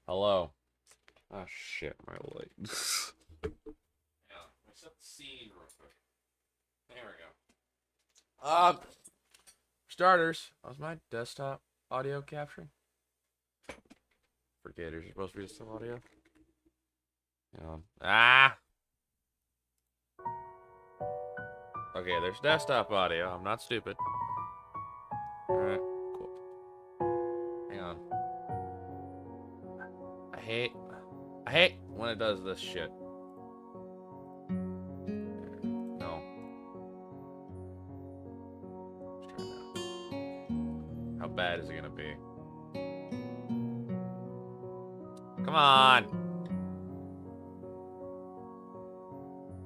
Hello. Oh shit, my legs. Yeah, set the scene real quick. There we go. Starters. How's my desktop audio capturing? For Gators, you're supposed to be desktop audio. Okay, there's desktop audio. I'm not stupid. Alright, cool. Hang on. I hate when it does this shit. No. Let's try that. How bad is it gonna be? Come on!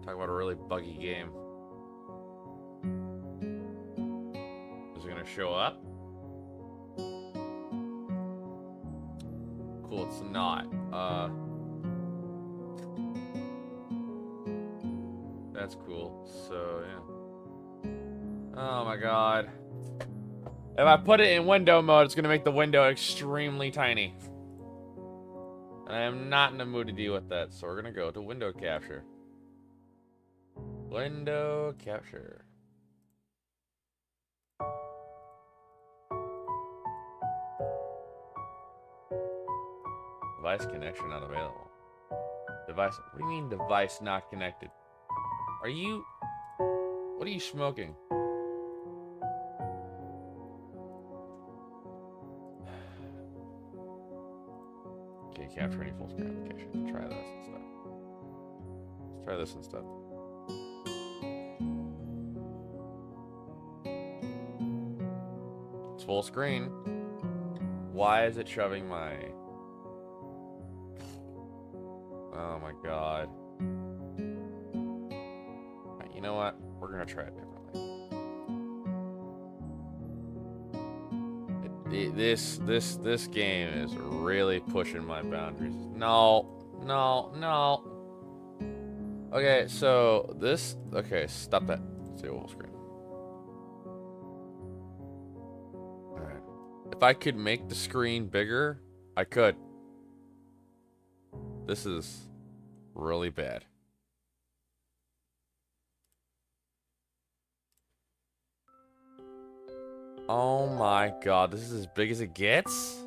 Talk about a really buggy game. Is it gonna show up? Cool, it's not. That's cool. So, yeah. Oh my god. If I put it in window mode, it's gonna make the window extremely tiny. I am not in the mood to deal with that, so we're gonna go to window capture. Window capture. Device connection not available. Device. What do you mean device not connected? Are you... What are you smoking? Okay, capture any full screen application. Let's try this instead. Let's try this instead. It's full screen. Why is it shoving my... Oh my god. Right, you know what? We're gonna try it differently. This game is really pushing my boundaries. No. Okay, so this... Okay, stop that. Let's do full screen. Alright. If I could make the screen bigger, I could. This is really bad. Oh my god, this is as big as it gets?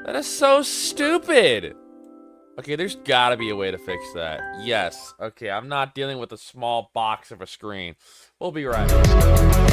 That is so stupid! Okay, there's gotta be a way to fix that. Yes. Okay, I'm not dealing with a small box of a screen. We'll be right back.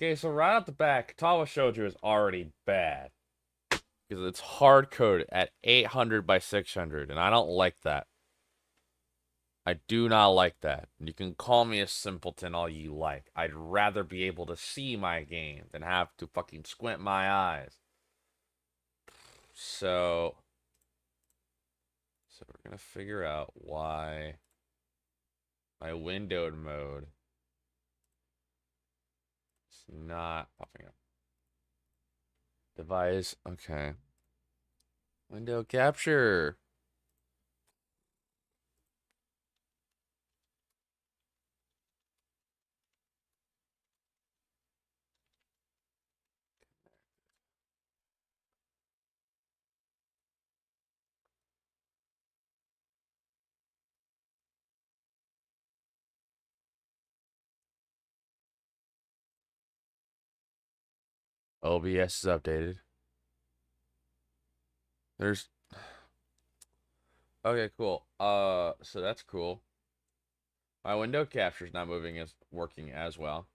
Okay, so right out the back, Katawa Shojo is already bad. Because it's hard-coded at 800 by 600, and I don't like that. I do not like that. You can call me a simpleton all you like. I'd rather be able to see my game than have to fucking squint my eyes. So we're gonna figure out why my windowed mode is not popping up. Device, okay. Window capture. OBS is updated. There's okay, cool. So that's cool. My window capture's not working as well.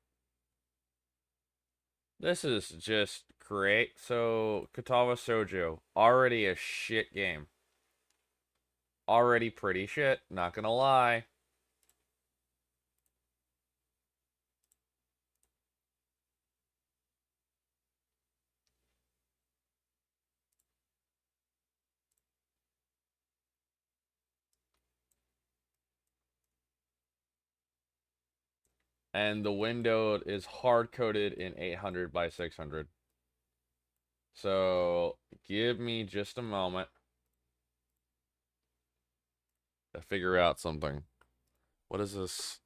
This is just great. So Katawa Shojo, already a shit game. Already pretty shit, not gonna lie. And the window is hard coded in 800 by 600. So give me just a moment to figure out something. What is this?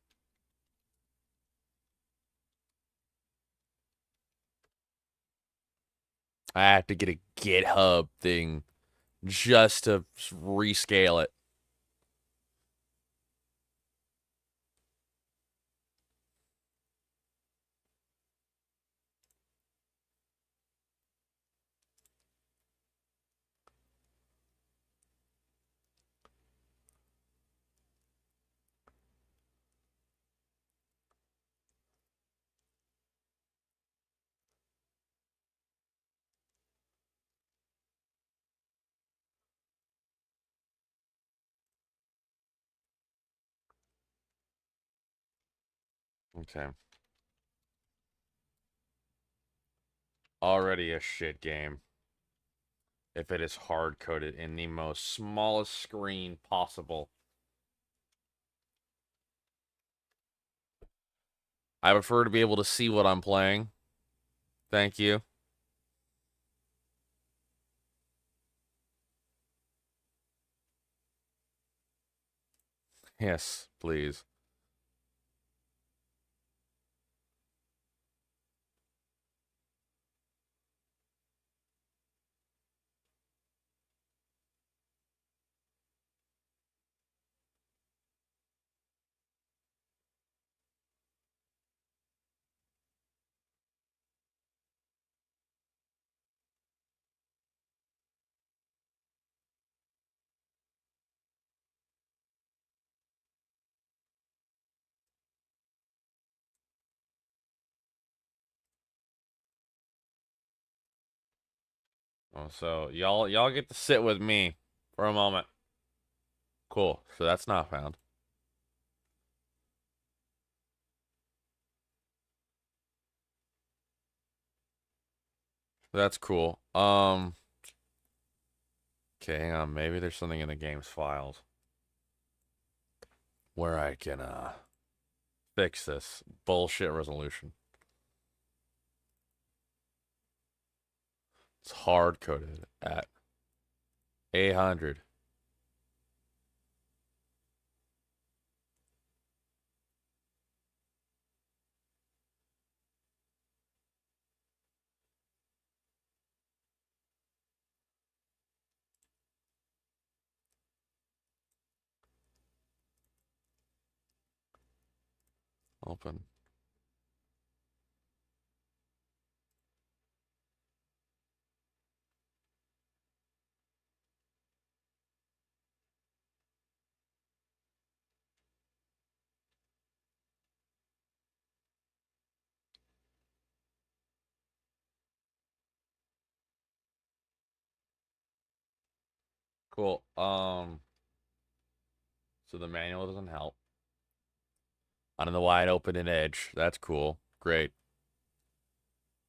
I have to get a GitHub thing just to rescale it. Okay. Already a shit game. If it is hard coded in the most smallest screen possible. I prefer to be able to see what I'm playing. Thank you. Yes, please. Oh, so y'all get to sit with me for a moment. Cool. So that's not found. That's cool. Okay, hang on. Maybe there's something in the game's files where I can fix this bullshit resolution. It's hard coded at 800. Open. Cool. So the manual doesn't help. On the wide open in Edge. That's cool. Great.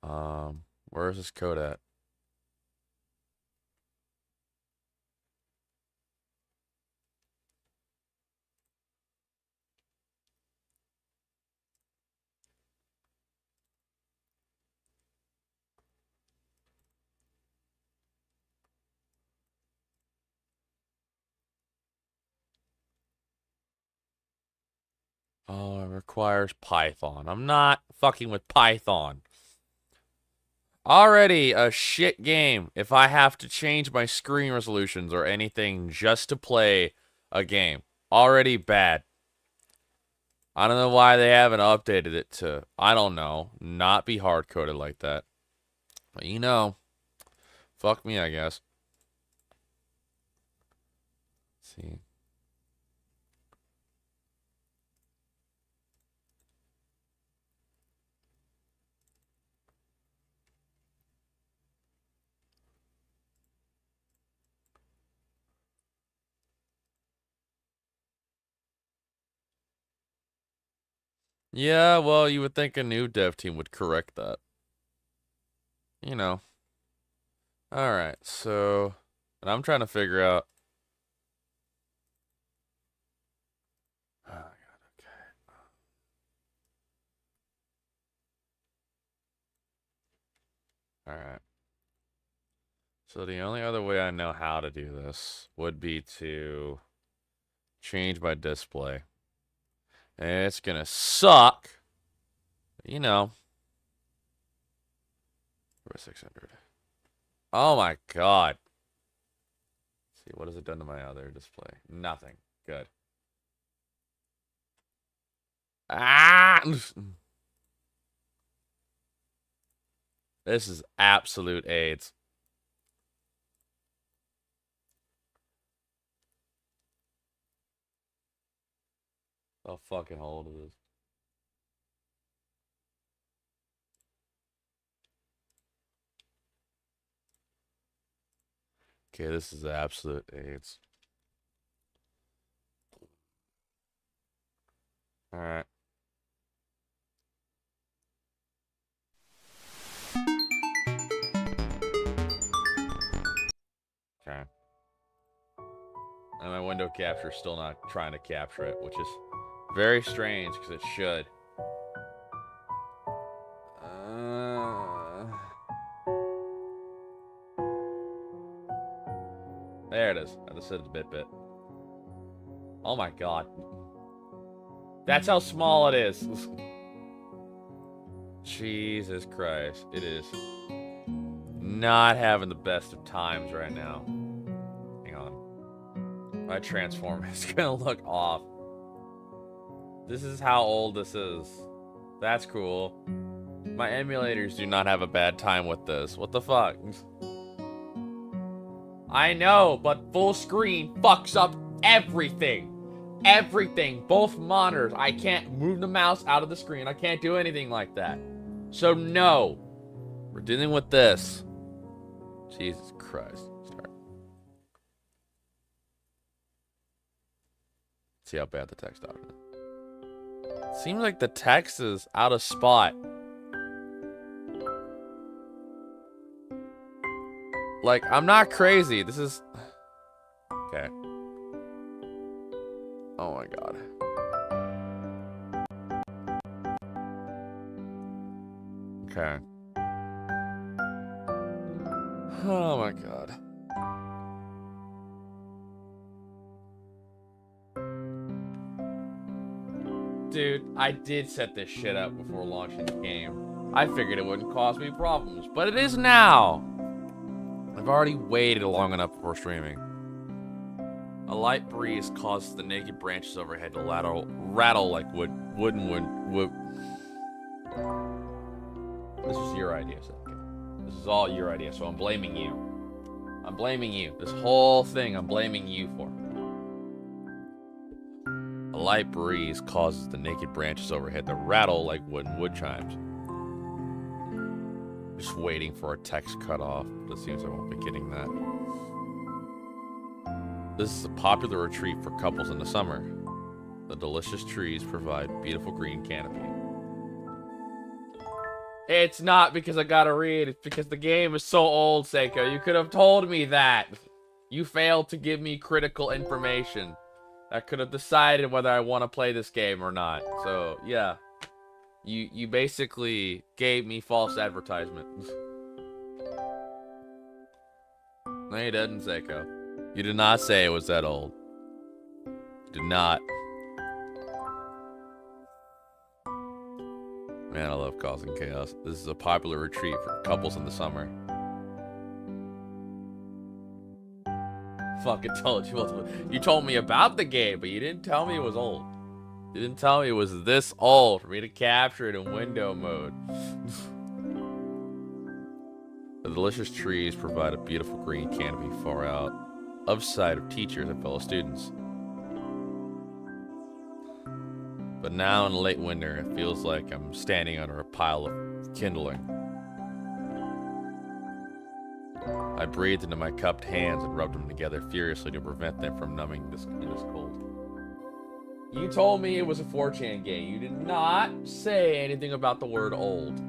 Where is this code at? Oh, it requires Python. I'm not fucking with Python. Already a shit game if I have to change my screen resolutions or anything just to play a game. Already bad. I don't know why they haven't updated it to, I don't know, not be hard-coded like that. But you know, fuck me, I guess. Let's see. Yeah, well, you would think a new dev team would correct that. You know. Alright, so... And I'm trying to figure out... Oh, God, okay. Alright. So the only other way I know how to do this would be to change my display. And it's gonna suck. You know. 600. Oh my god. Let's see, what has it done to my other display? Nothing. Good. Ah! This is absolute AIDS. How fucking old it is. Okay, this is absolute AIDS. Alright. Okay. And my window capture is still not trying to capture it, which is very strange because it should. There it is. I just said it a bit. Oh my god. That's how small it is. Jesus Christ. It is not having the best of times right now. Hang on. My transform is gonna look off. This is how old this is. That's cool. My emulators do not have a bad time with this. What the fuck? I know, but full screen fucks up everything. Everything. Both monitors. I can't move the mouse out of the screen. I can't do anything like that. So no. We're dealing with this. Jesus Christ. Start. See how bad the text document is. Seems like the text is out of spot. Like, I'm not crazy. This is... Okay. Oh my god. Okay. Oh my god. Dude, I did set this shit up before launching the game. I figured it wouldn't cause me problems, but it is now. I've already waited long enough before streaming. A light breeze causes the naked branches overhead to rattle like wood. This is your idea, Seiko. This is all your idea, so I'm blaming you. I'm blaming you. This whole thing, I'm blaming you for. A light breeze causes the naked branches overhead to rattle like wood chimes. Just waiting for a text cut off, but it seems I won't be getting that. This is a popular retreat for couples in the summer. The delicious trees provide beautiful green canopy. It's not because I gotta read, it's because the game is so old, Seiko. You could have told me that. You failed to give me critical information that could have decided whether I want to play this game or not. So, yeah. You basically gave me false advertisement. No, you didn't, Seiko. You did not say it was that old. You did not. Man, I love causing chaos. This is a popular retreat for couples in the summer. Fucking told you. You told me about the game, but you didn't tell me it was old. You didn't tell me it was this old for me to capture it in window mode. The delicious trees provide a beautiful green canopy far out of sight of teachers and fellow students. But now in late winter, it feels like I'm standing under a pile of kindling. I breathed into my cupped hands and rubbed them together furiously to prevent them from numbing in this cold. You told me it was a 4chan game. You did not say anything about the word old. You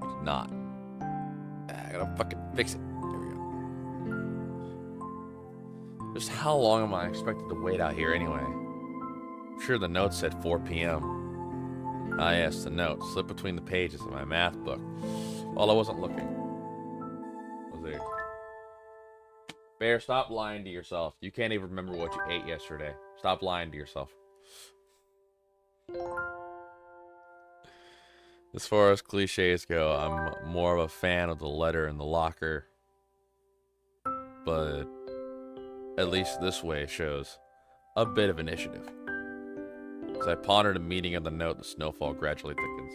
did not. I gotta fucking fix it. There we go. Just how long am I expected to wait out here anyway? I'm sure the note said 4 p.m. Ah, yes, the note slipped between the pages of my math book while I wasn't looking. Was there? Bear, stop lying to yourself. You can't even remember what you ate yesterday. Stop lying to yourself. As far as cliches go, I'm more of a fan of the letter in the locker. But at least this way shows a bit of initiative. As I pondered the meaning of the note, the snowfall gradually thickens.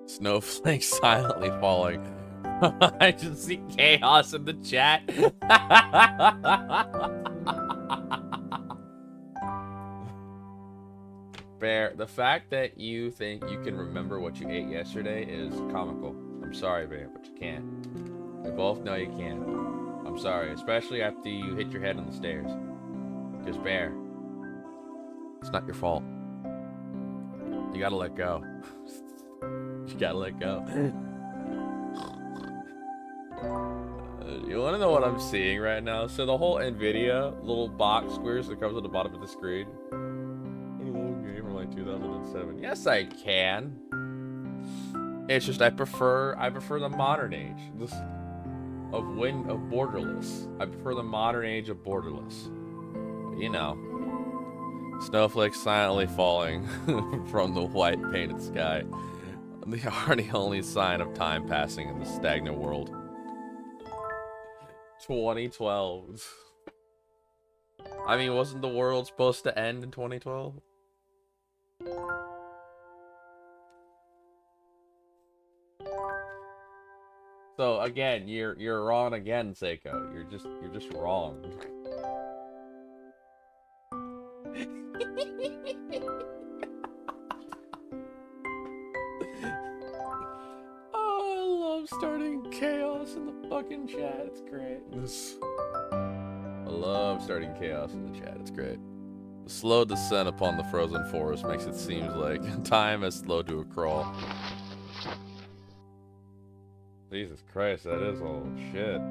Snowflakes silently falling. I just see chaos in the chat. Bear, the fact that you think you can remember what you ate yesterday is comical. I'm sorry, Bear, but you can't. We both know you can't. I'm sorry, especially after you hit your head on the stairs. Because, Bear, it's not your fault. You gotta let go. You gotta let go. You wanna know what I'm seeing right now? So the whole NVIDIA little box squares that comes at the bottom of the screen. An old game from like 2007. Yes, I can. It's just I prefer the modern age. This of borderless. I prefer the modern age of borderless. You know. Snowflakes silently falling from the white painted sky. They are the only sign of time passing in the stagnant world. 2012. I mean, wasn't the world supposed to end in 2012? So again, you're wrong again, Seiko. You're just wrong. Starting chaos in the fucking chat. It's great. I love starting chaos in the chat. It's great. The slow descent upon the frozen forest makes it seem like time has slowed to a crawl. Jesus Christ, that is old shit.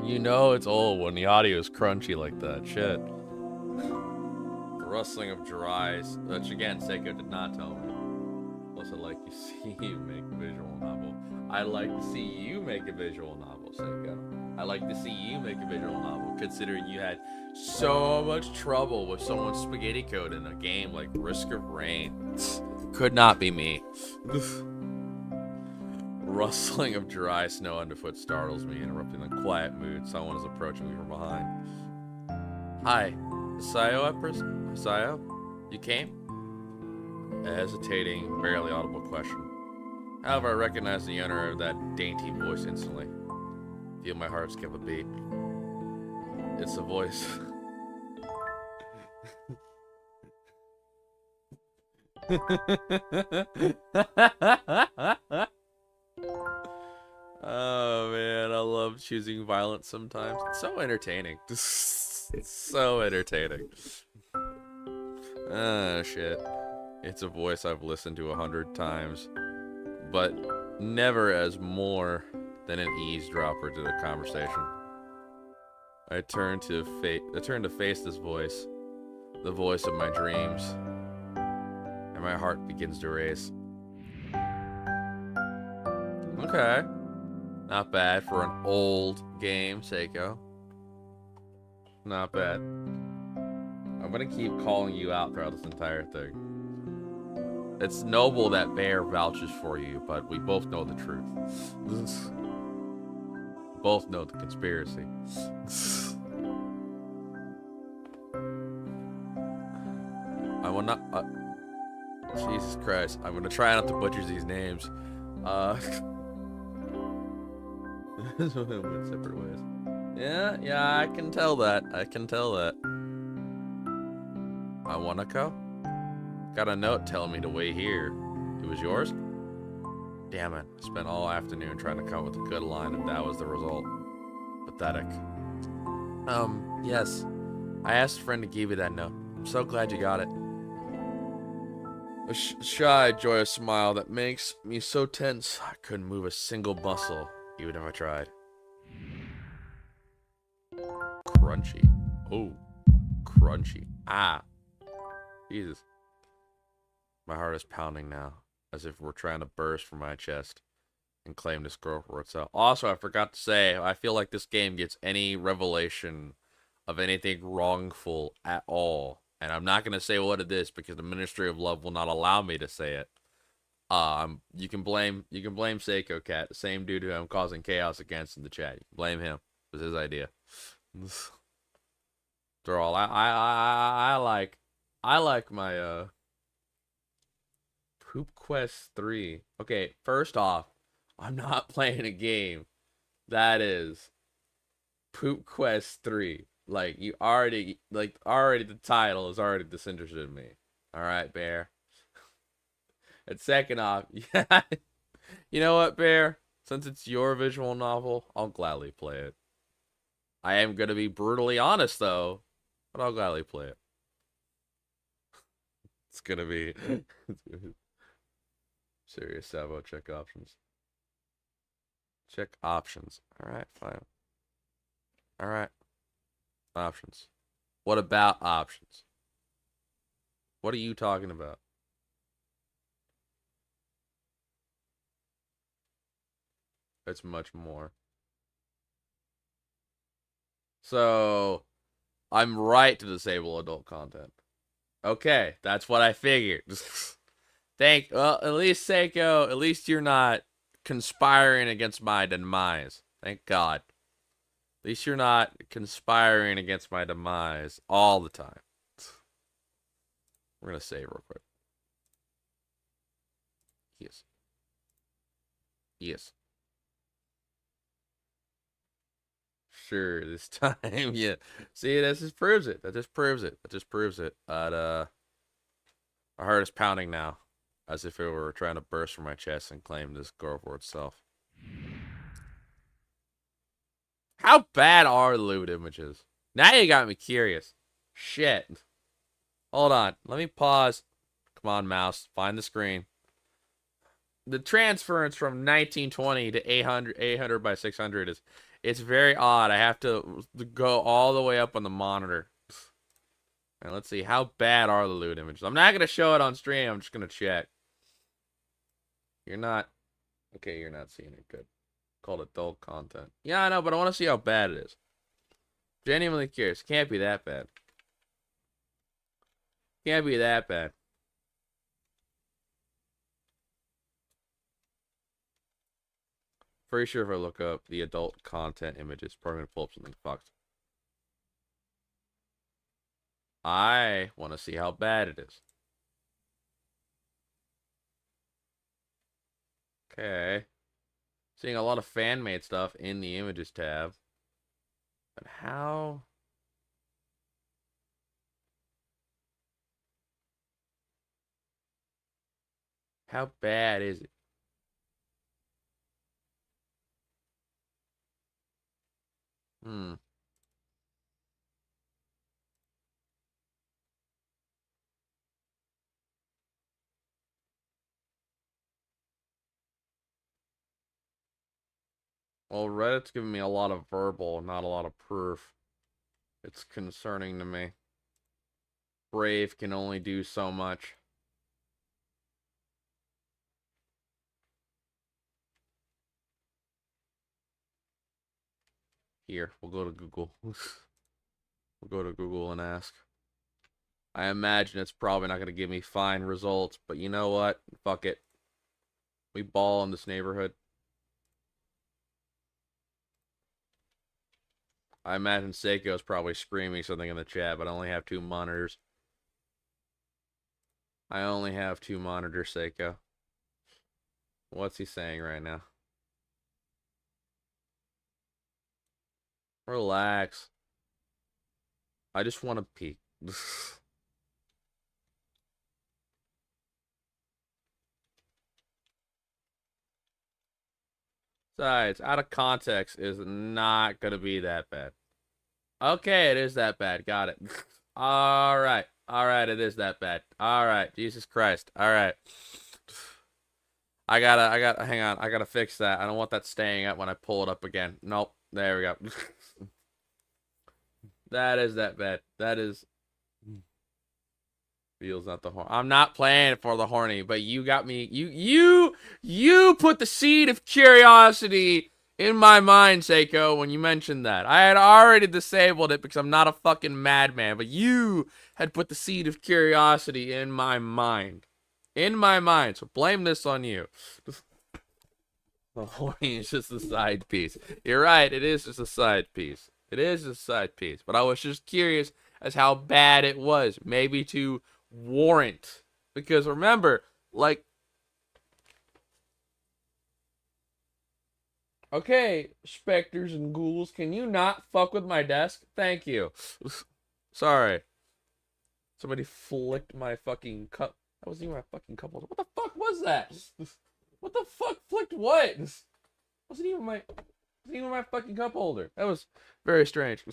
You know it's old when the audio is crunchy like that. Shit. The rustling of dries, which again, Seiko did not tell me. Plus, I'd like to see you make a visual novel. I'd like to see you make a visual novel, Seiko. I'd like to see you make a visual novel, considering you had so much trouble with someone's spaghetti code in a game like Risk of Rain. Could not be me. Rustling of dry snow underfoot startles me, interrupting the quiet mood. Someone is approaching me from behind. Hi, Sayo, you came? A hesitating, barely audible question. However, I recognize the owner of that dainty voice instantly. Feel my heart skip a beat. It's the voice. Oh man, I love choosing violence sometimes. It's so entertaining. It's so entertaining. Ah, shit. It's a voice I've listened to 100 times, but never as more than an eavesdropper to the conversation. I turn to face this voice, the voice of my dreams, and my heart begins to race. Okay. Not bad for an old game, Seiko. Not bad. I'm gonna keep calling you out throughout this entire thing. It's noble that Bear vouches for you, but we both know the truth. Both know the conspiracy. I will not... Jesus Christ. I'm gonna try not to butcher these names. Went separate ways. Yeah, I can tell that. I can tell that. I wanna go? Got a note telling me to wait here. It was yours? Damn it. I spent all afternoon trying to come up with a good line, and that was the result. Pathetic. Yes. I asked a friend to give you that note. I'm so glad you got it. A shy, joyous smile that makes me so tense I couldn't move a single muscle, even if I tried. Crunchy. Oh, crunchy. Ah. Jesus. My heart is pounding now, as if we're trying to burst from my chest and claim this girl for itself. Also, I forgot to say, I feel like this game gets any revelation of anything wrongful at all. And I'm not going to say what it is because the Ministry of Love will not allow me to say it. You can blame Seiko Cat, the same dude who I'm causing chaos against in the chat. You can blame him. It was his idea. They're all I like my Poop Quest 3. Okay, first off, I'm not playing a game that is Poop Quest 3. Like, you already, the title is already disinterested in me. Alright, Bear. And second off, yeah, you know what, Bear? Since it's your visual novel, I'll gladly play it. I am going to be brutally honest, though, but I'll gladly play it. It's going to be... Serious Savo, check options. Check options. Alright, fine. Alright. Options. What about options? What are you talking about? It's much more. So, I'm right to disable adult content. Okay, that's what I figured. Well, at least Seiko, at least you're not conspiring against my demise. Thank God. At least you're not conspiring against my demise all the time. We're gonna save real quick. Yes. Yes. Sure, this time, yeah. See, that just proves it. That just proves it. That just proves it. But, my heart is pounding now, as if it were trying to burst from my chest and claim this girl for itself. How bad are the lewd images? Now you got me curious. Shit. Hold on. Let me pause. Come on, mouse. Find the screen. The transference from 1920 to 800 by 600 is... It's very odd. I have to go all the way up on the monitor. And let's see. How bad are the lewd images? I'm not going to show it on stream. I'm just going to check. You're not... Okay, you're not seeing it. Good. Called adult content. Yeah, I know, but I want to see how bad it is. Genuinely curious. Can't be that bad. Can't be that bad. Pretty sure if I look up the adult content images, probably gonna pull up something fucked. I want to see how bad it is. Okay. Seeing a lot of fan-made stuff in the images tab. But how... How bad is it? Well, Reddit's giving me a lot of verbal, not a lot of proof. It's concerning to me. Brave can only do so much. Here, we'll go to Google. We'll go to Google and ask. I imagine it's probably not going to give me fine results, but you know what? Fuck it. We ball in this neighborhood. I imagine Seiko's probably screaming something in the chat, but I only have 2 monitors. I only have 2 monitors, Seiko. What's he saying right now? Relax. I just want to pee. Besides, out of context is not gonna be that bad. Okay, it is that bad. Got it. All right. All right, it is that bad. All right. Jesus Christ. All right. Hang on. I gotta fix that. I don't want that staying up when I pull it up again. Nope. There we go. That is that bad. That is. Feels not the horn. I'm not playing for the horny, but you got me. You put the seed of curiosity in my mind, Seiko, when you mentioned that. I had already disabled it because I'm not a fucking madman, but you had put the seed of curiosity in my mind. In my mind. So blame this on you. The horny is just a side piece. You're right, it is just a side piece. It is a side piece. But I was just curious as how bad it was. Maybe to warrant. Because remember, like, okay, specters and ghouls, can you not fuck with my desk? Thank you. Sorry. Somebody flicked my fucking cup. That wasn't even my fucking cup holder. What the fuck was that? What the fuck flicked what? Wasn't even my fucking cup holder. That was very strange.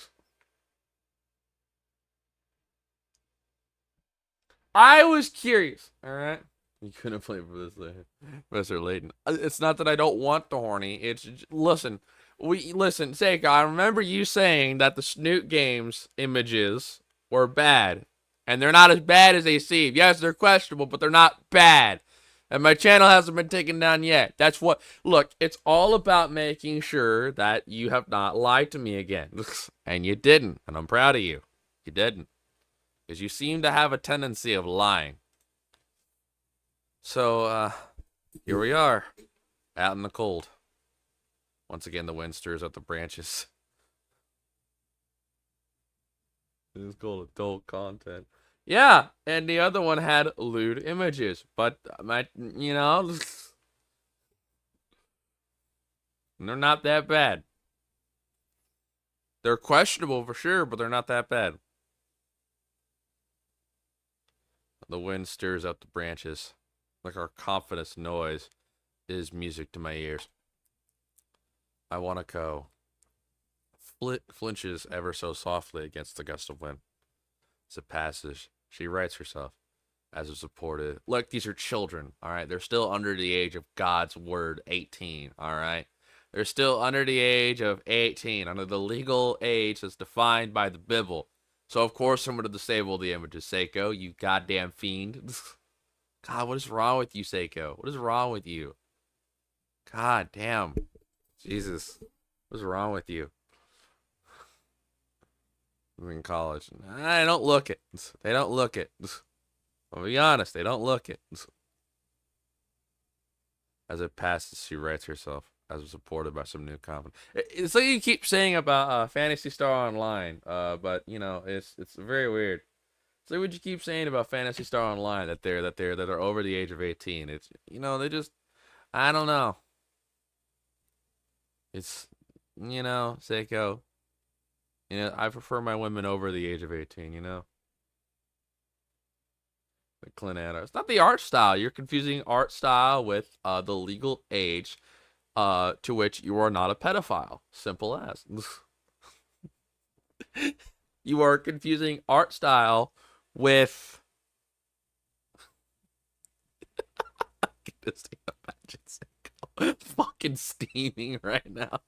I was curious. All right. You couldn't play for this, Professor Layton. It's not that I don't want the horny. It's listen. Seika. I remember you saying that the Snoot Games images were bad, and they're not as bad as they seem. Yes, they're questionable, but they're not bad. And my channel hasn't been taken down yet. That's what. Look, it's all about making sure that you have not lied to me again, and you didn't. And I'm proud of you. You didn't, because you seem to have a tendency of lying. So, here we are, out in the cold. Once again, the wind stirs up the branches. This is called adult content. Yeah, and the other one had lewd images, but they're not that bad. They're questionable for sure, but they're not that bad. The wind stirs up the branches. Like our confidence noise is music to my ears. I want to go. Flinches ever so softly against the gust of wind. As it passes, she rights herself as a supported. Look, these are children, all right? They're still under the age of God's word, 18, all right? They're still under the age of 18, under the legal age that's defined by the Bible. So, of course, I'm going to disable the images, Seiko, you goddamn fiend. God, what is wrong with you, Seiko? What is wrong with you? God damn. Jesus. What's wrong with you? I'm in college. I don't look it. They don't look it. I'll be honest, they don't look it. As it passes, she writes herself, as supported by some new comment. It's like you keep saying about Phantasy Star Online, but you know, it's very weird. So what you keep saying about Phantasy Star Online that they're over the age of 18. It's they just I don't know. It's Seiko. I prefer my women over the age of 18, The Clint Anna. It's not the art style. You're confusing art style with the legal age to which you are not a pedophile. Simple as. You are confusing art style with just imagine fucking steaming right now.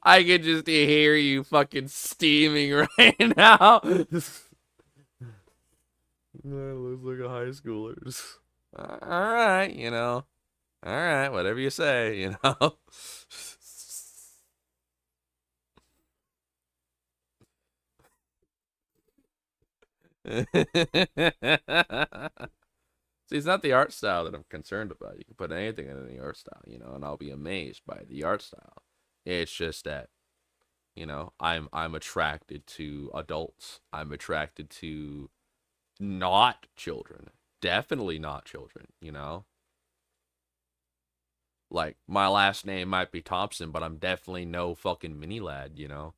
I can just hear you fucking steaming right now. That looks like a high schooler. All right, All right, whatever you say, See, it's not the art style that I'm concerned about. You can put anything in the art style, and I'll be amazed by the art style. It's just that, I'm attracted to adults. I'm attracted to not children. definitely not children, you know? Like, my last name might be Thompson, but I'm definitely no fucking mini lad, you know?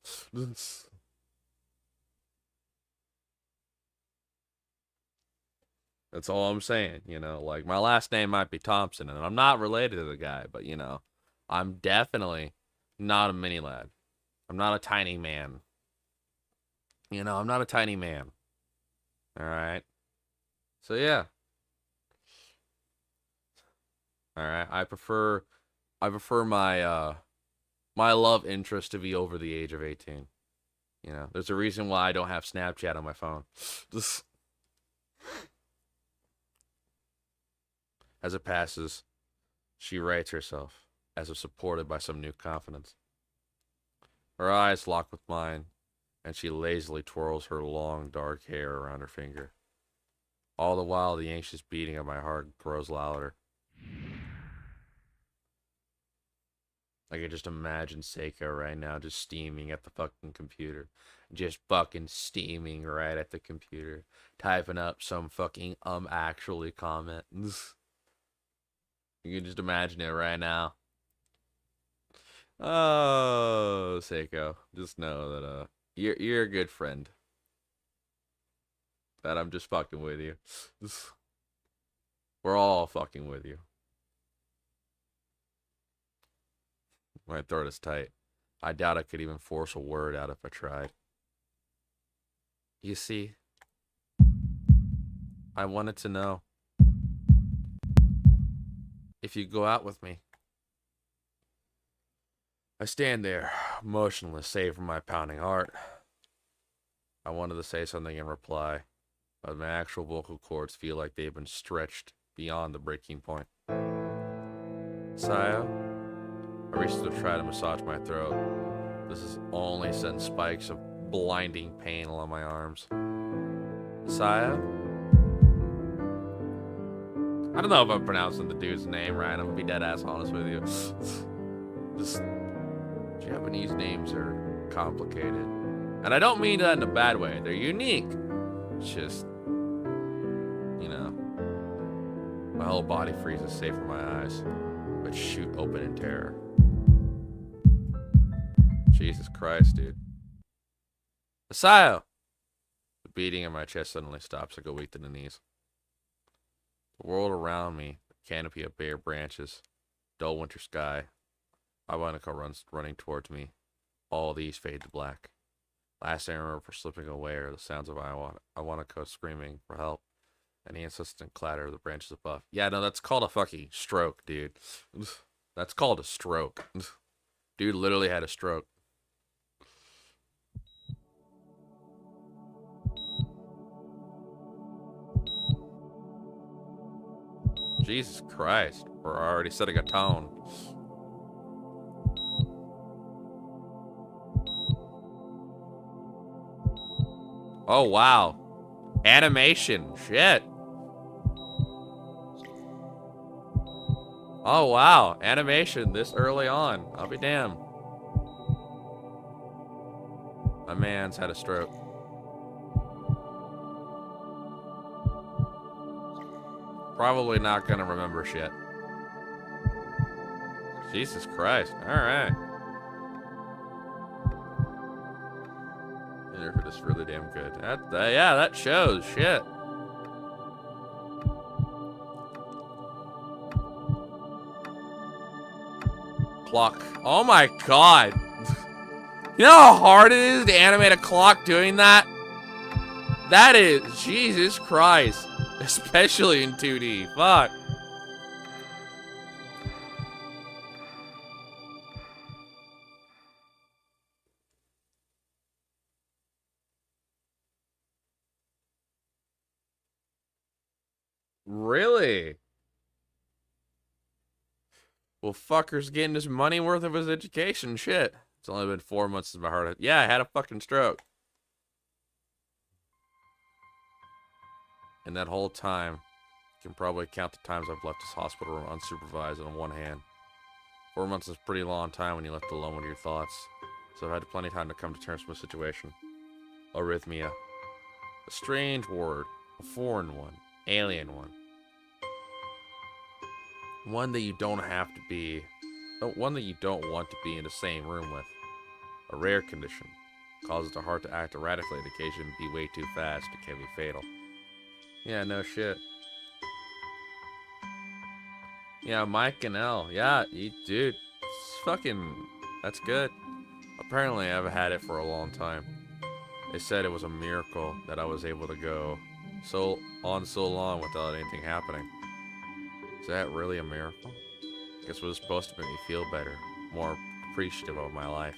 That's all I'm saying, you know? Like, my last name might be Thompson, and I'm not related to the guy, but, you know, I'm definitely not a mini lad. I'm not a tiny man. You know, I'm not a tiny man. All right? So, yeah. All right? I prefer my love interest to be over the age of 18. You know, there's a reason why I don't have Snapchat on my phone. Just as it passes, she writes herself, as if supported by some new confidence. Her eyes lock with mine, and she lazily twirls her long, dark hair around her finger. All the while, the anxious beating of my heart grows louder. I can just imagine Seiko right now just steaming at the fucking computer. Just fucking steaming right at the computer. Typing up some fucking actually comment. You can just imagine it right now. Oh, Seiko. Just know that you're a good friend. That I'm just fucking with you. We're all fucking with you. My throat is tight. I doubt I could even force a word out if I tried. You see, I wanted to know if you go out with me. I stand there, motionless, save for my pounding heart. I wanted to say something in reply, but my actual vocal cords feel like they've been stretched beyond the breaking point. Saya, I reached to try to massage my throat. This has only sent spikes of blinding pain along my arms. Saya? I don't know if I'm pronouncing the dude's name right. I'm gonna be dead ass honest with you. Just Japanese names are complicated. And I don't mean that in a bad way. They're unique. It's just, you know, my whole body freezes save for my eyes, but shoot open in terror. Jesus Christ, dude. Asayo! The beating in my chest suddenly stops. I go weak to the knees. The world around me, a canopy of bare branches, dull winter sky. Iwanako runs running towards me. All these fade to black. Last thing I remember for slipping away are the sounds of Iwanako screaming for help and the insistent clatter of the branches above. Yeah, no, that's called a fucking stroke, dude. That's called a stroke. Dude literally had a stroke. Jesus Christ, we're already setting a tone. Oh, wow. Animation. Shit. Oh, wow. Animation this early on. I'll be damned. My man's had a stroke. Probably not gonna remember shit. Jesus Christ. Alright. Interpret is really damn good. Yeah, that shows. Shit. Clock. Oh my god. You know how hard it is to animate a clock doing that? That is, Jesus Christ. Especially in 2D. Fuck. Really? Well, fucker's getting his money worth of his education. Shit. It's only been 4 months since my heart. Yeah, I had a fucking stroke. And that whole time, you can probably count the times I've left this hospital room unsupervised on one hand. 4 months is a pretty long time when you're left alone with your thoughts. So I've had plenty of time to come to terms with the situation. Arrhythmia. A strange word. A foreign one. alien one. One that you don't have to be, one that you don't want to be in the same room with. A rare condition. Causes the heart to act erratically and occasionally be way too fast. It can be fatal. Yeah, no shit. Yeah, Mike and L. Yeah, dude. It's fucking... That's good. Apparently, I've had it for a long time. They said it was a miracle that I was able to go so long without anything happening. Is that really a miracle? I guess it was supposed to make me feel better, more appreciative of my life.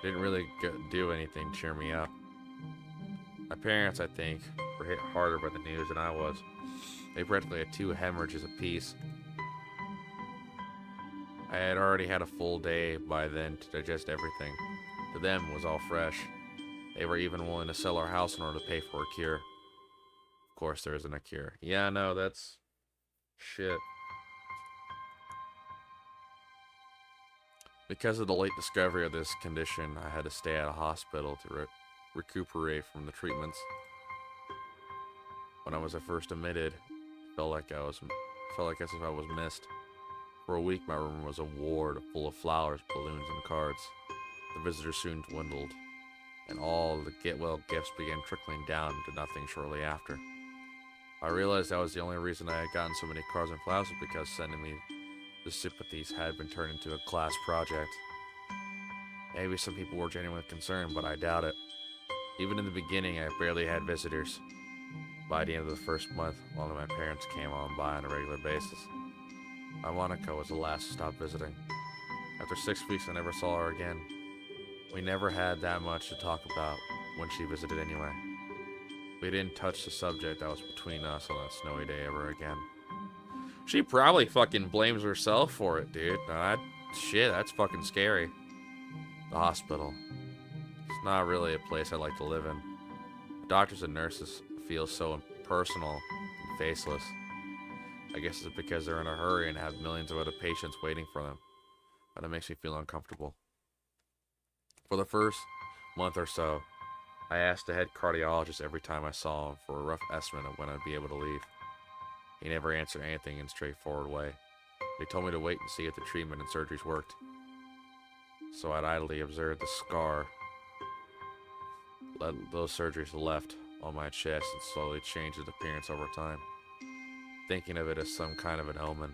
Didn't really do anything to cheer me up. My parents, I think, were hit harder by the news than I was. They practically had 2 hemorrhages apiece. I had already had a full day by then to digest everything. To them, it was all fresh. They were even willing to sell our house in order to pay for a cure. Of course, there isn't a cure. Yeah, no, that's... shit. Because of the late discovery of this condition, I had to stay at a hospital to recuperate from the treatments. When I was first admitted, it felt like as if I was missed. For a week, my room was a ward full of flowers, balloons, and cards. The visitors soon dwindled, and all the get-well gifts began trickling down into nothing shortly after. I realized that was the only reason I had gotten so many cards and flowers was because sending me the sympathies had been turned into a class project. Maybe some people were genuinely concerned, but I doubt it. Even in the beginning, I barely had visitors. By the end of the first month, one of my parents came on by on a regular basis. My Monica was the last to stop visiting. After 6 weeks, I never saw her again. We never had that much to talk about when she visited anyway. We didn't touch the subject that was between us on that snowy day ever again. She probably fucking blames herself for it, dude. Shit, that's fucking scary. The hospital. It's not really a place I'd like to live in. The doctors and nurses feel so impersonal and faceless. I guess it's because they're in a hurry and have millions of other patients waiting for them. But it makes me feel uncomfortable. For the first month or so, I asked the head cardiologist every time I saw him for a rough estimate of when I'd be able to leave. He never answered anything in a straightforward way. He told me to wait and see if the treatment and surgeries worked. So I'd idly observe the scar those surgeries left on my chest and slowly change its appearance over time, thinking of it as some kind of an omen.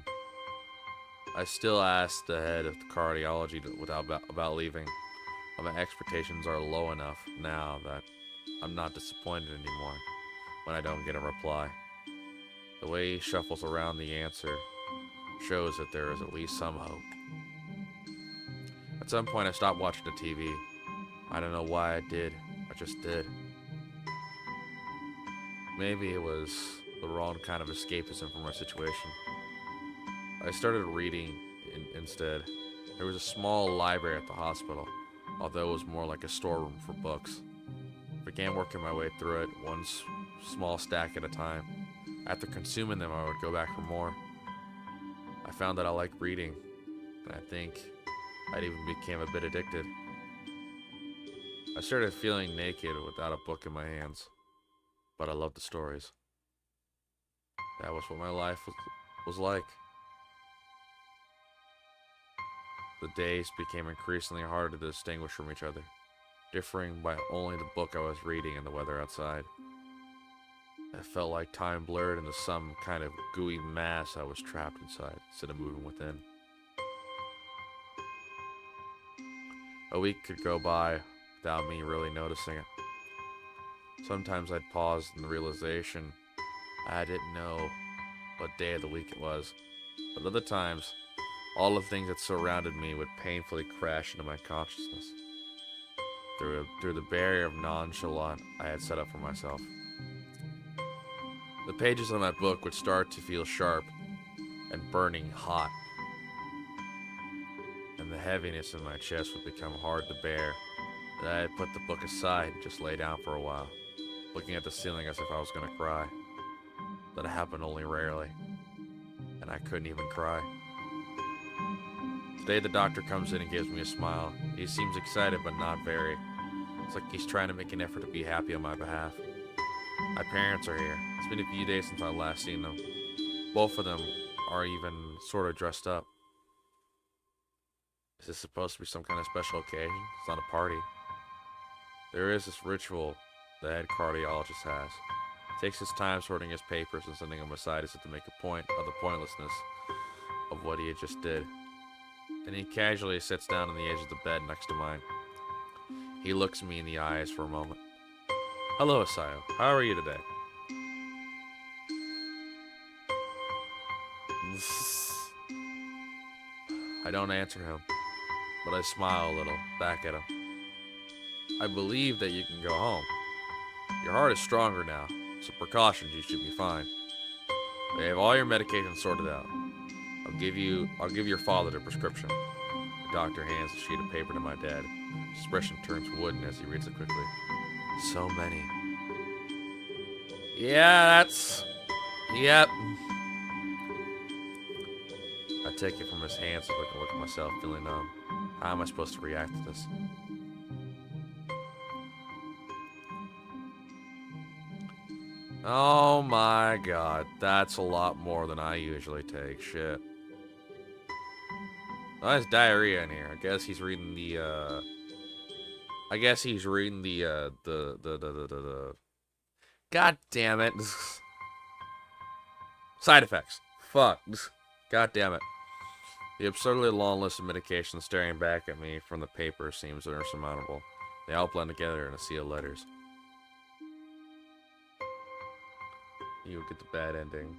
I still ask the head of the cardiology about leaving, but my expectations are low enough now that I'm not disappointed anymore when I don't get a reply. The way he shuffles around the answer shows that there is at least some hope. At some point I stopped watching the TV. I don't know why I did. I just did. Maybe it was the wrong kind of escapism from our situation. I started reading instead. There was a small library at the hospital, although it was more like a storeroom for books. I began working my way through it, one small stack at a time. After consuming them, I would go back for more. I found that I liked reading, and I think I'd even became a bit addicted. I started feeling naked without a book in my hands, but I loved the stories. That was what my life was like. The days became increasingly hard to distinguish from each other, differing by only the book I was reading and the weather outside. It felt like time blurred into some kind of gooey mass I was trapped inside, instead of moving within. A week could go by without me really noticing it. Sometimes I'd pause in the realization I didn't know what day of the week it was, but other times, all the things that surrounded me would painfully crash into my consciousness through the barrier of nonchalance I had set up for myself. The pages of my book would start to feel sharp and burning hot, and the heaviness in my chest would become hard to bear. Then I'd put the book aside and just lay down for a while, looking at the ceiling as if I was going to cry. That happened only rarely, and I couldn't even cry. Today the doctor comes in and gives me a smile. He seems excited, but not very. It's like he's trying to make an effort to be happy on my behalf. My parents are here. It's been a few days since I last seen them. Both of them are even sort of dressed up. Is this supposed to be some kind of special occasion? It's not a party. There is this ritual the head cardiologist has. He takes his time sorting his papers and sending them aside as if to make a point of the pointlessness of what he had just did. And he casually sits down on the edge of the bed next to mine. He looks me in the eyes for a moment. Hello, Asayo. How are you today? I don't answer him, but I smile a little back at him. I believe that you can go home. Your heart is stronger now, so precautions, you should be fine. We have all your medications sorted out. I'll give your father the prescription. The doctor hands a sheet of paper to my dad. His expression turns wooden as he reads it quickly. So many. Yeah, that's... Yep. I take it from his hands so I can look at myself, feeling numb. How am I supposed to react to this? Oh my god, that's a lot more than I usually take. Shit. Oh, there's diarrhea in here. I guess he's reading the, God damn it. Side effects. Fuck. God damn it. The absurdly long list of medications staring back at me from the paper seems insurmountable. They all blend together in a sea of letters. You get the bad ending.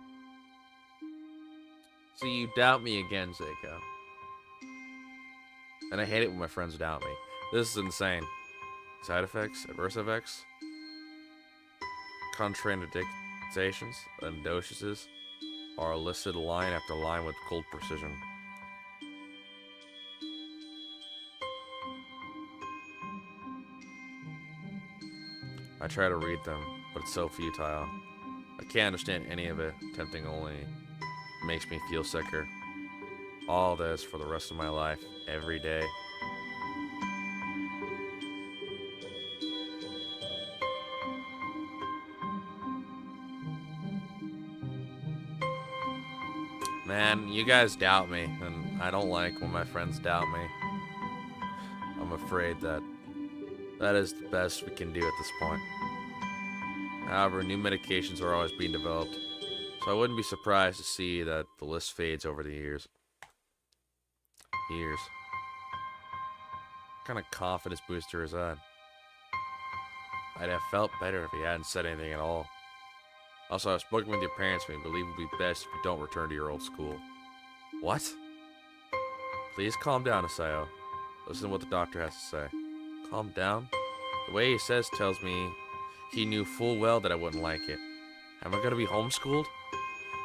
See, you doubt me again, Seiko. And I hate it when my friends doubt me. This is insane. Side effects, adverse effects, contraindications, and doses are listed line after line with cold precision. I try to read them, but it's so futile. I can't understand any of it. Tempting only makes me feel sicker. All this for the rest of my life, every day. Man, you guys doubt me, and I don't like when my friends doubt me. I'm afraid that is the best we can do at this point. However, new medications are always being developed, so I wouldn't be surprised to see that the list fades over the years. What kind of confidence booster is that? I'd have felt better if he hadn't said anything at all. Also, I've spoken with your parents and we believe it would be best if you don't return to your old school. What? Please calm down, Asayo. Listen to what the doctor has to say. Calm down? The way he says tells me he knew full well that I wouldn't like it. Am I gonna be homeschooled?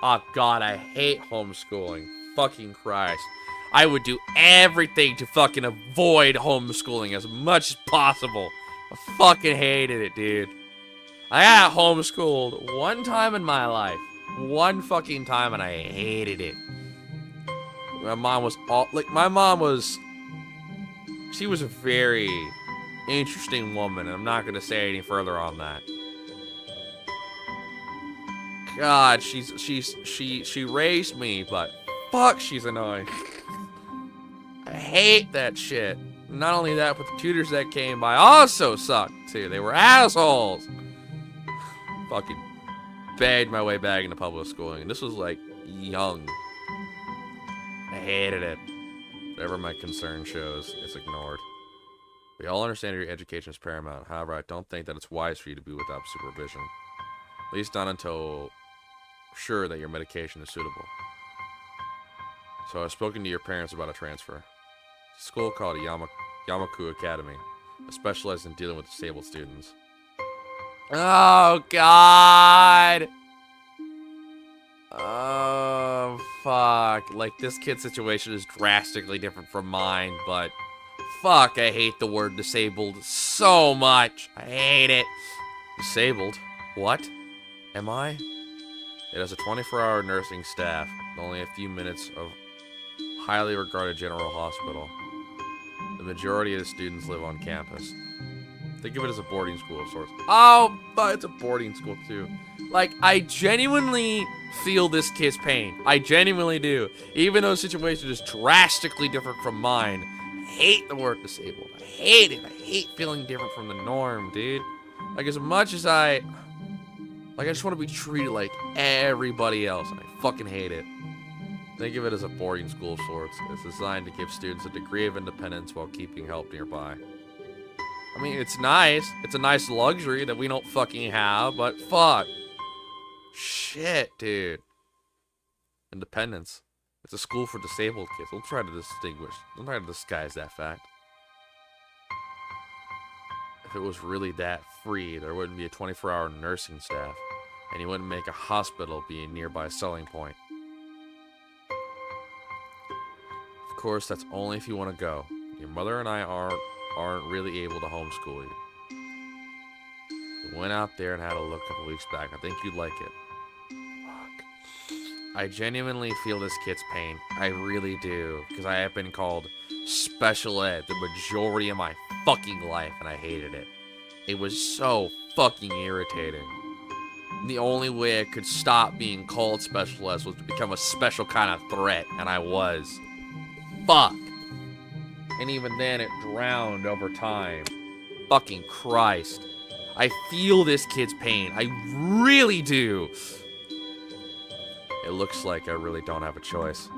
Oh god, I hate homeschooling. Fucking Christ. I would do everything to fucking avoid homeschooling as much as possible. I fucking hated it, dude. I got homeschooled one time in my life. One fucking time, and I hated it. My mom was she was a very interesting woman, and I'm not gonna say any further on that. God, she raised me, but fuck, she's annoying. I hate that shit. Not only that, but the tutors that came by also sucked too. They were assholes. Fucking begged my way back into public schooling. This was like young. I hated it. Whatever my concern shows, it's ignored. We all understand your education is paramount. However, I don't think that it's wise for you to be without supervision. At least not until sure that your medication is suitable. So I've spoken to your parents about a transfer. It's a school called Yamaku Academy. I specialize in dealing with disabled students. Oh, God! Oh, fuck. Like, this kid's situation is drastically different from mine, but fuck, I hate the word disabled so much. I hate it. Disabled? What? Am I? It has a 24-hour nursing staff, with only a few minutes of highly regarded general hospital. The majority of the students live on campus. Think of it as a boarding school of sorts. Oh, but it's a boarding school too. Like, I genuinely feel this kid's pain. I genuinely do. Even though the situation is drastically different from mine. I hate the word disabled. I hate it. I hate feeling different from the norm, dude. Like, as much as I just want to be treated like everybody else, and I fucking hate it. Think of it as a boarding school of sorts. It's designed to give students a degree of independence while keeping help nearby. I mean, it's nice. It's a nice luxury that we don't fucking have, but fuck. Shit, dude. Independence. It's a school for disabled kids. Don't try to disguise that fact. If it was really that free, there wouldn't be a 24-hour nursing staff, and you wouldn't make a hospital be a nearby selling point. Of course, that's only if you want to go. Your mother and I aren't really able to homeschool you. We went out there and had a look a couple weeks back. I think you'd like it. Fuck. I genuinely feel this kid's pain. I really do. Because I have been called special ed the majority of my fucking life, and I hated it. It was so fucking irritating. And the only way I could stop being called special ed was to become a special kind of threat, and I was. Fuck. And even then, it drowned over time. Fucking Christ. I feel this kid's pain. I really do. It looks like I really don't have a choice.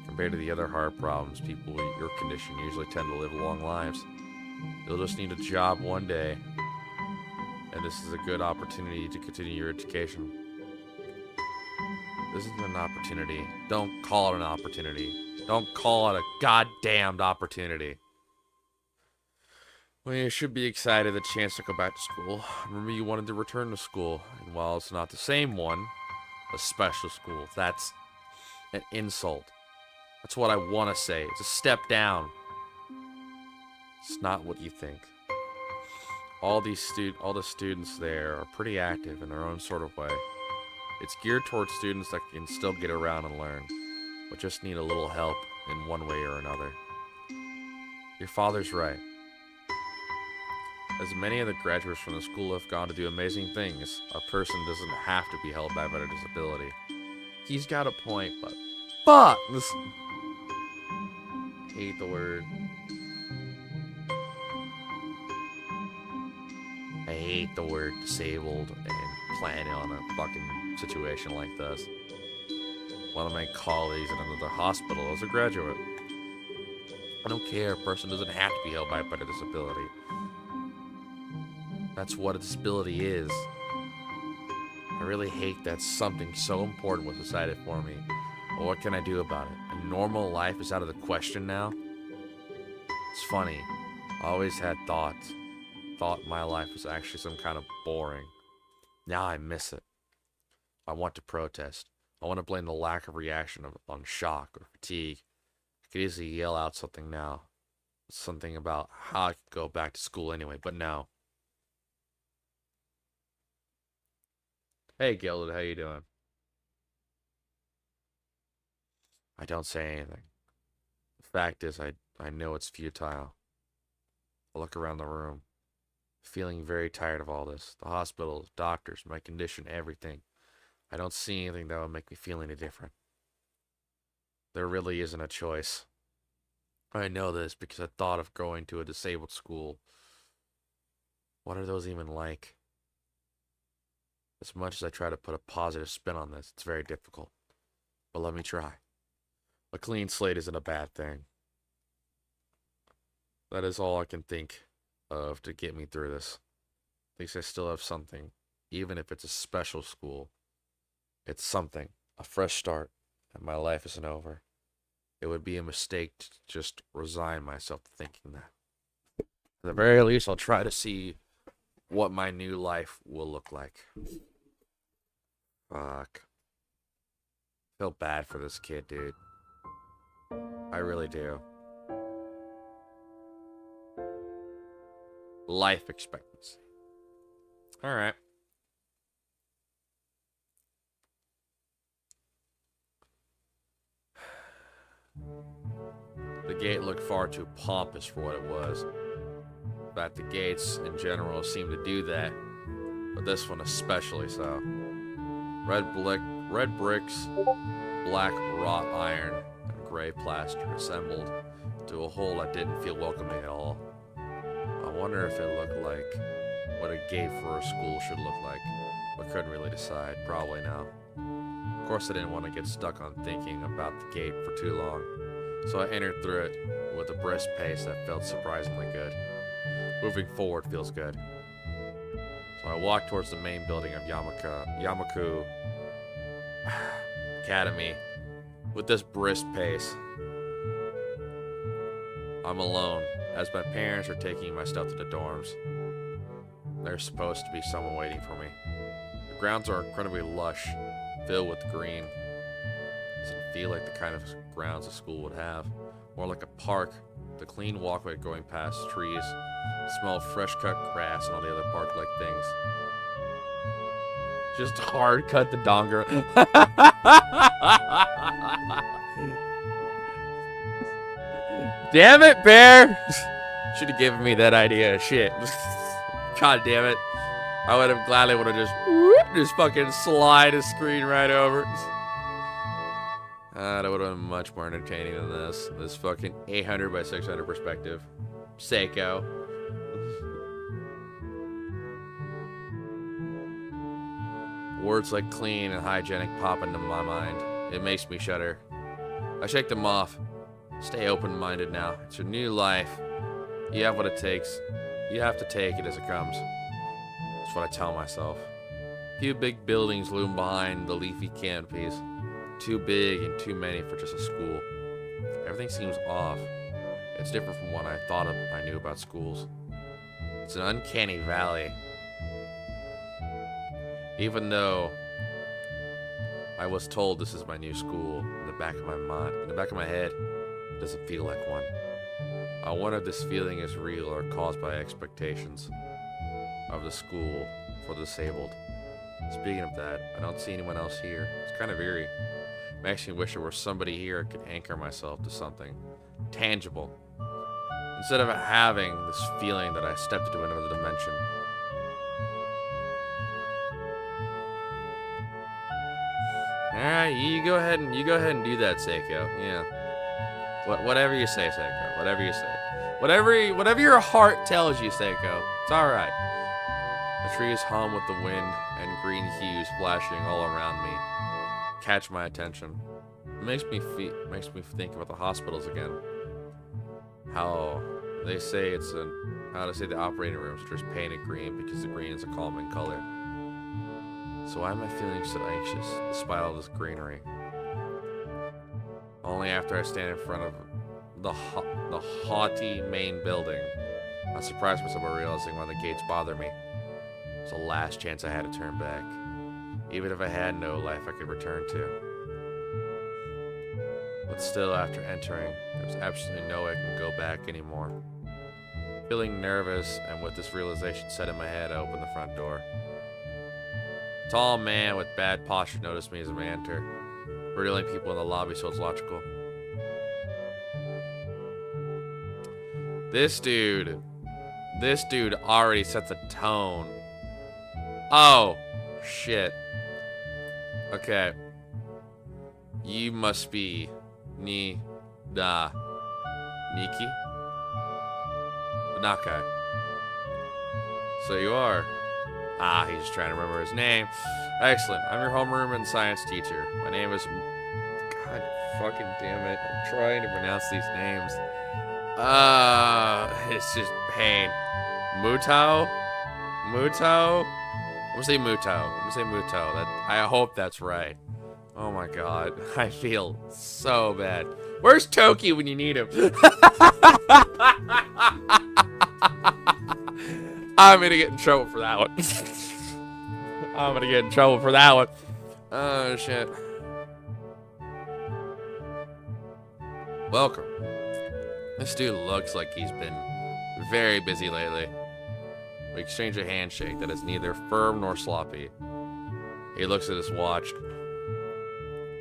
Compared to the other hard problems, people with your condition usually tend to live long lives. You'll just need a job one day. And this is a good opportunity to continue your education. This isn't an opportunity. Don't call it an opportunity. Don't call it a goddamned opportunity. Well, you should be excited the chance to go back to school. Remember, you wanted to return to school. And while it's not the same one, a special school, that's an insult. That's what I want to say. It's a step down. It's not what you think. All the students there are pretty active in their own sort of way. It's geared towards students that can still get around and learn, but just need a little help in one way or another. Your father's right. As many of the graduates from the school have gone to do amazing things, a person doesn't have to be held back by their disability. He's got a point, but fuck! Hate the word. I hate the word disabled and planning on a fucking situation like this. One of my colleagues in another hospital is a graduate. I don't care, a person doesn't have to be held back by a disability. That's what a disability is. I really hate that something so important was decided for me. But what can I do about it? A normal life is out of the question now? It's funny. I always had thought my life was actually some kind of boring. Now I miss it. I want to protest. I want to blame the lack of reaction on shock or fatigue. I could easily yell out something now. Something about how I could go back to school anyway, but no. Hey, Gilded, how you doing? I don't say anything. The fact is, I know it's futile. I look around the room, feeling very tired of all this. The hospitals, doctors, my condition, everything. I don't see anything that would make me feel any different. There really isn't a choice. I know this because I thought of going to a disabled school. What are those even like? As much as I try to put a positive spin on this, it's very difficult. But let me try. A clean slate isn't a bad thing. That is all I can think of to get me through this. At least I still have something. Even if it's a special school. It's something. A fresh start. And my life isn't over. It would be a mistake to just resign myself to thinking that. At the very least, I'll try to see what my new life will look like. Fuck. Feel bad for this kid, dude. I really do. Life expectancy. Alright. The gate looked far too pompous for what it was. that the gates in general seem to do that, but this one especially so. Red bricks, black wrought iron, and gray plaster assembled to a whole that didn't feel welcoming at all. I wonder if it looked like what a gate for a school should look like, but couldn't really decide. Probably no. Of course, I didn't want to get stuck on thinking about the gate for too long, so I entered through it with a brisk pace that felt surprisingly good. Moving forward feels good. So I walked towards the main building of Yamaku Academy with this brisk pace. I'm alone, as my parents are taking my stuff to the dorms. There's supposed to be someone waiting for me. The grounds are incredibly lush, filled with green. Doesn't feel like the kind of grounds a school would have. More like a park, the clean walkway going past trees, the smell of fresh-cut grass and all the other park-like things. Just hard cut the donger. Damn it, Bear! Should have given me that idea. Shit. God damn it. I would have gladly would have just fucking slide a screen right over. That would have been much more entertaining than this. This fucking 800 by 600 perspective. Seiko. Words like clean and hygienic pop into my mind. It makes me shudder. I shake them off. Stay open-minded now. It's your new life. You have what it takes. You have to take it as it comes. That's what I tell myself. A few big buildings loom behind the leafy canopies. Too big and too many for just a school. Everything seems off. It's different from what I thought I knew about schools. It's an uncanny valley. Even though I was told this is my new school, in the back of my mind, in the back of my head, it doesn't feel like one. I wonder if this feeling is real or caused by expectations of the school for the disabled. Speaking of that, I don't see anyone else here. It's kind of eerie. Makes me wish there were somebody here I could anchor myself to something tangible, instead of having this feeling that I stepped into another dimension. Alright, you go ahead and do that, Seiko. Yeah. Whatever you say, Seiko. Whatever you say. Whatever your heart tells you, Seiko. It's alright. The trees hum with the wind and green hues flashing all around me catch my attention. It makes me think about the hospitals again. How they say the operating rooms are just painted green because the green is a calming color. So why am I feeling so anxious despite all this greenery? Only after I stand in front of the haughty main building, I surprise myself by realizing why the gates bother me. It's the last chance I had to turn back. Even if I had no life I could return to. But still, after entering, there was absolutely no way I can go back anymore. Feeling nervous, and with this realization set in my head, I opened the front door. A tall man with bad posture noticed me as I enter, riddling people in the lobby so it's logical. This dude already set the tone. Oh, shit. Okay. You must be Niki? Nakai. So you are. He's just trying to remember his name. Excellent. I'm your homeroom and science teacher. My name is... God fucking damn it. I'm trying to pronounce these names. It's just pain. Muto? I'm gonna say Muto. I hope that's right. Oh my god. I feel so bad. Where's Toki when you need him? I'm gonna get in trouble for that one. Oh, shit. Welcome. This dude looks like he's been very busy lately. We exchange a handshake that is neither firm nor sloppy. He looks at his watch.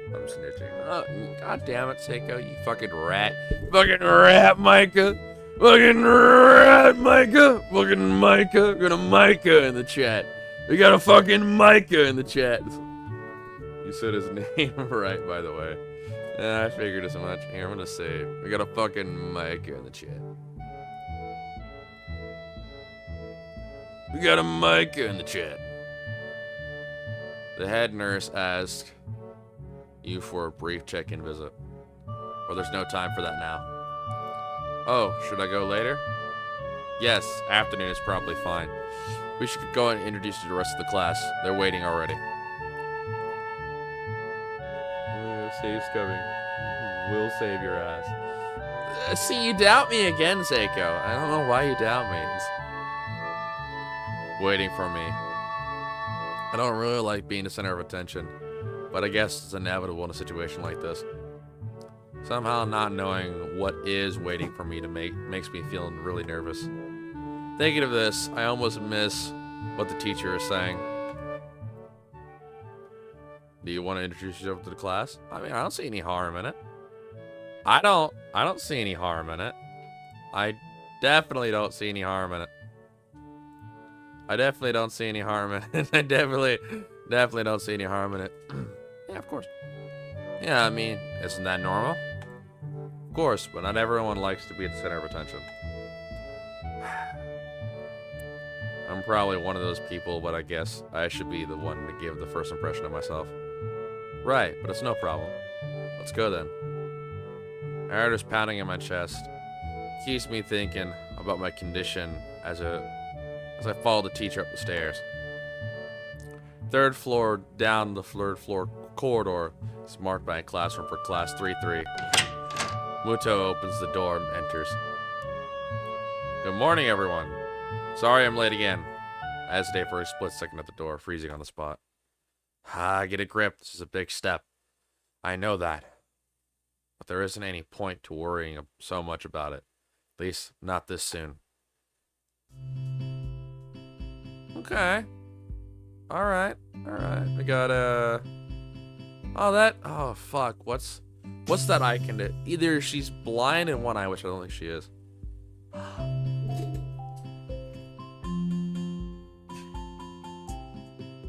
I'm snitching. Oh, god damn it, Seiko, you fucking rat. Fucking rat, Micah. Fucking right, Micah. Fucking Micah. Got a Micah in the chat. We got a fucking Micah in the chat. You said his name right, by the way. I figured as much. Here, I'm gonna save. We got a fucking Micah in the chat. We got a Micah in the chat. The head nurse asked you for a brief check-in visit. Or there's no time for that now. Oh, should I go later? Yes, afternoon is probably fine. We should go and introduce you to the rest of the class. They're waiting already. Save's coming. We'll save your ass. See, you doubt me again, Seiko. I don't know why you doubt me. It's waiting for me. I don't really like being the center of attention, but I guess it's inevitable in a situation like this. Somehow not knowing what is waiting for me to makes me feel really nervous. Thinking of this, I almost miss what the teacher is saying. Do you want to introduce yourself to the class? I mean, I don't see any harm in it. I don't see any harm in it. I definitely don't see any harm in it. I definitely don't see any harm in it. I definitely don't see any harm in it. Yeah, of course. Yeah, I mean, isn't that normal? Of course, but not everyone likes to be at the center of attention. I'm probably one of those people, but I guess I should be the one to give the first impression of myself. Right, but it's no problem. Let's go then. My heart is pounding in my chest. It keeps me thinking about my condition as I follow the teacher up the stairs. Third floor down the third floor corridor is marked by a classroom for class 3-3. Muto opens the door and enters. Good morning, everyone. Sorry I'm late again. I hesitate for a split second at the door, freezing on the spot. Get a grip. This is a big step. I know that. But there isn't any point to worrying so much about it. At least, not this soon. Okay. Alright. We got oh fuck. What's that icon? Either she's blind in one eye, which I don't think she is.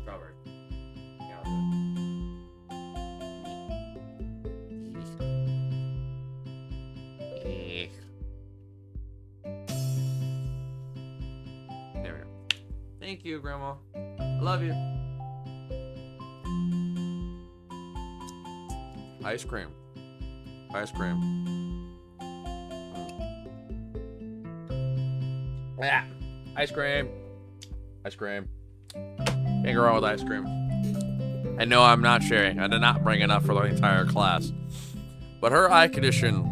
Strawberry. There we go. Thank you, Grandma. I love you. Ice cream. Ice cream. Yeah. Ice cream. Ice cream. Can't go wrong with ice cream. I know I'm not sharing. I did not bring enough for the entire class. But her eye condition,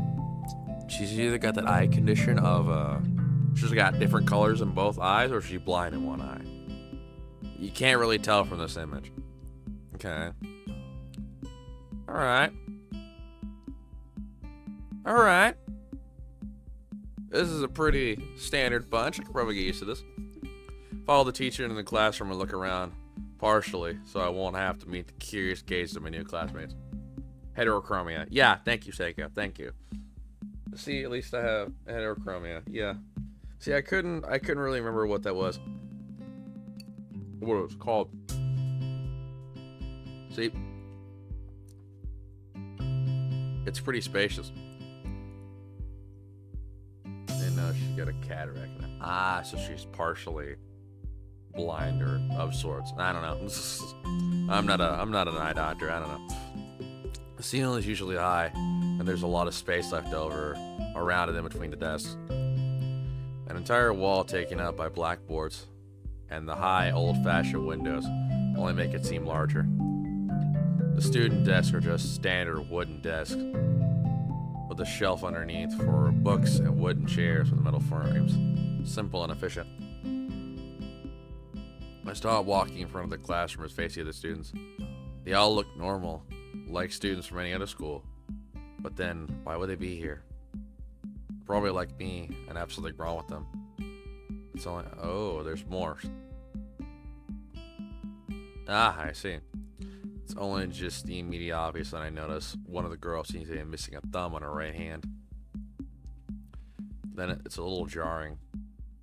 she's either got that eye condition of, she's got different colors in both eyes, or she's blind in one eye. You can't really tell from this image. Okay. Alright. Alright. This is a pretty standard bunch. I could probably get used to this. Follow the teacher into the classroom and look around partially, so I won't have to meet the curious gaze of my new classmates. Heterochromia. Yeah, thank you, Seiko. Thank you. See, at least I have heterochromia. Yeah. See, I couldn't really remember what that was. What it was called. See? It's pretty spacious. And she's got a cataract now. Ah, so she's partially blind or of sorts. I don't know. I'm not an eye doctor. I don't know. The ceiling is usually high, and there's a lot of space left over around it in between the desks. An entire wall taken up by blackboards, and the high, old-fashioned windows only make it seem larger. The student desks are just standard wooden desks, with a shelf underneath for books and wooden chairs with metal frames. Simple and efficient. I start walking in front of the classroom facing the students. They all look normal, like students from any other school. But then, why would they be here? Probably like me, and have something wrong with them. It's only... Oh, there's more. Ah, I see. It's only just the immediate obvious that I notice one of the girls seems to be missing a thumb on her right hand. then it's a little jarring.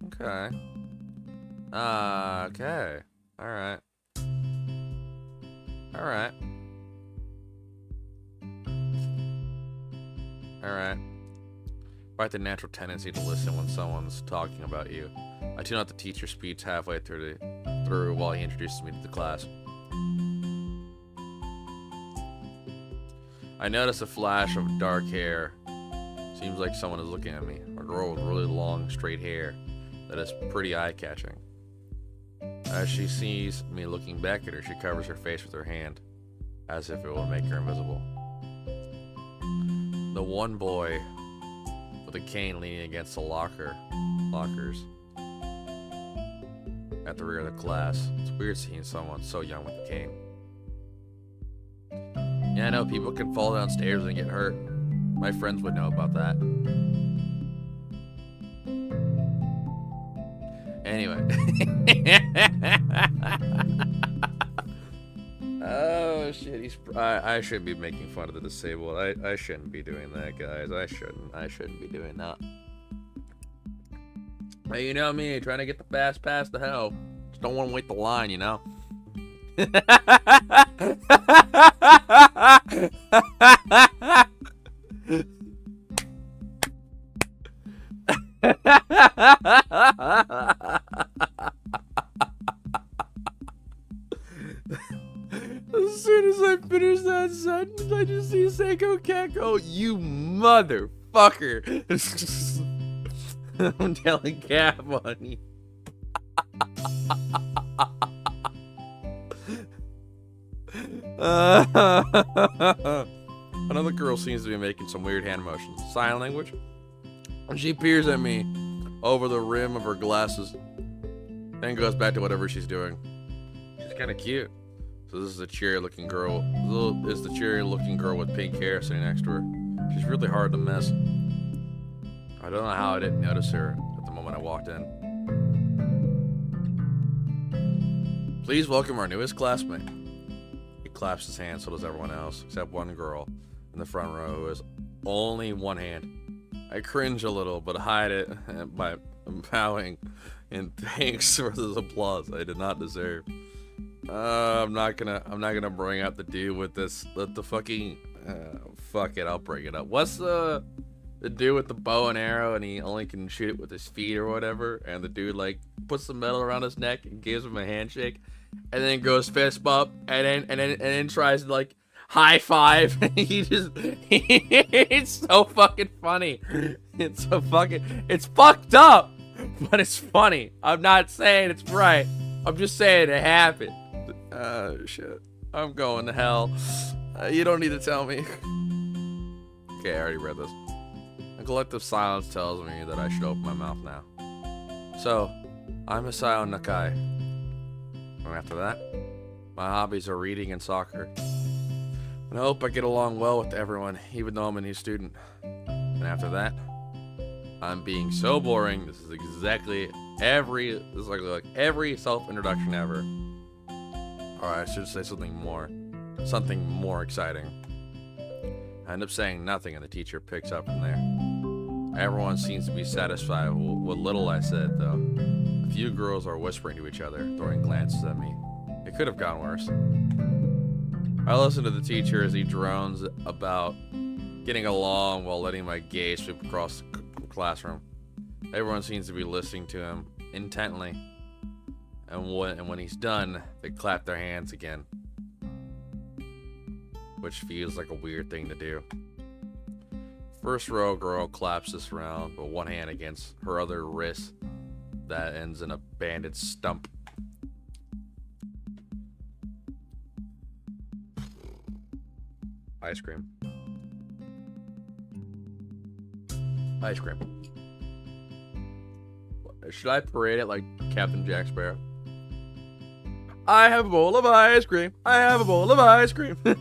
Okay. Okay. Alright. Alright. Alright. Quite the natural tendency to listen when someone's talking about you. I tune out the teacher speech halfway through while he introduces me to the class. I notice a flash of dark hair. Seems like someone is looking at me. A girl with really long, straight hair that is pretty eye-catching. As she sees me looking back at her, she covers her face with her hand, as if it will make her invisible. The one boy with a cane leaning against the lockers at the rear of the class. It's weird seeing someone so young with a cane. Yeah, I know, people can fall downstairs and get hurt. My friends would know about that. Anyway. Oh shit, I shouldn't be making fun of the disabled. I shouldn't be doing that, guys. I shouldn't be doing that. Hey, you know me, trying to get the fast pass to hell. Just don't want to wait the line, you know? As soon as I finish that sentence, I just see Seiko cat go, "You motherfucker!" I'm telling Cap on you. Another girl seems to be making some weird hand motions. Sign language? And she peers at me over the rim of her glasses, then goes back to whatever she's doing. She's kind of cute. So this is a cheery-looking girl. This is the cheery-looking girl with pink hair sitting next to her. She's really hard to miss. I don't know how I didn't notice her at the moment I walked in. Please welcome our newest classmate. He claps his hand, so does everyone else, except one girl in the front row who has only one hand. I cringe a little, but hide it by bowing in thanks for this applause I did not deserve. I'm not gonna bring up the dude with this. The fucking fuck it, I'll bring it up. What's the dude with the bow and arrow and he only can shoot it with his feet or whatever? And the dude like puts the metal around his neck and gives him a handshake, and then goes fist bump and then tries to like high five. It's so fucking funny. It's fucked up, but it's funny. I'm not saying it's right. I'm just saying it happened. Shit. I'm going to hell. You don't need to tell me. Okay, I already read this. A collective silence tells me that I should open my mouth now. So, I'm Masayo Nakai. And after that, my hobbies are reading and soccer. And I hope I get along well with everyone, even though I'm a new student. And after that, I'm being so boring. This is exactly every self-introduction ever. Or I should say something more exciting. I end up saying nothing, and the teacher picks up from there. Everyone seems to be satisfied with what little I said, though. A few girls are whispering to each other, throwing glances at me. It could have gone worse. I listen to the teacher as he drones about getting along while letting my gaze sweep across the classroom. Everyone seems to be listening to him intently, and when he's done, they clap their hands again, which feels like a weird thing to do. First row girl claps this round, but one hand against her other wrist that ends in a banded stump. Ice cream. Ice cream. Should I parade it like Captain Jack Sparrow? I have a bowl of ice cream. I have a bowl of ice cream. I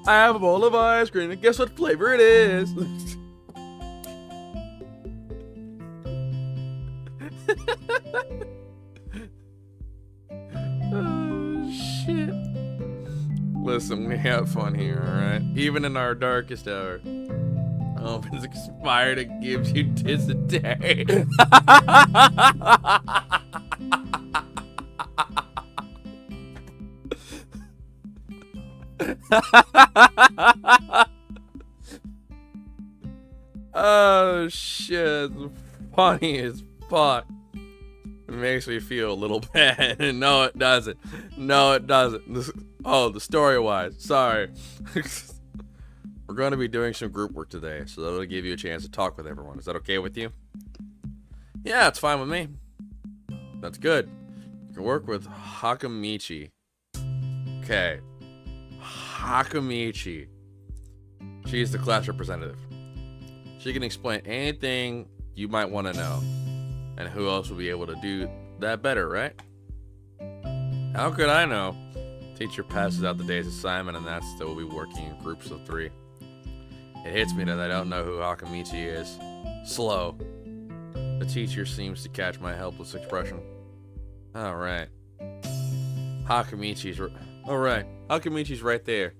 have a bowl of ice cream, and guess what flavor it is? Oh, shit. Listen, we have fun here, alright? Even in our darkest hour. It's expired, it gives you dysentery. Oh shit, it's funny as fuck. It makes me feel a little bad. No, it doesn't. No, it doesn't. Oh, the story-wise. Sorry. We're going to be doing some group work today, so that'll give you a chance to talk with everyone. Is that okay with you? Yeah, it's fine with me. That's good. You can work with Hakamichi. Okay. Hakamichi. She's the class representative. She can explain anything you might want to know. And who else will be able to do that better, right? How could I know? Teacher passes out the day's assignment, and that's that we'll be working in groups of 3. It hits me that I don't know who Hakamichi is. Slow. The teacher seems to catch my helpless expression. Alright. Hakamichi's right there.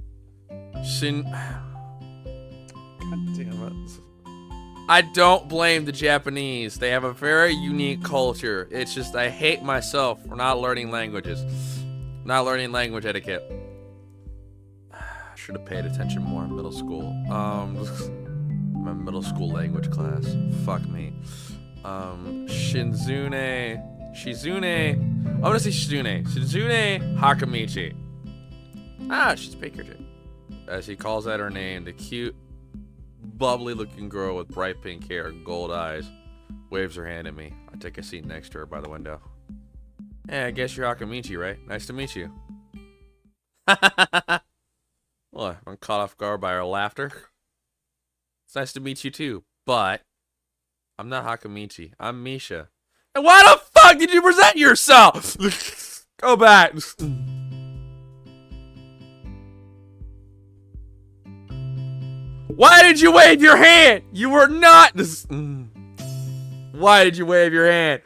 God damn it. I don't blame the Japanese. They have a very unique culture. It's just I hate myself for not learning languages. Not learning language etiquette. I should have paid attention more in middle school. My middle school language class. Fuck me. Shizune. I'm gonna say Shizune. Shizune Hakamichi. She's Bakerton. As he calls out her name, the cute, bubbly looking girl with bright pink hair and gold eyes waves her hand at me. I take a seat next to her by the window. Hey, I guess you're Hakamichi, right? Nice to meet you. Well, I'm caught off guard by her laughter. It's nice to meet you too, but I'm not Hakamichi. I'm Misha. And why the fuck did you present yourself? Go back. Why did you wave your hand? You were not. Why did you wave your hand?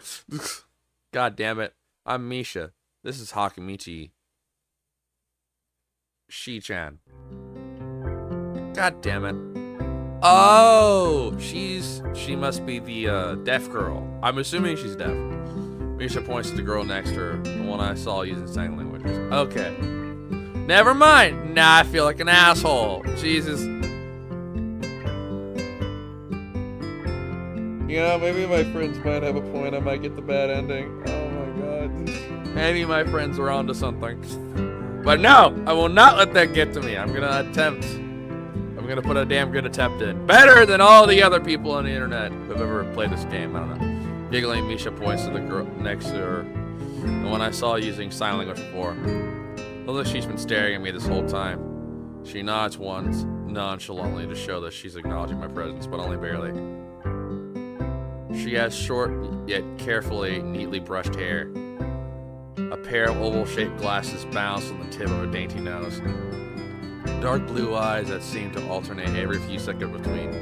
God damn it. I'm Misha. This is Hakamichi. Shi-chan. God damn it. Oh, she must be the deaf girl. I'm assuming she's deaf. Misha points to the girl next to her, the one I saw using sign languages. Okay. Never mind. Now I feel like an asshole. Jesus. You know, maybe my friends might have a point. I might get the bad ending. Oh my god. Maybe my friends are onto something. But no, I will not let that get to me. I'm gonna attempt. I'm gonna put a damn good attempt in. Better than all the other people on the internet who've ever played this game. I don't know. Giggling, Misha points to the girl next to her. The one I saw using sign language before. Looks like she's been staring at me this whole time. She nods once, nonchalantly, to show that she's acknowledging my presence, but only barely. She has short, yet carefully, neatly brushed hair. A pair of oval-shaped glasses bounce on the tip of a dainty nose. Dark blue eyes that seem to alternate every few seconds between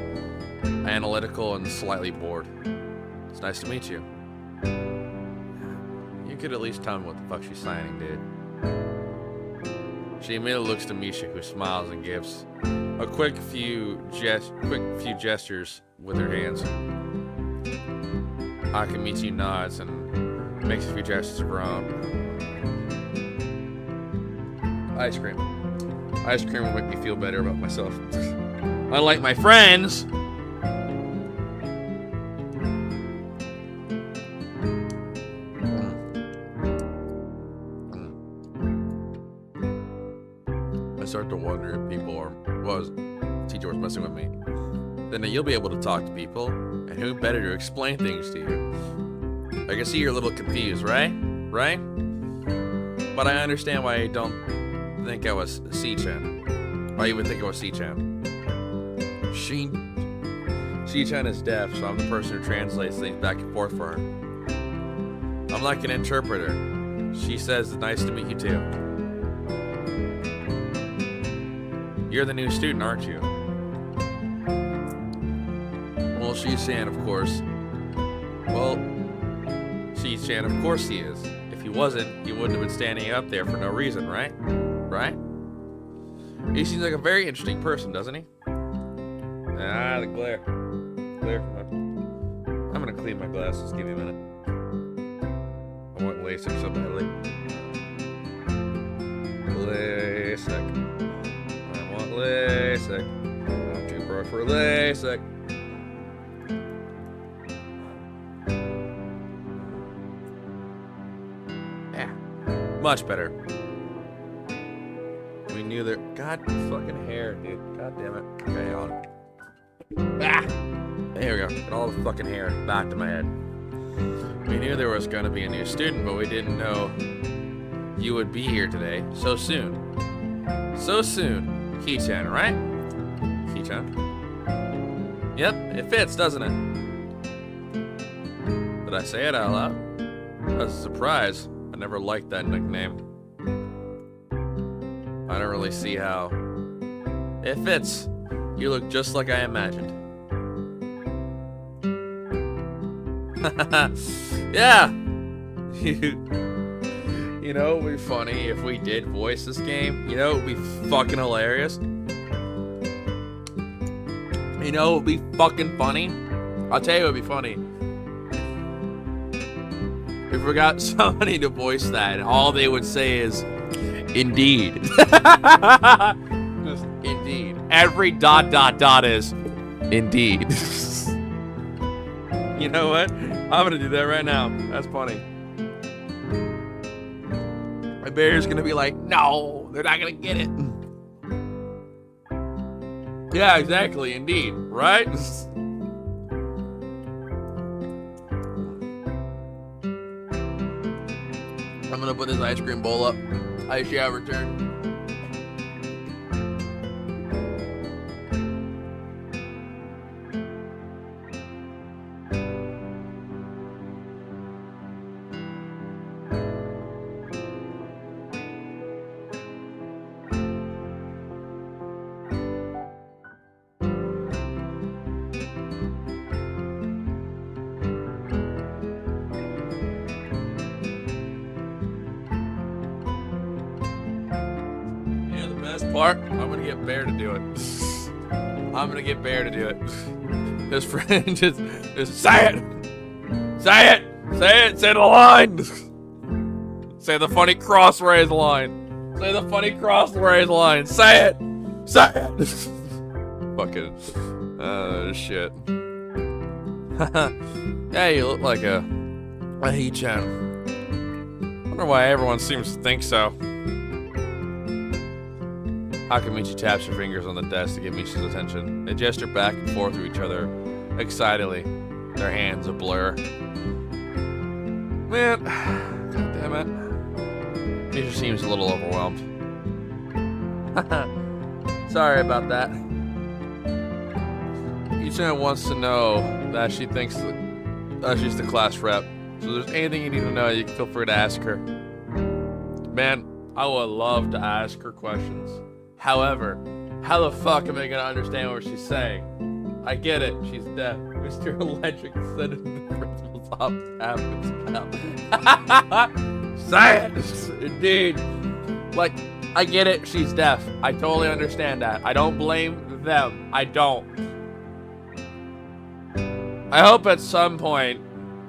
analytical and slightly bored. It's nice to meet you. You could at least tell me what the fuck she's signing, dude. She immediately looks to Misha, who smiles and gives a quick few gestures with her hands. Hakamichi nods and makes a few gestures of her own. Ice cream. Ice cream will make me feel better about myself. Unlike my friends. I start to wonder if the teacher was messing with me. Then you'll be able to talk to people, and who better to explain things to you? I can see you're a little confused, right? Right? But I understand why you don't think I was C-chan. Why you would think I was C-chan. C-chan is deaf, so I'm the person who translates things back and forth for her. I'm like an interpreter. She says, nice to meet you too. You're the new student, aren't you? Well, Shi-chan, of course. Well, Shi-chan, of course he is. If he wasn't, he wouldn't have been standing up there for no reason, right? Right? He seems like a very interesting person, doesn't he? Ah, the glare. Glare from my... I'm gonna clean my glasses. Give me a minute. I want LASIK so badly. LASIK. I want LASIK. I'm too broke for LASIK. Yeah. Much better. We knew there. God fucking hair, dude. God damn it. Okay, on. Ah! There we go. Get all the fucking hair back to my head. We knew there was gonna be a new student, but we didn't know you would be here today so soon. So soon. Key-chan, right? Key-chan. Yep, it fits, doesn't it? Did I say it out loud? That was a surprise. I never liked that nickname. I don't really see how. It fits. You look just like I imagined. Yeah. You know, it would be funny if we did voice this game. You know, it would be fucking hilarious. You know, it would be fucking funny. I'll tell you it would be funny. If we got somebody to voice that, and all they would say is, indeed. Just indeed. Every ... is indeed. You know what? I'm gonna do that right now. That's funny. My bear's gonna be like, no, they're not gonna get it. Yeah, exactly, indeed. Right? I'm gonna put this ice cream bowl up. I shall return. Part, I'm gonna get Bear to do it. I'm gonna get Bear to do it. His friend just say it! Say it! Say it! Say the line! Say the funny crossways line. Say the funny crossways line. Say it! Say it! Fucking shit. Yeah, you look like a he-chan. Wonder why everyone seems to think so. Akamichi taps her fingers on the desk to get Misha's attention. They gesture back and forth to each other excitedly, their hands a blur. Man, god damn it. Misha seems a little overwhelmed. Sorry about that. Ichan wants to know that she thinks that she's the class rep. So if there's anything you need to know, you can feel free to ask her. Man, I would love to ask her questions. However, how the fuck am I gonna understand what she's saying? I get it, she's deaf. Mr. Electric said in the principal's office. Say it! Indeed. Like, I get it, she's deaf. I totally understand that. I don't blame them. I don't. I hope at some point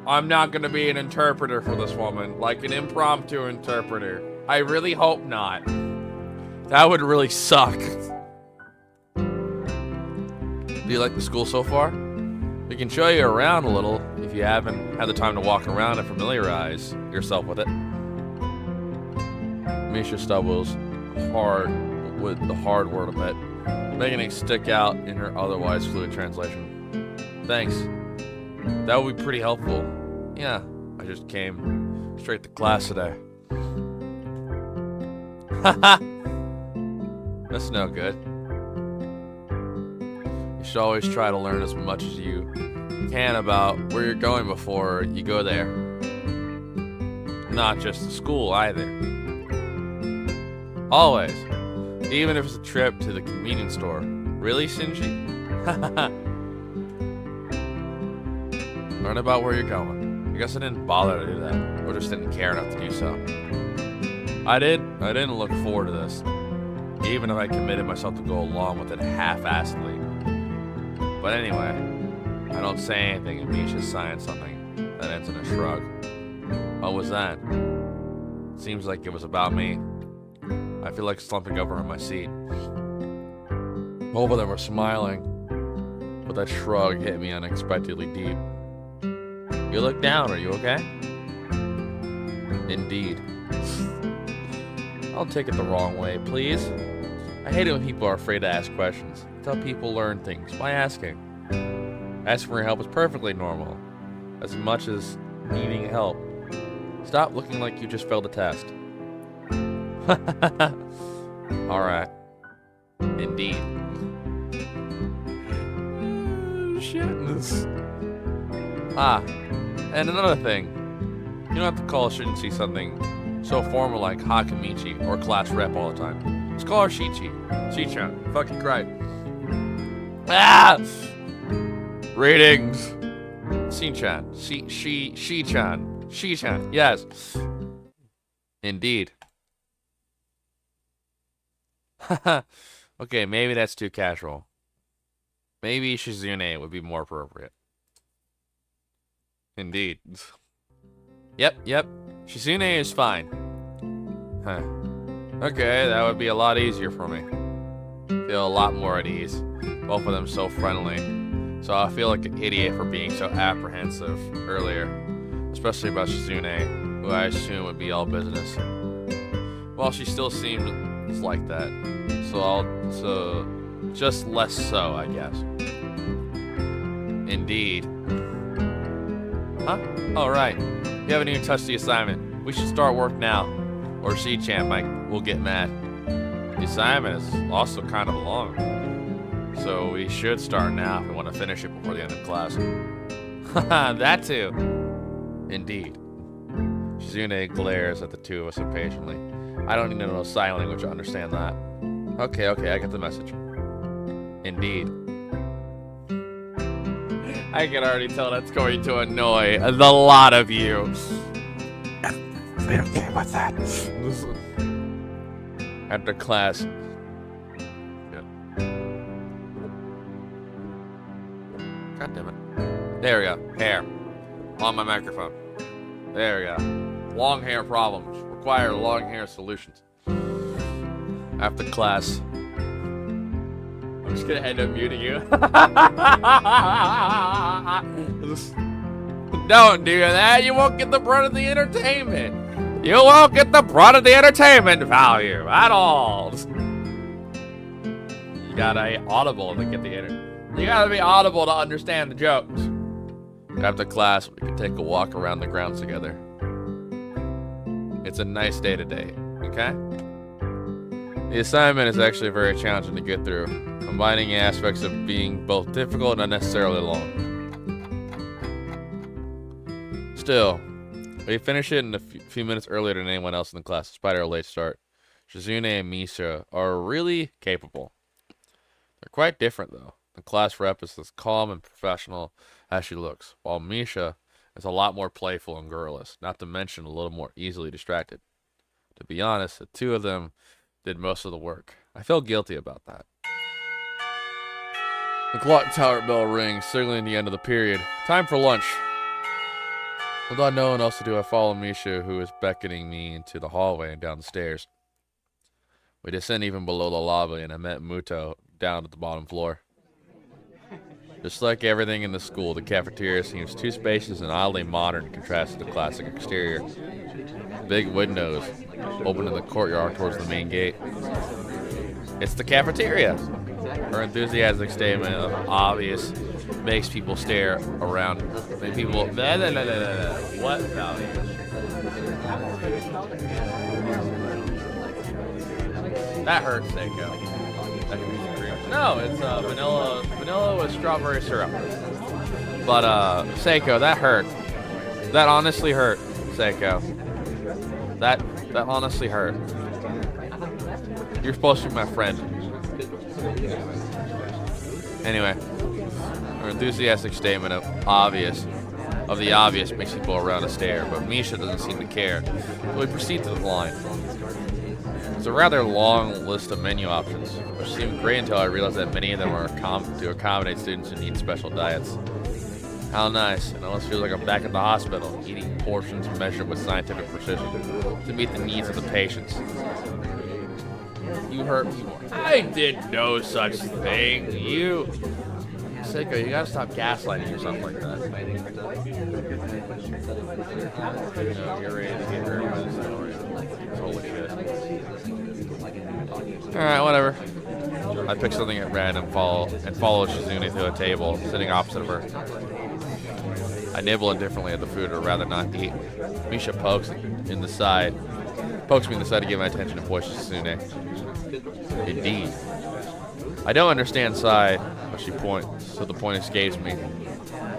I'm not gonna be an interpreter for this woman. Like an impromptu interpreter. I really hope not. That would really suck. Do you like the school so far? We can show you around a little if you haven't had the time to walk around and familiarize yourself with it. Misha stumbles hard with the hard word of it, making it stick out in her otherwise fluid translation. Thanks. That would be pretty helpful. Yeah, I just came straight to class today. Haha. That's no good. You should always try to learn as much as you can about where you're going before you go there. Not just the school either. Always. Even if it's a trip to the convenience store. Really, Shinji? Learn about where you're going. I guess I didn't bother to do that. Or just didn't care enough to do so. I didn't look forward to this. even if I committed myself to go along with it half-assedly. But anyway, I don't say anything and Misha signs something that ends in a shrug. What was that? Seems like it was about me. I feel like slumping over in my seat. Both of them were smiling, but that shrug hit me unexpectedly deep. You look down, are you okay? Indeed. Don't take it the wrong way, please. I hate it when people are afraid to ask questions. It's how people learn things, by asking. Asking for help is perfectly normal, as much as needing help. Stop looking like you just failed the test. Alright. Indeed. Shitness. Ah, and another thing. You don't have to call Shinchi something so formal like Hakamichi or class rep all the time. Just call her Shichi. Shichan. Fucking cry. Ah! Ratings. Shinchan. Shichan. Shichan. Yes. Indeed. Okay, maybe that's too casual. Maybe Shizune would be more appropriate. Indeed. Yep. Shizune is fine. Huh. Okay, that would be a lot easier for me. Feel a lot more at ease. Both of them so friendly. So I feel like an idiot for being so apprehensive earlier. Especially about Shizune, who I assume would be all business. Well, she still seems like that. So just less so, I guess. Indeed. Huh? Oh, right. You haven't even touched the assignment. We should start work now. Or She-Chan will get mad. The assignment is also kind of long. So we should start now if we want to finish it before the end of class. Haha, that too. Indeed. Shizune glares at the two of us impatiently. I don't need to know sign language to understand that. Okay, I get the message. Indeed. I can already tell that's going to annoy the lot of you. They don't care about that. After class. Yeah. God damn it. There we go. Hair. On my microphone. There we go. Long hair problems. Require long hair solutions. After class. I'm just gonna end up muting you. Don't do that. You won't get the brunt of the entertainment. You won't get the brunt of the entertainment value at all. You gotta be audible to get the You gotta be audible to understand the jokes. After class, we can take a walk around the grounds together. It's a nice day today, okay? The assignment is actually very challenging to get through, combining aspects of being both difficult and unnecessarily long. Still, we finished it in a few minutes earlier than anyone else in the class, despite our late start. Shizune and Misha are really capable. They're quite different, though. The class rep is as calm and professional as she looks, while Misha is a lot more playful and girlish, not to mention a little more easily distracted. To be honest, the two of them did most of the work. I feel guilty about that. The clock tower bell rings, signaling the end of the period. Time for lunch. Without knowing what else to do, I follow Misha, who is beckoning me into the hallway and down the stairs. We descend even below the lobby, and I met Muto down at the bottom floor. Just like everything in the school, the cafeteria seems too spacious and oddly modern in contrast to the classic exterior. Big windows open in the courtyard towards the main gate. It's the cafeteria! Her enthusiastic statement of obvious makes people stare around. Make people. What value? That hurts, Seiko. That could be some cream. No, it's vanilla with strawberry syrup. But Seiko, that hurt. That honestly hurt, Seiko. That honestly hurt. You're supposed to be my friend. Anyway, her enthusiastic statement of the obvious makes people around us stare, but Misha doesn't seem to care. So we proceed to the line. It's a rather long list of menu options, which seemed great until I realized that many of them are to accommodate students who need special diets. How nice. It almost feels like I'm back at the hospital, eating portions measured with scientific precision to meet the needs of the patients. You hurt me. I did no such thing. Seiko, you gotta stop gaslighting yourself like that. No, you're ready to get hurt by this story. Holy shit. Alright, whatever. I pick something at random and follow Shizune to a table, sitting opposite of her. I nibble indifferently at the food, or rather not eat. Misha pokes me in the side to get my attention and voices Shizune. Indeed. I don't understand side, but she points, so the point escapes me.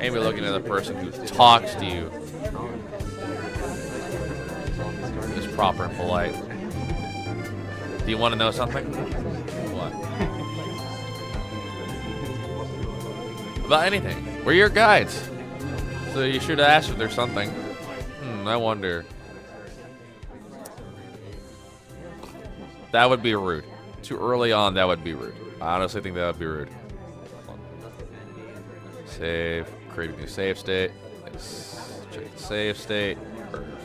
Amy looking at the person who talks to you is proper and polite. Do you want to know something? What? About anything. We're your guides. So you should ask if there's something. I wonder. That would be rude. Too early on, that would be rude. I honestly think that would be rude. Save. Create a new save state. Let's check the save state. Perfect.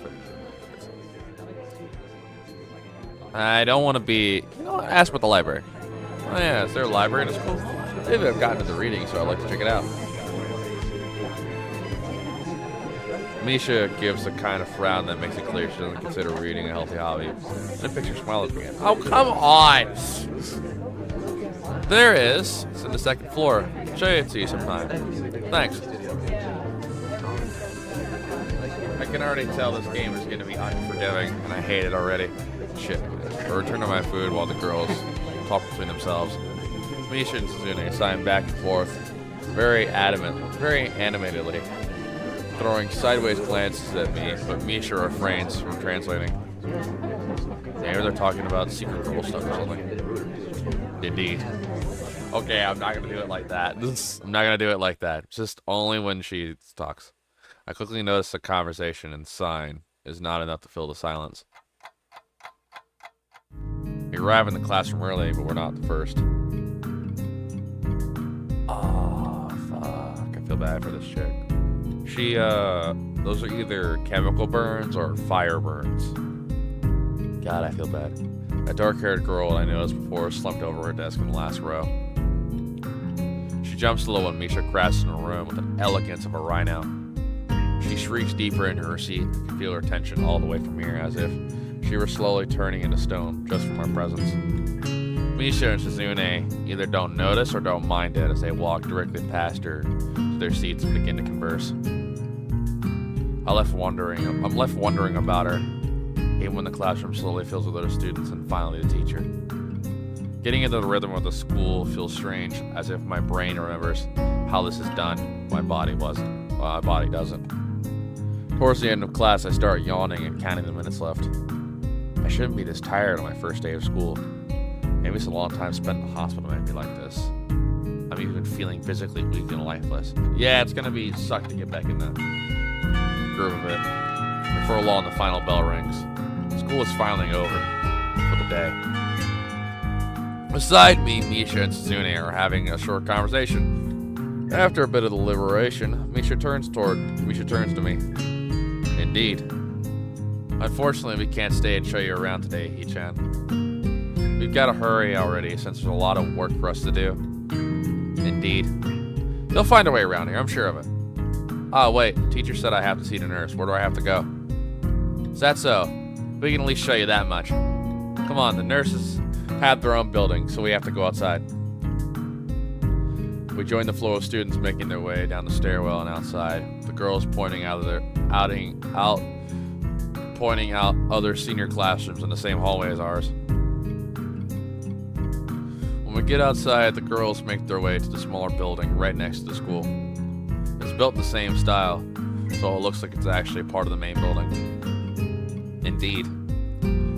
I don't want to be... ask about the library. Oh yeah, is there a library in the school? Maybe I've gotten into reading, so I'd like to check it out. Misha gives a kind of frown that makes it clear she doesn't consider reading a healthy hobby. And a picture smiles at me again. Oh, come on! There it is. It's in the second floor. I'll show it to you sometime. Thanks. I can already tell this game is going to be unforgiving, and I hate it already. Shit. I return to my food while the girls talk between themselves. Misha and Shizune sign back and forth, very animatedly, throwing sideways glances at me, but Misha refrains from translating. Maybe they're talking about secret girl stuff or something. Indeed. Okay, I'm not gonna do it like that. I'm not gonna do it like that. Just only when she talks. I quickly notice the conversation and sign is not enough to fill the silence. We arrive in the classroom early, but we're not the first. Oh, fuck. I feel bad for this chick. Those are either chemical burns or fire burns. God, I feel bad. A dark-haired girl I noticed before slumped over her desk in the last row. She jumps low when Misha crashes in a room with the elegance of a rhino. She shrieks deeper into her seat. I can feel her tension all the way from here, as if she were slowly turning into stone just from my presence. Misha and Shizune either don't notice or don't mind it as they walk directly past her to their seats and begin to converse. I'm left wondering about her, even when the classroom slowly fills with other students and finally the teacher. Getting into the rhythm of the school feels strange, as if my brain remembers how this is done, my body doesn't. Towards the end of class, I start yawning and counting the minutes left. I shouldn't be this tired on my first day of school. Maybe it's a long time spent in the hospital made me like this. I'm even feeling physically weak and lifeless. Yeah, it's gonna be suck to get back in the groove of it. Before long, the final bell rings. School is finally over for the day. Beside me, Misha and Shizune are having a short conversation. After a bit of deliberation, Misha turns to me. Indeed. Unfortunately, we can't stay and show you around today, Hee-chan. We've got to hurry already since there's a lot of work for us to do. Indeed. They'll find a way around here, I'm sure of it. Oh, wait. The teacher said I have to see the nurse. Where do I have to go? Is that so? We can at least show you that much. Come on, the nurses have their own building, so we have to go outside. We join the flow of students making their way down the stairwell and outside. The girls pointing out other senior classrooms in the same hallway as ours. When we get outside, the girls make their way to the smaller building right next to the school. It's built in the same style, so it looks like it's actually part of the main building. Indeed.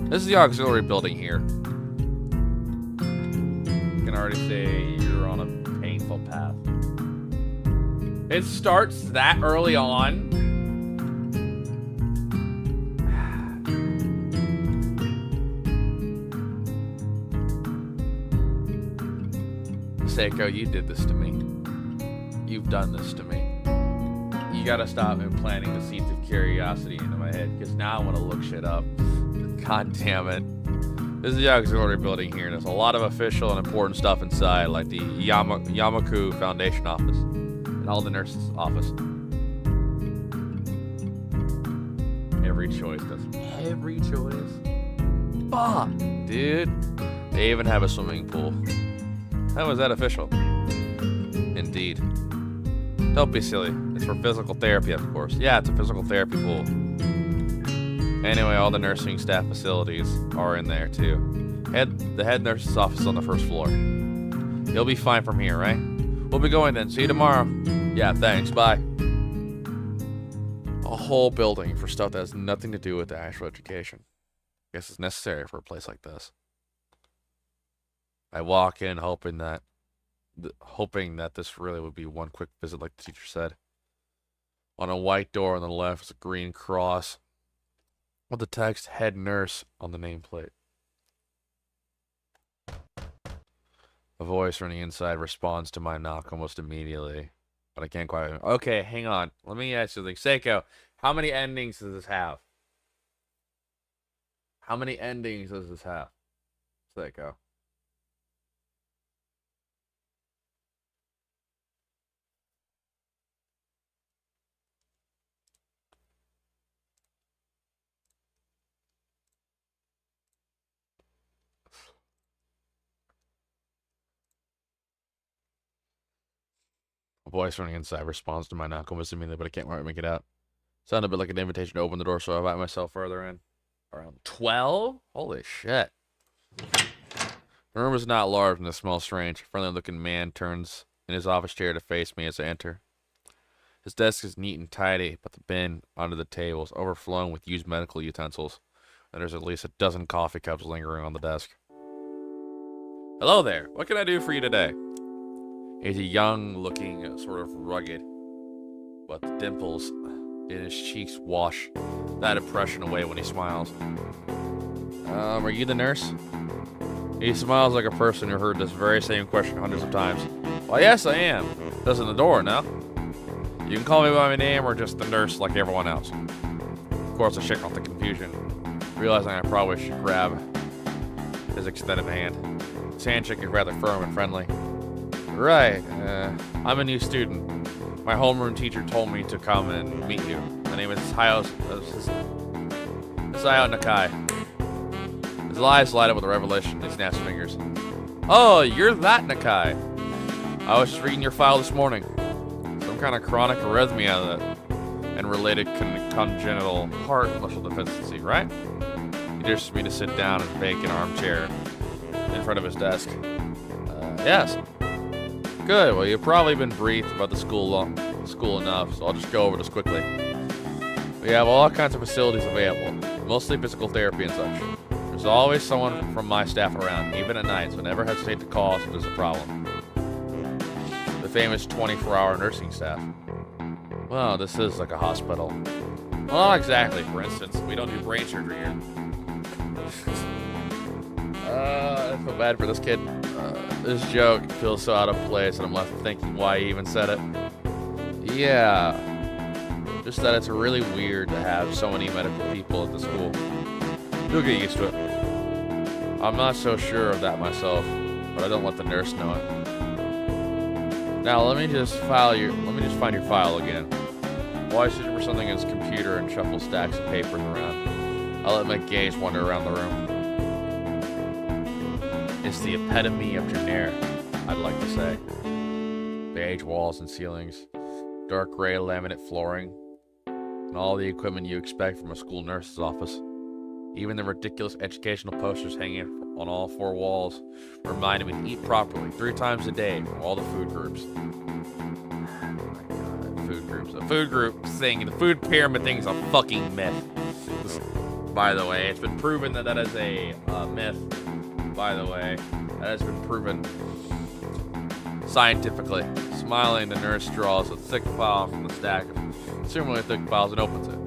This is the auxiliary building here. You can already say you're on a painful path. It starts that early on. Seiko, you did this to me. You've done this to me. You gotta stop implanting the seeds of curiosity into my head, because now I want to look shit up. God damn it. This is the auxiliary building here, and there's a lot of official and important stuff inside, like the Yamaku Foundation office, and all the nurses' office. Every choice does. Every choice. Fuck, dude. They even have a swimming pool. How is that official? Indeed. Don't be silly. It's for physical therapy, of course. Yeah, it's a physical therapy pool. Anyway, all the nursing staff facilities are in there, too. The head nurse's office is on the first floor. You'll be fine from here, right? We'll be going then. See you tomorrow. Yeah, thanks. Bye. A whole building for stuff that has nothing to do with the actual education. I guess it's necessary for a place like this. I walk in hoping that this really would be one quick visit like the teacher said. On a white door on the left is a green cross with the text head nurse on the nameplate. A voice from the inside responds to my knock almost immediately, but I can't quite. Okay, hang on. Let me ask you something. Seiko, how many endings does this have? How many endings does this have? Seiko. A voice from the inside responds to my knock almost immediately, but I can't quite make it out. Sounded a bit like an invitation to open the door, so I invite myself further in. Around 12? Holy shit. The room is not large and it smells strange. A friendly-looking man turns in his office chair to face me as I enter. His desk is neat and tidy, but the bin under the table is overflowing with used medical utensils, and there's at least a dozen coffee cups lingering on the desk. Hello there. What can I do for you today? He's a young-looking, sort of rugged, but the dimples in his cheeks wash that impression away when he smiles. Are you the nurse? He smiles like a person who heard this very same question hundreds of times. Well, yes, I am. Doesn't the door, no? You can call me by my name or just the nurse like everyone else. Of course, I shake off the confusion, realizing I probably should grab his extended hand. His handshake is rather firm and friendly. Right, I'm a new student. My homeroom teacher told me to come and meet you. My name is Sayo Nakai. His eyes light up with a revelation. He snaps his fingers. Oh, you're that Nakai. I was just reading your file this morning. Some kind of chronic arrhythmia and related congenital heart muscle deficiency, right? He dares me to sit down in a vacant armchair in front of his desk. Yes. Good. Well, you've probably been briefed about the school enough, so I'll just go over this quickly. We have all kinds of facilities available, mostly physical therapy and such. There's always someone from my staff around, even at night, so never hesitate to call us if there's a problem. The famous 24-hour nursing staff. Well, this is like a hospital. Well, not exactly, for instance. We don't do brain surgery here. I feel bad for this kid. This joke feels so out of place, and I'm left thinking why he even said it. Yeah. Just that it's really weird to have so many medical people at the school. You'll get used to it. I'm not so sure of that myself, but I don't let the nurse know it. Now let me just find your file again. While I search for something in his computer and shuffle stacks of papers around, I let my gaze wander around the room. It's the epitome of generic, I'd like to say. Beige walls and ceilings, dark gray laminate flooring, and all the equipment you expect from a school nurse's office. Even the ridiculous educational posters hanging on all four walls reminded me to eat properly 3 times a day from all the food groups. Oh my god, food groups. The food group thing, the food pyramid thing is a fucking myth. By the way, it's been proven that is a myth. By the way, that has been proven scientifically. Smiling, the nurse draws a thick file from the stack of similarly thick files and opens it.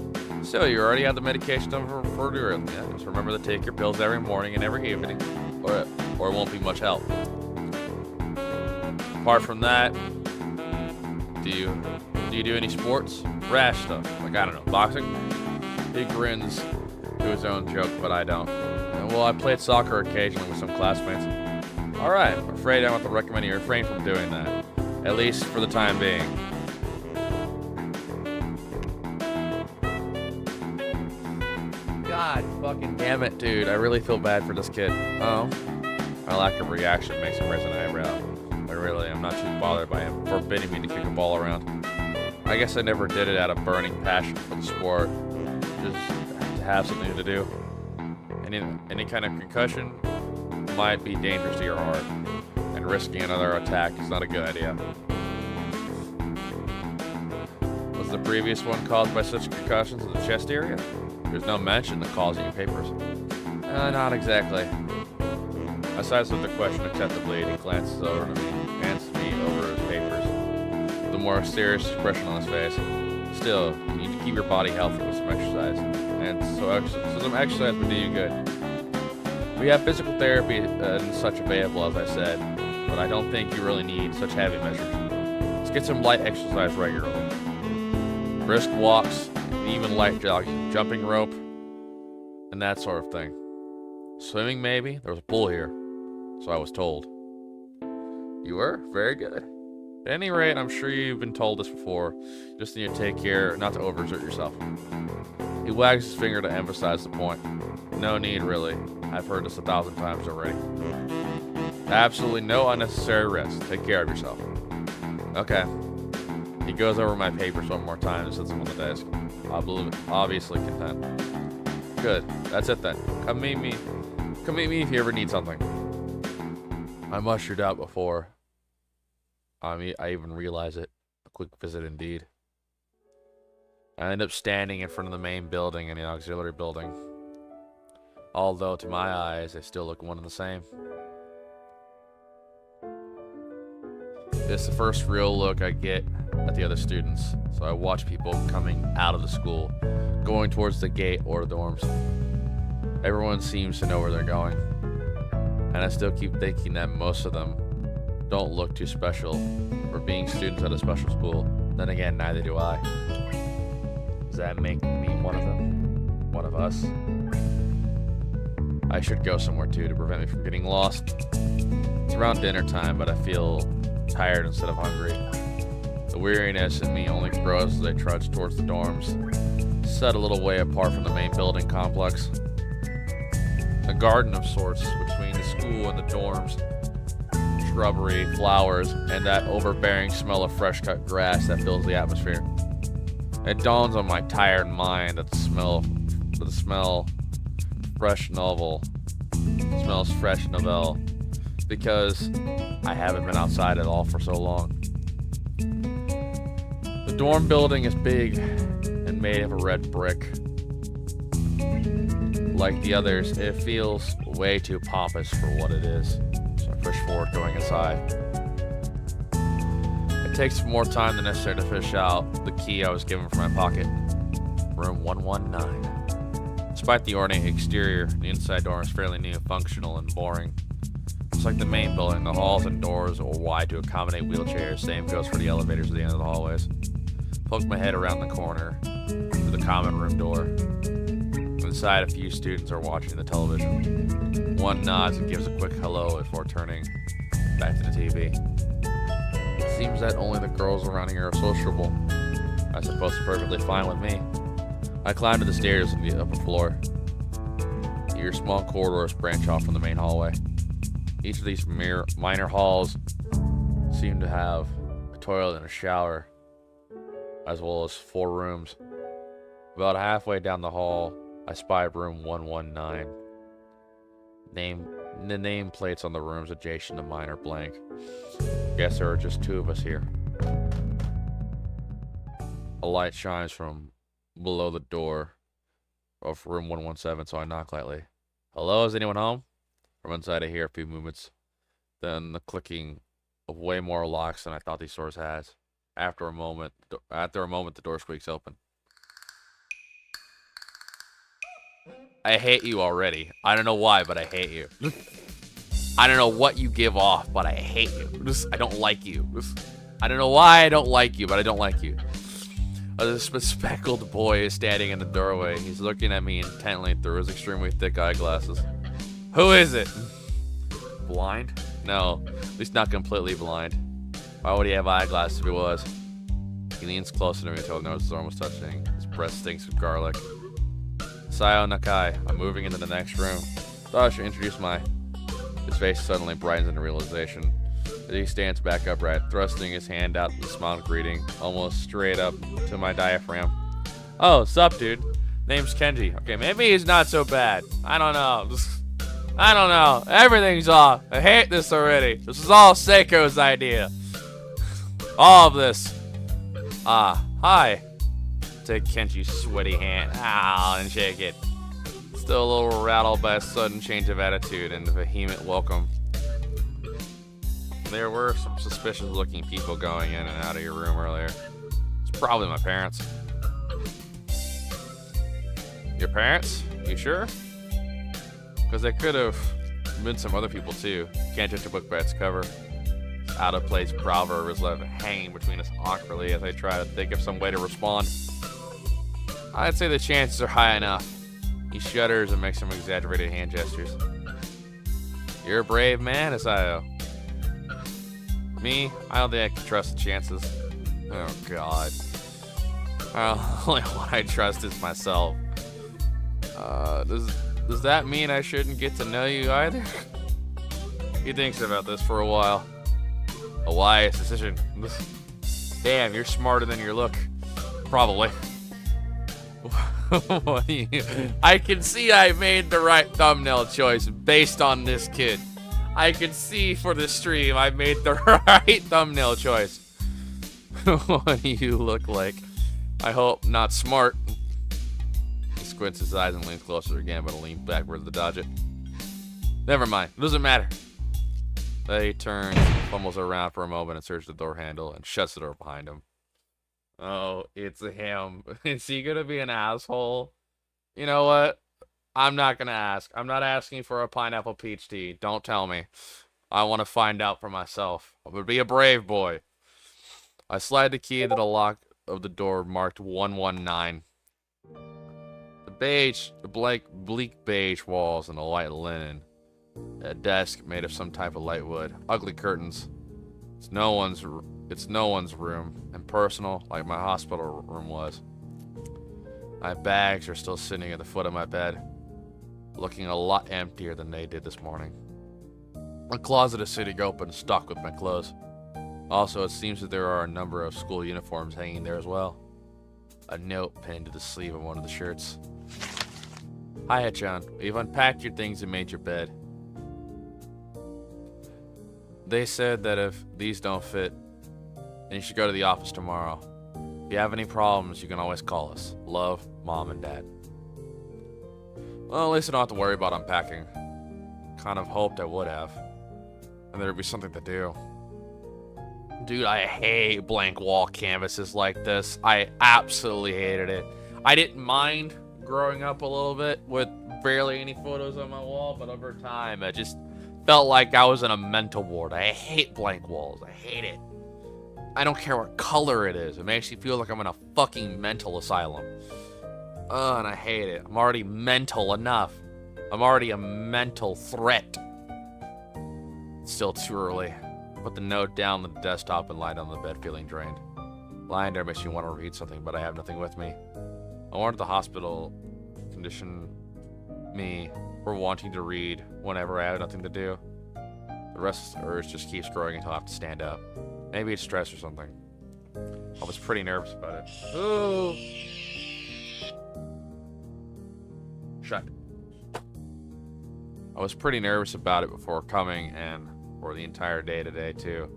So, you already have the medication for arrhythmia. Just remember to take your pills every morning and every evening, or it won't be much help. Apart from that, do you do any sports? Rash stuff. Like, I don't know, boxing? He grins to his own joke, but I don't. Well, I played soccer occasionally with some classmates. Alright, I'm afraid I want to recommend you refrain from doing that. At least for the time being. God fucking damn it, dude. I really feel bad for this kid. Oh. My lack of reaction makes him raise an eyebrow. But really, I'm not too bothered by him forbidding me to kick a ball around. I guess I never did it out of burning passion for the sport. Just to have something to do. Any kind of concussion might be dangerous to your heart. And risking another attack is not a good idea. Was the previous one caused by such concussions in the chest area? There's no mention of causing your papers. Not exactly. I sidestep the question acceptably, and he glances over to me, hands me over his papers, with a more serious expression on his face. Still, you need to keep your body healthy with some exercise, and so some exercise would do you good. We have physical therapy and such available, as I said, but I don't think you really need such heavy measures. Let's get some light exercise regularly. Brisk walks, and even light jogging, jumping rope, and that sort of thing. Swimming, maybe? There was a pool here, so I was told. You were? Very good. At any rate, I'm sure you've been told this before. Just need to take care not to overexert yourself. He wags his finger to emphasize the point. No need, really. I've heard this 1,000 times already. Absolutely no unnecessary rest. Take care of yourself. Okay. He goes over my papers one more time and sets them on the desk. Obviously content. Good. That's it then. Come meet me if you ever need something. I mustered out before I even realize it. A quick visit indeed. I end up standing in front of the main building and the auxiliary building. Although to my eyes, they still look one and the same. It's the first real look I get at the other students, so I watch people coming out of the school, going towards the gate or the dorms. Everyone seems to know where they're going, and I still keep thinking that most of them don't look too special for being students at a special school. Then again, neither do I. Does that make me one of them? One of us? I should go somewhere too to prevent me from getting lost. It's around dinner time, but I feel tired instead of hungry. The weariness in me only grows as I trudge towards the dorms, set a little way apart from the main building complex. A garden of sorts between the school and the dorms. Shrubbery, flowers, and that overbearing smell of fresh cut grass that fills the atmosphere. It dawns on my tired mind that the smell fresh novel smells fresh novel because I haven't been outside at all for so long. The dorm building is big and made of a red brick. Like the others, it feels way too pompous for what it is. So I push forward going inside. It takes more time than necessary to fish out the key I was given from my pocket. Room 119. Despite the ornate exterior, the inside door is fairly new, functional, and boring. Just like the main building, the halls and doors are wide to accommodate wheelchairs. Same goes for the elevators at the end of the hallways. Poke my head around the corner to the common room door. Inside, a few students are watching the television. One nods and gives a quick hello before turning back to the TV. It seems that only the girls around here are sociable. I suppose it's perfectly fine with me. I climb to the stairs on the upper floor. Here, small corridors branch off from the main hallway. Each of these minor halls seem to have a toilet and a shower, as well as 4 rooms. About halfway down the hall, I spy room 119. The name plates on the rooms adjacent to mine are blank. Guess there are just 2 of us here. A light shines from below the door of room 117, so I knock lightly. Hello, is anyone home? From inside I hear a few movements, then the clicking of way more locks than I thought these doors had. After a moment, the door squeaks open. I hate you already. I don't know why, but I hate you. I don't know what you give off, but I hate you. I don't like you. I don't know why I don't like you, but I don't like you. This bespectacled boy is standing in the doorway. He's looking at me intently through his extremely thick eyeglasses. Who is it? Blind? No, at least not completely blind. Why would he have eyeglasses if he was? He leans closer to me until he knows his arm was touching. His breath stinks of garlic. Sayo Nakai, I'm moving into the next room. Thought I should introduce His face suddenly brightens into realization. As he stands back upright, thrusting his hand out in a smiled greeting, almost straight up to my diaphragm. Oh, sup, dude? Name's Kenji. Okay, maybe he's not so bad. I don't know. I don't know. Everything's off. I hate this already. This is all Seiko's idea. All of this. Hi. Take Kenji's sweaty hand. And shake it. Still a little rattled by a sudden change of attitude and a vehement welcome. There were some suspicious-looking people going in and out of your room earlier. It's probably my parents. Your parents? You sure? Because they could have been some other people too. Can't judge a book by its cover. This out-of-place proverb is left hanging between us awkwardly as I try to think of some way to respond. I'd say the chances are high enough. He shudders and makes some exaggerated hand gestures. You're a brave man, Asayo. Me? I don't think I can trust the chances. Oh, God. The only one I trust is myself. Does that mean I shouldn't get to know you either? He thinks about this for a while. A wise decision. Damn, you're smarter than you look. Probably. What do you... I can see I made the right thumbnail choice based on this kid. I can see for the stream I made the right thumbnail choice. What do you look like? I hope not smart. He squints his eyes and leans closer again, but leans backwards to dodge it. Never mind. It doesn't matter. He turns, fumbles around for a moment and searches the door handle and shuts the door behind him. Oh, it's him. Is he gonna be an asshole? You know what? I'm not gonna ask. I'm not asking for a pineapple peach tea. Don't tell me. I want to find out for myself. I'm gonna be a brave boy. I slide the key into the lock of the door marked 119. The bleak beige walls and a light linen. A desk made of some type of light wood. Ugly curtains. It's no one's room, and personal, like my hospital room was. My bags are still sitting at the foot of my bed, looking a lot emptier than they did this morning. My closet is sitting open, stocked with my clothes. Also, it seems that there are a number of school uniforms hanging there as well. A note pinned to the sleeve of one of the shirts. Hi, Hachan. We've unpacked your things and made your bed. They said that if these don't fit, then you should go to the office tomorrow. If you have any problems, you can always call us. Love, Mom and Dad. Well, at least I don't have to worry about unpacking. Kind of hoped I would have. And there'd be something to do. Dude, I hate blank wall canvases like this. I absolutely hated it. I didn't mind growing up a little bit with barely any photos on my wall, but over time, it just felt like I was in a mental ward. I hate blank walls. I hate it. I don't care what color it is. It makes me feel like I'm in a fucking mental asylum. And I hate it. I'm already mental enough. I'm already a mental threat. It's still too early. Put the note down on the desktop and lie down on the bed feeling drained. Lying there makes me want to read something, but I have nothing with me. I wanted the hospital condition me for wanting to read whenever I have nothing to do. The restless urge just keeps growing until I have to stand up. Maybe it's stress or something. I was pretty nervous about it. Ooh. Shut. I was pretty nervous about it before coming and for the entire day today too.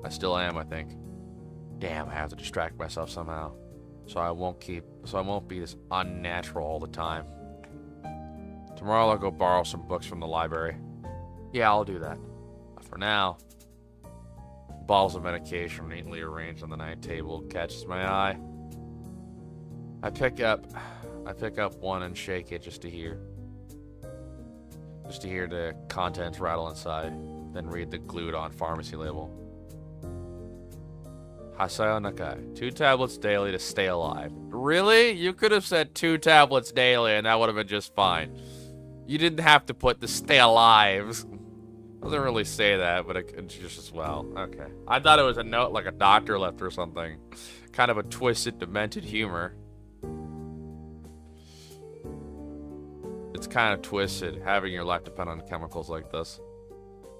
I still am, I think. Damn, I have to distract myself somehow. So I won't be this unnatural all the time. Tomorrow I'll go borrow some books from the library. Yeah, I'll do that. But for now, bottles of medication neatly arranged on the night table catches my eye. I pick up one and shake it just to hear. just to hear the contents rattle inside, then read the glued-on pharmacy label. Hasayo Nakai. 2 tablets daily to stay alive. Really? You could have said 2 tablets daily and that would have been just fine. You didn't have to put the stay alive. Doesn't really say that, but it's just as well. Okay. I thought it was a note like a doctor left or something. Kind of a twisted, demented humor. It's kind of twisted, having your life depend on chemicals like this.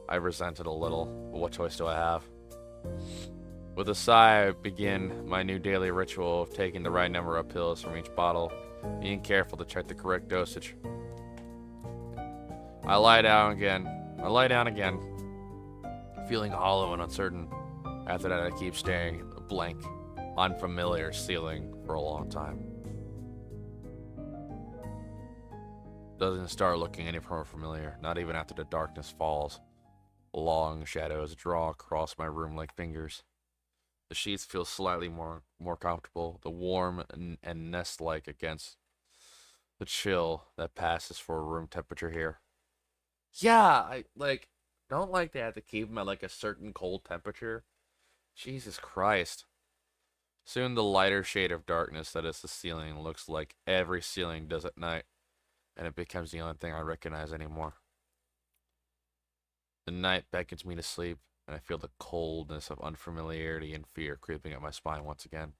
I resent it a little, but what choice do I have? With a sigh, I begin my new daily ritual of taking the right number of pills from each bottle, being careful to check the correct dosage. I lie down again, feeling hollow and uncertain. After that, I keep staring at the blank, unfamiliar ceiling for a long time. Doesn't start looking any more familiar, not even after the darkness falls. Long shadows draw across my room like fingers. The sheets feel slightly more comfortable, the warm and nest-like against the chill that passes for room temperature here. Yeah, I don't like they have to keep them at like a certain cold temperature. Jesus Christ. Soon the lighter shade of darkness that is the ceiling looks like every ceiling does at night, and it becomes the only thing I recognize anymore. The night beckons me to sleep, and I feel the coldness of unfamiliarity and fear creeping up my spine once again.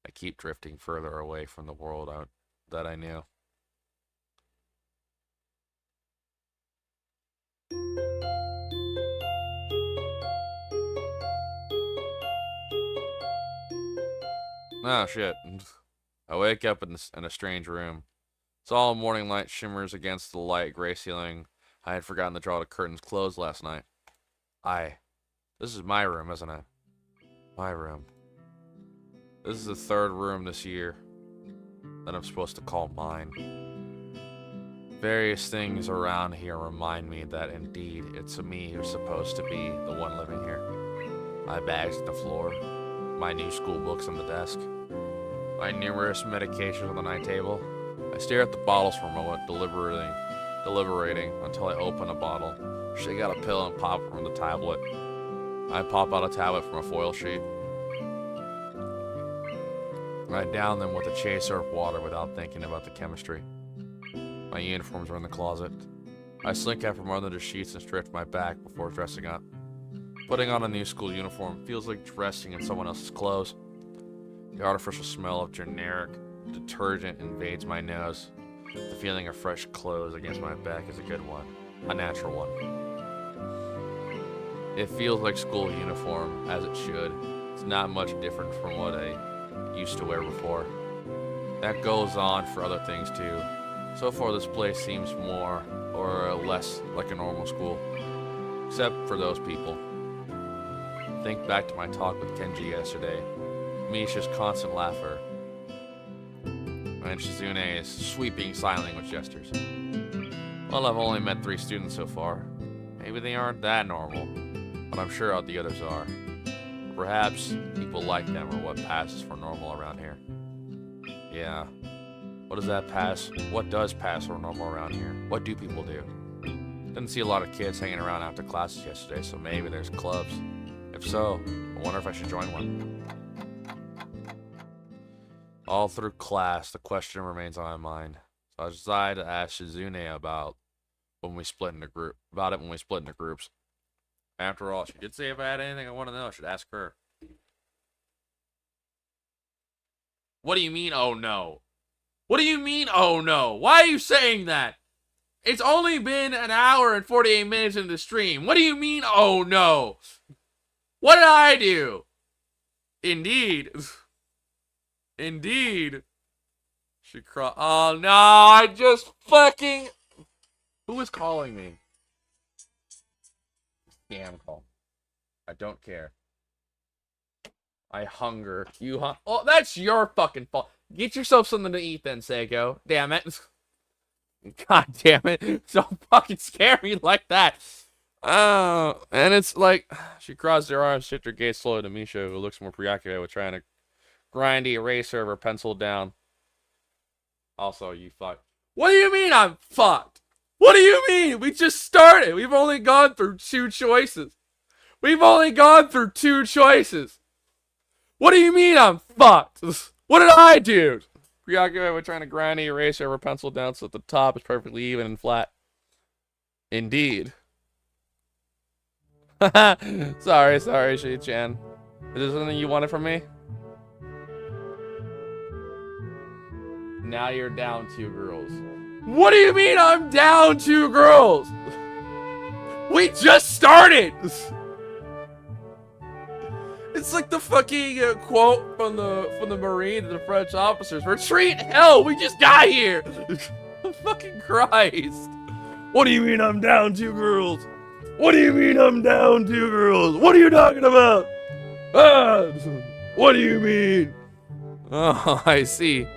I keep drifting further away from the world that I knew. Oh, shit. I wake up in a strange room. It's all morning light shimmers against the light gray ceiling. I had forgotten to draw the curtains closed last night. This is my room, isn't it? My room. This is the 3rd room this year that I'm supposed to call mine. Various things around here remind me that indeed it's me who's supposed to be the one living here. My bags at the floor, my new school books on the desk, my numerous medications on the night table. I stare at the bottles for a moment, deliberating until I open a bottle, shake out a pill and pop it from the tablet. I pop out a tablet from a foil sheet. I down them with a chaser of water without thinking about the chemistry. My uniforms are in the closet. I slink out from under the sheets and stretch my back before dressing up. Putting on a new school uniform feels like dressing in someone else's clothes. The artificial smell of generic detergent invades my nose. The feeling of fresh clothes against my back is a good one. A natural one. It feels like school uniform, as it should. It's not much different from what I used to wear before. That goes on for other things too. So far this place seems more or less like a normal school. Except for those people. Think back to my talk with Kenji yesterday. Misha's constant laughter. And Shizune's sweeping sign language gestures. Well, I've only met 3 students so far. Maybe they aren't that normal, but I'm sure the others are. Perhaps people like them or what passes for normal around here. Yeah. What does that pass? What does pass for normal around here? What do people do? Didn't see a lot of kids hanging around after classes yesterday, so maybe there's clubs. If so, I wonder if I should join one. All through class, the question remains on my mind. So I decided to ask Shizune about it when we split into groups. After all, she did say if I had anything I want to know, I should ask her. What do you mean, oh no? What do you mean, oh no? Why are you saying that? It's only been an hour and 48 minutes into the stream. What do you mean, oh no? What did I do? Indeed. Indeed. She cried. Oh no, I just fucking... Who is calling me? Scam call. I don't care. I hunger. You Oh, that's your fucking fault. Get yourself something to eat then, Seiko. Damn it. God damn it. Don't fucking scare me like that. And it's like, she crossed her arms, shifted her gaze slowly to Misha, who looks more preoccupied with trying to grind the eraser of her pencil down. Also, you fuck. What do you mean I'm fucked? What do you mean? We just started. We've only gone through 2 choices. We've only gone through 2 choices. What do you mean I'm fucked? What did I do? Preoccupied with trying to grind the eraser over pencil down so that the top is perfectly even and flat. Indeed. sorry, Shi-chan. Is this something you wanted from me? Now you're down 2 girls. What do you mean I'm down 2 girls? We just started! It's like the fucking quote from the Marine to the French officers. Retreat! Hell, we just got here! Fucking Christ. What do you mean I'm down 2 girls? What do you mean I'm down 2 girls? What are you talking about? Ah! What do you mean? Oh, I see.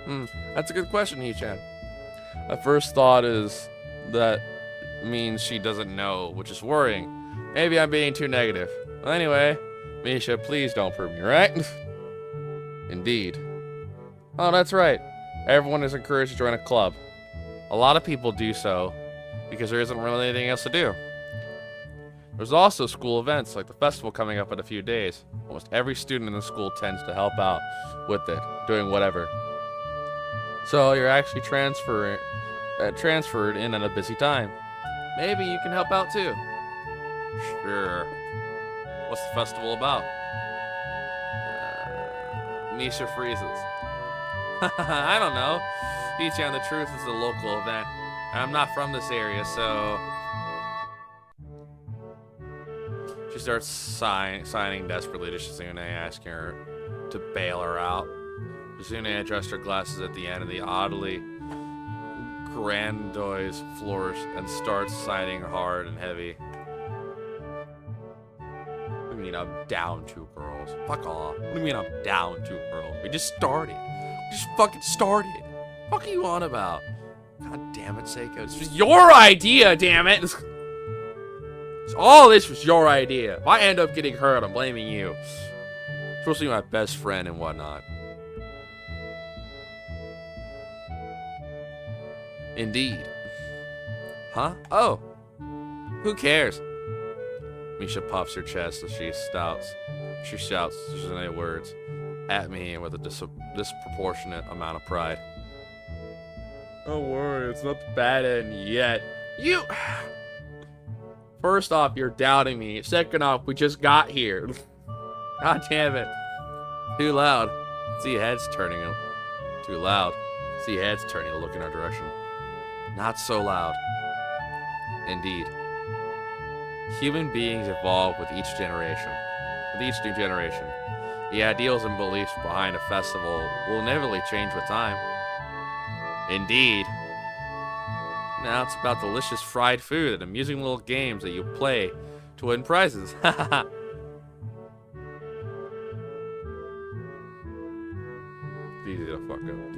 That's a good question, Hee-chan. My first thought is that means she doesn't know, which is worrying. Maybe I'm being too negative. Well, anyway, Misha, please don't prove me right. Indeed. Oh, that's right. Everyone is encouraged to join a club. A lot of people do so because there isn't really anything else to do. There's also school events like the festival coming up in a few days. Almost every student in the school tends to help out with it, doing whatever. So you're actually transferred in at a busy time. Maybe you can help out too. Sure. What's the festival about? Misha freezes. I don't know. Hee-chan, the truth is a local event. I'm not from this area, so... She starts signing desperately to Shizune, asking her to bail her out. Shizune adjusts her glasses at the end of the oddly grandiose flourish and starts signing hard and heavy. What do you mean I'm down 2 girls? Fuck off. What do you mean I'm down 2 girls? We just started. We just fucking started. What are you on about? God damn it, Seiko. This was your idea, damn it! All this was your idea. If I end up getting hurt, I'm blaming you. You're supposed to be my best friend and whatnot. Indeed. Huh? Oh. Who cares? Misha puffs her chest as she shouts Shizune words at me with a disproportionate amount of pride. Don't worry, it's not the bad end yet. You... First off, you're doubting me. Second off, we just got here. God damn it. Too loud. See heads turning. Too loud. See heads turning to look in our direction. Not so loud. Indeed. Human beings evolve with each generation. With each new generation. The ideals and beliefs behind a festival will inevitably change with time. Indeed. Now it's about delicious fried food and amusing little games that you play to win prizes. Easy to fuck up.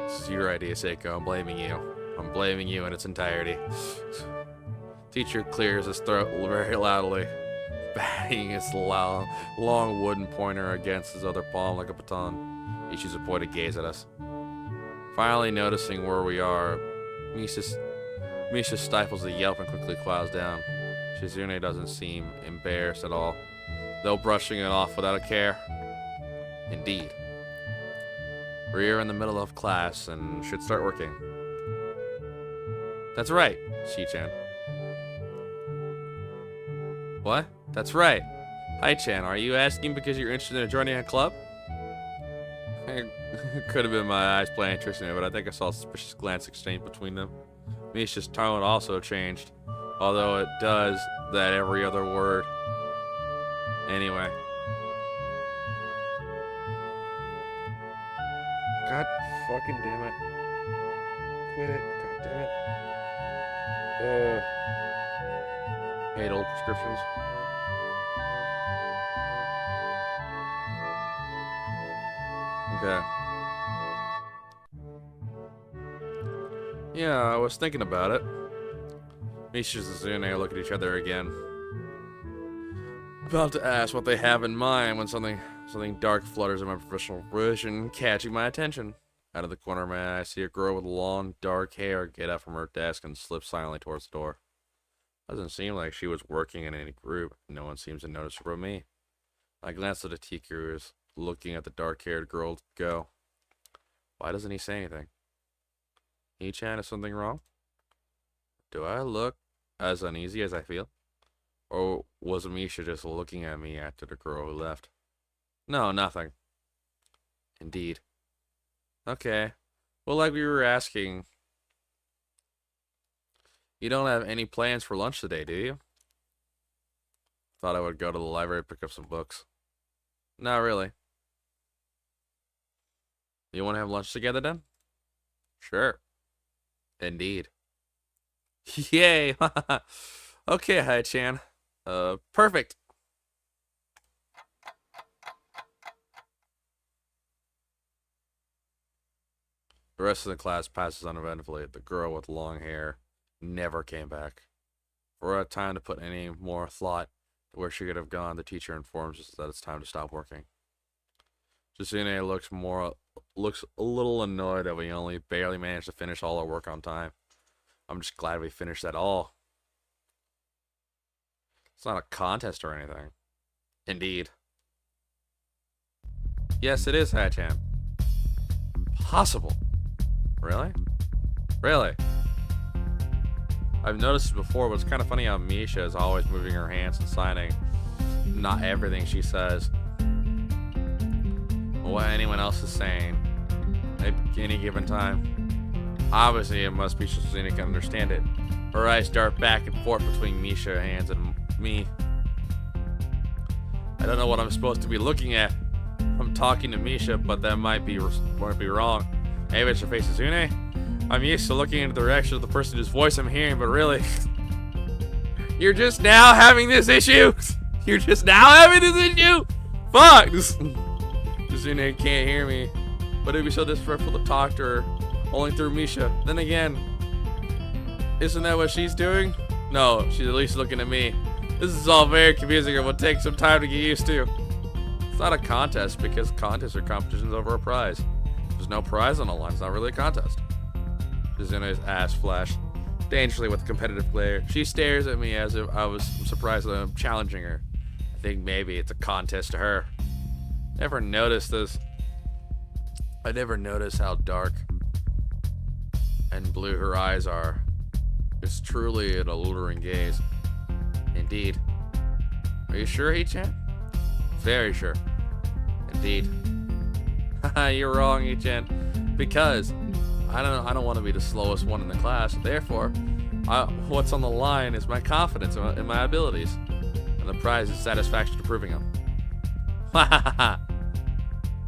This is your idea, Seiko. I'm blaming you. I'm blaming you in its entirety. Teacher clears his throat very loudly, banging his long wooden pointer against his other palm like a baton. He shoots a pointed gaze at us. Finally noticing where we are, Misha stifles a yelp and quickly quiets down. Shizune doesn't seem embarrassed at all, though brushing it off without a care. Indeed. We're in the middle of class and should start working. That's right, Shi-chan. What? That's right. Hi-chan, are you asking because you're interested in joining a club? It could have been my eyes playing tricks on me, but I think I saw a suspicious glance exchange between them. Misha's tone also changed, although it does that every other word. Anyway. God fucking damn it. Quit it. God damn it. Hate old prescriptions. Okay. Yeah, I was thinking about it. Misha and Shizune look at each other again. About to ask what they have in mind when something dark flutters in my professional vision, catching my attention. Out of the corner of my eye, I see a girl with long, dark hair get up from her desk and slip silently towards the door. Doesn't seem like she was working in any group. No one seems to notice her but me. I glance at the teacher who is looking at the dark-haired girl go. Why doesn't he say anything? E-chan, is something wrong? Do I look as uneasy as I feel? Or was Misha just looking at me after the girl who left? No, nothing. Indeed. Okay. Well, like we were asking, you don't have any plans for lunch today, do you? Thought I would go to the library and pick up some books. Not really. You want to have lunch together then? Sure. Indeed. Yay! Okay, Hai-chan. Perfect. The rest of the class passes uneventfully. The girl with long hair never came back. For a time to put any more thought to where she could have gone, the teacher informs us that it's time to stop working. Jisune looks a little annoyed that we only barely managed to finish all our work on time. I'm just glad we finished that all. It's not a contest or anything. Indeed. Yes, it is, Hai-chan. Possible. Really? Really? I've noticed it before, but it's kind of funny how Misha is always moving her hands and signing not everything she says. What anyone else is saying at any given time. Obviously, it must be so Zena can understand it. Her eyes dart back and forth between Misha's hands and me. I don't know what I'm supposed to be looking at. I'm talking to Misha, but that might be wrong. Hey, Mr. Face Izune. I'm used to looking in the direction of the person whose voice I'm hearing, but really, you're just now having this issue. You're just now having this issue. Fuck. Izune can't hear me, but it'd be so disrespectful to talk to her only through Misha. Then again, isn't that what she's doing? No, she's at least looking at me. This is all very confusing and will take some time to get used to. It's not a contest because contests are competitions over a prize. If there's no prize on the line, it's not really a contest. Izune's ass flashed dangerously with a competitive glare. She stares at me as if I was surprised that I'm challenging her. I think maybe it's a contest to her. Never noticed this. I never noticed how dark and blue her eyes are. It's truly an alluring gaze. Indeed. Are you sure, Hee-chan? Very sure. Indeed. Haha, you're wrong, Hee-chan. Because I don't want to be the slowest one in the class. Therefore, what's on the line is my confidence in my abilities. And the prize is satisfaction to proving them. Ha ha ha.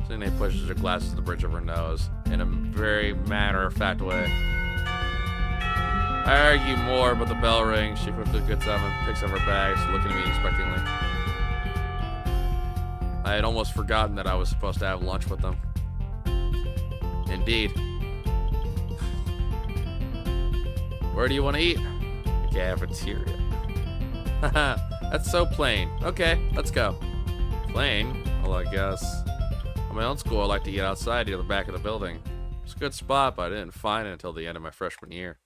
Sune pushes her glasses to the bridge of her nose in a very matter-of-fact way. I argue more, but the bell rings. She quickly gets up and picks up her bags, looking at me expectingly. I had almost forgotten that I was supposed to have lunch with them. Indeed. Where do you want to eat? The cafeteria. Haha, that's so plain. Okay, let's go. Plain? Well, I guess. On my own school, I like to eat outside near the back of the building. It's a good spot, but I didn't find it until the end of my freshman year.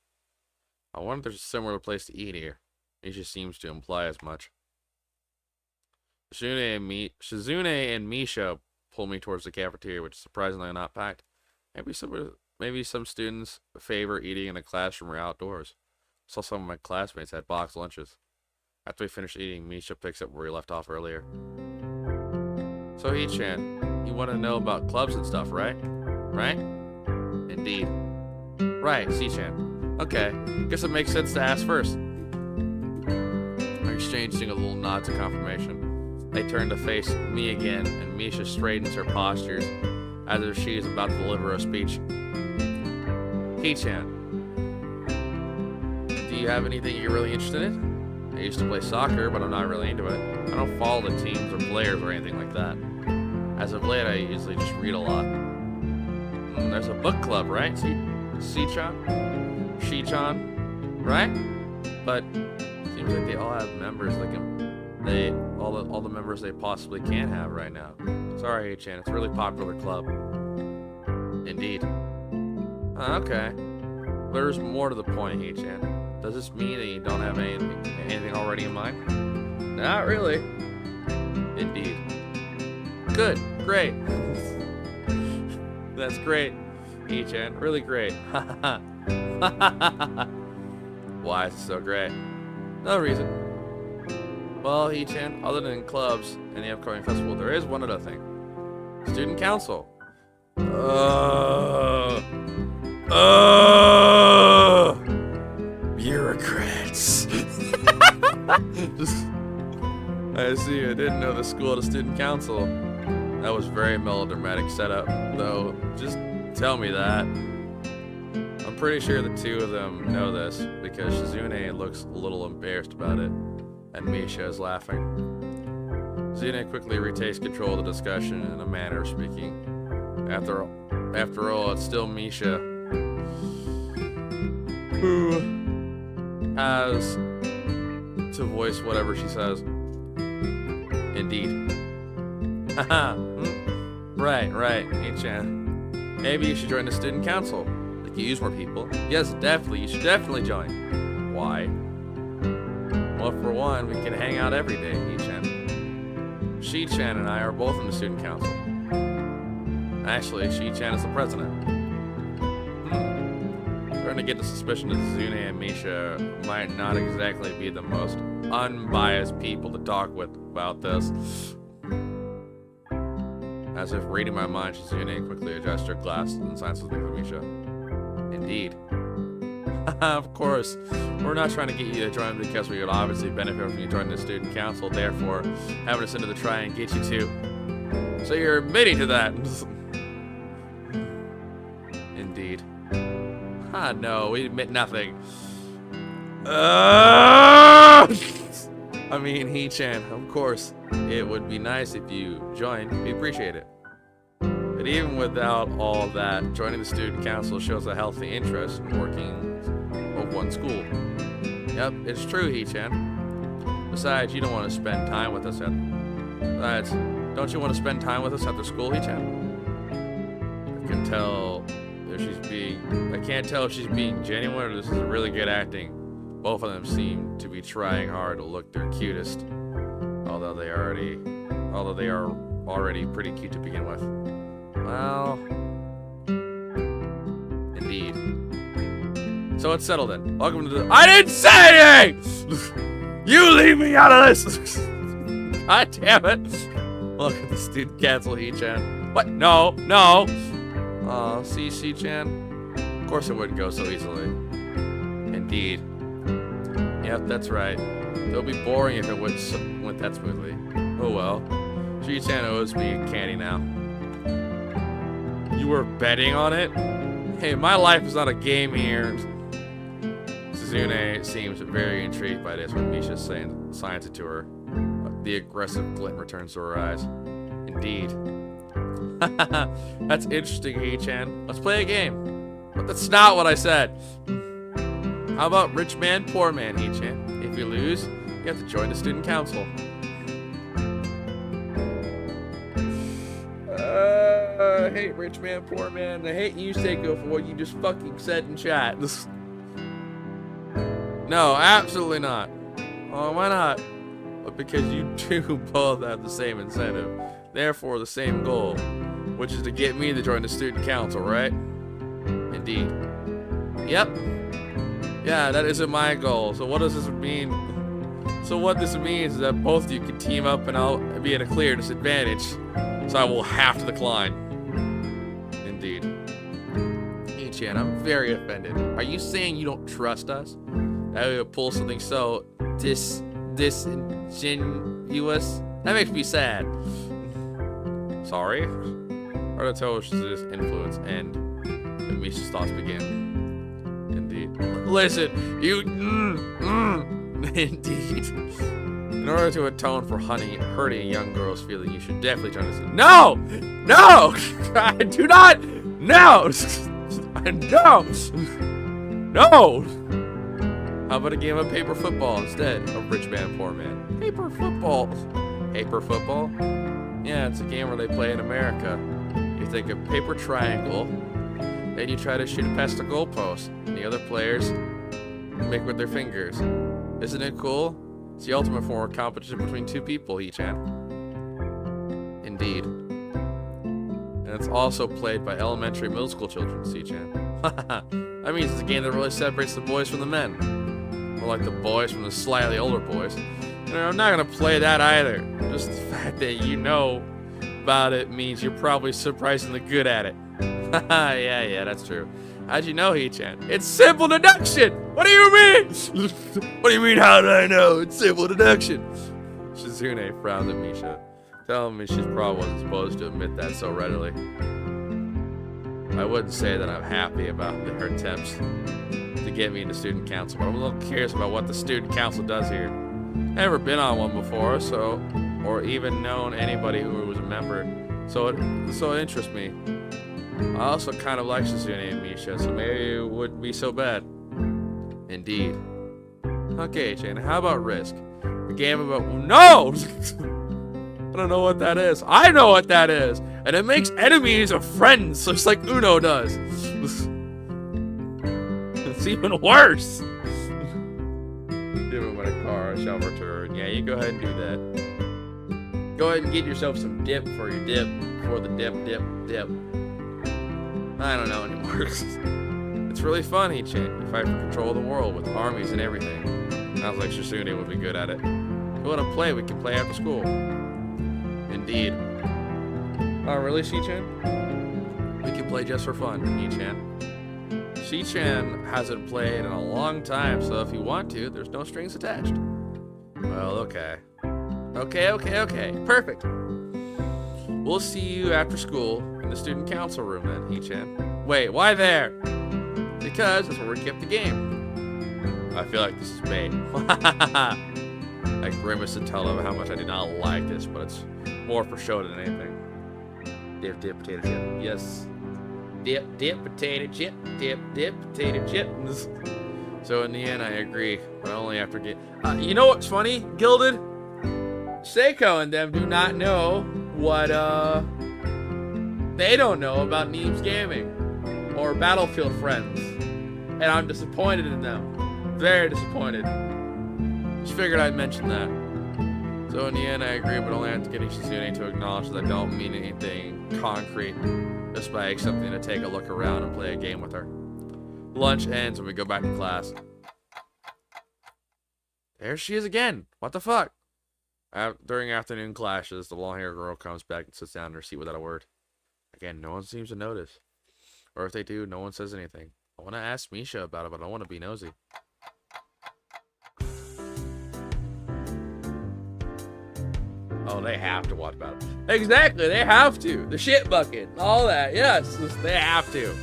I wonder if there's a similar place to eat here. It just seems to imply as much. Shizune and Misha pull me towards the cafeteria, which is surprisingly not packed. Maybe some students favor eating in the classroom or outdoors. I saw some of my classmates had boxed lunches. After we finish eating, Misha picks up where we left off earlier. So Hee-chan, you want to know about clubs and stuff, right? Right? Indeed. Right, Hee-chan. Okay, guess it makes sense to ask first. I exchanging a little nods of confirmation. They turn to face me again, and Misha straightens her postures as if she is about to deliver a speech. Hee-chan, do you have anything you're really interested in? I used to play soccer, but I'm not really into it. I don't follow the teams or players or anything like that. As of late, I usually just read a lot. There's a book club, right? Shi-chan, right? But seems like they all have members all the members they possibly can have right now. Sorry, Hee-chan, it's a really popular club. Indeed. Okay. There's more to the point, Hee-chan. Does this mean that you don't have anything already in mind? Not really. Indeed. Good. Great. That's great, Hee-chan. Really great. Why is it so great? No reason. Well, Hee-chan, other than clubs and the upcoming festival, there is one other thing. Student council. Bureaucrats. I see, I didn't know the school had a student council. That was very melodramatic setup, though. Just tell me that. I'm pretty sure the two of them know this, because Shizune looks a little embarrassed about it, and Misha is laughing. Shizune quickly retakes control of the discussion in a manner of speaking. After all, it's still Misha who has to voice whatever she says. Indeed. Haha. Right, Hee-chan. Maybe you should join the student council. They could use more people. Yes, definitely. You should definitely join. Why? Well, for one, we can hang out every day, Hee-chan. Shi-chan and I are both in the student council. Actually, Shi-chan is the president. Starting to get the suspicion that Zune and Misha might not exactly be the most unbiased people to talk with about this. As if reading my mind, Shizune quickly adjusts her glasses and signs something for Misha. Indeed. Of course, we're not trying to get you to join because we would obviously benefit from you joining the student council, therefore having us into the try and get you too. So you're admitting to that. Indeed. No, we admit nothing. I mean, Hee-chan, of course, it would be nice if you joined. We appreciate it. But even without all that, joining the student council shows a healthy interest in working of one school. Yep, it's true, Hee-chan. Besides, you don't want to spend time with us Besides, don't you want to spend time with us after school, Hee-chan? I can't tell if she's being genuine or this is really good acting. Both of them seem to be trying hard to look their cutest, although they are already pretty cute to begin with. Well, indeed. So it's settled then. Welcome to the— I didn't say anything! You leave me out of this! God damn it! Welcome to the student council, Hee-chan. What? No! See, Shi-chan? Of course it wouldn't go so easily. Indeed. Yep, that's right. It'll be boring if it went that smoothly. Oh well. Shi-chan owes me candy now. You were betting on it? Hey, my life is not a game here. Suzune seems very intrigued by this when Misha signs it to her. The aggressive glint returns to her eyes. Indeed. That's interesting, Hee-chan. Let's play a game. But that's not what I said. How about rich man, poor man, Hee-chan? If you lose, you have to join the student council. I hate rich man, poor man. I hate you, Seiko, for what you just fucking said in chat. No, absolutely not. Oh, why not? But because you two both have the same incentive. Therefore, the same goal. Which is to get me to join the student council, right? Indeed. Yep. Yeah, that isn't my goal. So what does this mean? So what this means is that both of you can team up and I'll be at a clear disadvantage. So I will have to decline. Indeed. Hee-chan, I'm very offended. Are you saying you don't trust us? That we would pull something so disingenuous? That makes me sad. Sorry? Hard to tell which does this influence end and Misha's thoughts begin. Indeed. Listen, you. Indeed. In order to atone for hurting a young girl's feeling, you should definitely join us. No! No! I do not! No! No! No! How about a game of paper football instead of rich man, poor man? Paper football. Paper football? Yeah, it's a game where they play in America. You take a paper triangle, and you try to shoot it past the goalpost, and the other players make with their fingers. Isn't it cool? It's the ultimate form of competition between two people, Hee-chan. Indeed. And it's also played by elementary and middle school children, C-chan. That means it's a game that really separates the boys from the men. Or like the boys from the slightly older boys. And I'm not gonna play that either. Just the fact that you know about it means you're probably surprisingly good at it. yeah, that's true. How'd you know, Hee-chan? It's simple deduction! What do you mean? What do you mean, how did I know? It's simple deduction. Shizune frowned at Misha, telling me she probably wasn't supposed to admit that so readily. I wouldn't say that I'm happy about her attempts to get me into student council, but I'm a little curious about what the student council does here. Never been on one before, or even known anybody who was a member, so it interests me. I also kind of like Shizune and Misha, so maybe it wouldn't be so bad. Indeed. Okay, Jane, how about Risk? A game about... No! I don't know what that is. I know what that is! And it makes enemies of friends, just like Uno does. It's even worse! Give him a car, I shall return. Yeah, you go ahead and do that. Go ahead and get yourself some dip for your dip. For the dip. I don't know anymore. It's really fun, Hee-chan. You fight for control of the world with armies and everything. Sounds like Shizune would be good at it. If you want to play, we can play after school. Indeed. Oh, really, Shi-chan? We can play just for fun, Hee-chan. Shi-chan hasn't played in a long time, so if you want to, there's no strings attached. Well, okay. Okay. Perfect. We'll see you after school in the student council room then, Hee-chan. Wait, why there? Because that's where we kept the game. I feel like this is bait. I grimace and tell them how much I do not like this, but it's more for show than anything. Dip, potato chip. Yes. Dip, potato chip. Dip, potato chip. So in the end, I agree, but only after you know what's funny, Gilded? Seiko and them do not know what, they don't know about Neebs Gaming or Battlefield Friends. And I'm disappointed in them. Very disappointed. Just figured I'd mention that. So in the end, I agree, but only after getting Shizune to acknowledge that I don't mean anything concrete, just by accepting to take a look around and play a game with her. Lunch ends when we go back to class. There she is again. What the fuck? During afternoon classes, the long-haired girl comes back and sits down in her seat without a word. Again, no one seems to notice. Or if they do, no one says anything. I want to ask Misha about it, but I don't want to be nosy. Oh, they have to watch about it. Exactly, they have to. The shit bucket, all that. Yes, they have to.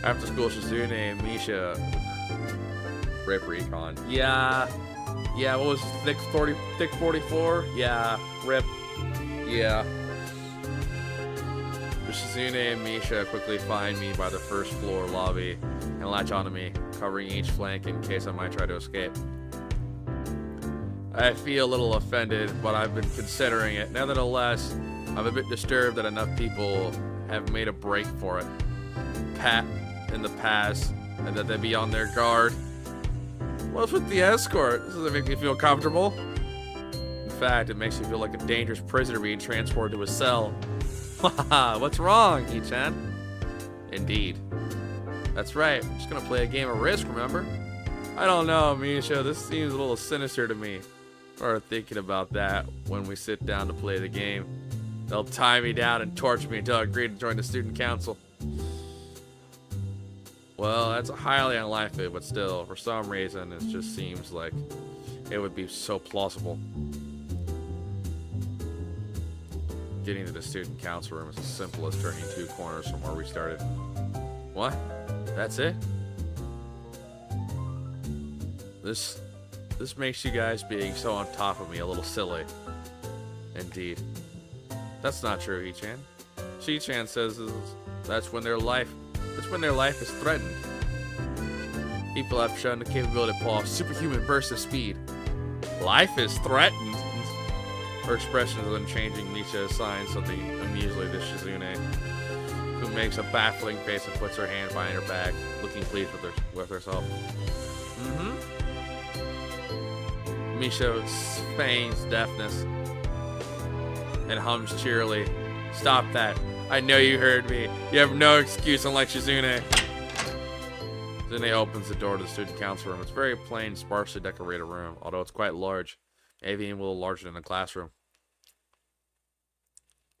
After school, Shizune and Misha rip recon. Yeah, what was thick 44? Yeah, rip. Yeah. Shizune and Misha quickly find me by the first floor lobby and latch onto me, covering each flank in case I might try to escape. I feel a little offended, but I've been considering it. Nevertheless, I'm a bit disturbed that enough people have made a break for it in the past, and that they be on their guard. What's with the escort? Does it make me feel comfortable? In fact, it makes me feel like a dangerous prisoner being transported to a cell. What's wrong, Hee-chan? Indeed. That's right, we're just gonna play a game of Risk, remember? I don't know, Misha, this seems a little sinister to me. Or thinking about that when we sit down to play the game. They'll tie me down and torture me until I agree to join the student council. Well, that's highly unlikely, but still, for some reason, it just seems like it would be so plausible. Getting to the student council room is as simple as turning 2 corners from where we started. What? That's it? This makes you guys being so on top of me a little silly. Indeed. That's not true, Hee-chan. Shi-chan says that's when their life is threatened. People have shown the capability to pull off superhuman bursts of speed. Life is threatened? Her expression is unchanging. Misha assigns something amusedly to Shizune. who makes a baffling face and puts her hand behind her back, looking pleased with herself. Misha feigns deafness and hums cheerily. Stop that. I know you heard me. You have no excuse, unlike Shizune. Shizune opens the door to the student council room. It's a very plain, sparsely decorated room, although it's quite large. Maybe even a little larger than a classroom.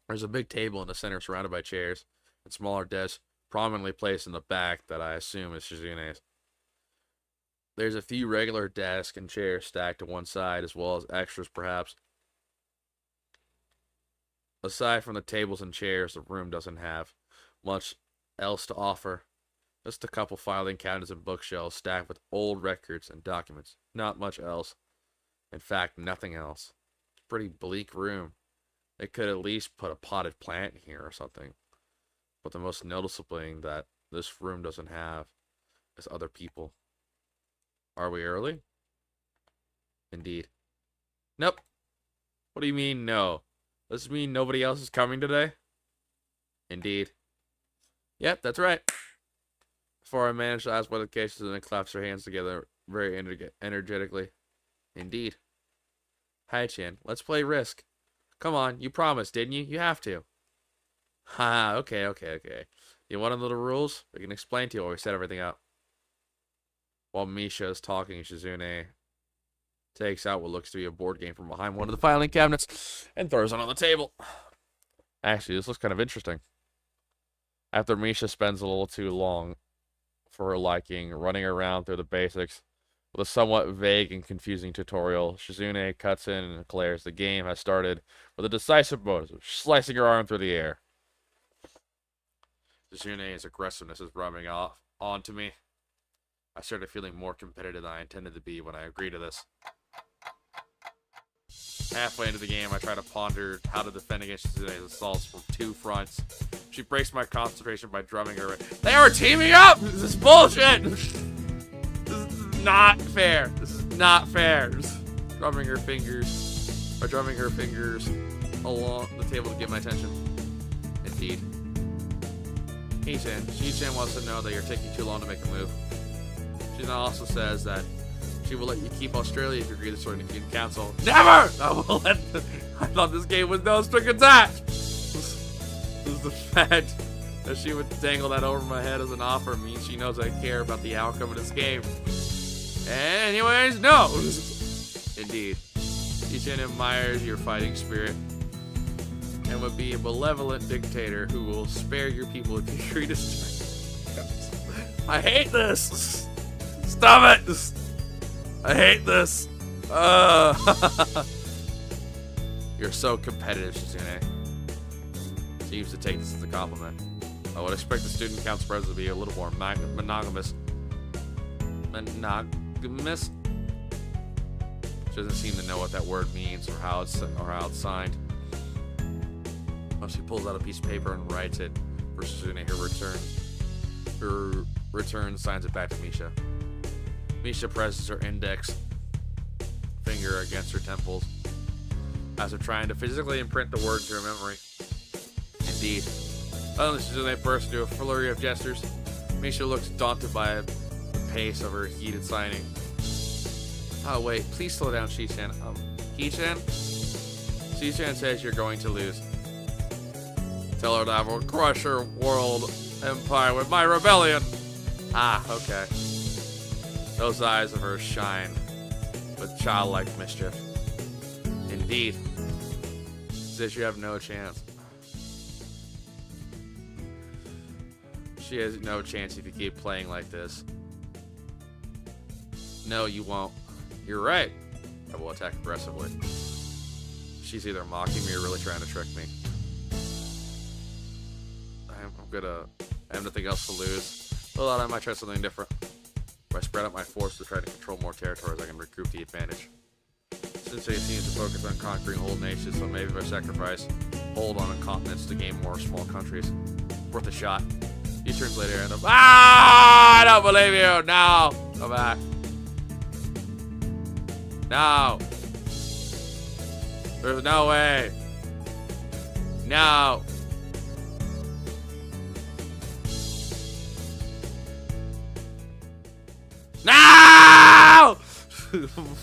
There's a big table in the center surrounded by chairs and smaller desks prominently placed in the back that I assume is Shizune's. There's a few regular desks and chairs stacked to one side, as well as extras perhaps. Aside from the tables and chairs, the room doesn't have much else to offer. Just a couple filing cabinets and bookshelves stacked with old records and documents. Not much else. In fact, nothing else. It's a pretty bleak room. They could at least put a potted plant in here or something. But the most noticeable thing that this room doesn't have is other people. Are we early? Indeed. Nope. What do you mean, no? Does this mean nobody else is coming today? Indeed. Yep, that's right. Before I managed to ask what the case is, and then claps her hands together very energetically. Indeed. Hi, Chan. Let's play Risk. Come on, you promised, didn't you? You have to. Ha, okay. You want to know the rules? We can explain to you while we set everything up. While Misha is talking, Shizune takes out what looks to be a board game from behind one of the filing cabinets and throws it on the table. Actually, this looks kind of interesting. After Misha spends a little too long, for her liking, running around through the basics with a somewhat vague and confusing tutorial, Shizune cuts in and declares the game has started with a decisive motive, slicing her arm through the air. Shizune's aggressiveness is rubbing off onto me. I started feeling more competitive than I intended to be when I agreed to this. Halfway into the game, I try to ponder how to defend against Shizune's assaults from two fronts. She breaks my concentration by drumming her. They are teaming up! This is bullshit! This is not fair. This is not fair. Drumming her fingers along the table to get my attention. Indeed. Shi-chan wants to know that you're taking too long to make a move. She also says that she will let you keep Australia if you agree to sort of student council. Never! I thought this game was no string attached. This is the fact that she would dangle that over my head as an offer means she knows I care about the outcome of this game. Anyways, no! Indeed. Shi-chan admires your fighting spirit and would be a malevolent dictator who will spare your people if you agree to I hate this! Stop it! I hate this! You're so competitive, Shizune. She used to take this as a compliment. I would expect the student council president to be a little more monogamous. Monogamous? She doesn't seem to know what that word means or how it's signed. Well, she pulls out a piece of paper and writes it for Shizune. Her return signs it back to Misha. Misha presses her index finger against her temples as if trying to physically imprint the word to her memory. Indeed. Suddenly, Shizune bursts into a flurry of gestures. Misha looks daunted by the pace of her heated signing. Oh, wait. Please slow down, Shi-chan. Ki-chan? Shi-chan says you're going to lose. Tell her that I will crush her world empire with my rebellion. Ah, okay. Those eyes of hers shine with childlike mischief. Indeed. Says you have no chance. She has no chance if you keep playing like this. No, you won't. You're right. I will attack aggressively. She's either mocking me or really trying to trick me. I have nothing else to lose. Thought I might try something different. If I spread out my force to try to control more territories, I can recoup the advantage. Since they seem to focus on conquering whole nations, so maybe if I sacrifice hold on continents to gain more small countries. Worth a shot. He turns later and I don't believe you! No! Go back. No! There's no way! No! No!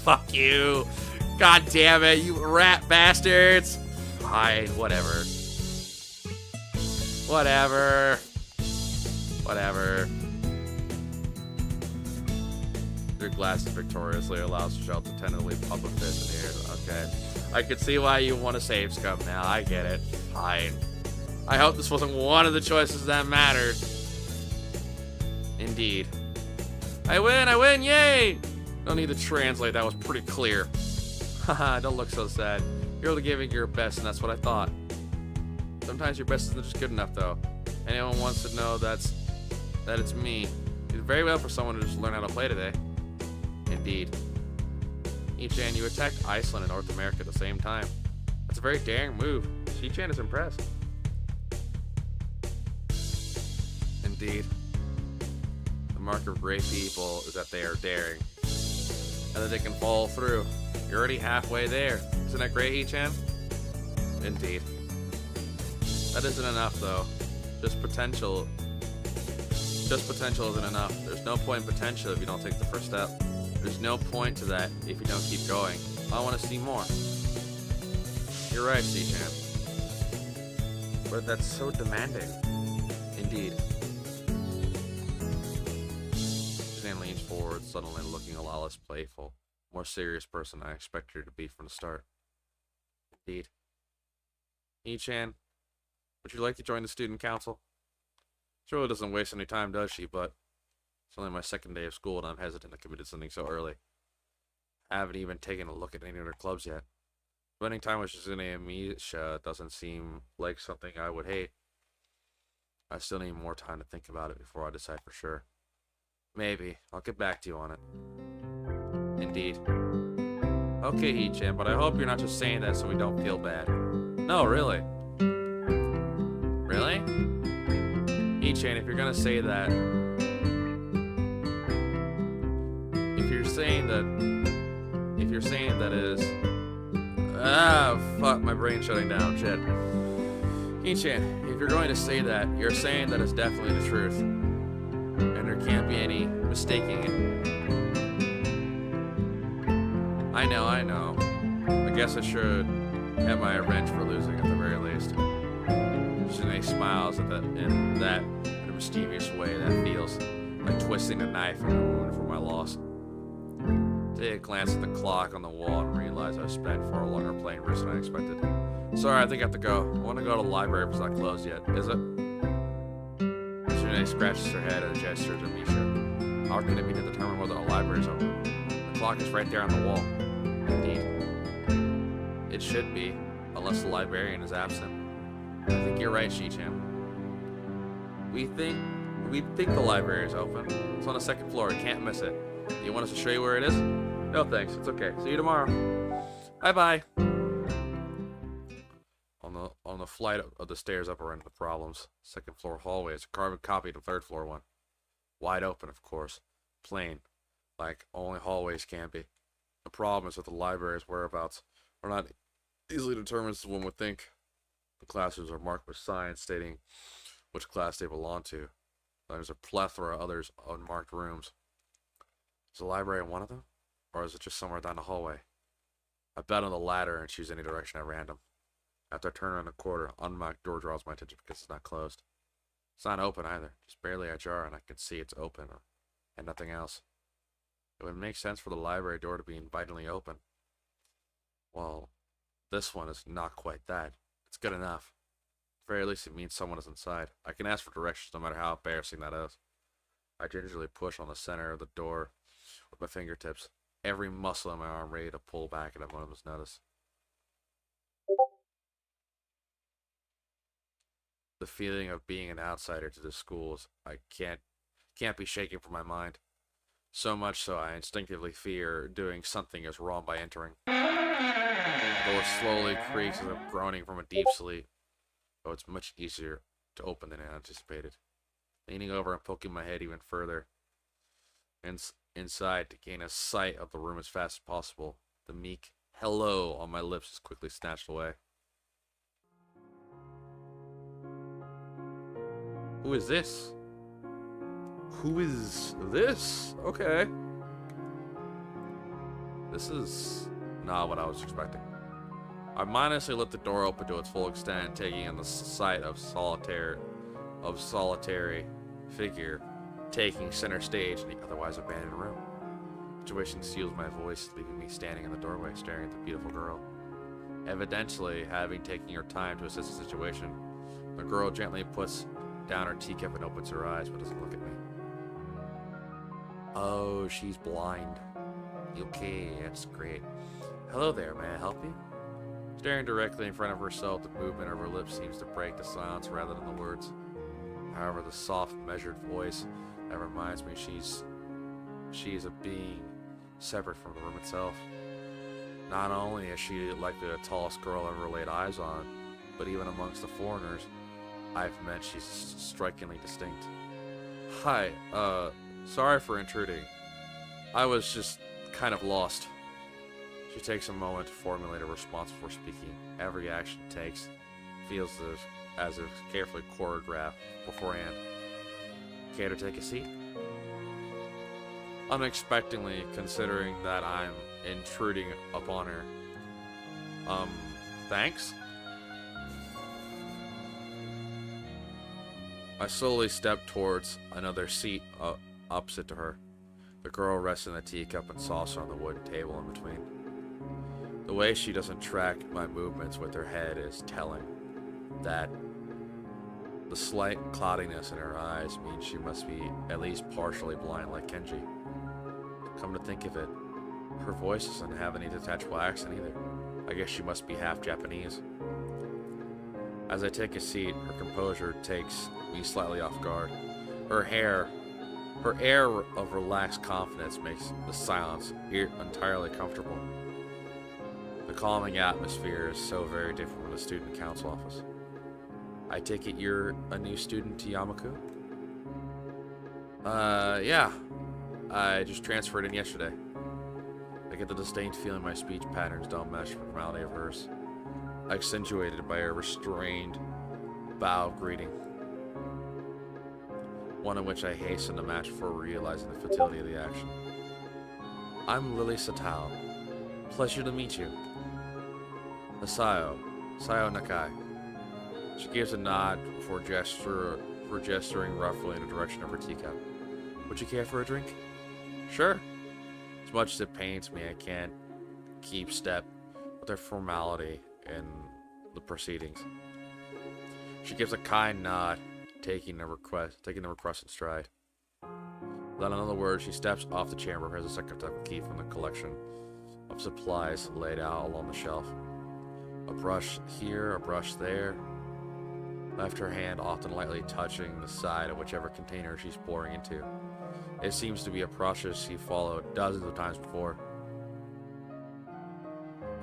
Fuck you. God damn it, you rat bastards. Fine, whatever. Whatever. Whatever. Your glasses victoriously allows Shell to tentatively pump a fist in the air. Okay. I can see why you want to save Scum now. I get it. Fine. I hope this wasn't one of the choices that mattered. Indeed. I win, yay! No need to translate, that was pretty clear. Haha, don't look so sad. You're only giving your best, and that's what I thought. Sometimes your best isn't just good enough, though. Anyone wants to know that it's me. You did very well for someone who just learned how to play today. Indeed. Ichan, you attacked Iceland and North America at the same time. That's a very daring move. Ichan is impressed. Indeed. The mark of great people is that they are daring. And that they can follow through. You're already halfway there. Isn't that great, Ichan? Indeed. That isn't enough, though. Just potential isn't enough. There's no point in potential if you don't take the first step. There's no point to that if you don't keep going. I want to see more. You're right, C-Chan. But that's so demanding. Indeed. Suzanne leans forward, suddenly looking a lot less playful. More serious person I expected her to be from the start. Indeed. E-Chan, would you like to join the student council? She really doesn't waste any time, does she? But it's only my second day of school and I'm hesitant to commit to something so early. I haven't even taken a look at any other clubs yet. Spending time with Shizune and Misha doesn't seem like something I would hate. I still need more time to think about it before I decide for sure. Maybe. I'll get back to you on it. Indeed. Okay, Hee-chan, but I hope you're not just saying that so we don't feel bad. No, really. Really? Hee-chan, if you're gonna say that... If you're saying that is... Ah, fuck, my brain's shutting down, shit. Hee-chan, if you're going to say that, you're saying that it's definitely the truth. And there can't be any mistaking it. I know. I guess I should have my revenge for losing at the very least. Shanae smiles at in a mischievous way that feels like twisting a knife in a wound for my loss. Take a glance at the clock on the wall and realize I've spent far longer playing Risk than I expected. Sorry, I think I have to go. I want to go to the library if it's not closed yet. Is it? Shanae scratches her head and gestures to Misha. How can it be to determine whether the library is open? The clock is right there on the wall. Indeed. It should be, unless the librarian is absent. I think you're right, Shi-chan. We think the library is open. It's on the second floor. You can't miss it. You want us to show you where it is? No, thanks. It's okay. See you tomorrow. Bye-bye. On the flight of the stairs up around the problems. Second floor hallway is a carbon copy of the third floor one. Wide open, of course. Plain. Like only hallways can be. The problem is that the library's whereabouts are not easily determined as one would think. The classrooms are marked with signs stating which class they belong to. There's a plethora of others unmarked rooms. Is the library in one of them? Or is it just somewhere down the hallway? I bet on the latter and choose any direction at random. After I turn around the corner, unmarked door draws my attention because it's not closed. It's not open either, just barely ajar, and I can see it's open and nothing else. It would make sense for the library door to be invitingly open. Well, this one is not quite that. It's good enough. At the very least, it means someone is inside. I can ask for directions no matter how embarrassing that is. I gingerly push on the center of the door with my fingertips, every muscle in my arm ready to pull back at a moment's notice. The feeling of being an outsider to the schools I can't be shaken from my mind. So much so I instinctively fear doing something as wrong by entering. The door slowly creaks as I'm groaning from a deep sleep, though it's much easier to open than I anticipated. Leaning over and poking my head even further inside to gain a sight of the room as fast as possible, the meek hello on my lips is quickly snatched away. Who is this? Who is this? Okay. This is not what I was expecting. I mindlessly let the door open to its full extent, taking in the sight of solitary figure taking center stage in the otherwise abandoned room. The situation seals my voice, leaving me standing in the doorway, staring at the beautiful girl. Evidently, having taken her time to assess the situation, the girl gently puts down her teacup and opens her eyes, but doesn't look at me. Oh, she's blind. Okay, that's great. Hello there, may I help you? Staring directly in front of herself, the movement of her lips seems to break the silence rather than the words. However, the soft, measured voice that reminds me she is a being separate from the room itself. Not only is she likely the tallest girl I ever laid eyes on, but even amongst the foreigners I've met, she's strikingly distinct. Hi, sorry for intruding. I was just kind of lost. She takes a moment to formulate a response before speaking. Every action takes feels as if carefully choreographed beforehand. Care to take a seat? Unexpectedly, considering that I'm intruding upon her. Thanks? I slowly step towards another seat opposite to her. The girl rests in the teacup and saucer on the wooden table in between. The way she doesn't track my movements with her head is telling. That the slight cloudiness in her eyes means she must be at least partially blind like Kenji. Come to think of it, her voice doesn't have any detachable accent either. I guess she must be half Japanese. As I take a seat, her composure takes me slightly off guard. Her air of relaxed confidence makes the silence entirely comfortable. The calming atmosphere is so very different from the student council office. I take it you're a new student to Yamaku? Yeah. I just transferred in yesterday. I get the distinct feeling my speech patterns don't match the formality of hers, accentuated by a restrained bow greeting. One in which I hasten to match before realizing the futility of the action. I'm Lily Satao. Pleasure to meet you. Sayo Nakai. She gives a nod before gesturing roughly in the direction of her teacup. Would you care for a drink? Sure. As much as it pains me, I can't keep step with their formality in the proceedings. She gives a kind nod, taking the request in stride. Without another word, she steps off the chamber, has a second key from the collection of supplies laid out along the shelf. A brush here, a brush there. Left her hand often lightly touching the side of whichever container she's pouring into. It seems to be a process she followed dozens of times before.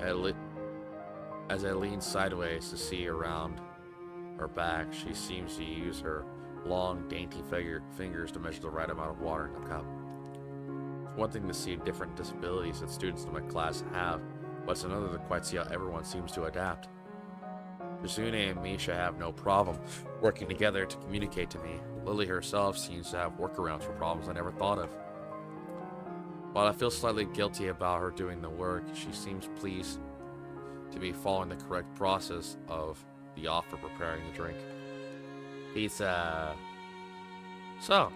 As I lean sideways to see around her back, she seems to use her long, dainty fingers to measure the right amount of water in the cup. It's one thing to see different disabilities that students in my class have, but it's another to quite see how everyone seems to adapt. Shizune and Misha have no problem working together to communicate to me. Lily herself seems to have workarounds for problems I never thought of. While I feel slightly guilty about her doing the work, she seems pleased to be following the correct process of the offer preparing the drink. Pizza. So,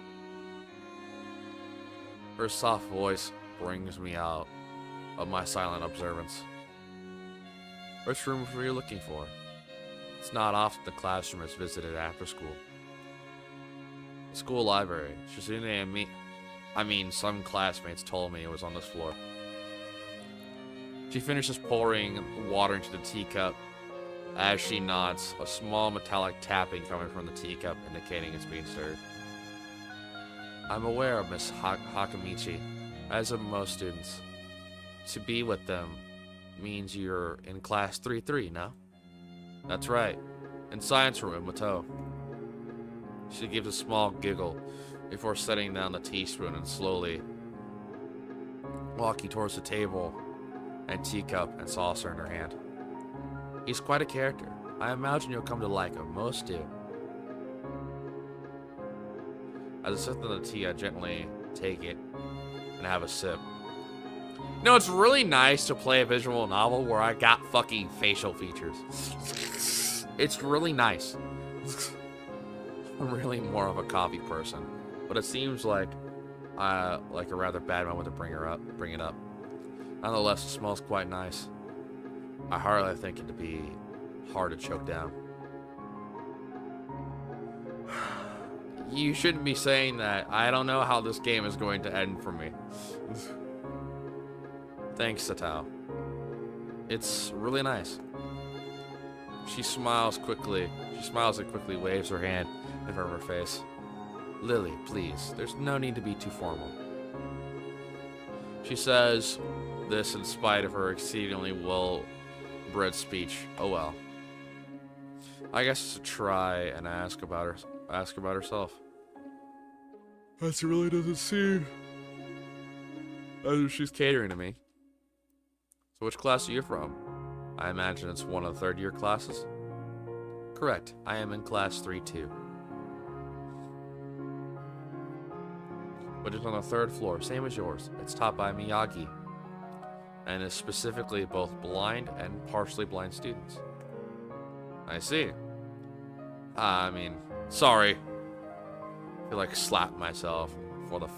her soft voice brings me out of my silent observance. Which room were you looking for? It's not often the classroom is visited after school. The school library. Shizune and some classmates told me it was on this floor. She finishes pouring water into the teacup. As she nods, a small metallic tapping coming from the teacup indicating it's being stirred. I'm aware of Miss Hakamichi, as of most students. To be with them means you're in class 3-3, no? That's right. In science room in Mato. She gives a small giggle before setting down the teaspoon and slowly walking towards the table and teacup and saucer in her hand. He's quite a character. I imagine you'll come to like him. Most do. As I sip on the tea, I gently take it and have a sip. No, it's really nice to play a visual novel where I got fucking facial features. It's really nice. I'm really more of a coffee person, but it seems like a rather bad moment to bring it up. Nonetheless, it smells quite nice. I hardly think it to be hard to choke down. You shouldn't be saying that. I don't know how this game is going to end for me. Thanks, Satao. It's really nice. She smiles quickly. She smiles and quickly waves her hand in front of her face. Lily, please. There's no need to be too formal. She says this in spite of her exceedingly well-bred speech. Oh well. I guess it's a try and ask about herself. That really doesn't seem as if she's catering to me. So which class are you from? I imagine it's one of the third-year classes? Correct. I am in class 3-2. Which is on the third floor, same as yours. It's taught by Miyagi, and is specifically both blind and partially blind students. I see. I mean, sorry. I feel like slapped myself with a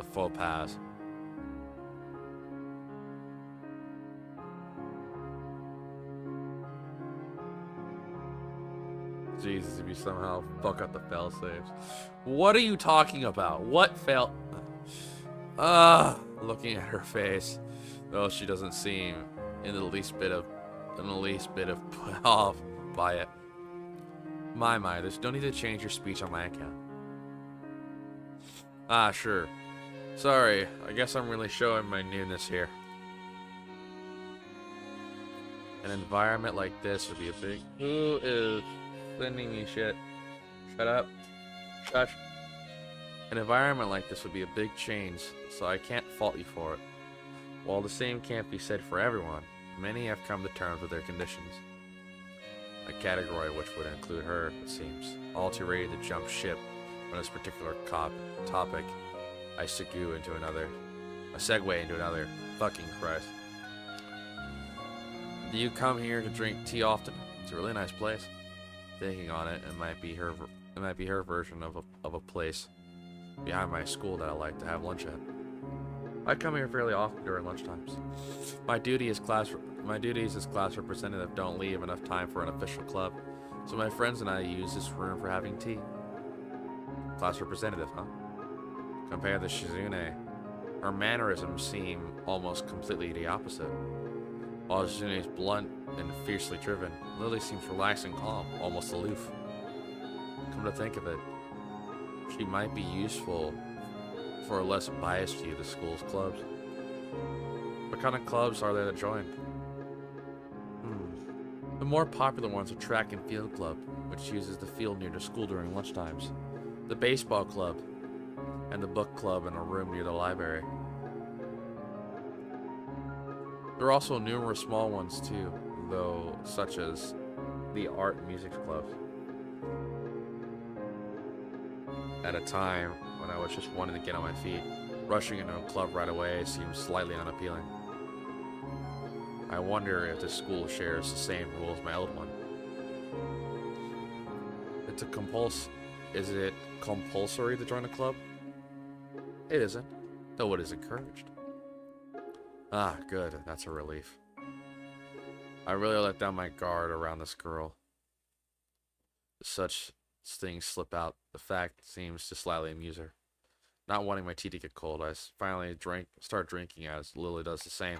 faux pas. Jesus, if you somehow fuck up the fail saves. What are you talking about? What fail? Looking at her face, though she doesn't seem in the least bit of put off by it. My, there's no need to change your speech on my account. Ah, sure. Sorry, I guess I'm really showing my newness here. An environment like this would be a big... Who is sending me shit? Shut up. Shush. An environment like this would be a big change, so I can't fault you for it. While the same can't be said for everyone, many have come to terms with their conditions. A category which would include her, it seems, all too ready to jump ship on this particular topic. I segue into another. Fucking Christ. Do you come here to drink tea often? It's a really nice place. Thinking on it, it might be her version of a place behind my school that I like to have lunch at. I come here fairly often during lunchtimes. My duties as class representative don't leave enough time for an official club, so my friends and I use this room for having tea. Class representative, huh? Compare to Shizune. Her mannerisms seem almost completely the opposite. While Shizune is blunt and fiercely driven, Lily seems relaxed and calm, almost aloof. Come to think of it, she might be useful for a less biased view of the school's clubs. What kind of clubs are there to join? The more popular ones are track and field club, which uses the field near the school during lunchtimes, the baseball club, and the book club in a room near the library. There are also numerous small ones too, though, such as the art and music clubs. At a time when I was just wanting to get on my feet, rushing into a club right away seemed slightly unappealing. I wonder if this school shares the same rules as my old one. Is it compulsory to join a club? It isn't, though it is encouraged. Ah, good. That's a relief. I really let down my guard around this girl. Such things slip out. The fact seems to slightly amuse her. Not wanting my tea to get cold, I finally start drinking as Lily does the same.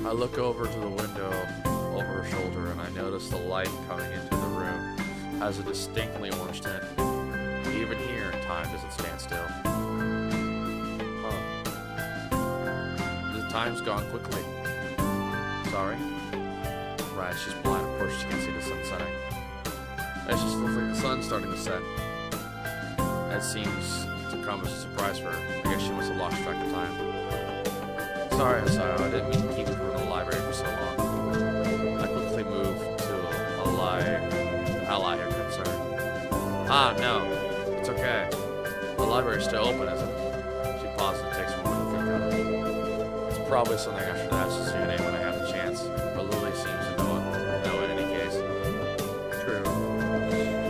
I look over to the window over her shoulder and I notice the light coming into the room has a distinctly orange tint. Even here, time doesn't stand still. The time's gone quickly. Sorry? Right, she's blind, of course she can't see the sun setting. It just looks like the sun's starting to set. That seems to come as a surprise for her. I guess she must have lost track of time. Sorry, Hasayo, I didn't mean to keep you in the library for so long. I quickly moved to ally her concern. Ah, no. It's okay. library's still open, isn't it? She pauses and takes a moment to think on it. It's probably something I should ask to see your name when I have the chance, but Lily seems to know it in any case. True.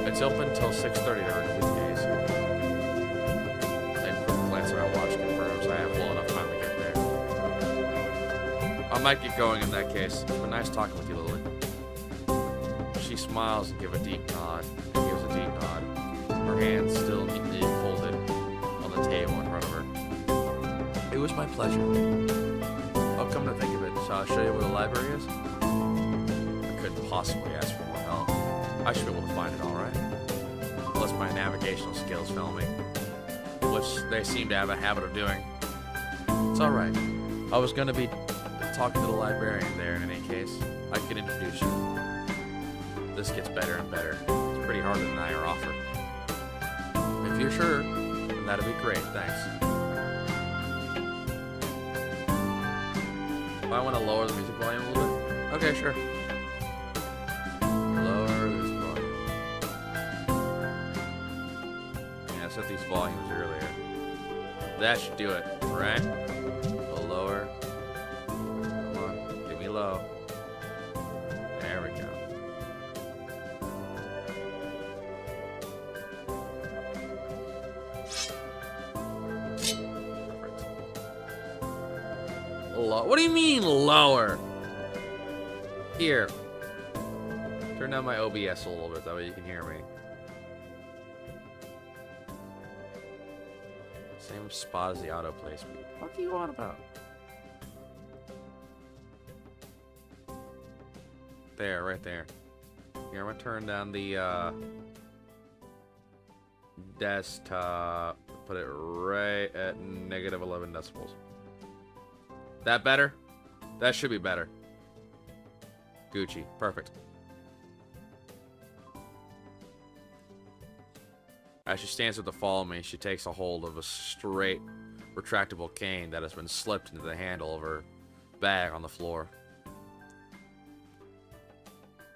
It's open till 6:30 during the weekdays. A quick glance at my watch confirms I have well enough time to get there. I might get going in that case. It's been nice talking with you, Lily. She smiles and gives a deep nod. Her hands still neatly folded on the table in front of her. It was my pleasure. I'll come to think of it, shall I show you where the library is? I couldn't possibly ask for more help. I should be able to find it, alright? Unless my navigational skills fail me, which they seem to have a habit of doing. It's alright. I was going to be talking to the librarian there in any case. I could introduce you. This gets better and better. It's pretty harder than I offer. If you're sure, then that'd be great, thanks. If I want to lower the music volume a little bit? Okay, sure. Lower this volume. Yeah, I set these volumes earlier. That should do it, right? A little lower. Come on, give me low. There we go. What do you mean lower? Here. Turn down my OBS a little bit, that way you can hear me. Same spot as the auto placement. What do you want about? There, right there. Here, I'm gonna turn down the desktop. Put it right at negative 11 decibels. That better? That should be better. Gucci. Perfect. As she stands up to follow me, she takes a hold of a straight, retractable cane that has been slipped into the handle of her bag on the floor.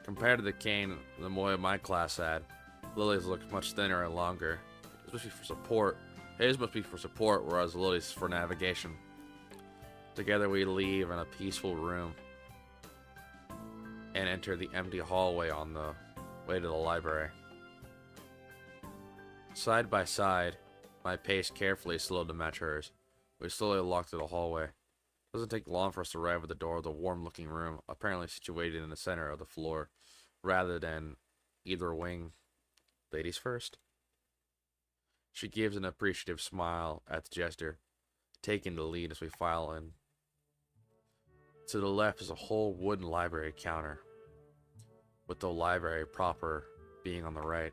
Compared to the cane the boy of my class had, Lily's looks much thinner and longer. His must be for support. His must be for support, whereas Lily's for navigation. Together we leave in a peaceful room and enter the empty hallway on the way to the library. Side by side, my pace carefully slowed to match hers. We slowly walked through the hallway. It doesn't take long for us to arrive at the door of the warm-looking room, apparently situated in the center of the floor, rather than either wing. Ladies first. She gives an appreciative smile at the gesture, taking the lead as we file in. To the left is a whole wooden library counter, with the library proper being on the right.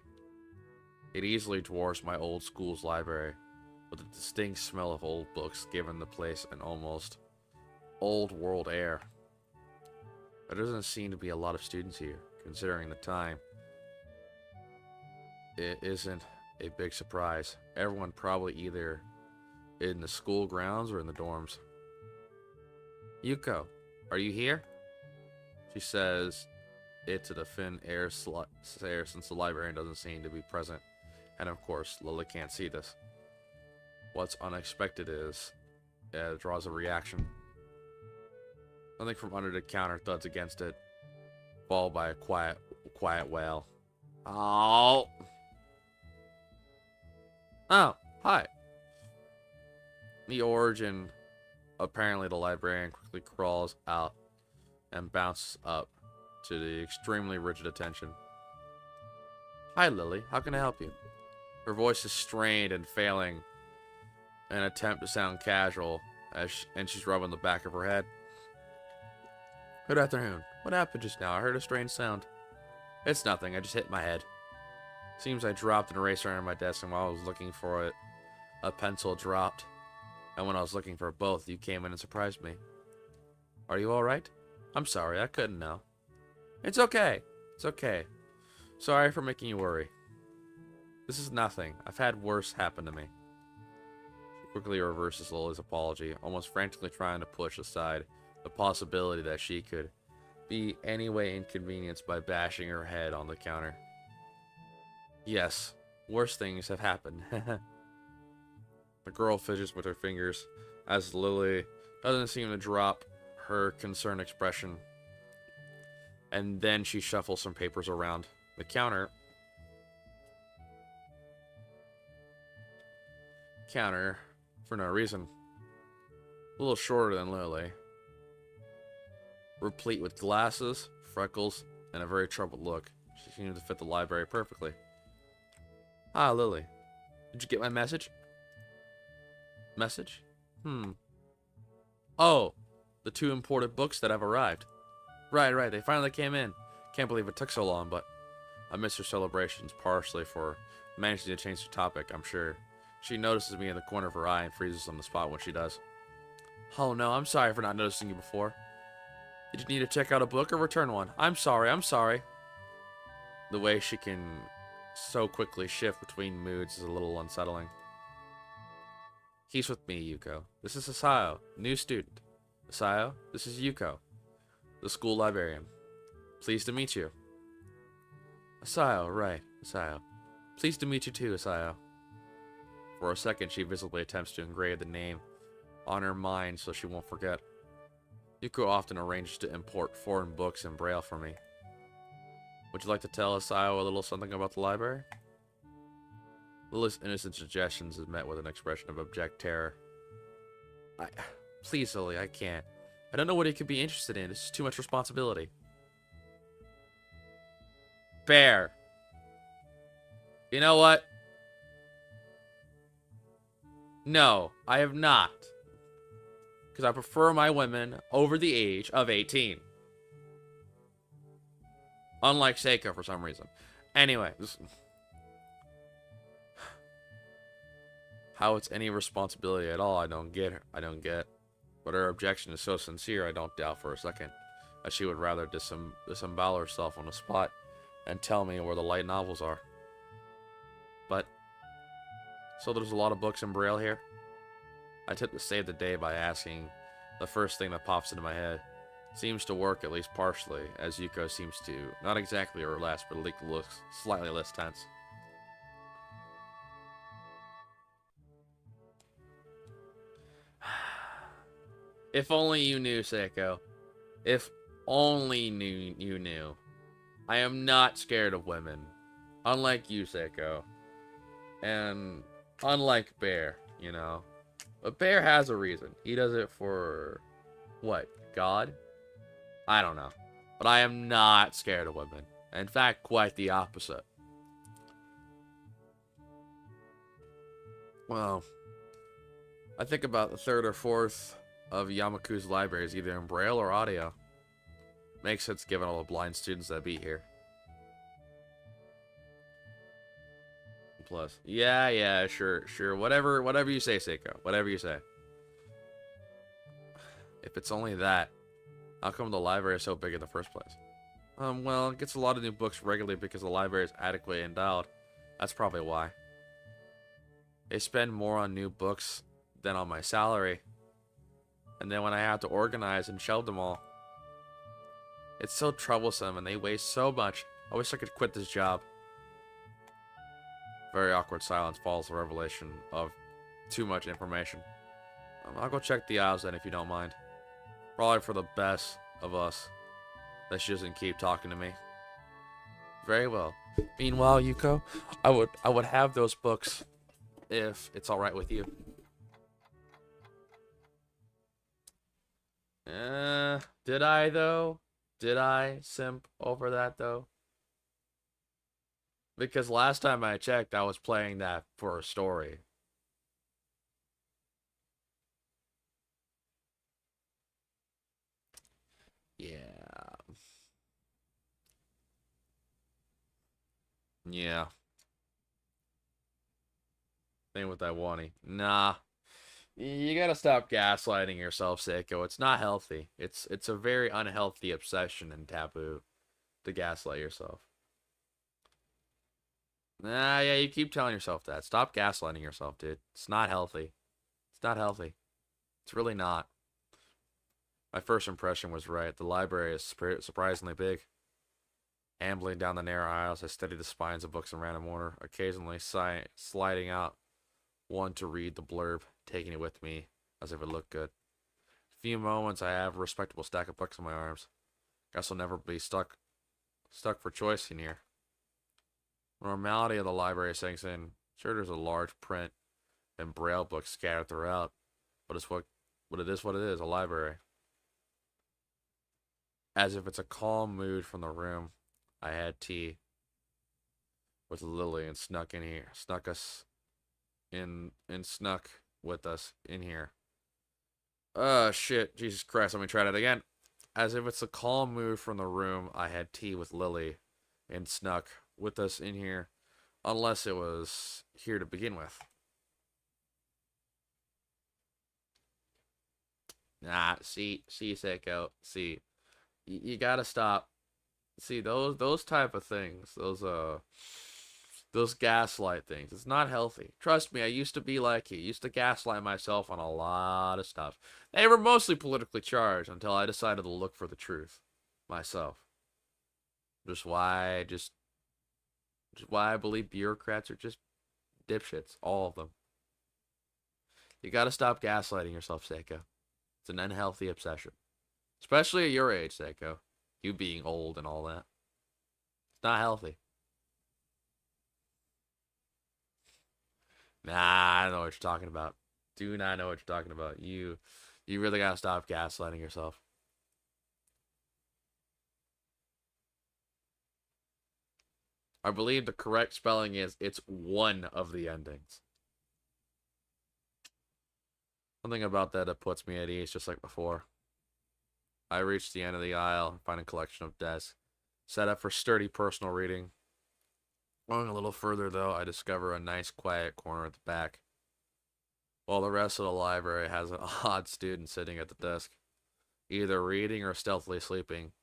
It easily dwarfs my old school's library, with a distinct smell of old books giving the place an almost old-world air. There doesn't seem to be a lot of students here, considering the time. It isn't a big surprise. Everyone probably either in the school grounds or in the dorms. Yuko, are you here? She says it to the thin air since the librarian doesn't seem to be present. And of course, Lily can't see this. What's unexpected is it draws a reaction. Something from under the counter thuds against it, followed by a quiet wail. Oh! Oh, hi. The origin, apparently the librarian quickly crawls out and bounces up to the extremely rigid attention. Hi, Lily. How can I help you? Her voice is strained and failing an attempt to sound casual, and she's rubbing the back of her head. Good afternoon. What happened just now? I heard a strange sound. It's nothing. I just hit my head. Seems I dropped an eraser under my desk, and while I was looking for it, a pencil dropped. And when I was looking for both, you came in and surprised me. Are you alright? I'm sorry. I couldn't know. It's okay. It's okay. Sorry for making you worry. This is nothing. I've had worse happen to me. She quickly reverses Lily's apology, almost frantically trying to push aside the possibility that she could be any way inconvenienced by bashing her head on the counter. Yes, worse things have happened. The girl fidgets with her fingers as Lily doesn't seem to drop her concerned expression. And then she shuffles some papers around the counter. For no reason. A little shorter than Lily. Replete with glasses, freckles, and a very troubled look. She seems to fit the library perfectly. Ah, Lily. Did you get my message? Message? Oh, the 2 imported books that have arrived. Right, they finally came in. Can't believe it took so long, but I miss her celebrations, partially for managing to change the topic, I'm sure. She notices me in the corner of her eye and freezes on the spot when she does. Oh no, I'm sorry for not noticing you before. Did you need to check out a book or return one? I'm sorry. The way she can so quickly shift between moods is a little unsettling. He's with me, Yuko. This is Asayo, new student. Asayo, this is Yuko, the school librarian. Pleased to meet you. Asayo, right, Asayo. Pleased to meet you too, Asayo. For a second, she visibly attempts to engrave the name on her mind so she won't forget. Yuko often arranges to import foreign books in Braille for me. Would you like to tell Asayo a little something about the library? Lily's innocent suggestions is met with an expression of abject terror. Please, Lily, I can't. I don't know what he could be interested in. This is too much responsibility. Bear. You know what? No, I have not. Because I prefer my women over the age of 18. Unlike Seiko for some reason. Anyway. How it's any responsibility at all, I don't get. But her objection is so sincere, I don't doubt for a second that she would rather disembowel herself on the spot and tell me where the light novels are. But, so there's a lot of books in Braille here? I tend to save the day by asking the first thing that pops into my head. Seems to work, at least partially, as Yuko seems to, not exactly relax, but looks slightly less tense. If only you knew, Seiko. If only you knew. I am not scared of women. Unlike you, Seiko. And unlike Bear, you know. But Bear has a reason. He does it for... what? God? I don't know. But I am not scared of women. In fact, quite the opposite. Well, I think about the third or fourth of Yamaku's libraries, either in Braille or audio. Makes sense given all the blind students that be here. Plus, yeah, sure. Whatever you say, Seiko. Whatever you say. If it's only that, how come the library is so big in the first place? Well, it gets a lot of new books regularly because the library is adequately endowed. That's probably why. They spend more on new books than on my salary. And then when I have to organize and shelve them all, it's so troublesome and they waste so much. I wish I could quit this job. Very awkward silence follows the revelation of too much information. I'll go check the aisles then if you don't mind. Probably for the best of us that she doesn't keep talking to me. Very well. Meanwhile, Yuko, I would have those books if it's alright with you. Did I though? Did I simp over that though? Because last time I checked, I was playing that for a story. Yeah. Yeah. Same with that Wani. Nah. You gotta stop gaslighting yourself, Seiko. It's not healthy. It's a very unhealthy obsession and taboo to gaslight yourself. Nah, yeah, you keep telling yourself that. Stop gaslighting yourself, dude. It's not healthy. It's not healthy. It's really not. My first impression was right. The library is surprisingly big. Ambling down the narrow aisles, I studied the spines of books in random order, occasionally sliding out one to read the blurb, taking it with me as if it looked good. A few moments, I have a respectable stack of books in my arms. Guess I'll never be stuck for choice in here. The normality of the library sinks in. Sure, there's a large print and braille books scattered throughout, but it is what it is, a library. As if it's a calm mood from the room, I had tea with Lily and snuck with us in here. Shit, Jesus Christ, let me try that again. As if it's a calm mood from the room, I had tea with Lily and snuck with us in here, unless it was here to begin with. Nah, see, Seiko, see, you gotta stop. See, those type of things, those gaslight things, it's not healthy. Trust me, I used to be like you. Used to gaslight myself on a lot of stuff. They were mostly politically charged until I decided to look for the truth myself. Just why I believe bureaucrats are just dipshits, all of them. You gotta stop gaslighting yourself, Seiko. It's an unhealthy obsession. Especially at your age, Seiko. You being old and all that. It's not healthy. Nah, I don't know what you're talking about. Do not know what you're talking about. You really gotta stop gaslighting yourself. I believe the correct spelling is it's one of the endings. Something about that puts me at ease, just like before. I reached the end of the aisle and find a collection of desks set up for sturdy personal reading. Going a little further, though, I discover a nice quiet corner at the back, while the rest of the library has an odd student sitting at the desk, either reading or stealthily sleeping.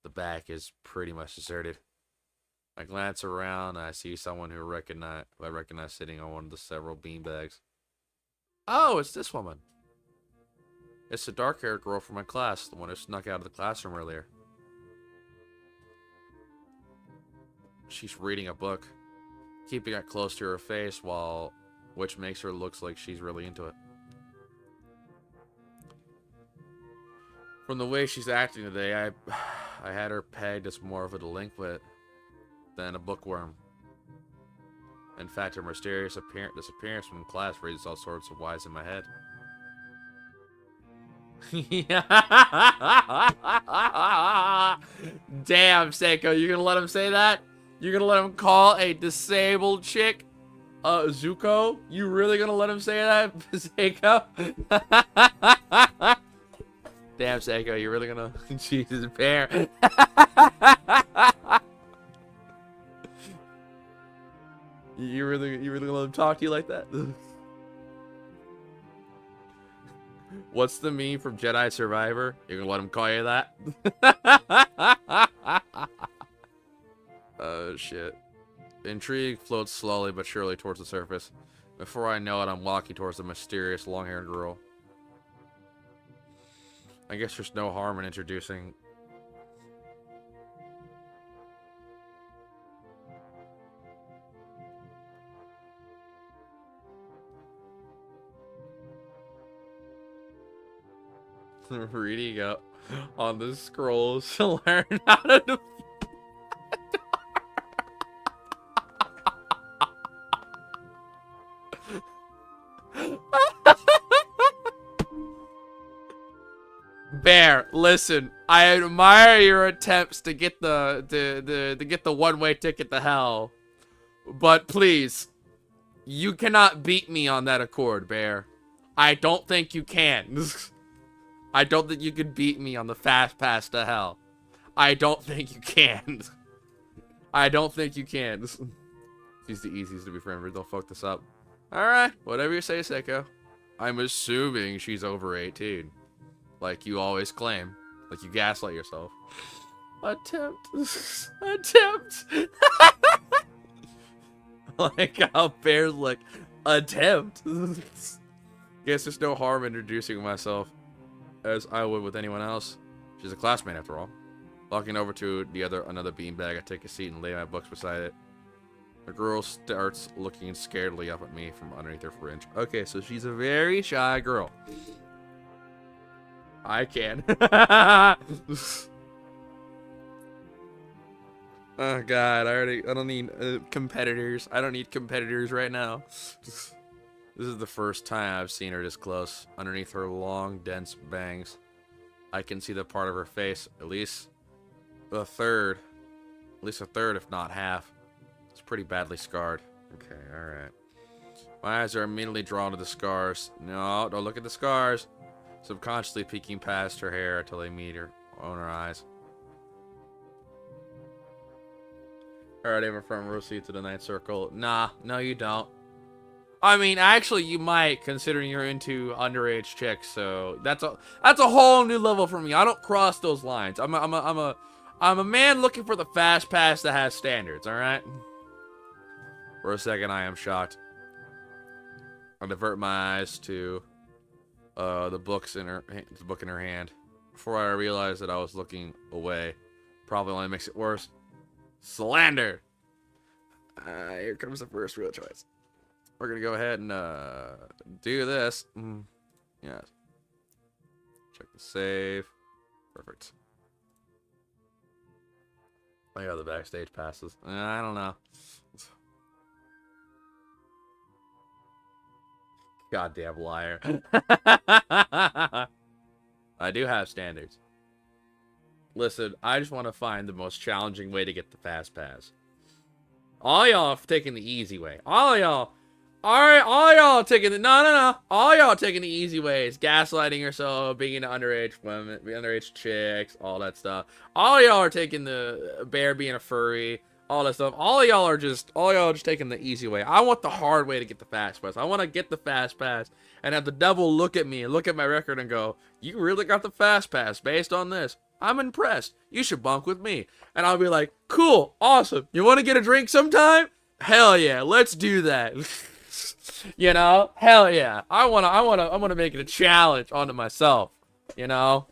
The back is pretty much deserted. I glance around and I see someone who I recognize sitting on one of the several beanbags. Oh, it's this woman. It's the dark-haired girl from my class, the one who snuck out of the classroom earlier. She's reading a book, keeping it close to her face, which makes her look like she's really into it. From the way she's acting today, I had her pegged as more of a delinquent than a bookworm. In fact, her mysterious disappearance from class raises all sorts of whys in my head. Damn, Seiko, you gonna let him say that? You gonna let him call a disabled chick Zuko? You really gonna let him say that, Seiko? Damn, Seiko, you really gonna... Jesus, Bear. You really gonna let him talk to you like that? What's the meme from Jedi Survivor? You're gonna let him call you that? Oh, shit. Intrigue floats slowly but surely towards the surface. Before I know it, I'm walking towards the mysterious long-haired girl. I guess there's no harm in introducing... reading up on the scrolls to learn how to Bear, listen, I admire your attempts to get the one-way ticket to hell, but please, you cannot beat me on that accord, Bear. I don't think you can. I don't think you can beat me on the fast pass to hell. I don't think you can. I don't think you can. She's the easiest to be friends with. Don't fuck this up. Alright, whatever you say, Seiko. I'm assuming she's over 18. Like you always claim. Like you gaslight yourself. Attempt. Attempt. Like how Bear's like, attempt. Guess there's no harm in introducing myself as I would with anyone else. She's a classmate after all. Walking over to another beanbag, I take a seat and lay my books beside it. The girl starts looking scaredly up at me from underneath her fringe. Okay, so she's a very shy girl. I can. Oh god, I don't need competitors. I don't need competitors right now. This is the first time I've seen her this close. Underneath her long, dense bangs, I can see the part of her face, at least a third, if not half. It's pretty badly scarred. Okay, alright. My eyes are immediately drawn to the scars. No, don't look at the scars. Subconsciously peeking past her hair until they meet her on her eyes. Alright, I have a front row seat to the night circle. Nah, no you don't. I mean, actually you might, considering you're into underage chicks, so that's a whole new level for me. I don't cross those lines. I'm a man looking for the fast pass that has standards, alright? For a second I am shocked. I divert my eyes to the book in her hand. Before I realized that I was looking away. Probably only makes it worse. Slander! Here comes the first real choice. We're gonna go ahead and do this. Yes. Check the save. Perfect. I got the backstage passes. I don't know. Goddamn liar. I do have standards. Listen, I just want to find the most challenging way to get the fast pass. All y'all have taken the easy way. All y'all taking the all y'all taking the easy ways, gaslighting yourself, being into underage women, underage chicks, all that stuff. All y'all are taking the bear being a furry, all that stuff. All y'all are just taking the easy way. I want the hard way to get the fast pass. I want to get the fast pass and have the devil look at me and look at my record and go, "You really got the fast pass based on this. I'm impressed. You should bunk with me." And I'll be like, "Cool, awesome. You want to get a drink sometime? Hell yeah, let's do that." You know, hell yeah. I wanna make it a challenge onto myself. You know,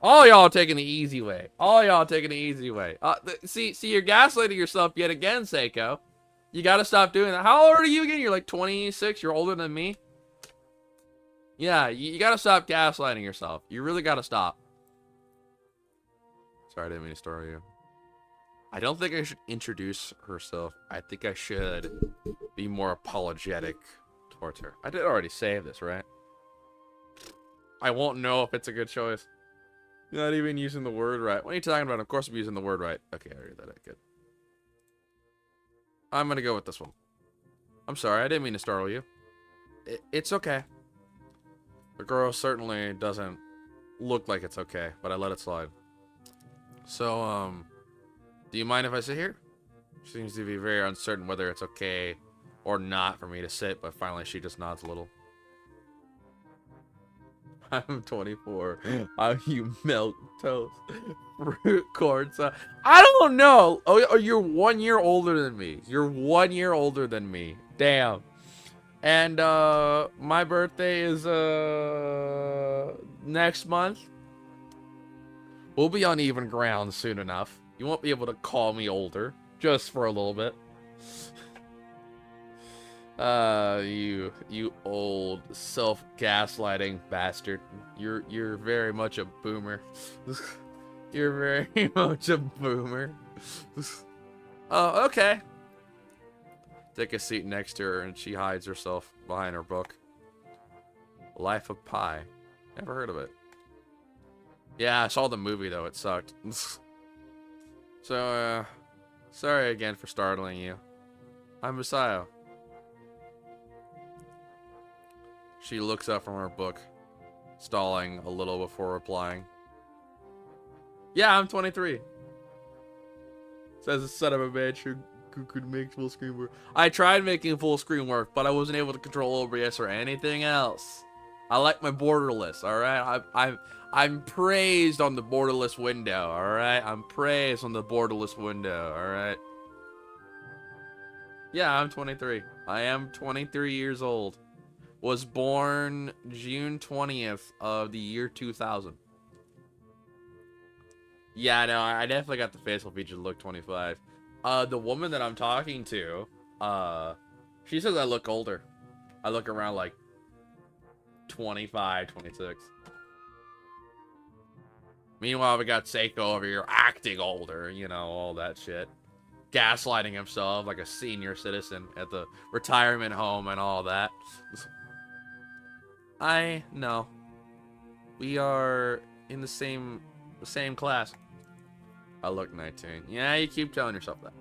all y'all taking the easy way. All y'all taking the easy way. See, you're gaslighting yourself yet again, Seiko. You gotta stop doing that. How old are you again? You're like 26. You're older than me. Yeah, you gotta stop gaslighting yourself. You really gotta stop. Sorry, I didn't mean to startle you. I don't think I should introduce herself. I think I should be more apologetic towards her. I did already say this, right? I won't know if it's a good choice. You're not even using the word right. What are you talking about? Of course I'm using the word right. Okay, I read that. Good. I'm gonna go with this one. I'm sorry, I didn't mean to startle you. It's okay. The girl certainly doesn't look like it's okay, but I let it slide. So, do you mind if I sit here? She seems to be very uncertain whether it's okay or not for me to sit, but finally she just nods a little. I'm 24. You milk toast. Fruit corn. I don't know. Oh, you're 1 year older than me. You're 1 year older than me. Damn. And, my birthday is, next month. We'll be on even ground soon enough. You won't be able to call me older. Just for a little bit. You old self-gaslighting bastard. You're very much a boomer. You're very much a boomer. Oh, okay. Take a seat next to her and she hides herself behind her book. Life of Pi. Never heard of it. Yeah, I saw the movie though, it sucked. So, sorry again for startling you. I'm Messiah. She looks up from her book, stalling a little before replying. Yeah, I'm 23. Says the son of a bitch who could make full screen work. I tried making full screen work, but I wasn't able to control OBS or anything else. I like my borderless, alright? I'm praised on the borderless window, alright? I'm praised on the borderless window, alright? Yeah, I'm 23. I am 23 years old. Was born June 20th of the year 2000. Yeah, no, I definitely got the facial feature to look 25. The woman that I'm talking to, she says I look older. I look around like 25, 26. Meanwhile, we got Seiko over here acting older, you know, all that shit. Gaslighting himself like a senior citizen at the retirement home and all that. I know. We are in the same class. I look 19. Yeah, you keep telling yourself that.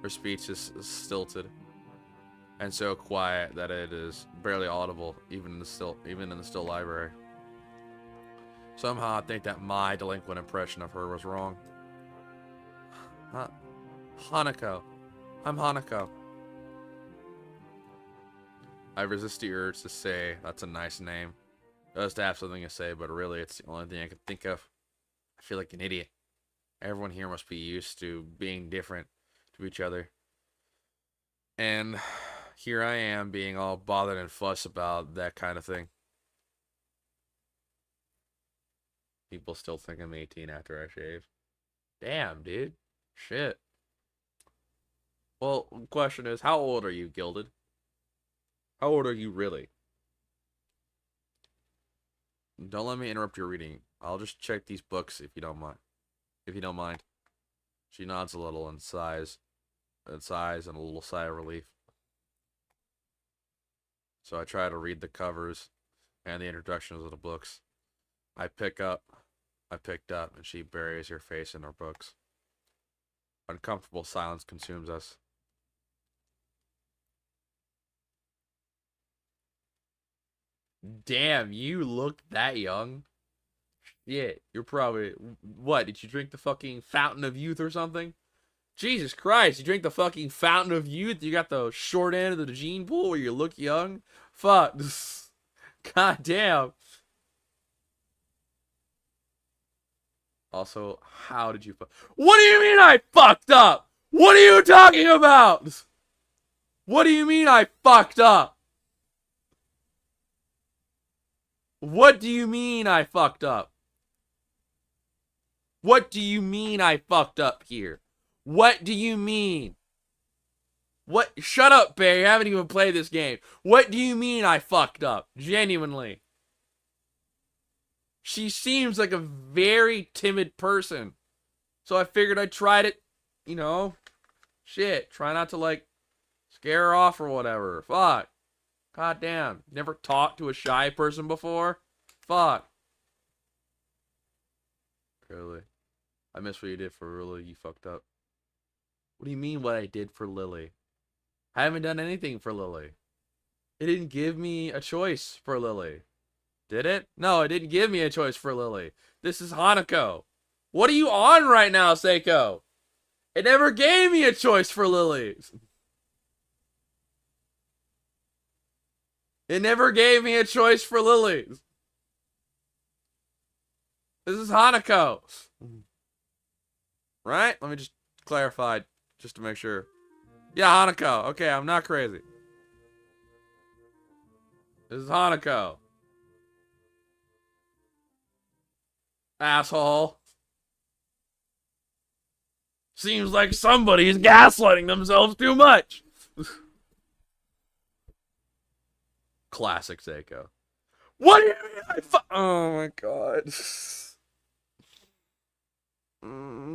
Her speech is stilted and so quiet that it is barely audible, even in the still library. Somehow I think that my delinquent impression of her was wrong. Huh? Hanako. I'm Hanako. I resist the urge to say that's a nice name. Just to have something to say, but really it's the only thing I can think of. I feel like an idiot. Everyone here must be used to being different to each other. And here I am being all bothered and fuss about that kind of thing. People still think I'm 18 after I shave. Damn, dude. Shit. Well, the question is, how old are you, Gilded? How old are you really? Don't let me interrupt your reading. I'll just check these books if you don't mind. If you don't mind. She nods a little and sighs. And sighs and a little sigh of relief. So I try to read the covers and the introductions of the books. I picked up, and she buries her face in her books. Uncomfortable silence consumes us. Damn, you look that young? Yeah, you're probably... What, did you drink the fucking Fountain of Youth or something? Jesus Christ, you drink the fucking Fountain of Youth? You got the short end of the gene pool where you look young? Fuck. God damn. Also, how did you What do you mean I fucked up? What are you talking about? What do you mean I fucked up? What do you mean I fucked up? What do you mean I fucked up here? What do you mean? What? Shut up, Barry. I haven't even played this game. What do you mean I fucked up? Genuinely. She seems like a very timid person. So I figured I'd try it, you know, shit. Try not to, like, scare her off or whatever. Fuck. God damn. Never talked to a shy person before? Fuck. Really? I miss what you did for Lily. You fucked up. What do you mean what I did for Lily? I haven't done anything for Lily. It didn't give me a choice for Lily. Did it? No, it didn't give me a choice for Lily. This is Hanako. What are you on right now, Seiko? It never gave me a choice for Lily. It never gave me a choice for Lily. This is Hanako. Right? Let me just clarify, just to make sure. Yeah, Hanako. Okay, I'm not crazy. This is Hanako. Asshole. Seems like somebody's gaslighting themselves too much. Classic Seiko. What do you mean oh my god.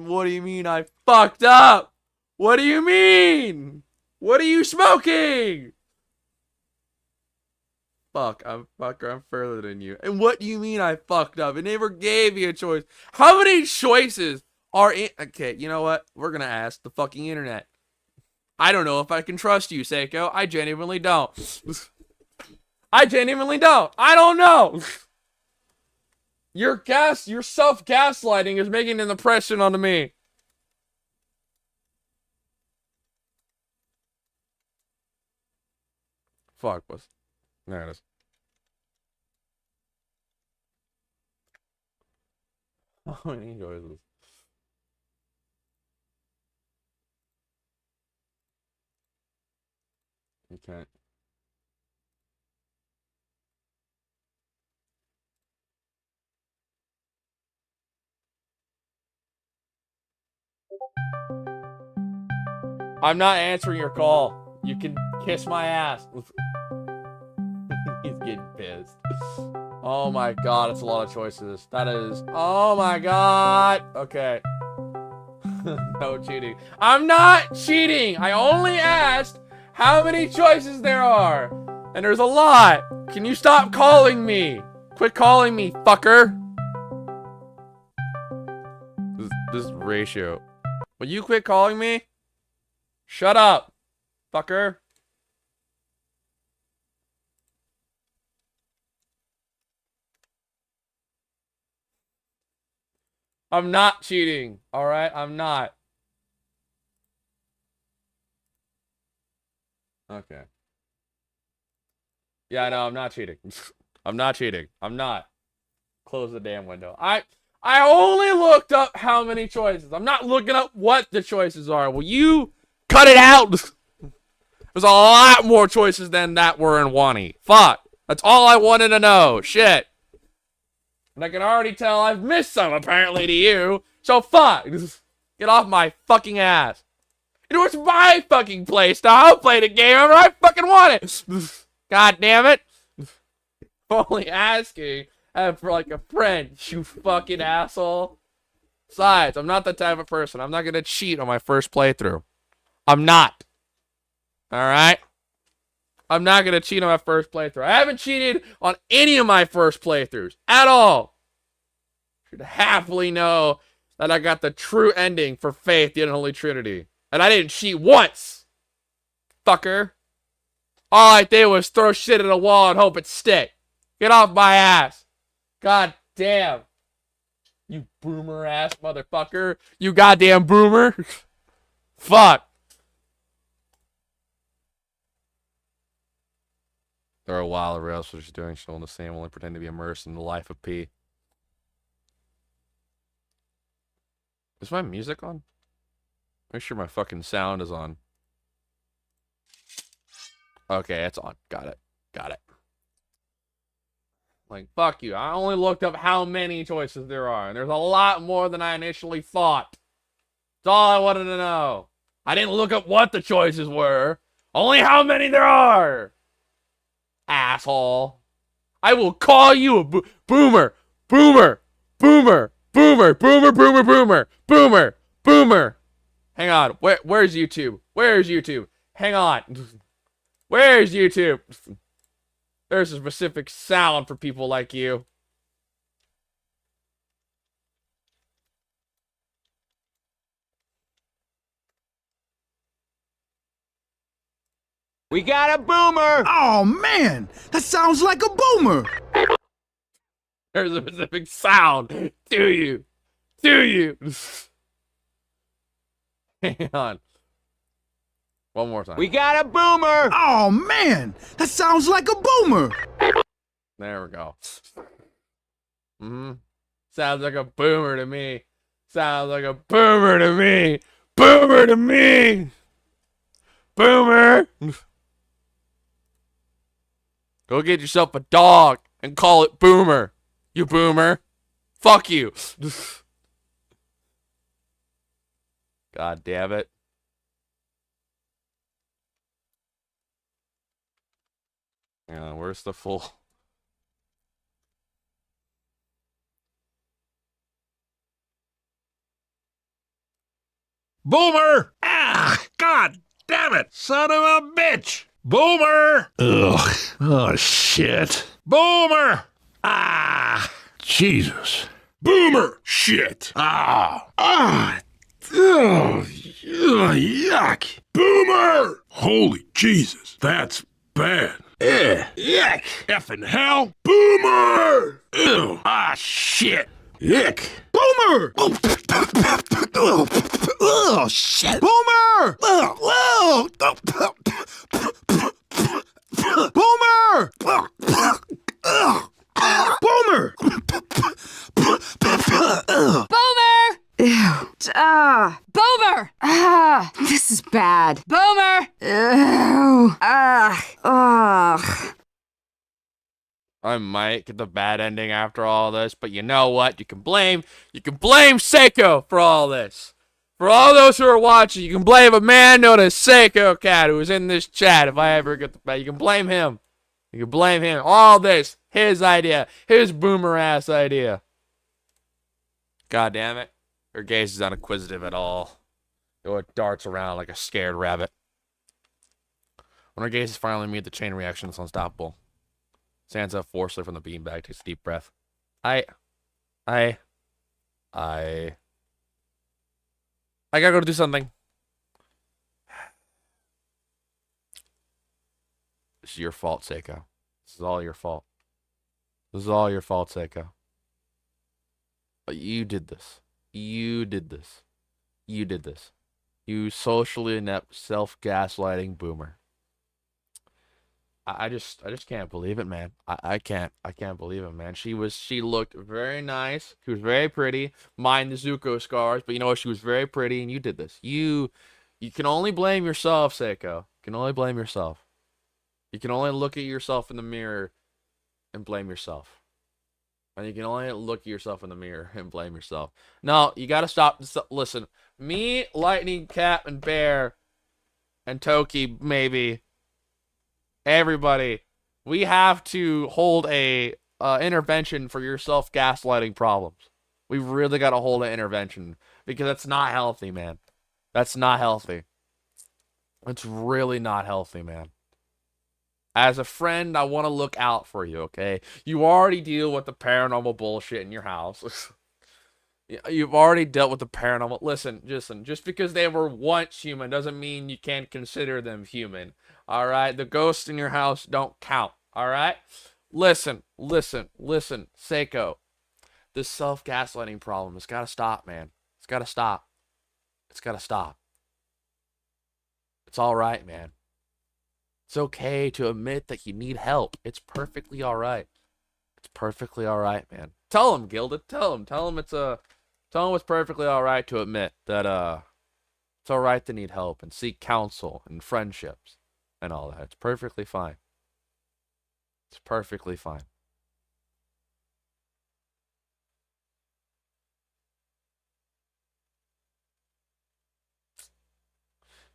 What do you mean I fucked up? What do you mean? What are you smoking? Fuck, I'm further than you. And what do you mean I fucked up? It never gave you a choice. How many choices are in... Okay, you know what? We're gonna ask the fucking internet. I don't know if I can trust you, Seiko. I genuinely don't. I genuinely don't. I don't know. Your self-gaslighting is making an impression on me. Fuck, was... There it is. How many choices? Okay. I'm not answering your call. You can kiss my ass. He's getting pissed. Oh my god, that's a lot of choices. That is... Oh my god. Okay. No cheating. I'm not cheating! I only asked how many choices there are. And there's a lot. Can you stop calling me? Quit calling me, fucker. This ratio. Will you quit calling me? Shut up, fucker. I'm not cheating, alright? I'm not. Okay. Yeah, no, I'm not cheating. I'm not cheating. I'm not. Close the damn window. I only looked up how many choices. I'm not looking up what the choices are. Will you cut it out? There's a lot more choices than that were in Wani. Fuck. That's all I wanted to know. Shit. And I can already tell I've missed some, apparently, to you. So fuck. Get off my fucking ass. You know, it's my fucking place now. I'll play the game whenever I fucking want it. God damn it. I'm only asking for like a friend, you fucking asshole. Besides, I'm not the type of person. I'm not gonna cheat on my first playthrough. I'm not. Alright? I'm not gonna cheat on my first playthrough. I haven't cheated on any of my first playthroughs. At all. You should happily know that I got the true ending for Faith, the Unholy Trinity. And I didn't cheat once. Fucker. All I did was throw shit at a wall and hope it stick. Get off my ass. God damn. You boomer ass motherfucker. You goddamn boomer. Fuck. There are a while of rails which is doing still the same, only pretend to be immersed in the life of P. Is my music on? Make sure my fucking sound is on. Okay, it's on. Got it. Got it. Like, fuck you. I only looked up how many choices there are, and there's a lot more than I initially thought. That's all I wanted to know. I didn't look up what the choices were. Only how many there are. Asshole. I will call you a boomer. Boomer. Boomer. Boomer. Boomer. Boomer. Boomer. Boomer. Boomer. Hang on. Where's YouTube? Where's YouTube? Hang on. Where's YouTube? There's a specific sound for people like you. We got a boomer! Oh man, that sounds like a boomer! There's a specific sound. Do you? Do you? Hang on. One more time. We got a boomer! Oh man, that sounds like a boomer! There we go. Sounds like a boomer to me. Sounds like a boomer to me. Boomer to me. Boomer. Go get yourself a dog and call it Boomer. You boomer. Fuck you. God damn it. Yeah, where's the full... Boomer! Ah, god damn it! Son of a bitch! Boomer! Ugh. Oh, shit. Boomer! Ah! Jesus. Boomer! Shit! Ah! Ah! Ugh. Yuck! Boomer! Holy Jesus, that's bad. Yuck! Effing hell! Boomer! Ew! Ah, shit! Yuck! Boomer! Oh shit! Boomer! Boomer! Boomer! Boomer! Ew. Boomer! This is bad. Boomer! Ew. Ugh. I might get the bad ending after all this, but you know what? You can blame Seiko for all this. For all those who are watching, you can blame a man known as Seiko Cat, who was in this chat. If I ever get the bet, you can blame him. You can blame him. All this, his idea, his boomer ass idea. God damn it. Her gaze is uninquisitive at all. It darts around like a scared rabbit. When her gaze is finally meet, the chain reaction is unstoppable. Stands up forcefully from the beanbag, takes a deep breath. I gotta go do something. This is your fault, Seiko. This is all your fault. This is all your fault, Seiko. But you did this. You did this. You did this. You socially inept, self-gaslighting boomer. I just can't believe it, man. I can't believe it, man. She looked very nice. She was very pretty. Mind the Zuko scars, but you know what? She was very pretty, and you did this. You can only blame yourself, Seiko. You can only blame yourself. You can only look at yourself in the mirror and blame yourself. And you can only look at yourself in the mirror and blame yourself. No, you gotta stop. Listen, me, Lightning, Cat, and Bear, and Toki, maybe. Everybody, we have to hold a intervention for your self-gaslighting problems. We've really got to hold an intervention because that's not healthy, man. That's not healthy. It's really not healthy, man. As a friend, I want to look out for you, okay? You already deal with the paranormal bullshit in your house. You've already dealt with the paranormal. Listen, just because they were once human doesn't mean you can't consider them human. All right? The ghosts in your house don't count. All right? Listen, Seiko. This self-gaslighting problem has got to stop, man. It's got to stop. It's got to stop. It's all right, man. It's okay to admit that you need help. It's perfectly all right. It's perfectly all right, man. Tell him, Gilda. Tell him it's perfectly all right to admit that it's all right to need help and seek counsel and friendships and all that. It's perfectly fine. It's perfectly fine.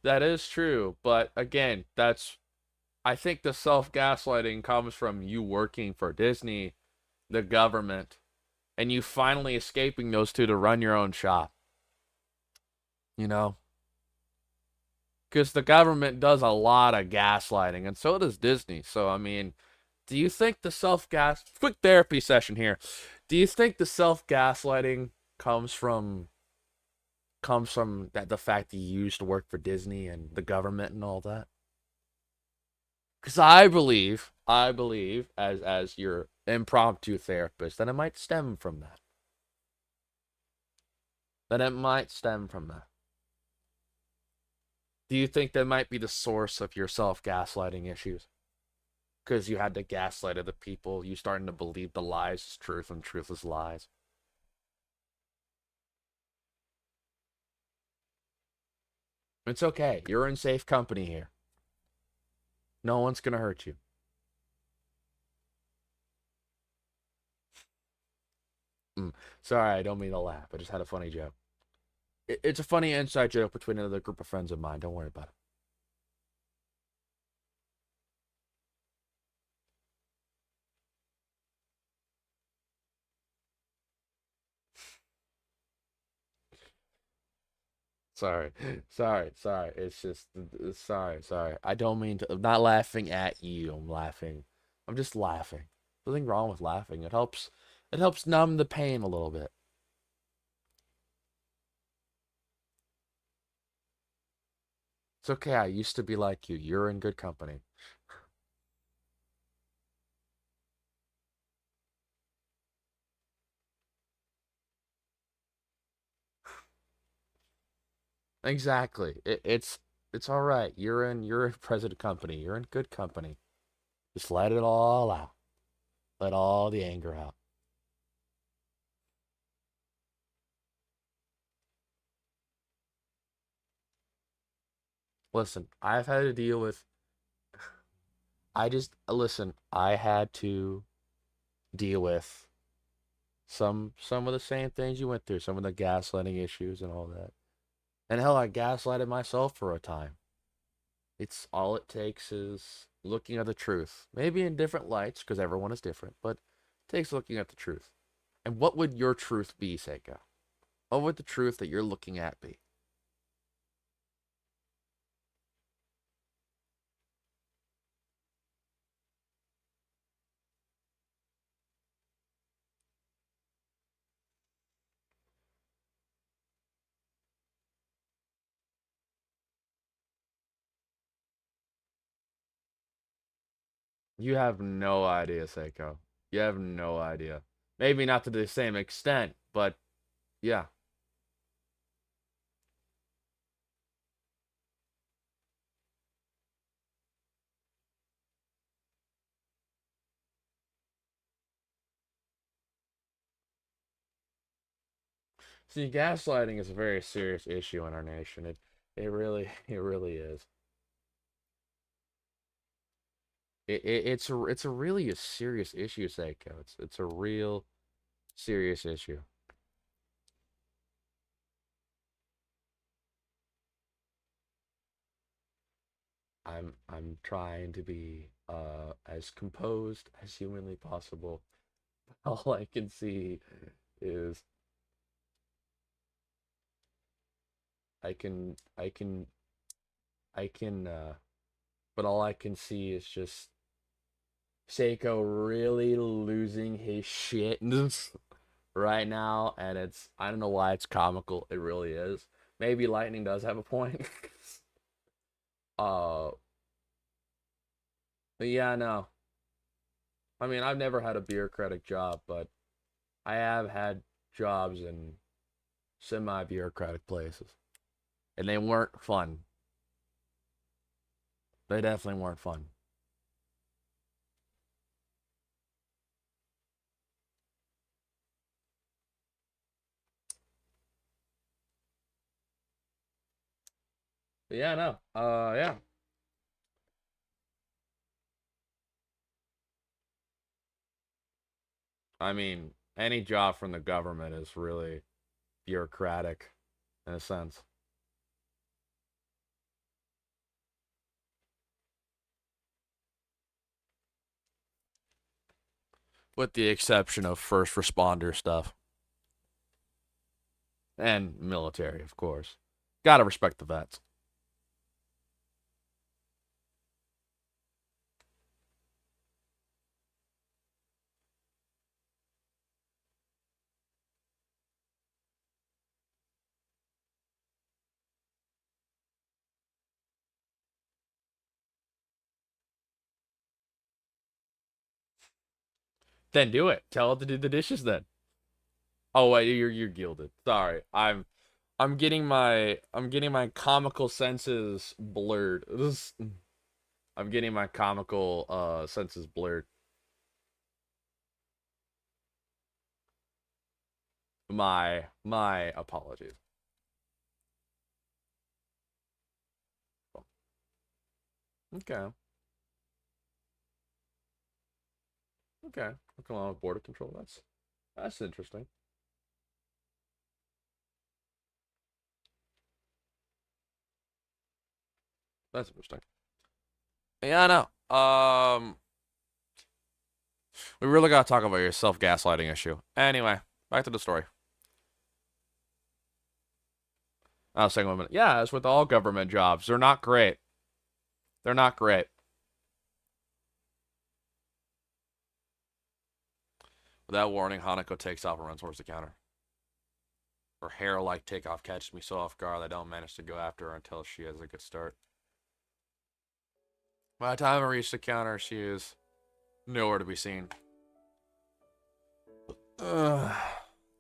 That is true, but again, I think the self-gaslighting comes from you working for Disney, the government, and you finally escaping those two to run your own shop. You know? Because the government does a lot of gaslighting, and so does Disney. So, I mean, do you think the quick therapy session here. Do you think the self-gaslighting comes from the fact that you used to work for Disney and the government and all that? Because I believe, as your impromptu therapist, that it might stem from that. Do you think that might be the source of your self-gaslighting issues? Because you had to gaslight other people, you starting to believe the lies is truth and truth is lies. It's okay. You're in safe company here. No one's gonna hurt you. Sorry, I don't mean to laugh. I just had a funny joke. It's a funny inside joke between another group of friends of mine. Don't worry about it. Sorry. It's just, sorry. I don't mean to. I'm not laughing at you. I'm just laughing. Nothing wrong with laughing. It helps numb the pain a little bit. It's okay. I used to be like you. You're in good company. Exactly. It's all right. You're in present company. You're in good company. Just let it all out. Let all the anger out. Listen, I've had to deal with. I had to deal with some of the same things you went through, some of the gaslighting issues and all that. And hell, I gaslighted myself for a time. It's all it takes is looking at the truth. Maybe in different lights, because everyone is different, but it takes looking at the truth. And what would your truth be, Seiko? What would the truth that you're looking at be? You have no idea, Seiko. You have no idea. Maybe not to the same extent, but yeah. See, gaslighting is a very serious issue in our nation. It really it really is. It's a really a serious issue, Seiko. It's a real serious issue. I'm trying to be as composed as humanly possible. All I can see is I can but all I can see is just Seiko really losing his shit right now, and I don't know why it's comical. It really is. Maybe Lightning does have a point. uh but yeah, no. I mean, I've never had a bureaucratic job, but I have had jobs in semi-bureaucratic places, and they weren't fun. They definitely weren't fun. But yeah, no. Yeah. I mean, any job from the government is really bureaucratic in a sense. With the exception of first responder stuff and military, of course. Gotta respect the vets. Then do it. Tell it to do the dishes then. Oh wait, you're gilded. Sorry. I'm getting my comical senses blurred. I'm getting my comical senses blurred. My apologies. Okay. Okay. Come on with border control. That's interesting. That's interesting. Yeah, I know. We really gotta talk about your self-gaslighting issue. Anyway, back to the story. I was saying 1 minute. Yeah, as with all government jobs, they're not great. They're not great. Without warning, Hanako takes off and runs towards the counter. Her hair-like takeoff catches me so off guard I don't manage to go after her until she has a good start. By the time I reach the counter, she is nowhere to be seen.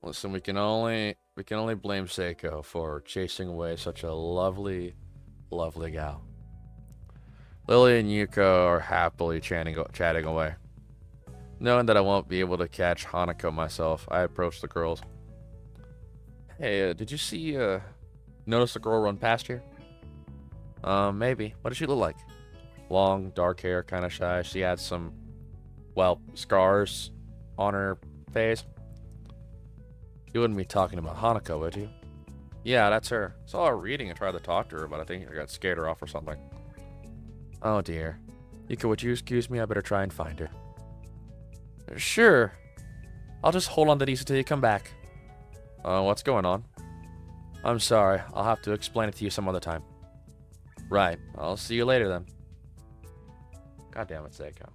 Listen, we can only blame Seiko for chasing away such a lovely, lovely gal. Lily and Yuko are happily chatting away. Knowing that I won't be able to catch Hanako myself, I approach the girls. Hey, did you notice a girl run past here? Maybe. What does she look like? Long, dark hair, kind of shy. She had some, well, scars on her face. You wouldn't be talking about Hanako, would you? Yeah, that's her. Saw her reading and tried to talk to her, but I think I got scared her off or something. Oh dear. Yuko, would you excuse me? I better try and find her. Sure. I'll just hold on to these until you come back. What's going on? I'm sorry. I'll have to explain it to you some other time. Right. I'll see you later then. God damn it, Seiko.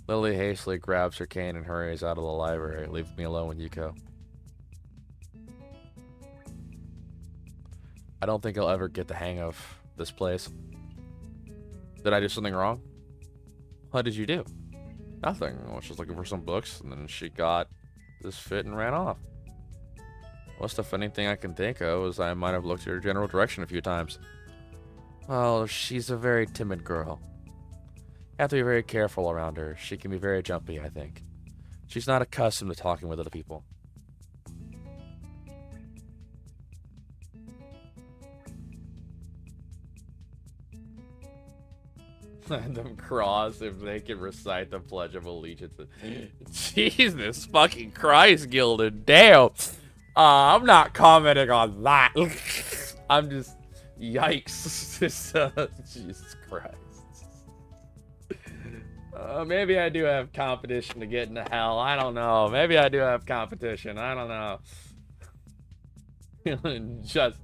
Lily hastily grabs her cane and hurries out of the library, leaving me alone with Yuko. I don't think I'll ever get the hang of this place. Did I do something wrong? What did you do? Nothing. I was just looking for some books, and then she got this fit and ran off. What's the funny thing I can think of is I might have looked at her general direction a few times. Well, she's a very timid girl. You have to be very careful around her. She can be very jumpy, I think. She's not accustomed to talking with other people. Let them cross if they can recite the Pledge of Allegiance. Jesus fucking Christ, Gildan. Damn. I'm not commenting on that. I'm just... Yikes. Jesus Christ. Maybe I do have competition to get into hell. I don't know. Maybe I do have competition. I don't know. Just...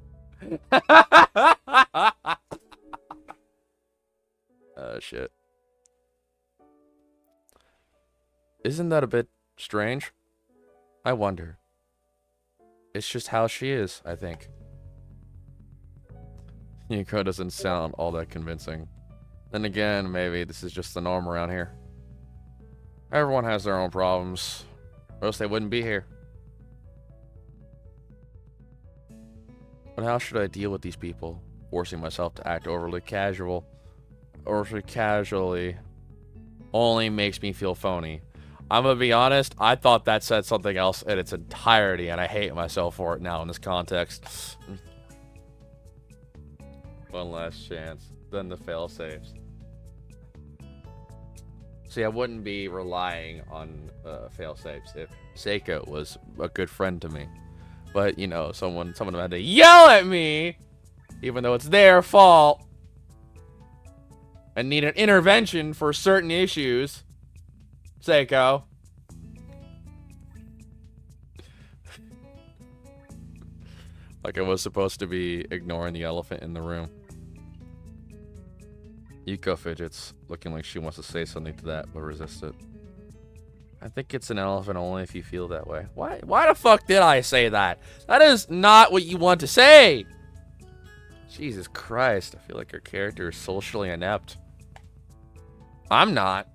shit. Isn't that a bit strange? I wonder. It's just how she is, I think. Yuko doesn't sound all that convincing. Then again, maybe this is just the norm around here. Everyone has their own problems, or else they wouldn't be here. But how should I deal with these people? Forcing myself to act overly casually only makes me feel phony. I'm gonna be honest, I thought that said something else in its entirety, and I hate myself for it now in this context. One last chance, then the fail-safes. See, I wouldn't be relying on fail-safes if Seiko was a good friend to me. But, you know, someone had to yell at me, even though it's their fault, and need an intervention for certain issues. Seiko. Like I was supposed to be ignoring the elephant in the room. Yuko fidgets, looking like she wants to say something to that, but resist it. I think it's an elephant only if you feel that way. Why the fuck did I say that? That is not what you want to say! Jesus Christ, I feel like her character is socially inept. I'm not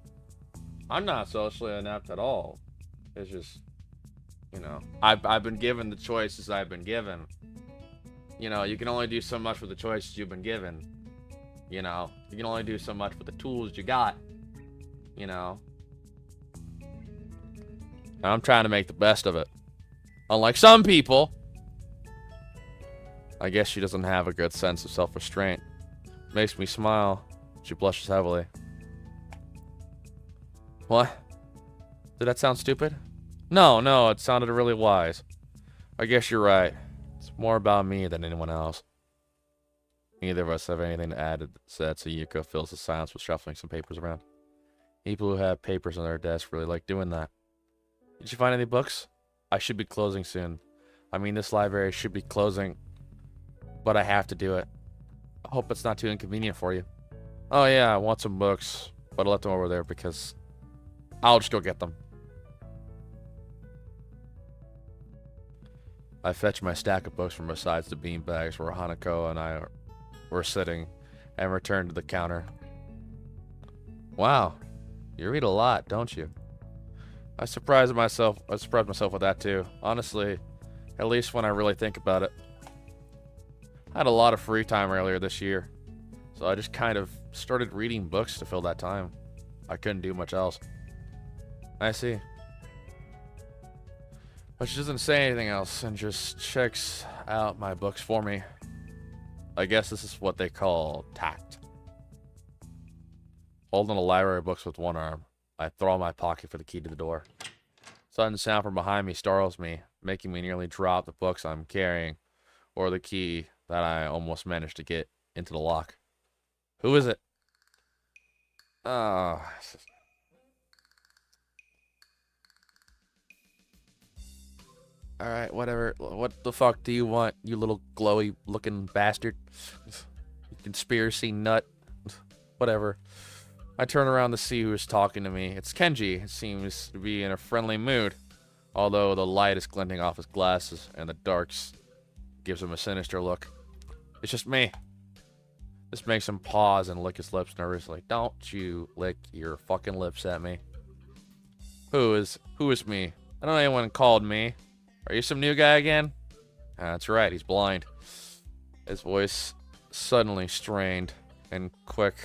socially inept at all. It's just, you know, I've been given the choices I've been given. You know, you can only do so much with the choices you've been given. You know, you can only do so much with the tools you got. You know. And I'm trying to make the best of it. Unlike some people. I guess she doesn't have a good sense of self-restraint. Makes me smile. She blushes heavily. What? Did that sound stupid? No, it sounded really wise. I guess you're right. It's more about me than anyone else. Neither of us have anything to add, said, so Yuko fills the silence with shuffling some papers around. People who have papers on their desk really like doing that. Did you find any books? I should be closing soon. I mean, this library should be closing, but I have to do it. I hope it's not too inconvenient for you. Oh yeah, I want some books, but I left them over there because I'll just go get them. I fetched my stack of books from besides the beanbags where Hanako and I were sitting and returned to the counter. Wow, you read a lot, don't you? I surprised myself with that too. Honestly, at least when I really think about it. I had a lot of free time earlier this year, so I just kind of started reading books to fill that time. I couldn't do much else. I see. But she doesn't say anything else and just checks out my books for me. I guess this is what they call tact. Holding a library of books with one arm, I throw in my pocket for the key to the door. Sudden sound from behind me startles me, making me nearly drop the books I'm carrying. Or the key that I almost managed to get into the lock. Who is it? Oh. Alright, whatever. What the fuck do you want, you little glowy looking bastard? You conspiracy nut. Whatever. I turn around to see who is talking to me. It's Kenji. It seems to be in a friendly mood. Although the light is glinting off his glasses and the darks gives him a sinister look. It's just me. This makes him pause and lick his lips nervously. Don't you lick your fucking lips at me. Who is me? I don't know anyone called me. Are you some new guy again? That's right, he's blind. His voice suddenly strained and quick.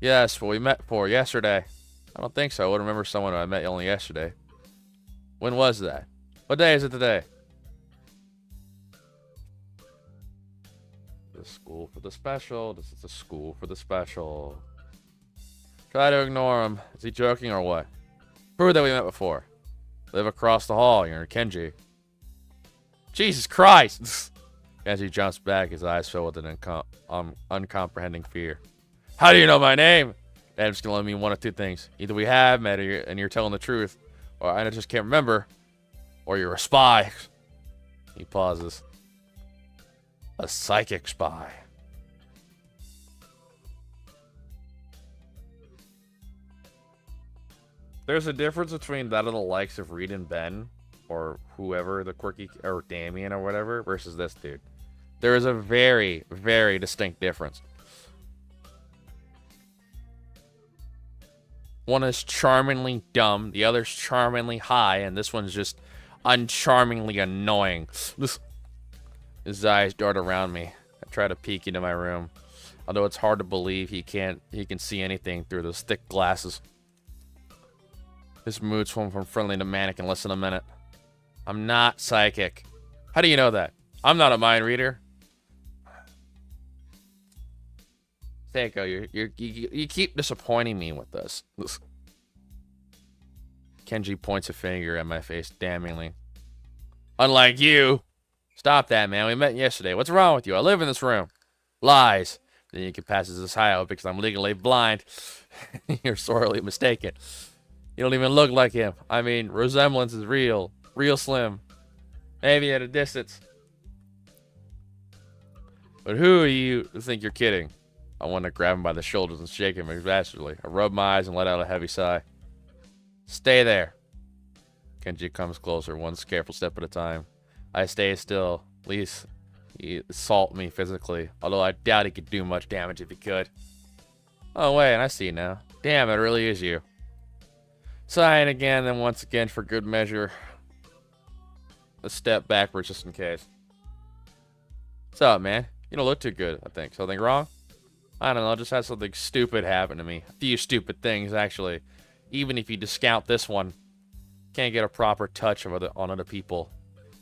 Yes, what we met for yesterday. I don't think so. I would remember someone I met only yesterday. When was that? What day is it today? The school for the special. This is the school for the special. Try to ignore him. Is he joking or what? Prove that we met before. Live across the hall. You're Kenji. Jesus Christ! Kenji jumps back, his eyes fill with an uncomprehending fear. How do you know my name? That's gonna mean one of two things. Either we have met and you're telling the truth, or I just can't remember, or you're a spy. He pauses. A psychic spy. There's a difference between that of the likes of Reed and Ben, or whoever, the quirky, or Damien or whatever, versus this dude. There is a very, very distinct difference. One is charmingly dumb, the other's charmingly high, and this one's just uncharmingly annoying. His eyes dart around me. I try to peek into my room, although it's hard to believe he can see anything through those thick glasses. His mood swung from friendly to manic in less than a minute. I'm not psychic. How do you know that? I'm not a mind reader. Seiko, you keep disappointing me with this. Kenji points a finger at my face damningly. Unlike you. Stop that, man. We met yesterday. What's wrong with you? I live in this room. Lies. Then you can pass as this high because I'm legally blind. You're sorely mistaken. You don't even look like him. I mean, resemblance is real. Real slim. Maybe at a distance. But who are you to think you're kidding? I want to grab him by the shoulders and shake him exasperately. I rub my eyes and let out a heavy sigh. Stay there. Kenji comes closer, one careful step at a time. I stay still. At least he assault me physically. Although I doubt he could do much damage if he could. Oh, wait, I see now. Damn, it really is you. Sighing again, then once again for good measure. A step backwards just in case. What's up, man? You don't look too good, I think. Something wrong? I don't know, just had something stupid happen to me. A few stupid things, actually. Even if you discount this one. Can't get a proper touch of on other people.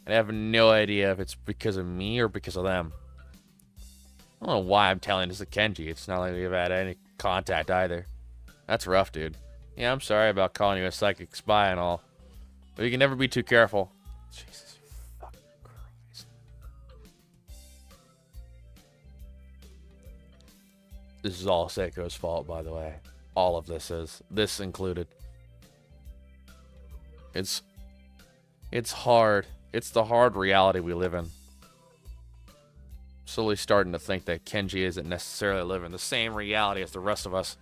And I have no idea if it's because of me or because of them. I don't know why I'm telling this to Kenji. It's not like we've had any contact either. That's rough, dude. Yeah, I'm sorry about calling you a psychic spy and all. But you can never be too careful. Jesus fucking Christ. This is all Seiko's fault, by the way. All of this is. This included. It's hard. It's the hard reality we live in. Slowly starting to think that Kenji isn't necessarily living the same reality as the rest of us.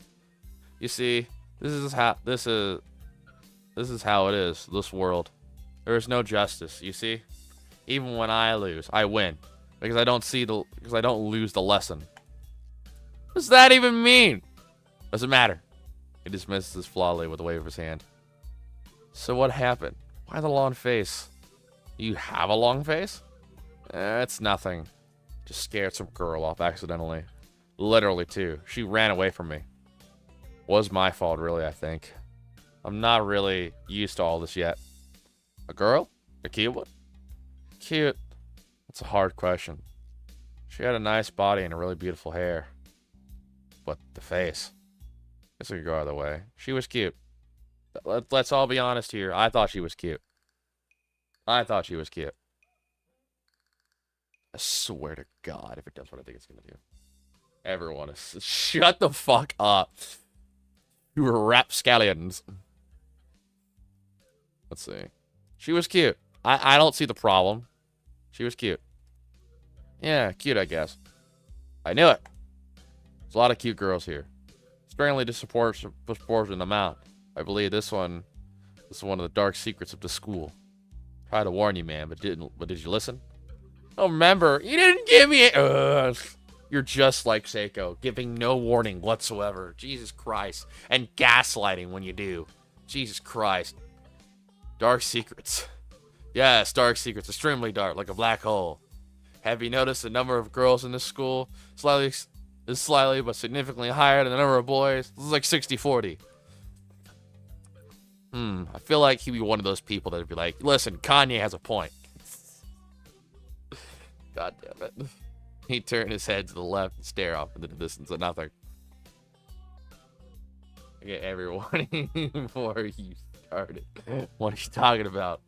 You see, this is how it is, this world. There is no justice, you see? Even when I lose, I win. Because I don't lose the lesson. What does that even mean? Doesn't matter. He dismisses his flawlessly with a wave of his hand. So what happened? Why the long face? You have a long face? It's nothing. Just scared some girl off accidentally. Literally, too. She ran away from me. Was my fault, really, I think. I'm not really used to all this yet. A girl? A cute one? Cute. That's a hard question. She had a nice body and a really beautiful hair. But the face. Guess we could go either way. She was cute. Let's all be honest here. I thought she was cute. I thought she was cute. I swear to God, if it does what I think it's gonna do. Everyone is shut the fuck up. You rapscallions. Let's see. She was cute. I don't see the problem. She was cute. Yeah, cute, I guess. I knew it. There's a lot of cute girls here. Sparingly disproportionate amount. I believe this is one of the dark secrets of the school. Tried to warn you, man, but did you listen? Oh, remember, you didn't give me you're just like Seiko, giving no warning whatsoever. Jesus Christ. And gaslighting when you do. Jesus Christ. Dark secrets. Yes, dark secrets. Extremely dark, like a black hole. Have you noticed the number of girls in this school? Slightly, but significantly higher than the number of boys. This is like 60-40. I feel like he'd be one of those people that'd be like, listen, Kanye has a point. God damn it. He turned his head to the left and stared off into the distance at nothing. Okay, everyone, before you started, what are you talking about?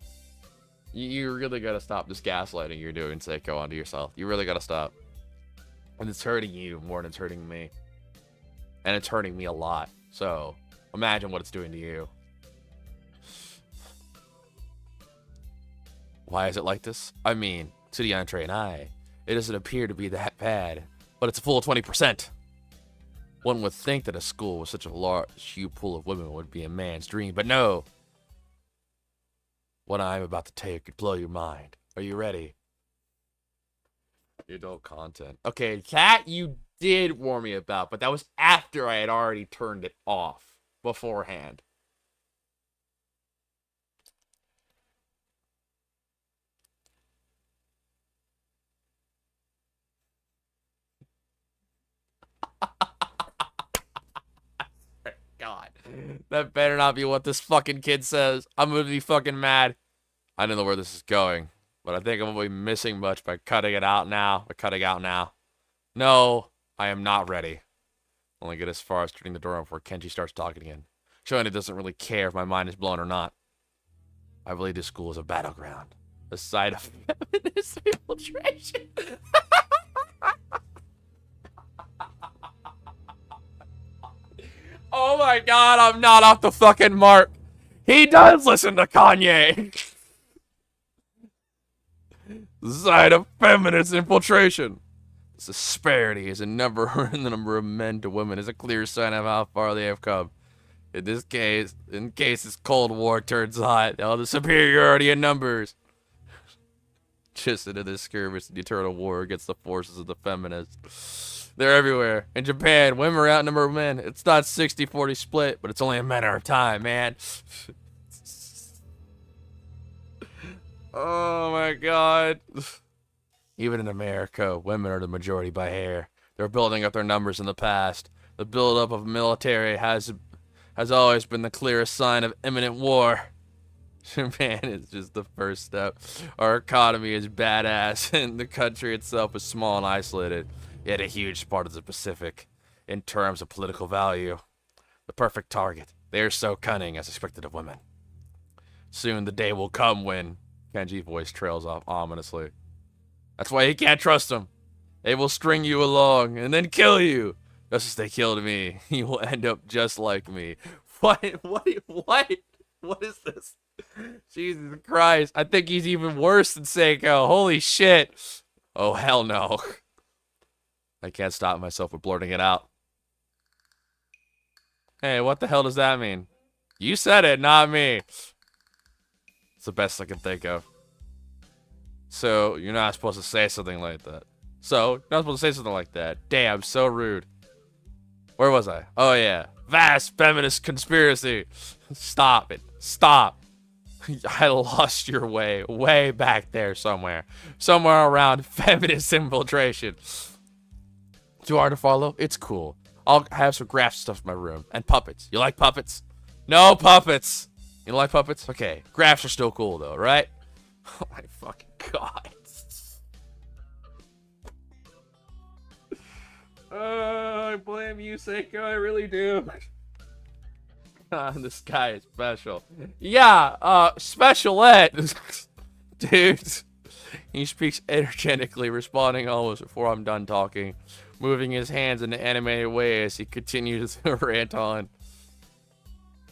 You really gotta stop this gaslighting you're doing, Seiko, onto yourself. You really gotta stop. And it's hurting you more than it's hurting me. And it's hurting me a lot. So, imagine what it's doing to you. Why is it like this? I mean, to the untrained eye, it doesn't appear to be that bad. But it's a full 20%. One would think that a school with such a large huge pool of women would be a man's dream. But no. What I'm about to tell you could blow your mind. Are you ready? Adult content. Okay, that you did warn me about, but that was after I had already turned it off beforehand. God, that better not be what this fucking kid says. I'm gonna be fucking mad. I don't know where this is going, but I think I'm gonna be missing much by cutting it out now. No, I am not ready. Only get as far as turning the door on before Kenji starts talking again, showing he doesn't really care if my mind is blown or not. I believe this school is a battleground, a site of feminist infiltration. Oh my God, I'm not off the fucking mark. He does listen to Kanye. Side of feminist infiltration. This disparity is a number in the number of men to women is a clear sign of how far they have come. In case this Cold War turns hot, the superiority in numbers. Just into this skirmish, the eternal war against the forces of the feminists. They're everywhere. In Japan, women are outnumbered men. It's not 60-40 split, but it's only a matter of time, man. Oh my God. Even in America, women are the majority by hair. They're building up their numbers in the past. The buildup of military has always been the clearest sign of imminent war. Japan is just the first step. Our economy is badass, and the country itself is small and isolated, yet a huge part of the Pacific in terms of political value. The perfect target. They are so cunning as expected of women. Soon the day will come when... Kenji's voice trails off ominously. That's why you can't trust them. They will string you along and then kill you. Just as they killed me. You will end up just like me. What is this? Jesus Christ. I think he's even worse than Seiko. Holy shit. Oh, hell no. I can't stop myself from blurting it out. Hey, what the hell does that mean? You said it, not me. It's the best I can think of. So, you're not supposed to say something like that. Damn, so rude. Where was I? Oh, yeah. Vast feminist conspiracy. Stop it. Stop. I lost your way back there somewhere. Somewhere around feminist infiltration. Too hard to follow? It's cool. I'll have some graphs stuff in my room. And puppets. You like puppets? No puppets. You don't like puppets? Okay. Graphs are still cool, though, right? Oh, my fucking God. I blame you, Seiko. I really do. This guy is special. Yeah, special ed. Dude. He speaks energetically, responding almost before I'm done talking, moving his hands in an animated way as he continues to rant on.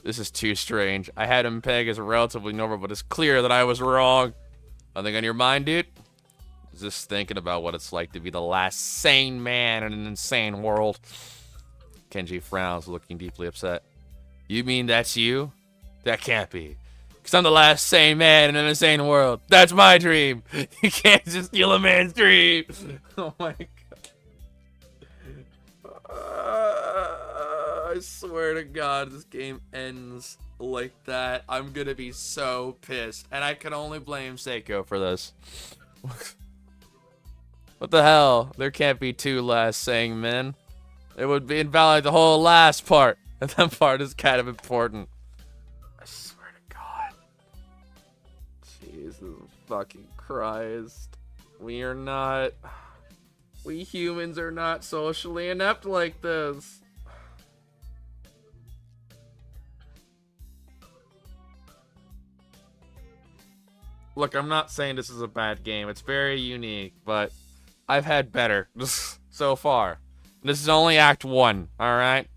This is too strange. I had him peg as relatively normal, but it's clear that I was wrong. Nothing on your mind, dude? Just thinking about what it's like to be the last sane man in an insane world. Kenji frowns, looking deeply upset. You mean that's you? That can't be. Because I'm the last sane man in an insane world. That's my dream. You can't just steal a man's dream. Oh my god. I swear to god, this game ends like that. I'm gonna be so pissed. And I can only blame Seiko for this. What the hell? There can't be two last sane men. It would be invalid the whole last part. And that part is kind of important. I swear to God. Jesus fucking Christ. We humans are not socially inept like this. Look, I'm not saying this is a bad game. It's very unique, but I've had better so far. This is only Act 1, alright?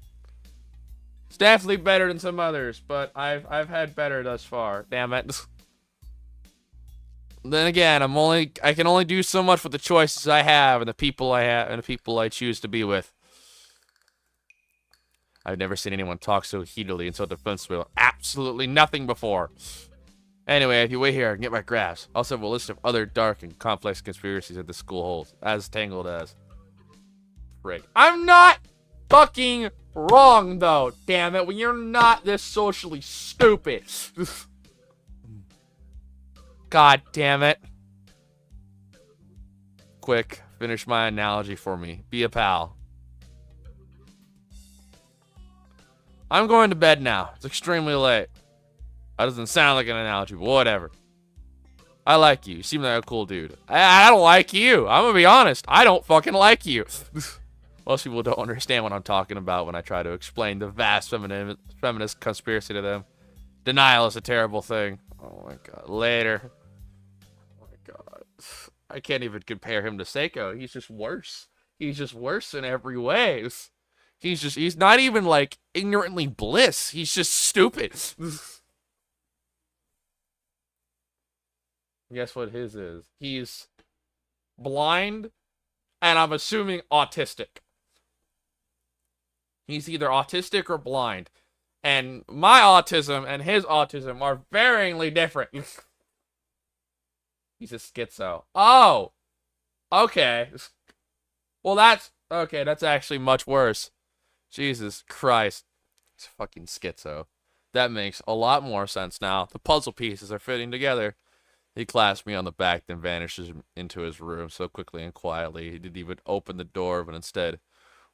It's definitely better than some others, but I've had better thus far. Damn it. Then again, I can only do so much with the choices I have and the people I have and the people I choose to be with. I've never seen anyone talk so heatedly and so defensively about absolutely nothing before. Anyway, if you wait here, I can get my grasp. Also have a list of other dark and complex conspiracies that the school holds, as tangled as. Frick. I'm not fucking wrong, though, damn it, when you're not this socially stupid. God damn it. Quick, finish my analogy for me. Be a pal. I'm going to bed now. It's extremely late. That doesn't sound like an analogy, but whatever. I like you. You seem like a cool dude. I don't like you. I'm gonna be honest. I don't fucking like you. Most people don't understand what I'm talking about when I try to explain the vast feminist conspiracy to them. Denial is a terrible thing. Oh my god. Later. Oh my god. I can't even compare him to Seiko. He's just worse. He's just worse in every way. He's not even like ignorantly bliss. He's just stupid. Guess what his is? He's blind, and I'm assuming autistic. He's either autistic or blind. And my autism and his autism are varyingly different. He's a schizo. Oh! Okay. Well, that's actually much worse. Jesus Christ. He's fucking schizo. That makes a lot more sense now. The puzzle pieces are fitting together. He claps me on the back, then vanishes into his room so quickly and quietly. He didn't even open the door, but instead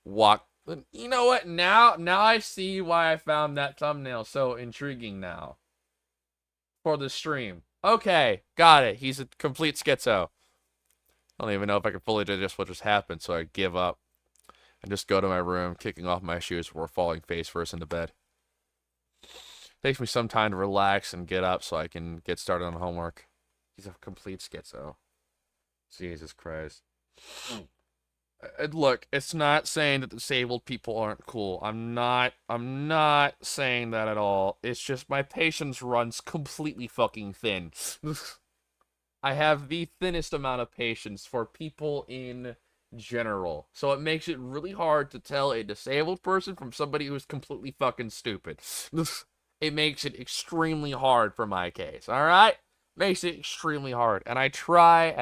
walked. You know what? Now I see why I found that thumbnail so intriguing now. For the stream. Okay, got it. He's a complete schizo. I don't even know if I can fully digest what just happened, so I give up. I just go to my room, kicking off my shoes before falling face first into bed. Takes me some time to relax and get up so I can get started on homework. He's a complete schizo. Jesus Christ. Look, it's not saying that disabled people aren't cool. I'm not saying that at all. It's just my patience runs completely fucking thin. I have the thinnest amount of patience for people in general. So it makes it really hard to tell a disabled person from somebody who's completely fucking stupid. It makes it extremely hard for my case, alright? Makes it extremely hard. And I try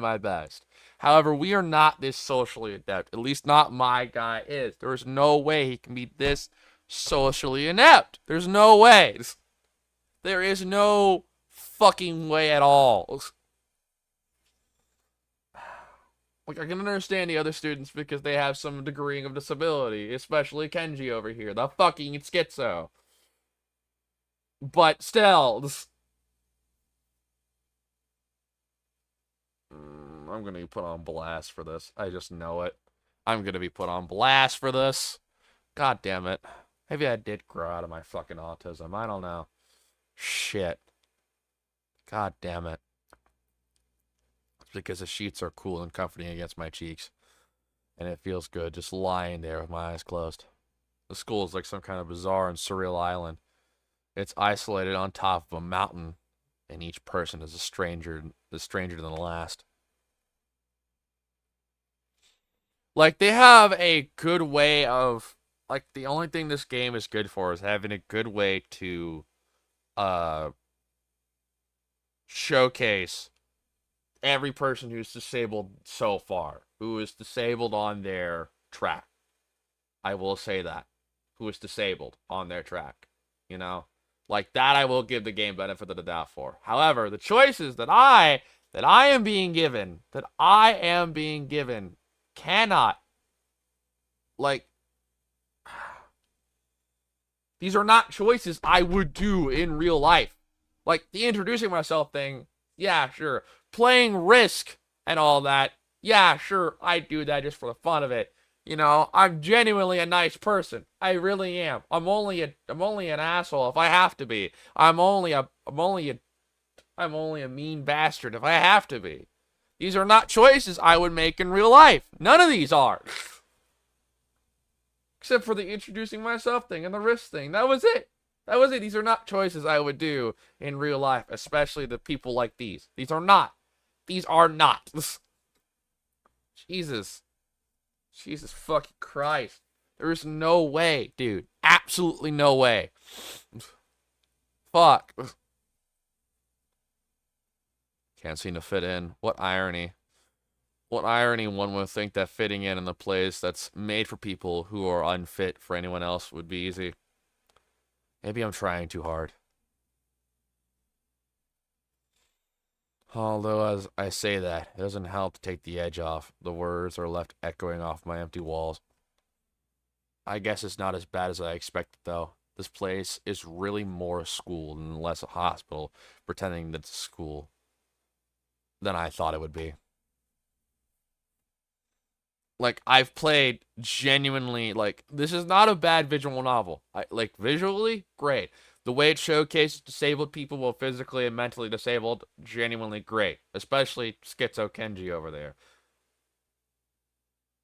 my best. However, we are not this socially adept. At least not my guy is. There is no way he can be this socially inept. There's no way. There is no fucking way at all. Like, I can understand the other students because they have some degree of disability. Especially Kenji over here. The fucking schizo. But still... I'm gonna be put on blast for this. I just know it. I'm gonna be put on blast for this. God damn it. Maybe I did grow out of my fucking autism. I don't know. Shit. God damn it. because the sheets are cool and comforting against my cheeks. And it feels good just lying there with my eyes closed. The school is like some kind of bizarre and surreal island. It's isolated on top of a mountain, and each person is a stranger than the last. Like, they have a good way of, like, the only thing this game is good for is having a good way to showcase every person who's disabled so far, who is disabled on their track. I will say that. Who is disabled on their track. You know? Like, that I will give the game benefit of the doubt for. However, the choices that I am being given, cannot, like, these are not choices I would do in real life. Like, the introducing myself thing, yeah, sure. Playing Risk and all that, yeah, sure, I do that just for the fun of it. You know, I'm genuinely a nice person. I really am. I'm only an asshole if I have to be. I'm only a mean bastard if I have to be. These are not choices I would make in real life. None of these are. Except for the introducing myself thing and the Risk thing. That was it. These are not choices I would do in real life, especially the people like these. These are not. Jesus fucking Christ. There's no way, dude. Absolutely no way. Fuck. Can't seem to fit in. What irony. What irony one would think that fitting in the place that's made for people who are unfit for anyone else would be easy. Maybe I'm trying too hard. Although, as I say that, it doesn't help to take the edge off. The words are left echoing off my empty walls. I guess it's not as bad as I expected, though. This place is really more a school and less a hospital, pretending that it's a school than I thought it would be. Like, I've played genuinely, like, this is not a bad visual novel. Like, visually, great. The way it showcases disabled people, both physically and mentally disabled, genuinely great. Especially Schizo Kenji over there.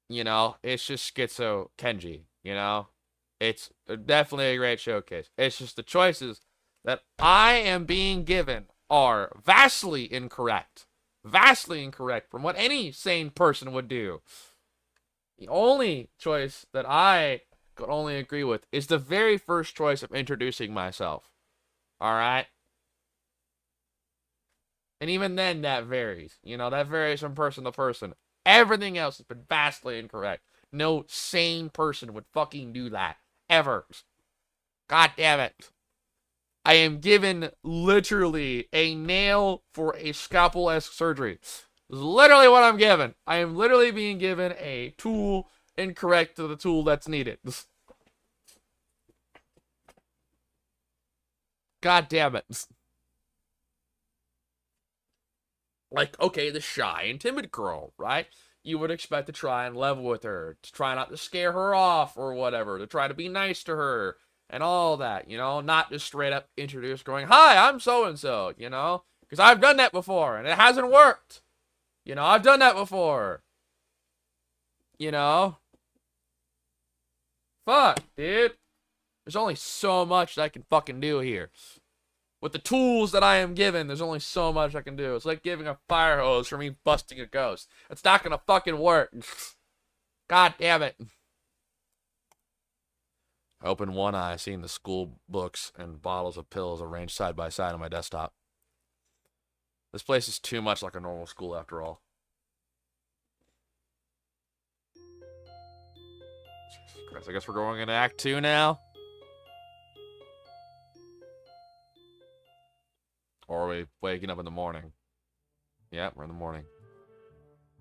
You know, it's just Schizo Kenji, you know? It's definitely a great showcase. It's just the choices that I am being given are vastly incorrect. Vastly incorrect from what any sane person would do. The only choice that I could only agree with is the very first choice of introducing myself. Alright? And even then, that varies. You know, that varies from person to person. Everything else has been vastly incorrect. No sane person would fucking do that. Ever. God damn it. I am given literally a nail for a scalpel-esque surgery. This is literally what I'm given. I am literally being given a tool incorrect to the tool that's needed. God damn it. Like, okay, the shy and timid girl, right? You would expect to try and level with her, to try not to scare her off or whatever, to try to be nice to her and all that, you know? Not just straight up introduce going, hi, I'm so-and-so, you know? Because I've done that before and it hasn't worked. You know, I've done that before. You know? Fuck, dude. There's only so much that I can fucking do here. With the tools that I am given, there's only so much I can do. It's like giving a fire hose for me busting a ghost. It's not gonna fucking work. God damn it. I opened one eye, seeing the school books and bottles of pills arranged side by side on my desktop. This place is too much like a normal school after all. Jesus Christ, I guess we're going into Act 2 now? Or are we waking up in the morning? Yeah, we're in the morning.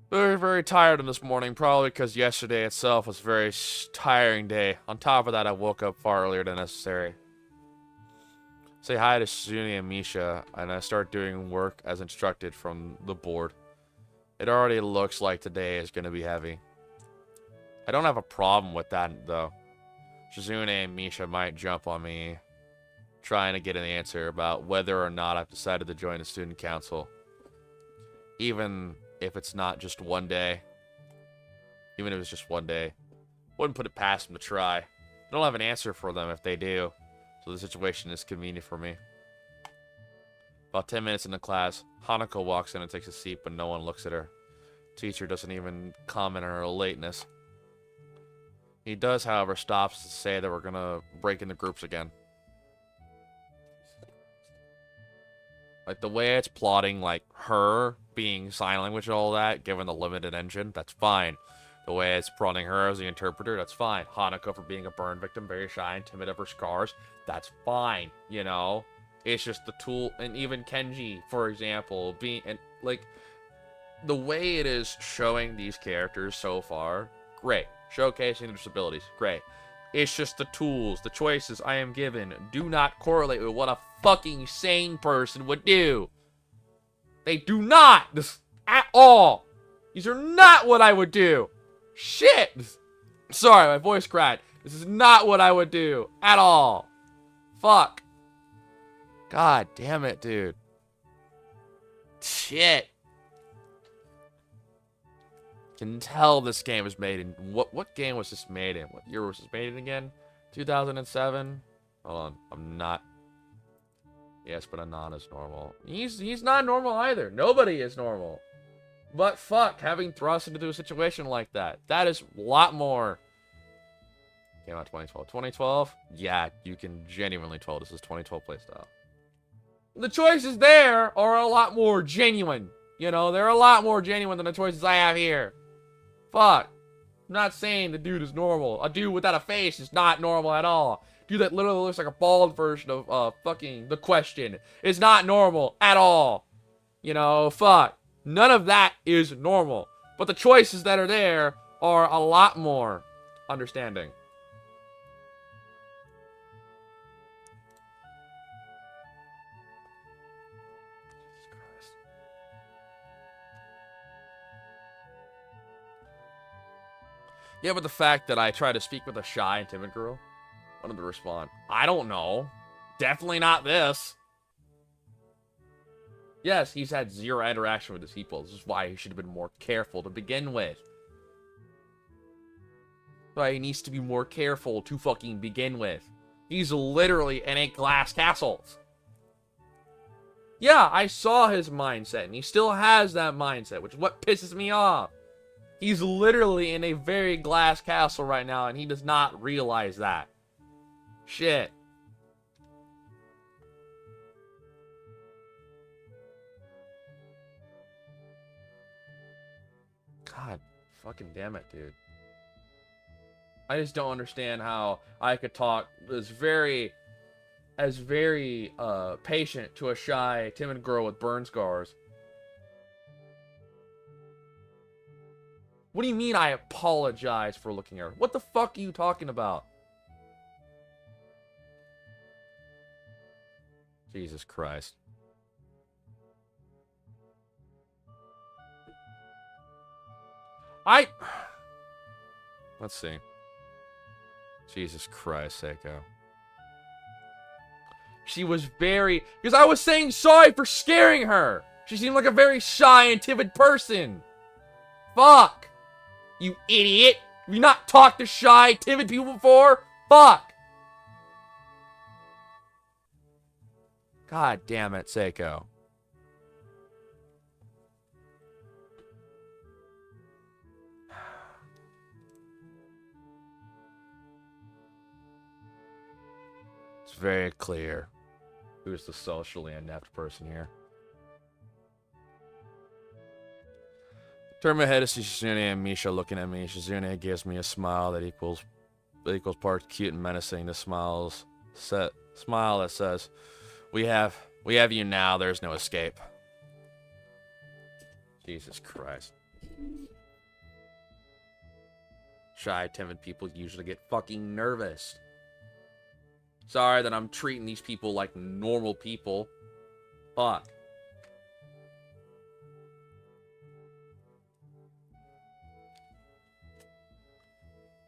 Very, very tired this morning, probably because yesterday itself was a very tiring day. On top of that, I woke up far earlier than necessary. Say hi to Suzune and Misha, and I start doing work as instructed from the board. It already looks like today is going to be heavy. I don't have a problem with that, though. Suzune and Misha might jump on me, trying to get an answer about whether or not I've decided to join the student council. Even if it's not just one day. Even if it's just one day. Wouldn't put it past them to try. I don't have an answer for them if they do. So the situation is convenient for me. About 10 minutes into class, Hanako walks in and takes a seat, but no one looks at her. Teacher doesn't even comment on her lateness. He does, however, stops to say that we're gonna break into groups again. Like, the way it's plotting, like, her being sign language and all that, given the limited engine, that's fine. The way it's plotting her as the interpreter, that's fine. Hanako for being a burn victim, very shy and timid of her scars, that's fine, you know? It's just the tool, and even Kenji, for example, being, and, like, the way it is showing these characters so far, great. Showcasing their disabilities, great. It's just the tools, the choices I am given do not correlate with what a fucking sane person would do. They do not! At all! These are not what I would do! Shit! Sorry, my voice cracked. This is not what I would do. At all. Fuck. God damn it, dude. Shit. Can tell this game was made in... What game was this made in? What year was this made in again? 2007? Hold on. I'm not... Yes, but Anon is normal. He's not normal either. Nobody is normal. But fuck, having thrust into a situation like that. That is a lot more... Came out 2012. 2012? Yeah, you can genuinely tell this is 2012 playstyle. The choices there are a lot more genuine. You know, they're a lot more genuine than the choices I have here. Fuck. I'm not saying the dude is normal. A dude without a face is not normal at all. Dude that literally looks like a bald version of fucking The Question is not normal at all. You know, fuck. None of that is normal. But the choices that are there are a lot more understanding. Yeah, but the fact that I try to speak with a shy and timid girl, what did they respond? I don't know. Definitely not this. Yes, he's had zero interaction with his people. This is why he should have been more careful to begin with. Why he needs to be more careful to fucking begin with. He's literally in a glass castle. Yeah, I saw his mindset, and he still has that mindset, which is what pisses me off. He's literally in a very glass castle right now, and he does not realize that. Shit. God fucking damn it, dude. I just don't understand how I could talk as very patient to a shy, timid girl with burn scars. What do you mean I apologize for looking at her? What the fuck are you talking about? Jesus Christ. Let's see. Jesus Christ, Seiko. She was very... Because I was saying sorry for scaring her. She seemed like a very shy and timid person. Fuck. You idiot. Have you not talked to shy, timid people before? Fuck. God damn it, Seiko. It's very clear who's the socially inept person here. Turn my head to see Shizune and Misha looking at me. Shizune gives me a smile that equals parts cute and menacing. The smile that says, "We have you now. There's no escape." Jesus Christ. Shy, timid people usually get fucking nervous. Sorry that I'm treating these people like normal people. Fuck.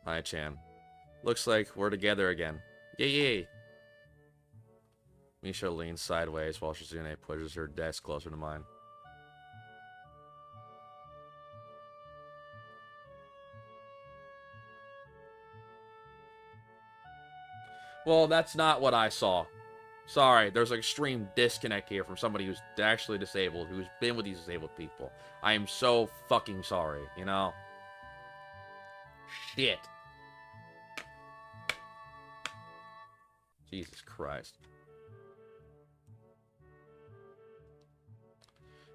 Hi, Chan. Looks like we're together again. Yay! Misha leans sideways while Shizune pushes her desk closer to mine. Well, that's not what I saw. Sorry, there's an extreme disconnect here from somebody who's actually disabled, who's been with these disabled people. I am so fucking sorry, you know? Shit. Jesus Christ.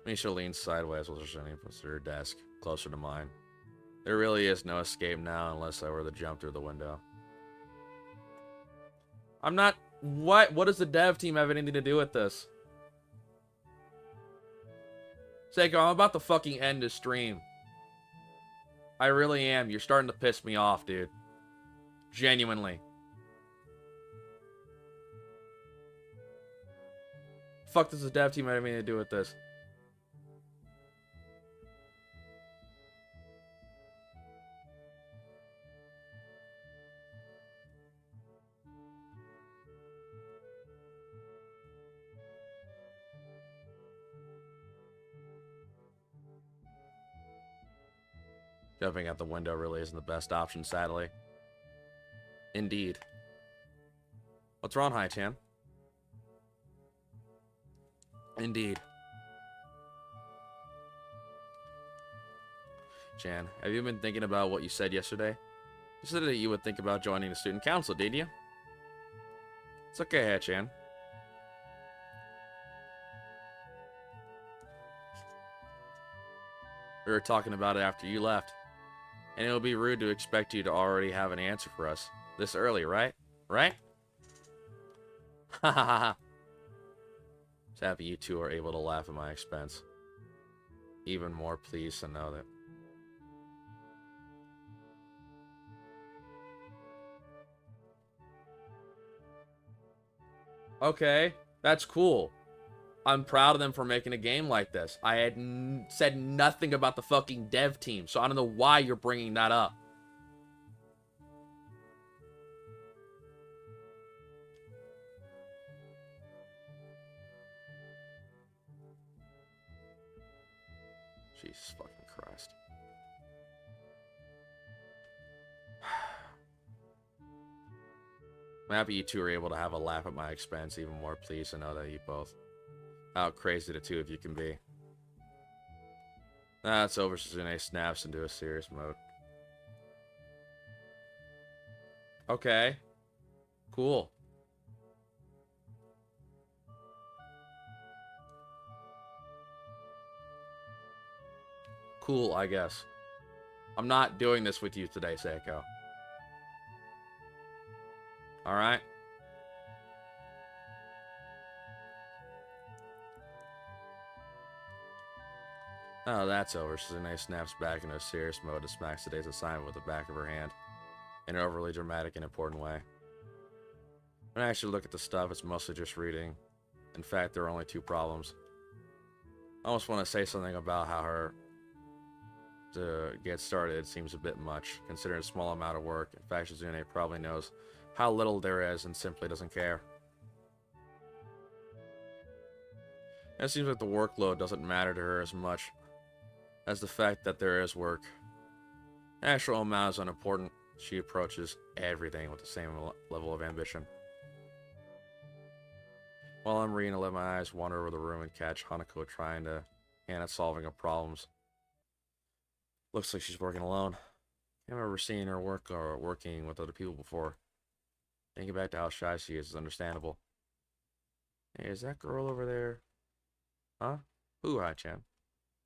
Misha leans sideways while returning to her desk, closer to mine. There really is no escape now unless I were to jump through the window. I'm not... What does the dev team have anything to do with this? Seiko, I'm about to fucking end this stream. I really am. You're starting to piss me off, dude. Genuinely. Fuck does the dev team have anything to do with this? Jumping out the window really isn't the best option, sadly. Indeed. What's wrong, Hai-chan? Indeed. Chan, have you been thinking about what you said yesterday? You said that you would think about joining the student council, did you? It's okay, Hai-chan. We were talking about it after you left. And it would be rude to expect you to already have an answer for us. This early, right? Right? Ha ha ha ha. Just happy you two are able to laugh at my expense. Even more pleased to know that. Okay, that's cool. I'm proud of them for making a game like this. I had said nothing about the fucking dev team, so I don't know why you're bringing that up. Jesus fucking Christ. I'm happy you two are able to have a laugh at my expense. Even more pleased to know that you both... How crazy the two of you can be. That's over. Suzune snaps into a serious mode. Okay. Cool. Cool, I guess. I'm not doing this with you today, Seiko. Alright? Oh, that's over. Suzune snaps back into a serious mode and smacks today's assignment with the back of her hand. In an overly dramatic and important way. When I actually look at the stuff, it's mostly just reading. In fact, there are only two problems. I almost want to say something about how her... to get started seems a bit much, considering a small amount of work. In fact, Suzune probably knows how little there is and simply doesn't care. It seems like the workload doesn't matter to her as much as the fact that there is work. The actual amount is unimportant. She approaches everything with the same level of ambition. While I'm reading, I let my eyes wander over the room and catch Hanako trying to hand at solving of problems. Looks like she's working alone. I remember seeing her work or working with other people before. Thinking back to how shy she is understandable. Hey, is that girl over there? Huh? Who, Hai-chan?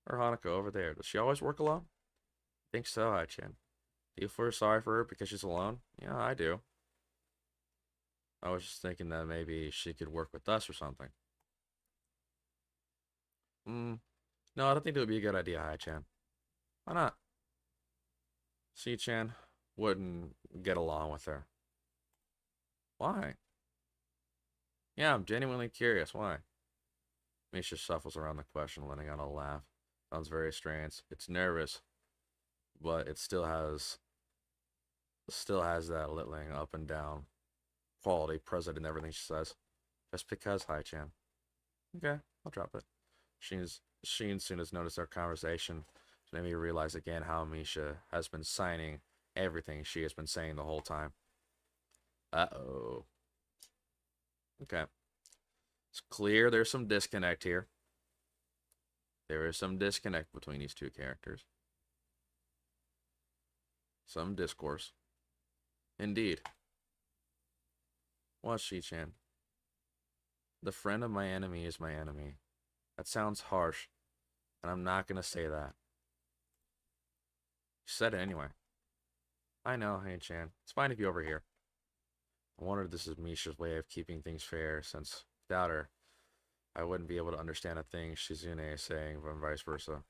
Or Hanako over there. Does she always work alone? I think so, Hai-chan. Do you feel sorry for her because she's alone? Yeah, I do. I was just thinking that maybe she could work with us or something. No, I don't think it would be a good idea, Hai-chan. Why not? C-chan wouldn't get along with her. Why? Yeah, I'm genuinely curious. Why? Misha shuffles around the question, letting out a laugh. Sounds very strange. It's nervous, but it still has that littling up and down quality present in everything she says. Just because, Hai-chan. Okay, I'll drop it. Sheen soon as noticed our conversation. It made me realize again how Misha has been signing everything she has been saying the whole time. Uh-oh. Okay. It's clear there's some disconnect here. There is some disconnect between these two characters. Some discourse. Indeed. What's Shi-chan? The friend of my enemy is my enemy. That sounds harsh, and I'm not gonna say that. You said it anyway. I know, Hein-chan. It's fine if you overhear. I wonder if this is Misha's way of keeping things fair, since without her, I wouldn't be able to understand a thing Shizune is saying, and vice versa.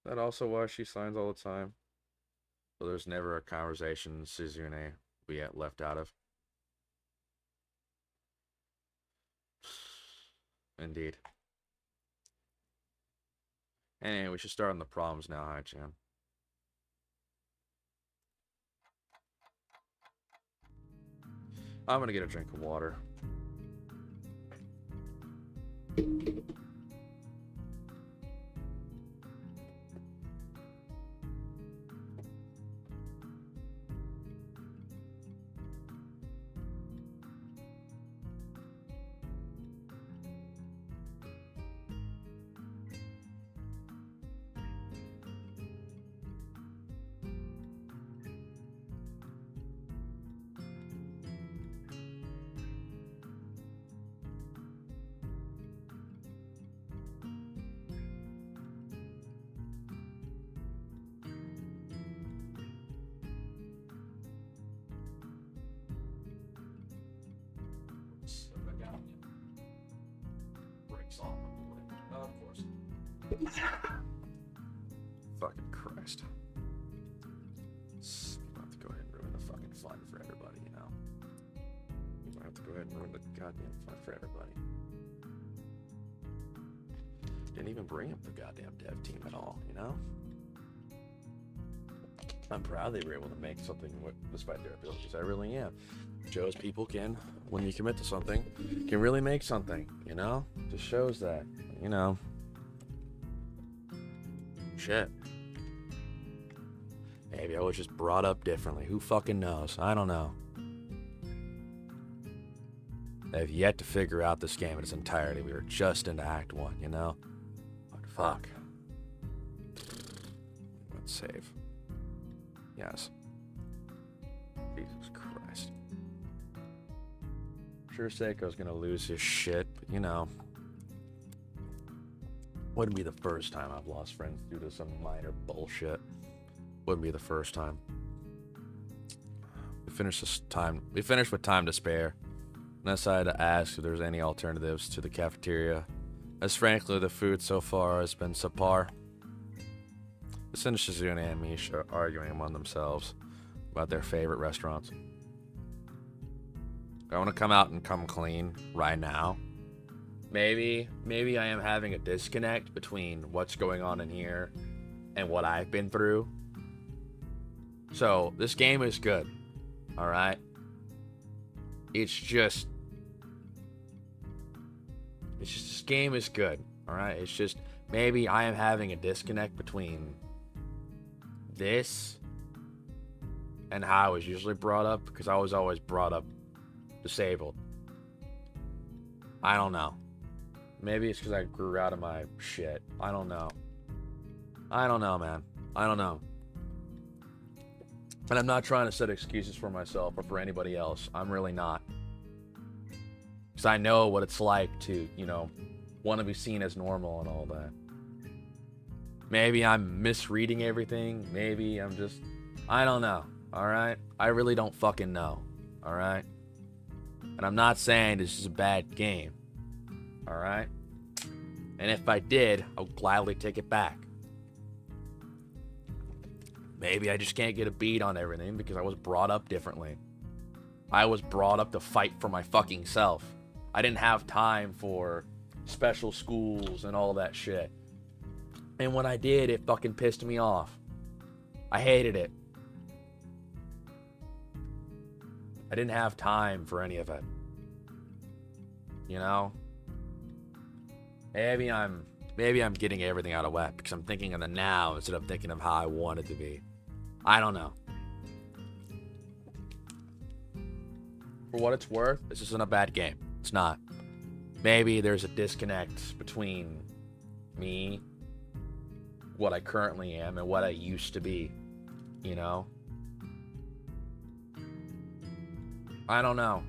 Is that also why she signs all the time? So there's never a conversation Shizune we get left out of. Indeed. Anyway, we should start on the problems now, Hein-chan. I'm gonna get a drink of water. Of course. Fucking Christ. I have to go ahead and ruin the fucking fun for everybody, you know? I have to go ahead and ruin the goddamn fun for everybody. Didn't even bring up the goddamn dev team at all, you know? I'm proud they were able to make something despite their abilities. I really am. Shows people can, when you commit to something, can really make something, you know? Just shows that, you know. Shit. Maybe I was just brought up differently. Who fucking knows? I don't know. I've yet to figure out this game in its entirety. We were just into Act 1, you know? But fuck. Let's save. Yes. Jesus Christ. Sure, Seiko's gonna lose his shit, but you know. Wouldn't be the first time I've lost friends due to some minor bullshit. Wouldn't be the first time. We finished with time to spare. And I decided to ask if there's any alternatives to the cafeteria, as frankly the food so far has been subpar. This and Shizune and Misha are arguing among themselves about their favorite restaurants. I want to come out and come clean right now. Maybe I am having a disconnect between what's going on in here and what I've been through. So, this game is good. Alright? This game is good. Alright? It's just, maybe I am having a disconnect between this and how I was usually brought up, because I was always brought up disabled. I don't know. Maybe it's because I grew out of my shit. I don't know. I don't know, man. I don't know. And I'm not trying to set excuses for myself or for anybody else. I'm really not. Because I know what it's like to, you know, want to be seen as normal and all that. Maybe I'm misreading everything. Maybe I'm just... I don't know. Alright? I really don't fucking know. Alright? And I'm not saying this is a bad game. Alright? And if I did, I'll gladly take it back. Maybe I just can't get a beat on everything because I was brought up differently. I was brought up to fight for my fucking self. I didn't have time for special schools and all that shit. And when I did, it fucking pissed me off. I hated it. I didn't have time for any of it. You know? Maybe I'm getting everything out of whack because I'm thinking of the now instead of thinking of how I want it to be. I don't know. For what it's worth, this isn't a bad game. It's not. Maybe there's a disconnect between me, what I currently am, and what I used to be. You know? I don't know.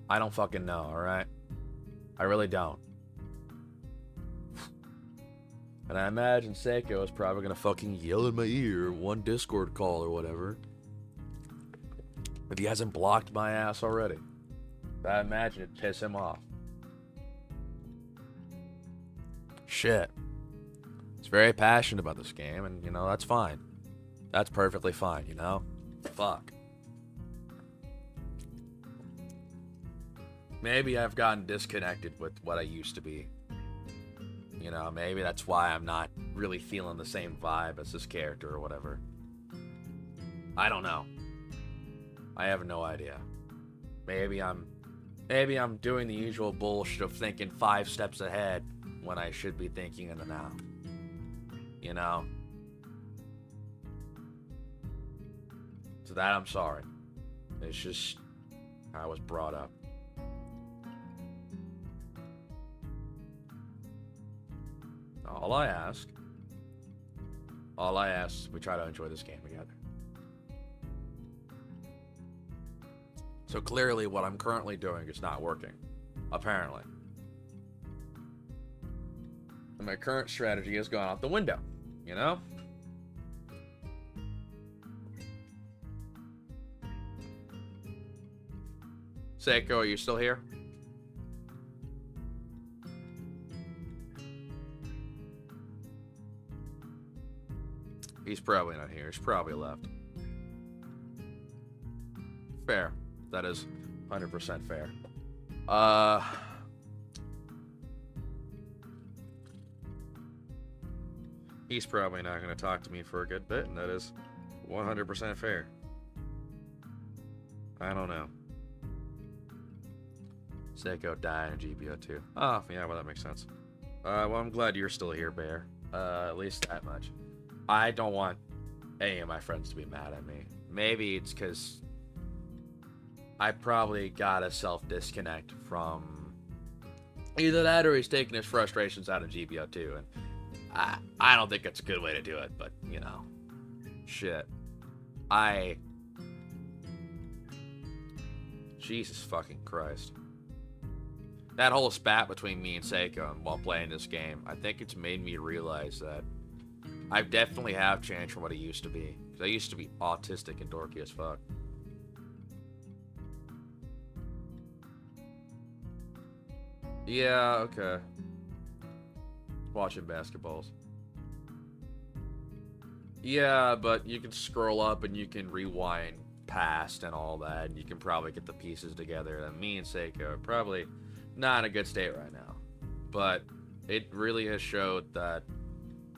I don't fucking know, alright? I really don't. And I imagine Seiko is probably gonna fucking yell in my ear one Discord call or whatever. If he hasn't blocked my ass already. I imagine it'd piss him off. Shit. He's very passionate about this game, and, you know, that's fine. That's perfectly fine, you know? Fuck. Maybe I've gotten disconnected with what I used to be. You know, maybe that's why I'm not really feeling the same vibe as this character or whatever. I don't know. I have no idea. Maybe I'm doing the usual bullshit of thinking 5 steps ahead when I should be thinking in the now. You know? So that I'm sorry. It's just how I was brought up. All I ask is we try to enjoy this game together. So clearly what I'm currently doing is not working. Apparently. And my current strategy has gone out the window, you know? Seiko, are you still here? He's probably not here. He's probably left. Fair. That is 100% fair. He's probably not going to talk to me for a good bit, and that is 100% fair. I don't know. Seiko dying in GBO2. Oh, yeah, well, that makes sense. Well, I'm glad you're still here, Bear. At least that much. I don't want any of my friends to be mad at me. Maybe it's because I probably got a self-disconnect from either that or he's taking his frustrations out of GBO2. And I don't think it's a good way to do it, but, you know. Shit. Jesus fucking Christ. That whole spat between me and Seiko while playing this game, I think it's made me realize that I definitely have changed from what I used to be. Because I used to be autistic and dorky as fuck. Yeah, okay. Watching basketballs. Yeah, but you can scroll up and you can rewind past and all that. And you can probably get the pieces together. And me and Seiko are probably not in a good state right now. But it really has showed that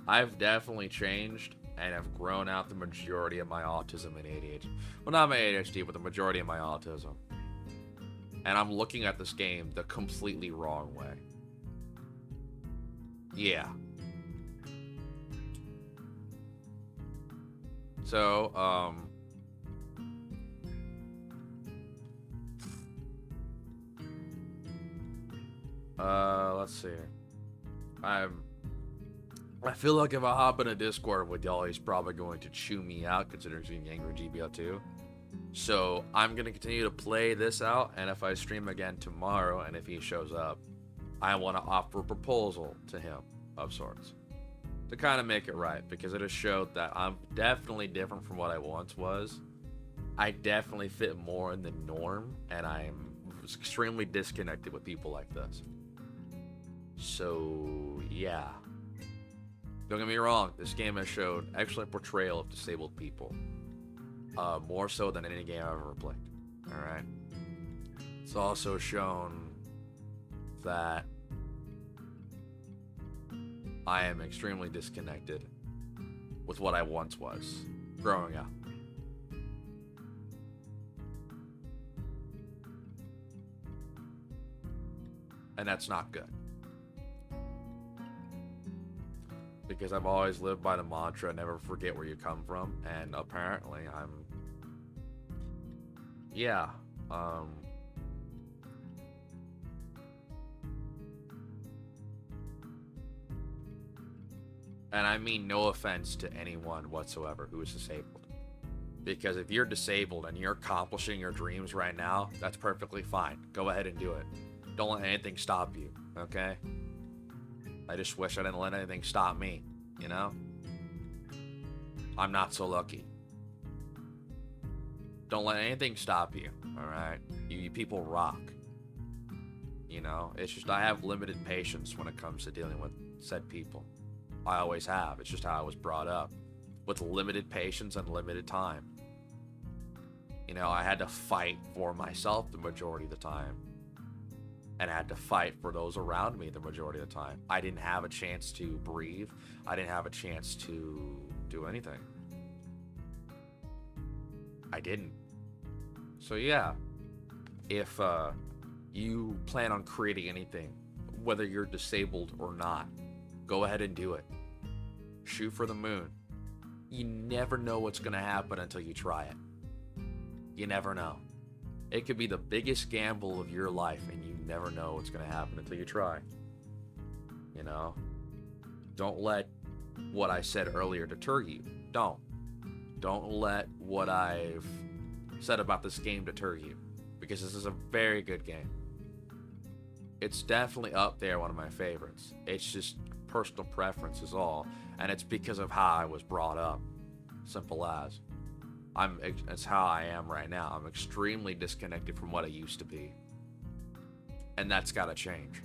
I've definitely changed and have grown out the majority of my autism and ADHD. Well, not my ADHD, but the majority of my autism. And I'm looking at this game the completely wrong way. Yeah. So, let's see. I feel like if I hop in a Discord with y'all, he's probably going to chew me out, considering he's being angry GBO2. So I'm going to continue to play this out, and if I stream again tomorrow, and if he shows up, I want to offer a proposal to him of sorts. To kind of make it right, because it has showed that I'm definitely different from what I once was. I definitely fit more in the norm, and I'm extremely disconnected with people like this. So, yeah. Don't get me wrong, this game has showed excellent portrayal of disabled people. More so than any game I've ever played. Alright? It's also shown that I am extremely disconnected with what I once was growing up. And that's not good. Because I've always lived by the mantra, never forget where you come from, and apparently I'm... Yeah. And I mean no offense to anyone whatsoever who is disabled. Because if you're disabled and you're accomplishing your dreams right now, that's perfectly fine. Go ahead and do it. Don't let anything stop you, okay? I just wish I didn't let anything stop me, you know? I'm not so lucky. Don't let anything stop you, alright? You people rock. You know? It's just I have limited patience when it comes to dealing with said people. I always have. It's just how I was brought up. With limited patience and limited time. You know, I had to fight for myself the majority of the time. And I had to fight for those around me the majority of the time. I didn't have a chance to breathe. I didn't have a chance to do anything. I didn't. So yeah, if you plan on creating anything, whether you're disabled or not, go ahead and do it. Shoot for the moon. You never know what's going to happen until you try it. You never know. It could be the biggest gamble of your life, and you never know what's going to happen until you try. You know? Don't let what I said earlier deter you. Don't. Don't let what I've said about this game deter you. Because this is a very good game. It's definitely up there, one of my favorites. It's just personal preference is all. And it's because of how I was brought up. Simple as. It's how I am right now. I'm extremely disconnected from what I used to be. And that's gotta change.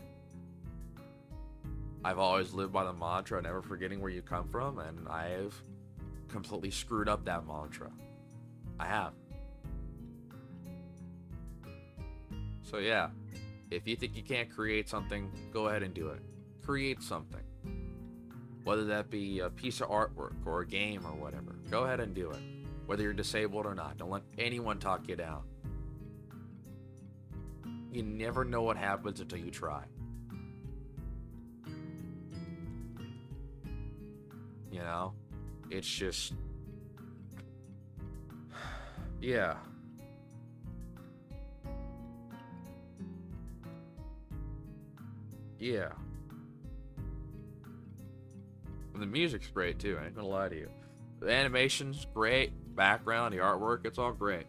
I've always lived by the mantra, never forgetting where you come from, and I've completely screwed up that mantra. I have. So yeah, if you think you can't create something, go ahead and do it. Create something. Whether that be a piece of artwork or a game or whatever, go ahead and do it. Whether you're disabled or not, don't let anyone talk you down. You never know what happens until you try. You know? It's just... yeah. Yeah. And the music's great too, I ain't gonna lie to you. The animation's great, background, the artwork, it's all great.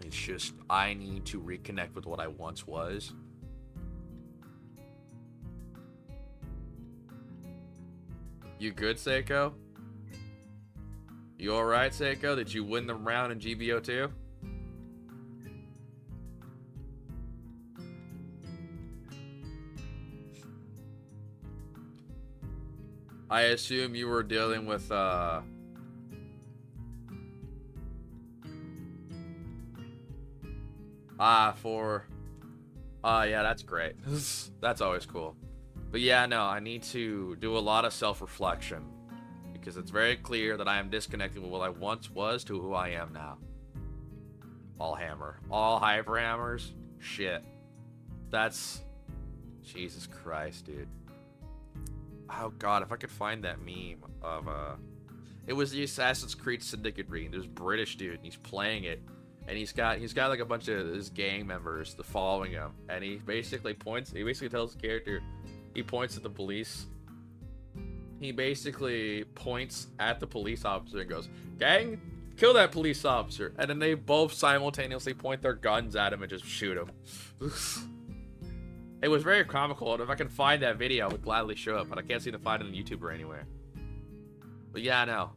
It's just, I need to reconnect with what I once was. You good, Seiko? You alright, Seiko? Did you win the round in GBO 2? I assume you were dealing with, yeah, that's great. That's always cool. But yeah, no, I need to do a lot of self-reflection. Because it's very clear that I am disconnected with what I once was to who I am now. All hammer. All hyper hammers? Shit. That's... Jesus Christ, dude. Oh god, if I could find that meme of it was the Assassin's Creed Syndicate ring. There's a British dude and he's playing it, and he's got like a bunch of his gang members following him, and he basically tells the character, he points at the police. He basically points at the police officer and goes, "Gang, kill that police officer," and then they both simultaneously point their guns at him and just shoot him. It was very comical, and if I can find that video, I would gladly show it, but I can't seem to find it on YouTube or anywhere. But yeah, no.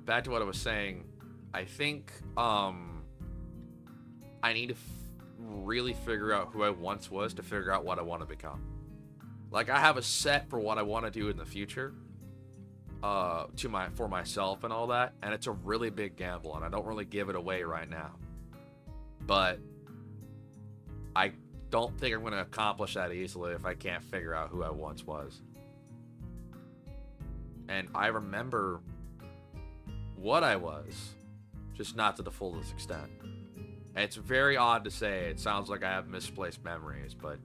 Back to what I was saying. I think, I need to really figure out who I once was to figure out what I want to become. Like, I have a set for what I want to do in the future, for myself and all that, and it's a really big gamble, and I don't really give it away right now. But I don't think I'm going to accomplish that easily if I can't figure out who I once was. And I remember what I was, just not to the fullest extent. And it's very odd to say. It sounds like I have misplaced memories, but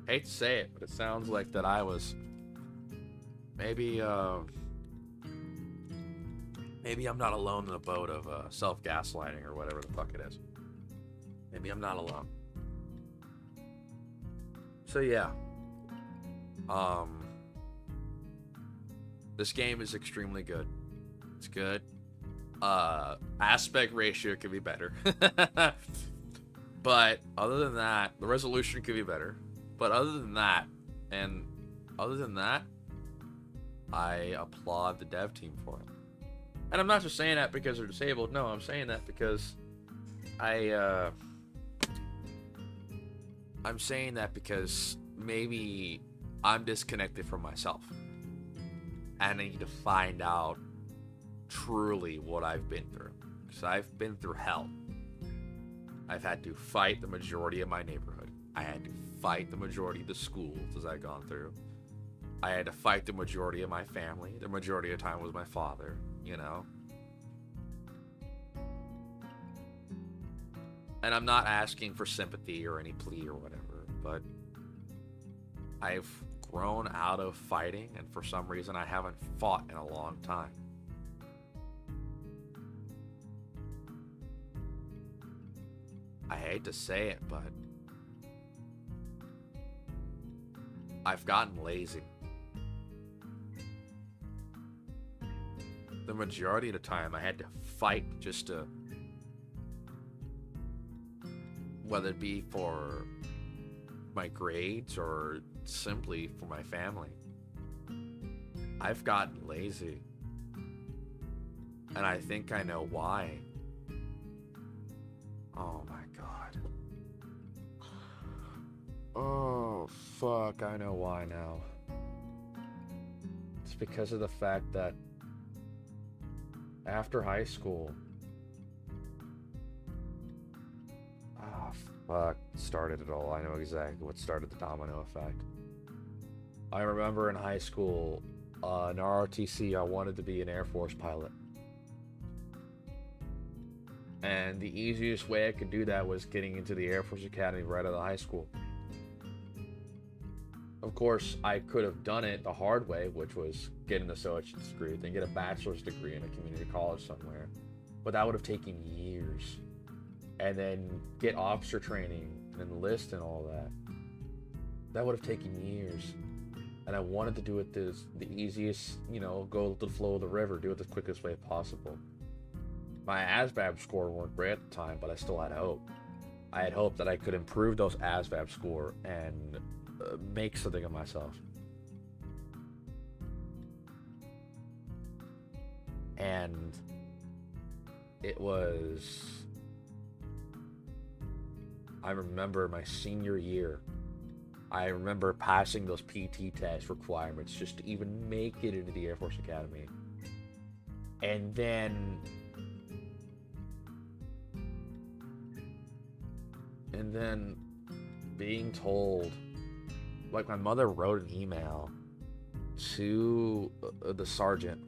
hate to say it, but it sounds like that I was maybe Maybe I'm not alone in the boat of self-gaslighting or whatever the fuck it is. Maybe I'm not alone. So yeah. This game is extremely good. It's good. Aspect ratio could be better. But other than that, the resolution could be better. But other than that, I applaud the dev team for it. And I'm not just saying that because they're disabled. No, I'm saying that because I'm saying that because maybe I'm disconnected from myself. And I need to find out truly what I've been through. Because I've been through hell. I've had to fight the majority of my neighborhood. I had to fight the majority of the schools as I've gone through. I had to fight the majority of my family. The majority of the time was my father, you know? And I'm not asking for sympathy or any plea or whatever, but I've grown out of fighting, and for some reason I haven't fought in a long time. I hate to say it, but I've gotten lazy. The majority of the time I had to fight just to, whether it be for my grades or simply for my family. I've gotten lazy. And I think I know why. Oh my god. Oh fuck, I know why now. It's because of the fact that after high school, fuck, started it all. I know exactly what started the domino effect. I remember in high school, in ROTC, I wanted to be an Air Force pilot. And the easiest way I could do that was getting into the Air Force Academy right out of high school. Of course, I could have done it the hard way, which was get an associate's degree, then get a bachelor's degree in a community college somewhere. But that would have taken years. And then get officer training and enlist and all that. That would have taken years. And I wanted to do it the easiest, you know, go with the flow of the river, do it the quickest way possible. My ASVAB score weren't great at the time, but I still had hope. I had hope that I could improve those ASVAB score and make something of myself. And it was... I remember my senior year. I remember passing those PT test requirements just to even make it into the Air Force Academy. And then being told, like my mother wrote an email to the sergeant,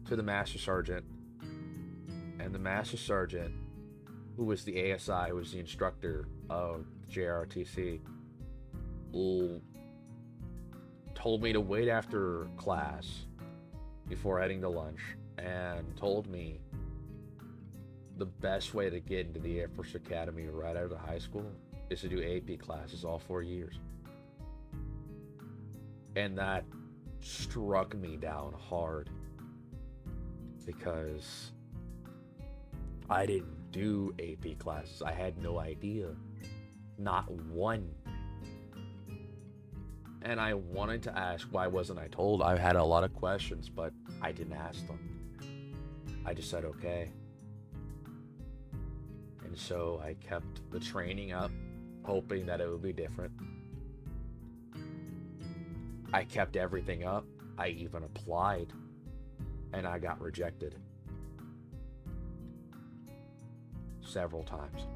to the master sergeant, and the master sergeant, who was the ASI, who was the instructor of JRTC, told me to wait after class before heading to lunch, and told me the best way to get into the Air Force Academy right out of the high school is to do AP classes all 4 years. And that struck me down hard because I didn't do AP classes. I had no idea. Not one. And I wanted to ask, why wasn't I told? I had a lot of questions, but I didn't ask them. I just said, okay. And so I kept the training up, hoping that it would be different. I kept everything up. I even applied, and I got rejected several times.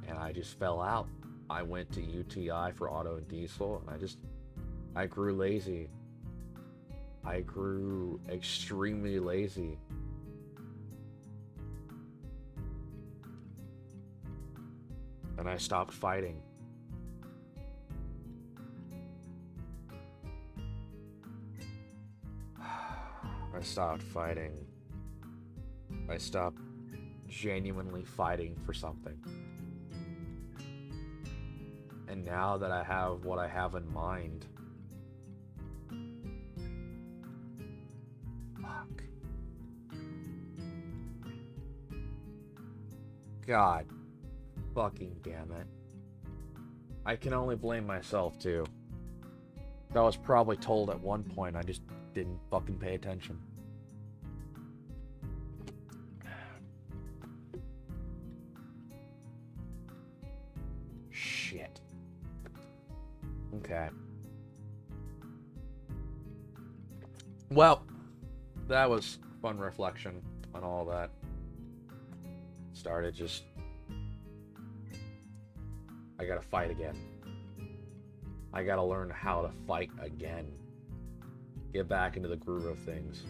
And I just fell out. I went to UTI for auto and diesel, and I grew lazy. I grew extremely lazy. And I stopped fighting. I stopped fighting. I stopped genuinely fighting for something. And now that I have what I have in mind, fuck. God fucking damn it. I can only blame myself too. I was probably told at one point, I just didn't fucking pay attention. Shit. Okay. Well, that was fun reflection on all that. Started just... I gotta fight again. I gotta learn how to fight again. Get back into the groove of things.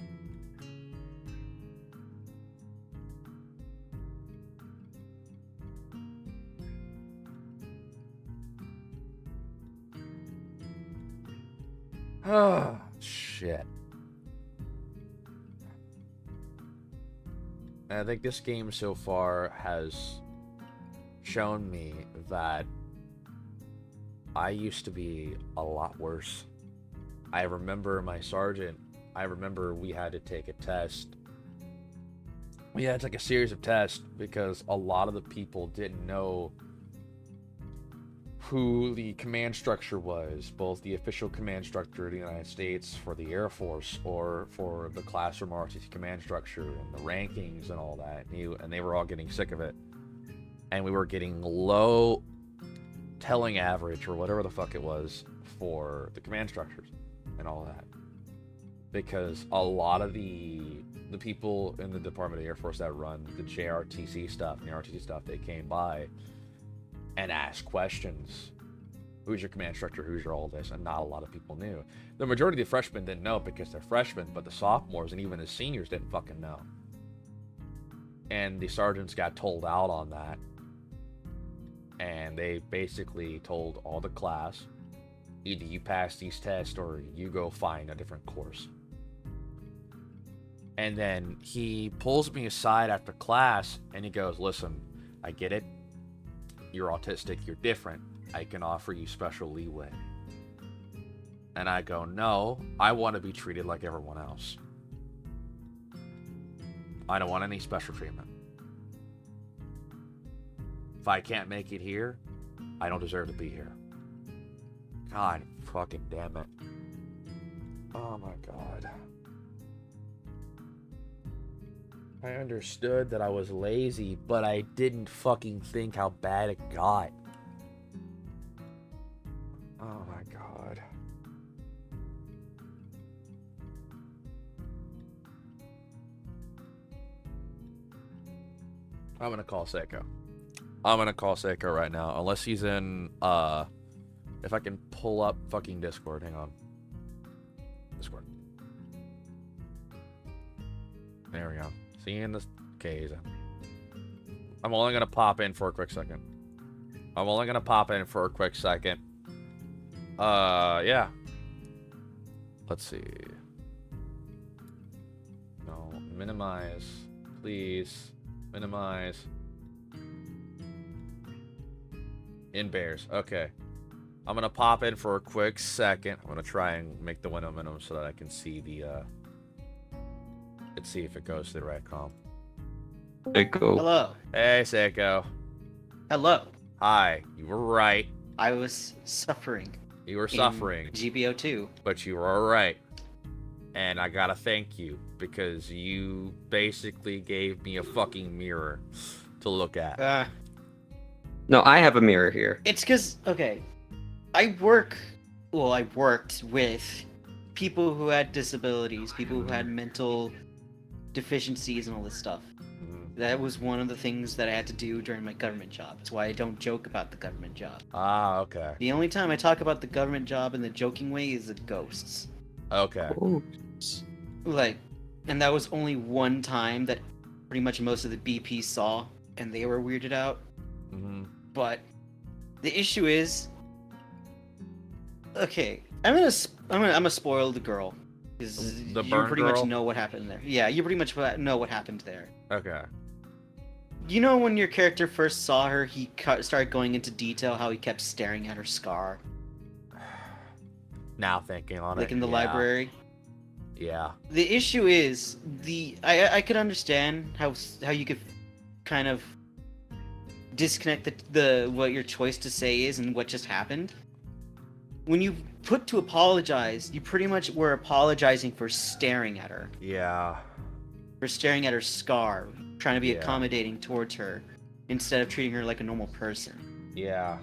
Oh, shit. And I think this game so far has shown me that I used to be a lot worse. I remember my sergeant, I remember we had to take a test. We had to take a series of tests because a lot of the people didn't know who the command structure was, both the official command structure of the United States for the Air Force or for the classroom ROTC command structure and the rankings and all that. And they were all getting sick of it. And we were getting low telling average or whatever the fuck it was for the command structures and all that. Because a lot of the people in the Department of the Air Force that run the JRTC stuff and the RTC stuff, they came by and asked questions. Who's your command structure? Who's your all this? And not a lot of people knew. The majority of the freshmen didn't know because they're freshmen, but the sophomores and even the seniors didn't fucking know. And the sergeants got told out on that. And they basically told all the class, either you pass these tests or you go find a different course. And then he pulls me aside after class and he goes, listen, I get it. You're autistic, you're different. I can offer you special leeway. And I go, no, I want to be treated like everyone else. I don't want any special treatment. If I can't make it here, I don't deserve to be here. God fucking damn it. Oh my god. I understood that I was lazy, but I didn't fucking think how bad it got. Oh my god. I'm gonna call Seiko. I'm gonna call Seiko right now, unless he's in, if I can pull up fucking Discord, hang on. Discord. There we go. Seeing this, okay, he's in. I'm only gonna pop in for a quick second. Yeah. Let's see. No, minimize, please. Minimize. In bears. Okay. I'm gonna pop in for a quick second. I'm gonna try and make the window minimum so that I can see the let's see if it goes to the right comp. Seiko. Hello. Hey Seiko. Hello. Hi. You were right. I was suffering. You were suffering. GBO2. But you were alright. And I gotta thank you because you basically gave me a fucking mirror to look at. No, I have a mirror here. It's because, okay, I worked with people who had disabilities, people who had mental deficiencies and all this stuff. That was one of the things that I had to do during my government job. That's why I don't joke about the government job. Ah, okay. The only time I talk about the government job in the joking way is the ghosts. Okay. Oh. Like, and that was only one time that pretty much most of the BP saw, and they were weirded out. Mm-hmm. But the issue is, okay, I'm a spoiled girl Because The you burn pretty girl? much know what happened there. Yeah, you pretty much know what happened there. Okay. You know when your character first saw her, he started going into detail how he kept staring at her scar, Now thinking on it. like in the yeah. library. Yeah. The issue is I could understand how you could kind of disconnect the what your choice to say is and what just happened. When you put to apologize, you pretty much were apologizing for staring at her, Yeah. for staring at her scar, trying to be Yeah. accommodating towards her instead of treating her like a normal person. Yeah.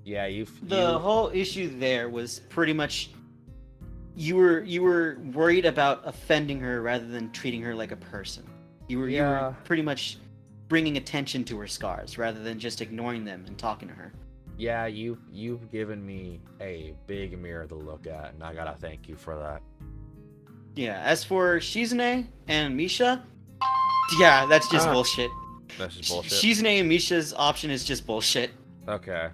Yeah, The whole issue there was pretty much you were worried about offending her rather than treating her like a person. You were Yeah. pretty much bringing attention to her scars rather than just ignoring them and talking to her. Yeah, you've given me a big mirror to look at, and I gotta thank you for that. Yeah, as for Shizune and Misha, yeah, that's just Ah. bullshit. That's just bullshit. Shizune and Misha's option is just bullshit. Okay.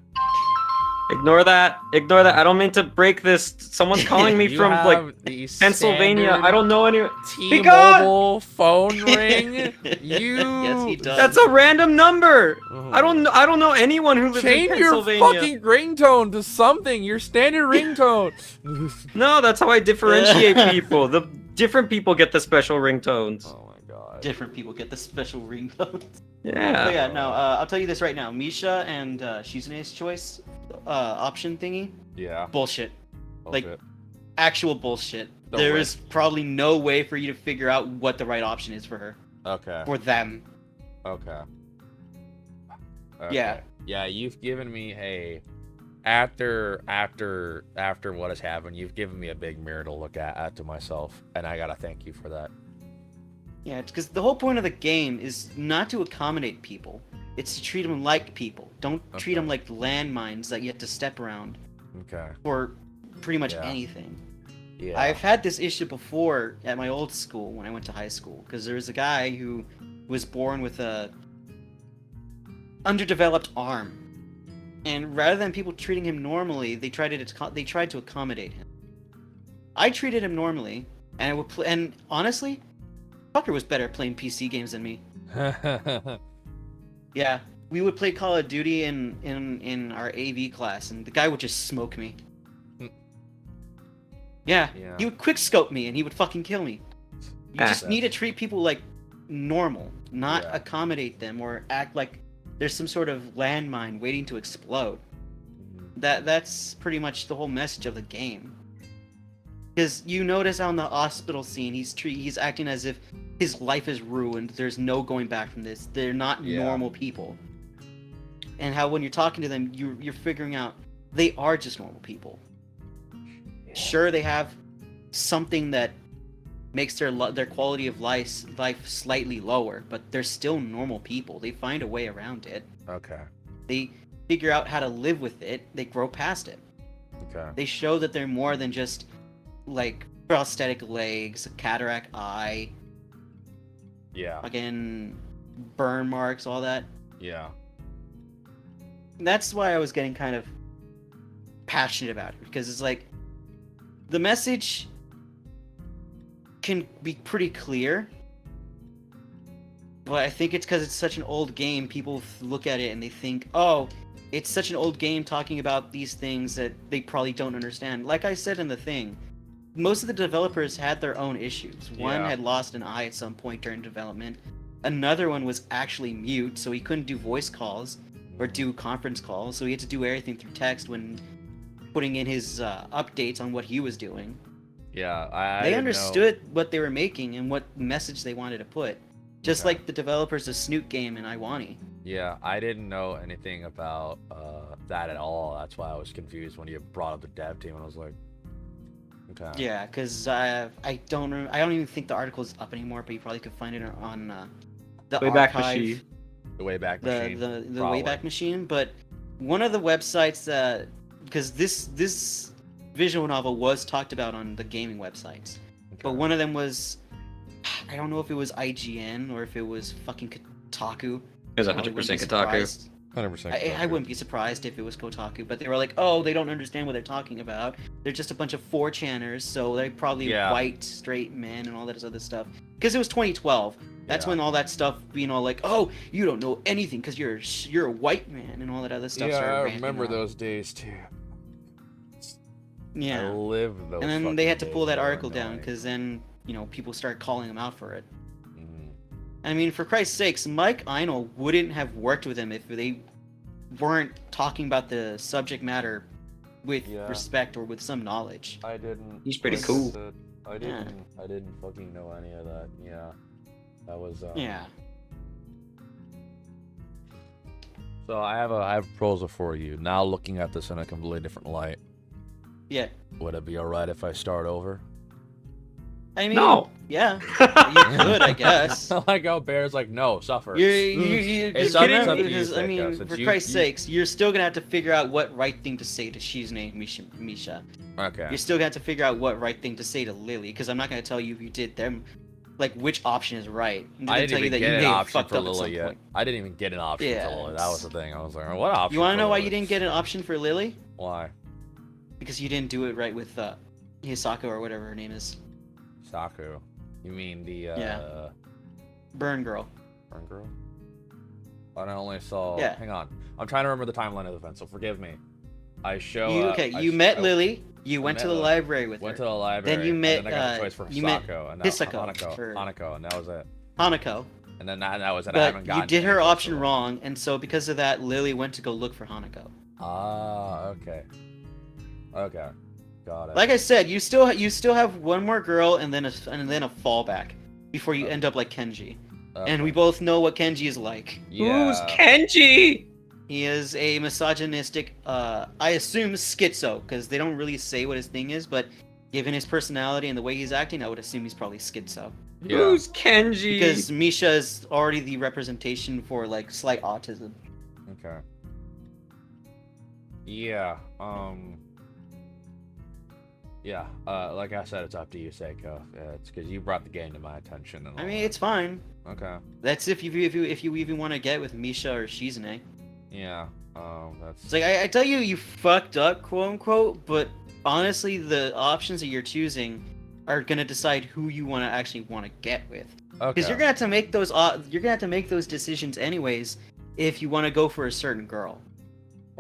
Ignore that. Ignore that. I don't mean to break this. Someone's calling me You from like have the Pennsylvania. standard I don't know any. T-Mobile phone ring. You. Yes, he does. That's a random number. Oh. I don't know anyone who lives Change in your Pennsylvania. fucking ringtone to something. Your standard ringtone. No, that's how I differentiate people. The different people get the special ringtones. Oh my god. Different people get the special ringtones. Yeah. But yeah, no, I'll tell you this right now. Misha and Shizune's choice option thingy, Yeah. bullshit. Like, Bullshit. actual bullshit. No There way. is probably no way for you to figure out what the right option is for her. Okay. For them. Okay. Yeah. Yeah, you've given me a after what has happened, you've given me a big mirror to look at to myself, and I gotta thank you for that. Yeah, because the whole point of the game is not to accommodate people. It's to treat them like people. Don't treat them like landmines that you have to step around Okay. for pretty much Yeah. anything. Yeah. I've had this issue before at my old school when I went to high school, because there was a guy who was born with a underdeveloped arm, and rather than people treating him normally, they tried to accommodate him. I treated him normally, and I would and honestly, Tucker was better at playing PC games than me. Yeah, we would play Call of Duty in our AV class, and the guy would just smoke me. Yeah, Yeah. he would quickscope me, and he would fucking kill me. You just Ah. need to treat people like normal, not Yeah. accommodate them or act like there's some sort of landmine waiting to explode. That's pretty much the whole message of the game. Because you notice on the hospital scene, he's acting as if his life is ruined. There's no going back from this. They're not Yeah. normal people. And how when you're talking to them, you're figuring out they are just normal people. Sure, they have something that makes their quality of life slightly lower, but they're still normal people. They find a way around it. Okay. They figure out how to live with it. They grow past it. Okay. They show that they're more than just like prosthetic legs, a cataract eye, Yeah. fucking burn marks, all that. Yeah. That's why I was getting kind of passionate about it, because it's like the message can be pretty clear, but I think it's because it's such an old game, people look at it and they think, oh, it's such an old game talking about these things that they probably don't understand. Like I said in the thing, most of the developers had their own issues. One Yeah. had lost an eye at some point during development. Another one was actually mute, so he couldn't do voice calls or do conference calls, so he had to do everything through text when putting in his updates on what he was doing. Yeah. I They didn't know- understood what they were making and what message they wanted to put. Just Okay. like the developers of Snoot Game and Iwani. Yeah, I didn't know anything about that at all. That's why I was confused when you brought up the dev team, and I was like, okay. Yeah, because I don't even think the article is up anymore, but you probably could find it on the Wayback archive, Machine. The Wayback the Machine. the probably. Wayback Machine. But one of the websites that, because this visual novel was talked about on the gaming websites, but Okay. one of them was, I don't know if it was IGN or if it was fucking Kotaku. It was I wouldn't 100% be Kotaku. surprised. 100%. I wouldn't be surprised if it was Kotaku, but they were like, oh, they don't understand what they're talking about. They're just a bunch of 4chaners, so they're probably white, straight men and all that other stuff. Because it was 2012. That's when all that stuff, like, oh, you don't know anything because you're a white man and all that other stuff. Yeah, started I ramping remember up. those days too. Yeah. I lived those. And then fucking they had to days. pull that They were article down annoying. because then, people started calling him out for it. Mhm. I mean, for Christ's sakes, Mike Einl wouldn't have worked with him if they weren't talking about the subject matter with respect or with some knowledge. I didn't. He's pretty like I cool. said, I didn't fucking know any of that. Yeah, that was. Yeah. So I have a proposal for you. Now looking at this in a completely different light. Yeah. Would it be alright if I start over? I mean, No. yeah, you could, I guess. Like how Bear's like, no, suffer. You're It's just up kidding to me, you, because, I Seiko, mean, since for you- Christ's you- sakes, you're still gonna have to figure out what right thing to say to Shizune Misha. Okay. You're still gonna have to figure out what right thing to say to Lily, because I'm not gonna tell you if you did them, like which option is right. I'm just I gonna didn't tell you even that get you an may have option fucked for up at some Lily yet. point. I didn't even get an option Yeah, for Lily. That was the it's- thing. I was like, what option? You wanna for know why Lily? you didn't get an option for Lily? Why? Because you didn't do it right with Hisako or whatever her name is. Saku. You mean the Yeah. Burn girl. Burn girl? I only saw. Yeah. Hang on. I'm trying to remember the timeline of the event, so forgive me. I show. You met Lily. You went met to the Lily, library with Went her. to the library. Then you met, And then I got a choice for you met Hisako, and that Hisako, or- Hanako, and that was it. Hanako. And then that was it. I But haven't you gotten did to her it, option so- wrong, and so because of that, Lily went to go look for Hanako. Ah, okay. Okay. Got it. Like I said, you still have one more girl and then a fallback before you end up like Kenji. And we both know what Kenji is like. Who's Kenji? He is a misogynistic, I assume schizo, because they don't really say what his thing is, but given his personality and the way he's acting, I would assume he's probably schizo. Yeah. Who's Kenji? Because Misha is already the representation for like slight autism. Okay. Yeah. Yeah. Like I said, it's up to you, Seiko. It's because you brought the game to my attention. And I all mean, that. it's fine. Okay. That's if you even want to get with Misha or Shizune. Yeah. That's. It's like I tell you, you fucked up, quote unquote. But honestly, the options that you're choosing are gonna decide who you want to get with. Okay. Because you're gonna have to make those. You're gonna have to make those decisions anyways if you want to go for a certain girl.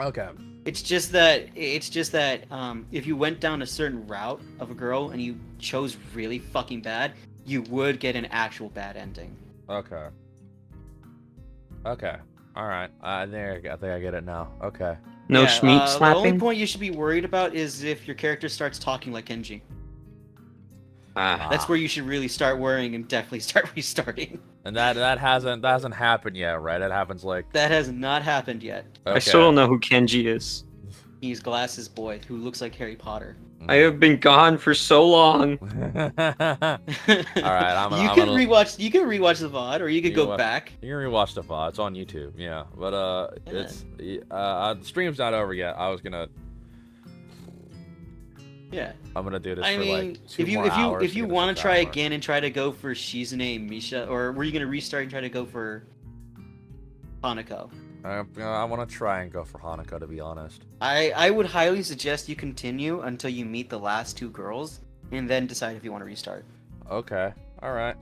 Okay. It's just that if you went down a certain route of a girl and you chose really fucking bad, you would get an actual bad ending. Okay. Okay. All right. There. I think I get it now. Okay. No Yeah, schmeat The only slapping? point you should be worried about is if your character starts talking like Kenji. Ah. That's where you should really start worrying and definitely start restarting. And that hasn't happened yet, right? That happens like. That has not happened yet. Okay. I still don't know who Kenji is. He's Glasses Boy, who looks like Harry Potter. I have been gone for so long. All right. I'm You can rewatch. You can rewatch the VOD, or you could You go know what? back. You can rewatch the VOD. It's on YouTube. Yeah. But it's the stream's not over yet. I'm Yeah. gonna do this I for mean, like 2 if you more hours if you get want this to try hour. again and try to go for Shizune and Misha, or were you gonna restart and try to go for Hanako? I want to try and go for Hanako, to be honest. I would highly suggest you continue until you meet the last two girls, and then decide if you want to restart. Okay. All right.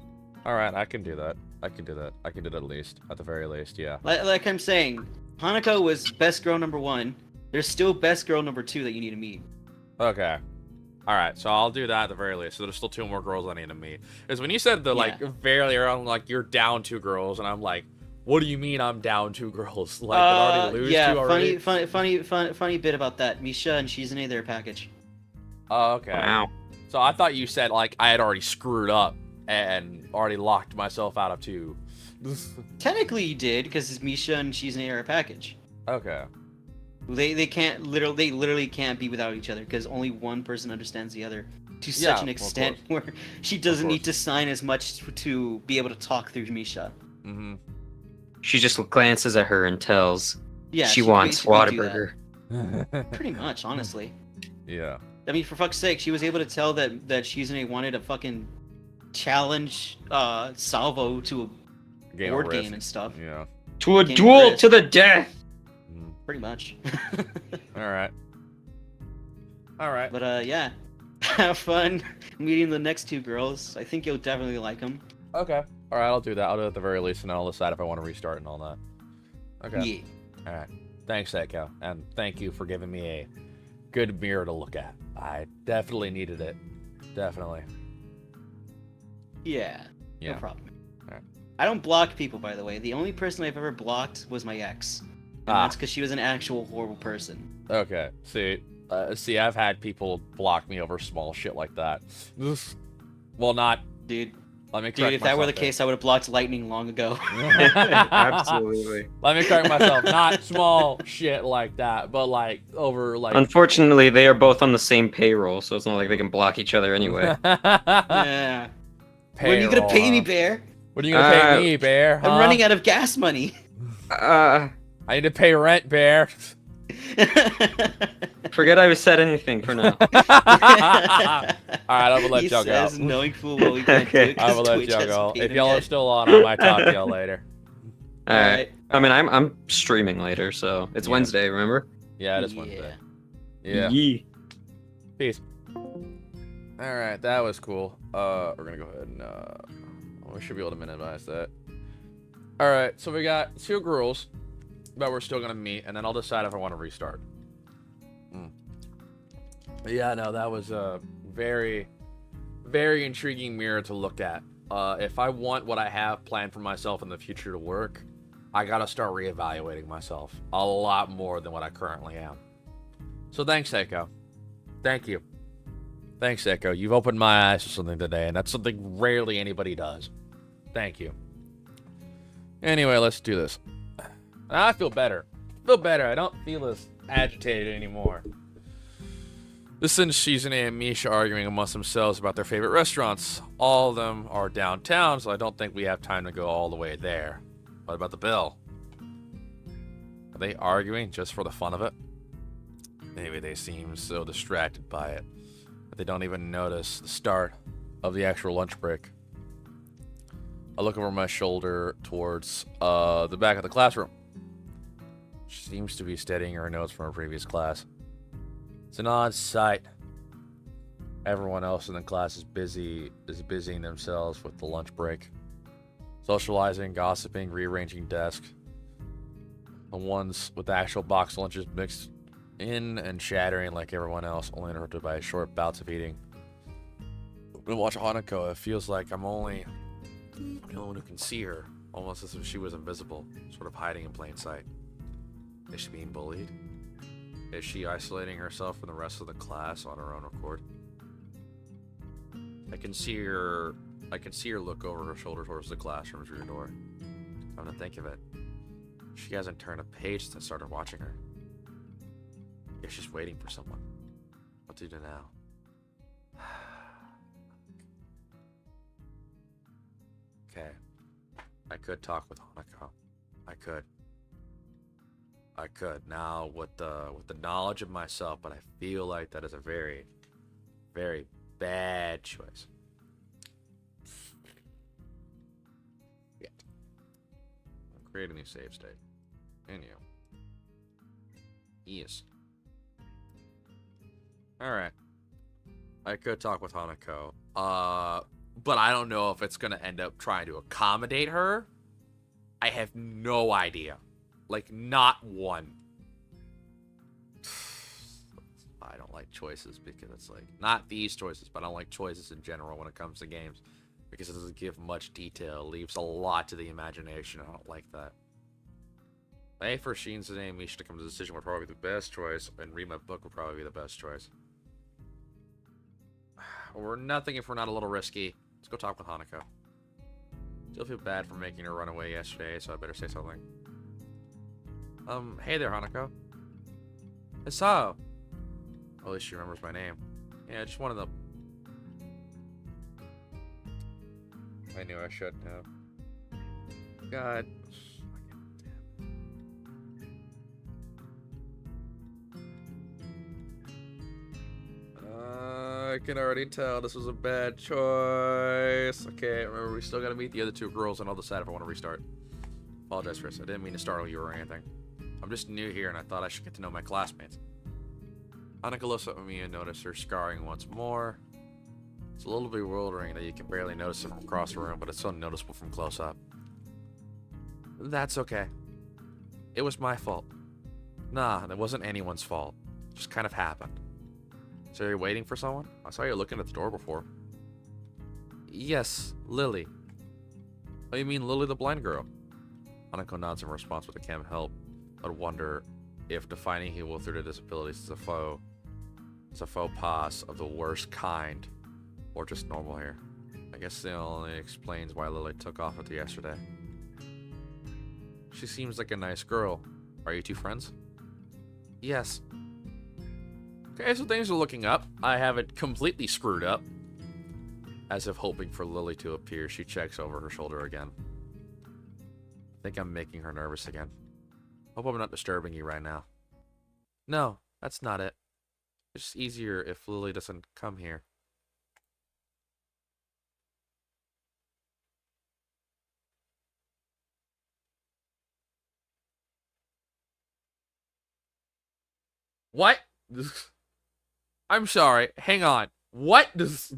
I can do that. I can do that at least. At the very least, yeah. Like I'm saying, Hanako was best girl number 1. There's still best girl number 2 that you need to meet. Okay. All right. So I'll do that at the very least. So there's still 2 more girls I need to meet. Because when you said the like very early, like you're down 2 girls, and I'm like, what do you mean I'm down 2 girls? Like, did I already lose 2 already? Funny bit about that. Misha and Shizune, they're a package. Oh, okay. Wow. So I thought you said like I had already screwed up and already locked myself out of 2. Technically, you did because Misha and Shizune are a package. Okay. They literally can't be without each other because only one person understands the other to Yeah, such an of extent course. where she doesn't course. need to sign as much to be able to talk through Misha. Mm-hmm. She just glances at her and tells Yeah, she wants basically do that. Whataburger. Pretty much, honestly. Yeah. I mean, for fuck's sake, she was able to tell that Shizune wanted a fucking challenge Salvo to a Game board of Risk. game and stuff. Yeah. To a Game duel Risk. to the death. Pretty much. Alright. Alright. But yeah, have fun meeting the next two girls. I think you'll definitely like them. Okay. Alright, I'll do that. I'll do it at the very least, and then I'll decide if I want to restart and all that. Okay. Yeah. Alright. Thanks, Seiko. And thank you for giving me a good mirror to look at. I definitely needed it. Definitely. Yeah. Yeah. No problem. Alright. I don't block people, by the way. The only person I've ever blocked was my ex. And that's because she was an actual horrible person. Okay. See, I've had people block me over small shit like that. Well, not... Dude, Let me correct if that were the myself case, I would have blocked Lightning long ago. Absolutely. Let me correct myself. Not small shit like that, but like over like. Unfortunately, they are both on the same payroll, so it's not like they can block each other anyway. Yeah. When are you gonna pay me, Bear? When are you gonna pay me, Bear? I'm running out of gas money. I need to pay rent, Bear. Forget I said anything for now. All right, I will let He y'all go. says, knowing full well we can't do it I 'cause will let Twitch y'all hasn't go. paid If him y'all are yet. still on, I might talk to y'all later. All right. I mean, I'm streaming later, so it's Wednesday. Remember? Yeah, it is Wednesday. Yeah. Yee. Peace. All right, that was cool. We're gonna go ahead and we should be able to minimize that. All right, so we got two girls that we're still gonna meet, and then I'll decide if I want to restart. Yeah, no, that was a very, very intriguing mirror to look at. If I want what I have planned for myself in the future to work, I gotta start reevaluating myself a lot more than what I currently am. So thanks, Seiko. Thank you. Thanks, Seiko. You've opened my eyes to something today, and that's something rarely anybody does. Thank you. Anyway, let's do this. I feel better. I don't feel as agitated anymore. This is Season and Misha arguing amongst themselves about their favorite restaurants. All of them are downtown, so I don't think we have time to go all the way there. What about the bill? Are they arguing just for the fun of it? Maybe they seem so distracted by it that they don't even notice the start of the actual lunch break. I look over my shoulder towards the back of the classroom. She seems to be studying her notes from her previous class. It's an odd sight. Everyone else in the class is busying themselves with the lunch break. Socializing, gossiping, rearranging desks. The ones with the actual box lunches mixed in and shattering like everyone else, only interrupted by short bouts of eating. When I watch Hanako, it feels like I'm the only one who can see her, almost as if she was invisible, sort of hiding in plain sight. Is she being bullied? Is she isolating herself from the rest of the class on her own accord? I can see her look over her shoulder towards the classroom through the door. Come to think of it, she hasn't turned a page since I started watching her. I guess she's waiting for someone. What to do now? Okay. I could talk with Hanako. I could. Now with the knowledge of myself, but I feel like that is a very, very bad choice. Yeah. I'll create a new save state. Anyhow. Yes. Alright. I could talk with Hanako. But I don't know if it's gonna end up trying to accommodate her. I have no idea. Like, not one. I don't like choices because it's like, not these choices, but I don't like choices in general when it comes to games. Because it doesn't give much detail. It leaves a lot to the imagination. I don't like that. A for Sheen's name, Misha to come to the decision would probably be the best choice, and read my book would probably be the best choice. We're nothing if we're not a little risky. Let's go talk with Hanako. Still feel bad for making her run away yesterday, so I better say something. Hey there, Hanako. Hisao. At least she remembers my name. Yeah, just one of them. I knew I shouldn't have. God. I can already tell this was a bad choice. Okay, remember, we still gotta meet the other two girls, and I'll decide if I want to restart. Apologize, Chris. I didn't mean to startle you or anything. I'm just new here and I thought I should get to know my classmates. Hanako looks at me and notices her scarring once more. It's a little bewildering that you can barely notice it from across the room, but it's so noticeable from close up. That's okay. It was my fault. Nah, that wasn't anyone's fault. It just kind of happened. So you're waiting for someone? I saw you looking at the door before. Yes, Lily. Oh, you mean Lily the blind girl? Hanako nods in response, but I can't help but wonder if defining people through their disabilities is a faux pas of the worst kind, or just normal here. I guess it only explains why Lily took off with you yesterday. She seems like a nice girl. Are you two friends? Yes. Okay, so things are looking up. I have it completely screwed up. As if hoping for Lily to appear, she checks over her shoulder again. I think I'm making her nervous again. Hope I'm not disturbing you right now. No, that's not it. It's just easier if Lily doesn't come here. What? I'm sorry. Hang on. What does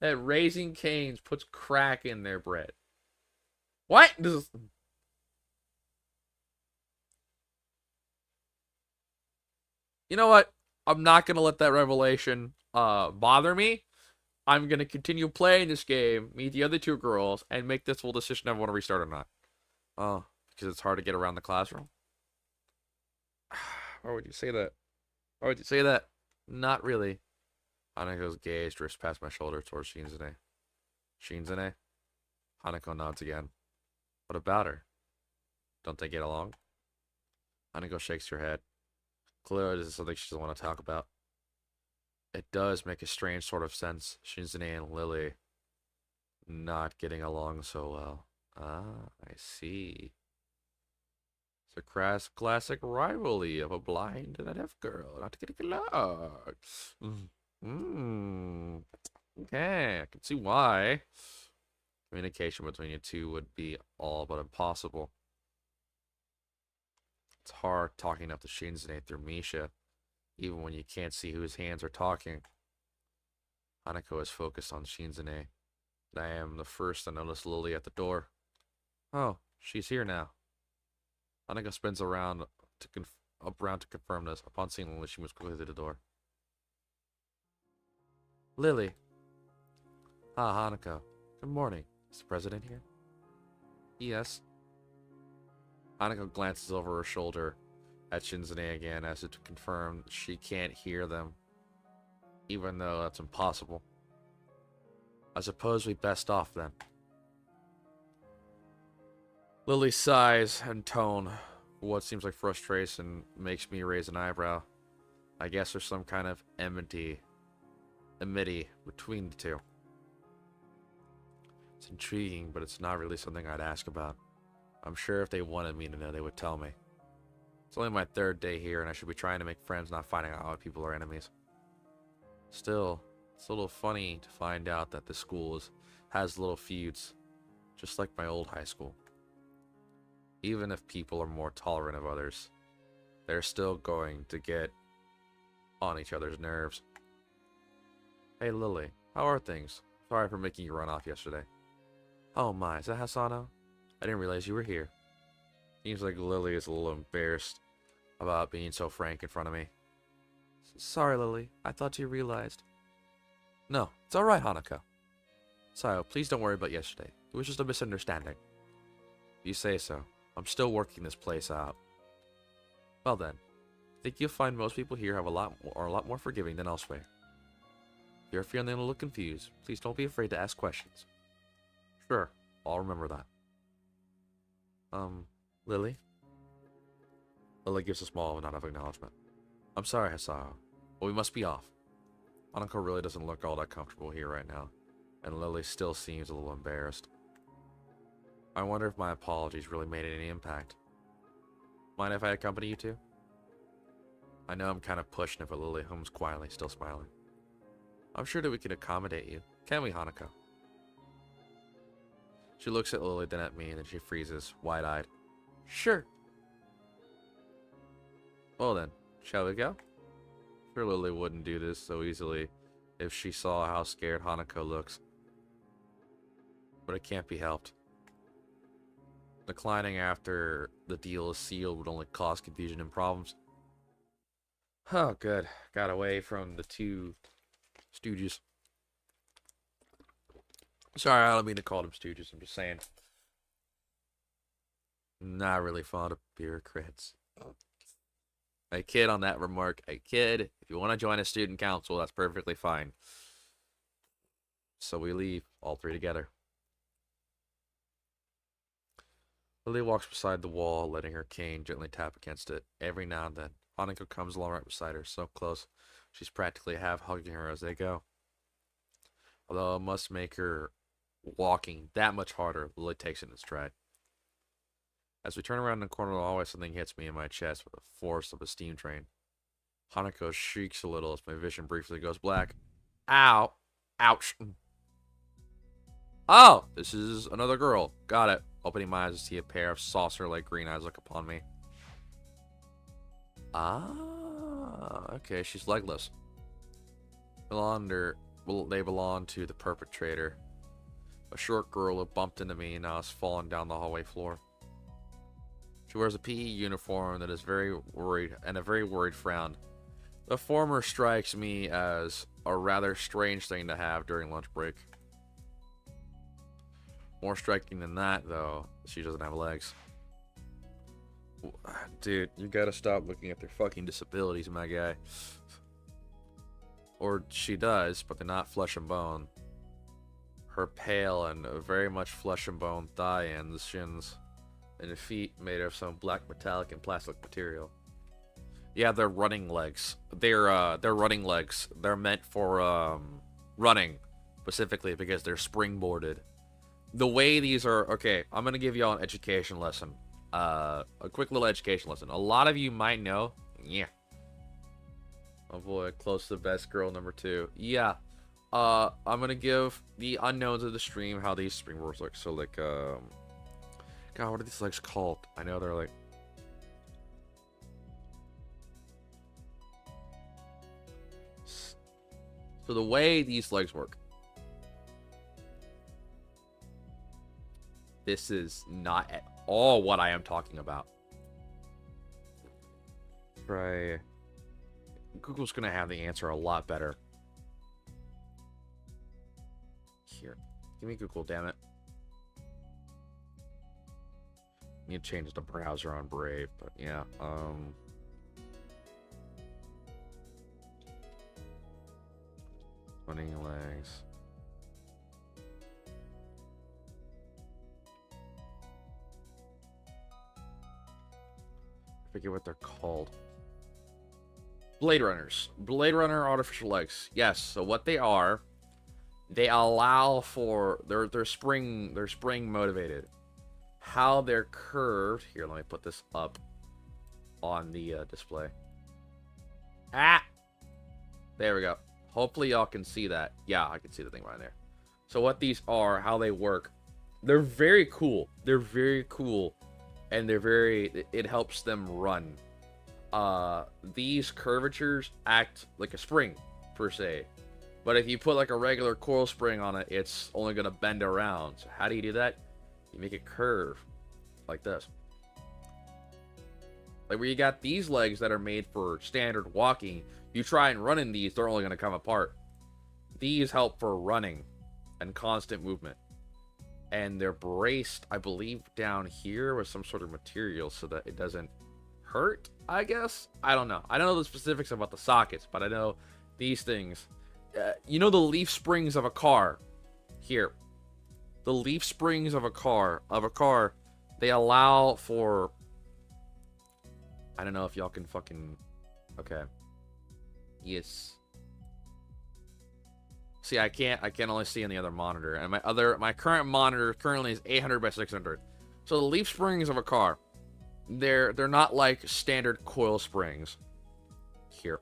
that Raising Cane's puts crack in their bread? What does? You know what? I'm not gonna let that revelation bother me. I'm gonna continue playing this game, meet the other two girls, and make this full decision if I want to restart or not. Oh, because it's hard to get around the classroom. Why would you say that? Why would you say that? Not really. Hanako's gaze drifts past my shoulder towards Shinzune. Shinzune? Hanako nods again. What about her? Don't they get along? Hanako shakes her head. Clearly, this is something she doesn't want to talk about. It does make a strange sort of sense, Shinzune and Lily not getting along so well. Ah, I see. It's a classic rivalry of a blind and a deaf girl not getting along. Okay, I can see why. Communication between you two would be all but impossible. It's hard talking up to Shinzune through Misha, even when you can't see whose hands are talking. Hanako is focused on Shinzune, and I am the first to notice Lily at the door. Oh, she's here now. Hanako spins around to confirm this. Upon seeing Lily, she moves quickly to the door. Lily. Ah, Hanako. Good morning. Is the president here? Yes. Hanako glances over her shoulder at Shinzune again as if to confirm she can't hear them, even though that's impossible. I suppose we best off then. Lily's sighs and tone for what seems like frustration makes me raise an eyebrow. I guess there's some kind of enmity between the two. It's intriguing, but it's not really something I'd ask about. I'm sure if they wanted me to know, they would tell me. It's only my third day here, and I should be trying to make friends, not finding out how people are enemies. Still, it's a little funny to find out that the school has little feuds, just like my old high school. Even if people are more tolerant of others, they're still going to get on each other's nerves. Hey Lily, how are things? Sorry for making you run off yesterday. Oh my, is that Hasano? I didn't realize you were here. Seems like Lily is a little embarrassed about being so frank in front of me. Sorry, Lily. I thought you realized. No, it's alright, Hanako. Sayo, please don't worry about yesterday. It was just a misunderstanding. You say so. I'm still working this place out. Well then, I think you'll find most people here are a lot more forgiving than elsewhere. If you're feeling a little confused, please don't be afraid to ask questions. Sure, I'll remember that. Lily? Lily gives a small nod of acknowledgement. I'm sorry, Hasao, but we must be off. Hanako really doesn't look all that comfortable here right now, and Lily still seems a little embarrassed. I wonder if my apologies really made any impact. Mind if I accompany you two? I know I'm kind of pushing it, but Lily hums quietly, still smiling. I'm sure that we can accommodate you. Can we, Hanako? She looks at Lily, then at me, and then she freezes, wide-eyed. Sure. Well then, shall we go? Sure, Lily wouldn't do this so easily if she saw how scared Hanako looks. But it can't be helped. Declining after the deal is sealed would only cause confusion and problems. Oh, good. Got away from the two stooges. Sorry, I don't mean to call them stooges. I'm just saying. Not really fond of bureaucrats. I kid on that remark. I kid. If you want to join a student council, that's perfectly fine. So we leave, all three together. Lily walks beside the wall, letting her cane gently tap against it. Every now and then, Hanako comes along right beside her, so close, she's practically half hugging her as they go. Although it must make her walking that much harder, Lily takes it in stride. As we turn around the corner of the hallway, something hits me in my chest with the force of a steam train. Hanako shrieks a little as my vision briefly goes black. Ow! Ouch! Oh! This is another girl. Got it. Opening my eyes to see a pair of saucer-like green eyes look upon me. Ah, okay, she's legless. They belong to the perpetrator. A short girl who bumped into me and now is falling down the hallway floor. She wears a PE uniform that is very worried, and a very worried frown. The former strikes me as a rather strange thing to have during lunch break. More striking than that, though, she doesn't have legs. Dude, you gotta stop looking at their fucking disabilities, my guy. Or she does, but they're not flesh and bone. Her pale and very much flesh and bone thigh ends, shins, and feet made of some black metallic and plastic material. Yeah, they're running legs. They're running legs. They're meant for running, specifically because they're springboarded. The way these are, okay, I'm gonna give y'all an education lesson. A quick little education lesson. A lot of you might know, yeah. Oh boy, close to the best girl number 2. Yeah. I'm gonna give the unknowns of the stream how these springboards look. So like, God, what are these legs called? I know they're like. So the way these legs work. This is not at all what I am talking about. Right. Google's gonna have the answer a lot better. Here. Give me Google, damn it. Need to change the browser on Brave, but yeah. Running legs. I forget what they're called. Blade Runners. Blade Runner artificial legs. Yes, so what they are, they allow for they're spring motivated. How they're curved. Here, let me put this up on the display. Ah! There we go. Hopefully y'all can see that. Yeah, I can see the thing right there. So what these are, how they work. They're very cool. They're very cool. And it helps them run. These curvatures act like a spring, per se. But if you put like a regular coil spring on it, it's only going to bend around. So how do you do that? You make it curve like this. Like where you got these legs that are made for standard walking, you try and run in these, they're only going to come apart. These help for running and constant movement. And they're braced, I believe, down here with some sort of material so that it doesn't hurt, I guess? I don't know. I don't know the specifics about the sockets, but I know these things. You know the leaf springs of a car? Here. The leaf springs of a car, they allow for... I don't know if y'all can fucking... Okay. Yes. See, I can only see on the other monitor, and my current monitor currently is 800 by 600. So the leaf springs of a car, they're not like standard coil springs. Here.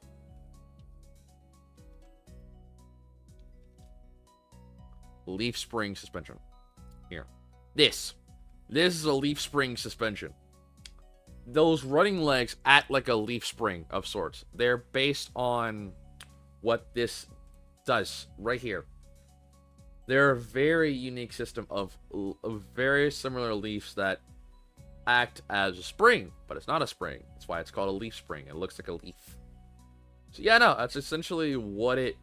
Leaf spring suspension. Here. This is a leaf spring suspension. those running legs act like a leaf spring of sorts. They're based on what this does right here. They're a very unique system of very similar leaves that act as a spring, but it's not a spring. That's why it's called a leaf spring. It looks like a leaf. So yeah, no, that's essentially what it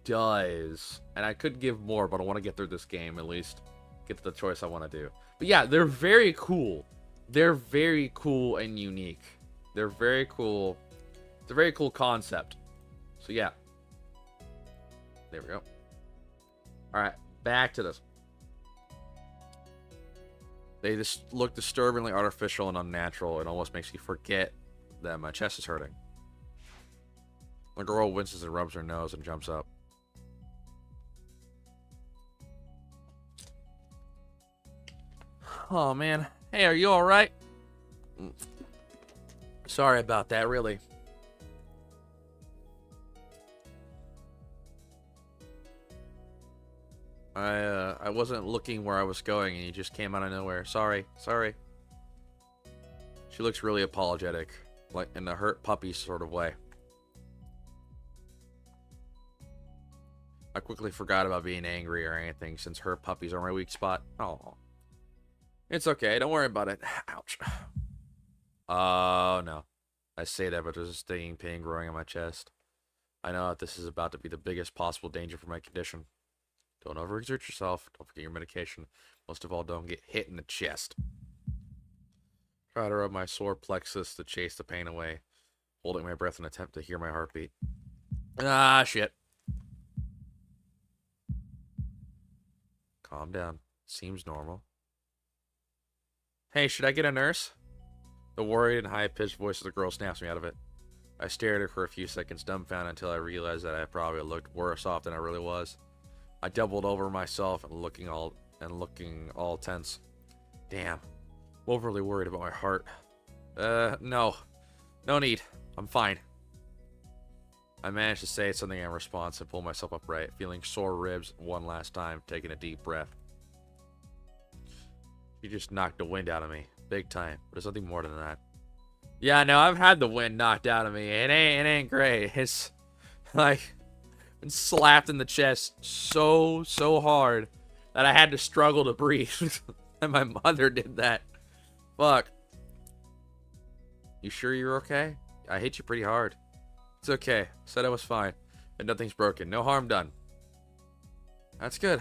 does. And I could give more, but I want to get through this game at least. Get to the choice I want to do. But yeah, they're very cool. They're very cool and unique. They're very cool. It's a very cool concept. So yeah. There we go. Alright, back to this. They just look disturbingly artificial and unnatural. It almost makes you forget that my chest is hurting. The girl winces and rubs her nose and jumps up. Oh, man. Hey, are you alright? Sorry about that, really. I wasn't looking where I was going and you just came out of nowhere. Sorry. She looks really apologetic, like in a hurt puppy sort of way. I quickly forgot about being angry or anything since hurt puppies are my weak spot. Oh. It's okay, don't worry about it. Ouch. Oh, no. I say that, but there's a stinging pain growing in my chest. I know that this is about to be the biggest possible danger for my condition. Don't overexert yourself. Don't forget your medication. Most of all, don't get hit in the chest. Try to rub my sore plexus to chase the pain away, holding my breath in an attempt to hear my heartbeat. Ah, shit. Calm down. Seems normal. Hey, should I get a nurse? The worried and high-pitched voice of the girl snaps me out of it. I stared at her for a few seconds, dumbfounded, until I realized that I probably looked worse off than I really was. I doubled over myself and looking all tense. Damn. I'm overly worried about my heart. No. No need. I'm fine. I managed to say something in response and pull myself upright, feeling sore ribs one last time, taking a deep breath. She just knocked the wind out of me. Big time. But there's nothing more than that. Yeah, no, I've had the wind knocked out of me. It ain't great. It's like been slapped in the chest so hard that I had to struggle to breathe. And my mother did that. Fuck. You sure you're okay? I hit you pretty hard. It's okay. Said I was fine. And nothing's broken. No harm done. That's good.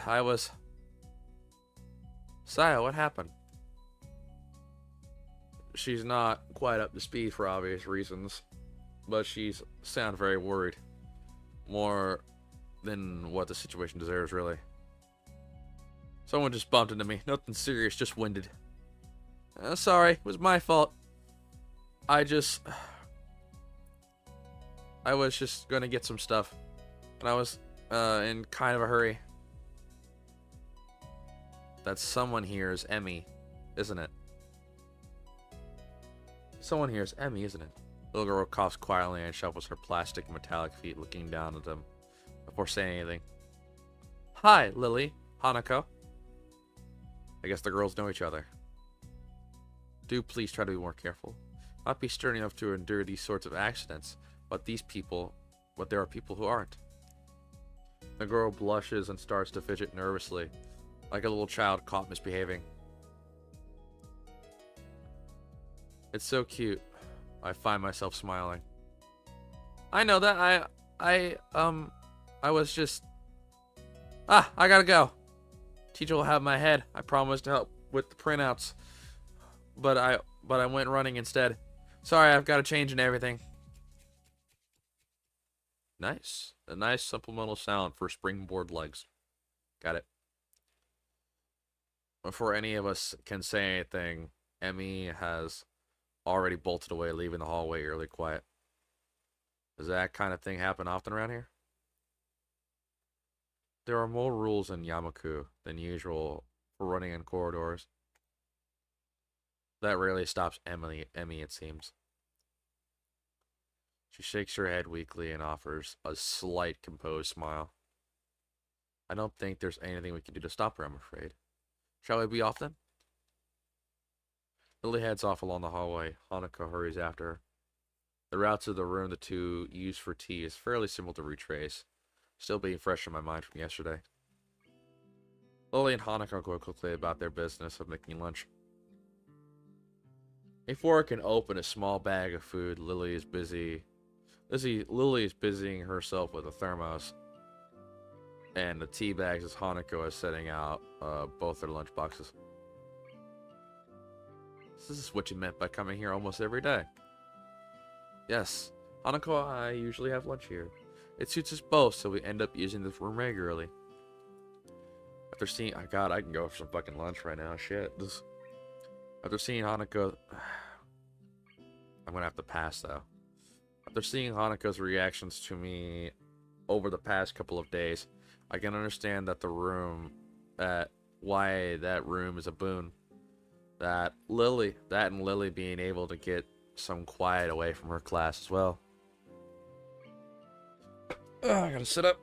Saya, what happened? She's not quite up to speed for obvious reasons. But she's sound very worried. More than what the situation deserves, really. Someone just bumped into me. Nothing serious, just winded. Sorry, it was my fault. I was just gonna get some stuff. And I was in kind of a hurry. That someone here is Emmy, isn't it? Someone here is Emmy, isn't it? The little girl coughs quietly and shuffles her plastic metallic feet, looking down at them before saying anything. Hi, Lily. Hanako. I guess the girls know each other. Do please try to be more careful. Not be stern enough to endure these sorts of accidents, but there are people who aren't. The girl blushes and starts to fidget nervously, like a little child caught misbehaving. It's so cute. I find myself smiling. I know that I was just... I gotta go. Teacher will have my head. I promised to help with the printouts. But I went running instead. Sorry, I've got to change and everything. Nice. A nice supplemental sound for springboard legs. Got it. Before any of us can say anything, Emmy has already bolted away, leaving the hallway eerily quiet. Does that kind of thing happen often around here? There are more rules in Yamaku than usual for running in corridors. That rarely stops Emmy, it seems. She shakes her head weakly and offers a slight composed smile. I don't think there's anything we can do to stop her, I'm afraid. Shall we be off then? Lily heads off along the hallway. Hanako hurries after her. The route to the room the two used for tea is fairly simple to retrace, still being fresh in my mind from yesterday. Lily and Hanako go quickly about their business of making lunch. Before I can open a small bag of food, Lily is busying herself with a thermos and the tea bags as Hanako is setting out both their lunch boxes. This is what you meant by coming here almost every day. Yes, Hanako and I usually have lunch here. It suits us both, so we end up using this room regularly. After seeing, oh god, I can go for some fucking lunch right now. Shit. After seeing Hanako, I'm gonna have to pass though. After seeing Hanako's reactions to me over the past couple of days, I can understand that why that room is a boon. That and Lily being able to get some quiet away from her class as well. I gotta sit up,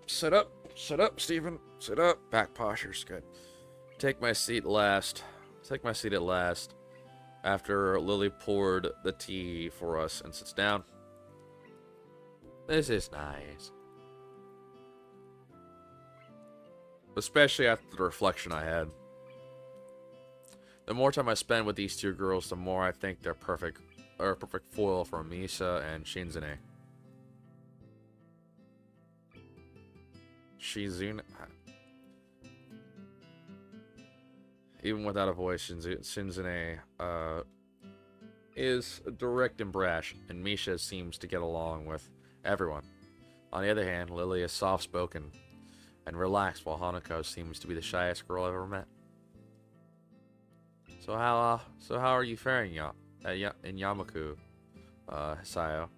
Steven. Sit up. Back posture's good. Take my seat at last. After Lily poured the tea for us and sits down. This is nice. Especially after the reflection I had. The more time I spend with these two girls, the more I think they're perfect foil for Misa and Shinzune. Shizune. Even without a voice, Shinzune is direct and brash, and Misha seems to get along with everyone. On the other hand, Lily is soft-spoken and relaxed, while Hanako seems to be the shyest girl I've ever met. So how are you faring, in Yamaku, Sayo?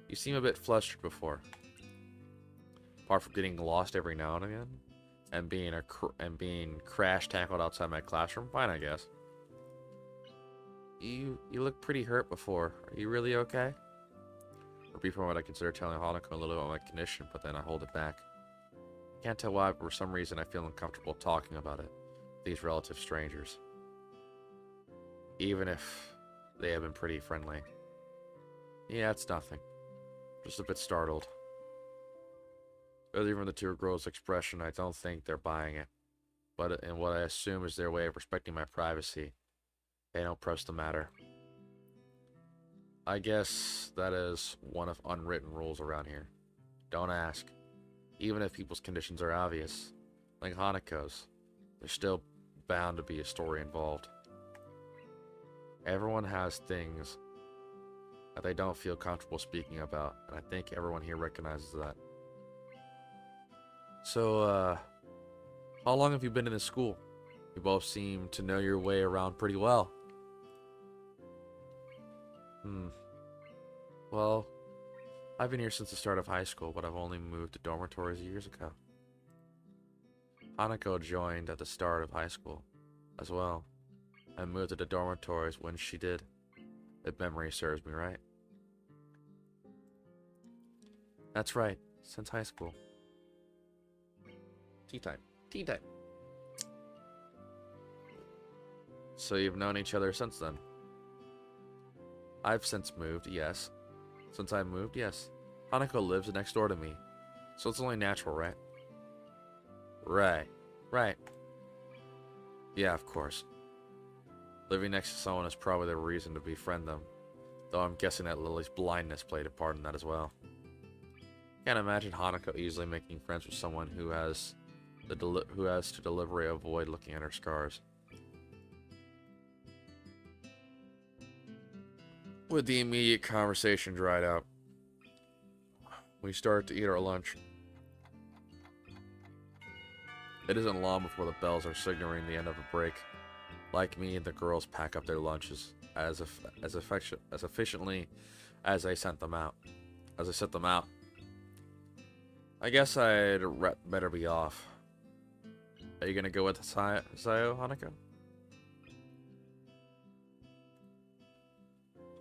You seem a bit flustered before. Apart from getting lost every now and again, and being crash tackled outside my classroom, fine, I guess. You look pretty hurt before. Are you really okay? Or before what I consider telling Hanako a little about my condition, but then I hold it back. Can't tell why, but for some reason I feel uncomfortable talking about it. These relative strangers. Even if they have been pretty friendly. Yeah, it's nothing. Just a bit startled. Even the two girls' expression, I don't think they're buying it. But in what I assume is their way of respecting my privacy, they don't press the matter. I guess that is one of unwritten rules around here. Don't ask. Even if people's conditions are obvious, like Hanako's, there's still bound to be a story involved. Everyone has things that they don't feel comfortable speaking about, and I think everyone here recognizes that. So, how long have you been in this school? You both seem to know your way around pretty well. Well, I've been here since the start of high school, but I've only moved to dormitories years ago. Hanako joined at the start of high school, as well, and moved to the dormitories when she did, if memory serves me right. That's right, since high school. Tea time. Tea time. So you've known each other since then? I've since moved, yes. Since I moved, yes. Hanako lives next door to me, so it's only natural, right? Right. Yeah, of course. Living next to someone is probably the reason to befriend them, though I'm guessing that Lily's blindness played a part in that as well. Can't imagine Hanako easily making friends with someone who has to deliberately avoid looking at her scars. With the immediate conversation dried out, we start to eat our lunch. It isn't long before the bells are signaling the end of a break. Like me, the girls pack up their lunches as efficiently as I set them out. I guess I'd better be off. Are you gonna go with Sayo, Hanako?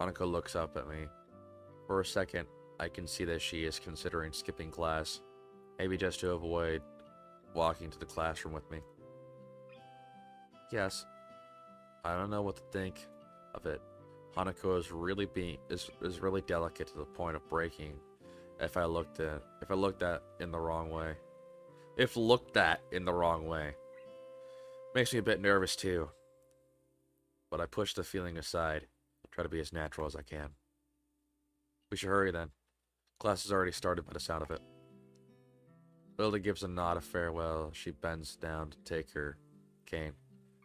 Hanako looks up at me. For a second, I can see that she is considering skipping class, maybe just to avoid walking to the classroom with me. Yes, I don't know what to think, of it. Hanako is really really delicate to the point of breaking if looked at in the wrong way. If looked at in the wrong way. Makes me a bit nervous too. But I push the feeling aside, try to be as natural as I can. We should hurry then. Class has already started by the sound of it. Hilda gives a nod of farewell. She bends down to take her cane.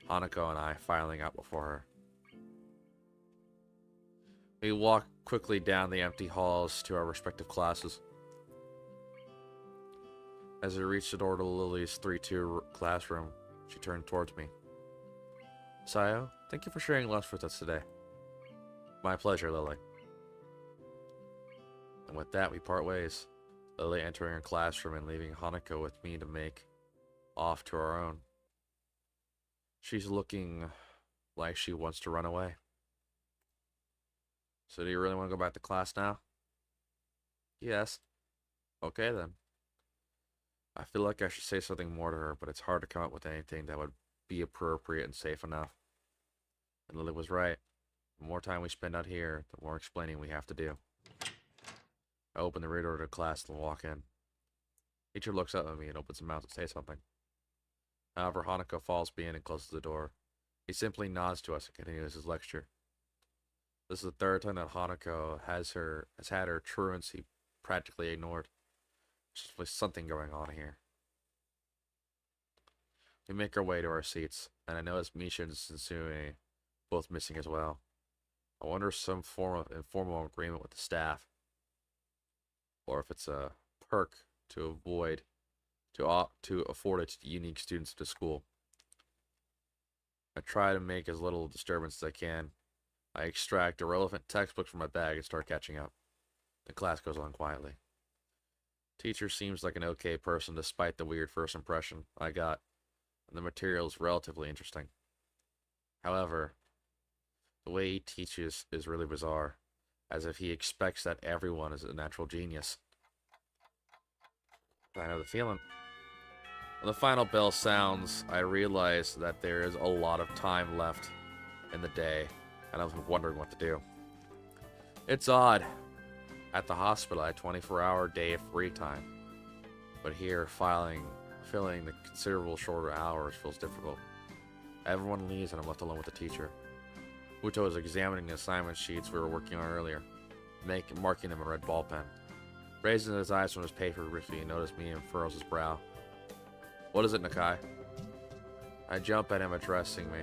Hanako and I filing out before her. We walk quickly down the empty halls to our respective classes. As we reach the door to Lily's 3-2 classroom, she turned towards me. Sayo, thank you for sharing lunch with us today. My pleasure, Lily. And with that, we part ways. Lily entering her classroom and leaving Hanako with me to make off to our own. She's looking like she wants to run away. So do you really want to go back to class now? Yes. Okay then. I feel like I should say something more to her, but it's hard to come up with anything that would be appropriate and safe enough. And Lily was right. The more time we spend out here, the more explaining we have to do. I open the rear door to the class and walk in. Teacher looks up at me and opens his mouth to say something. However, Hanako follows me in and closes the door. He simply nods to us and continues his lecture. This is the third time that Hanako has had her truancy practically ignored. There's something going on here. We make our way to our seats, and I notice Misha and Sensui both missing as well. I wonder if some form of informal agreement with the staff, or if it's a perk to afford it to unique students at the school. I try to make as little disturbance as I can. I extract irrelevant textbooks from my bag and start catching up. The class goes on quietly. Teacher seems like an okay person despite the weird first impression I got, and the material is relatively interesting. However, the way he teaches is really bizarre, as if he expects that everyone is a natural genius. I know the feeling. When the final bell sounds, I realize that there is a lot of time left in the day, and I'm wondering what to do. It's odd. At the hospital, I had a 24-hour day of free time. But here, filling the considerable shorter hours feels difficult. Everyone leaves and I'm left alone with the teacher. Muto is examining the assignment sheets we were working on earlier, marking them in a red ball pen. Raising his eyes from his paper briefly, he noticed me and furrows his brow. What is it, Nakai? I jump at him addressing me,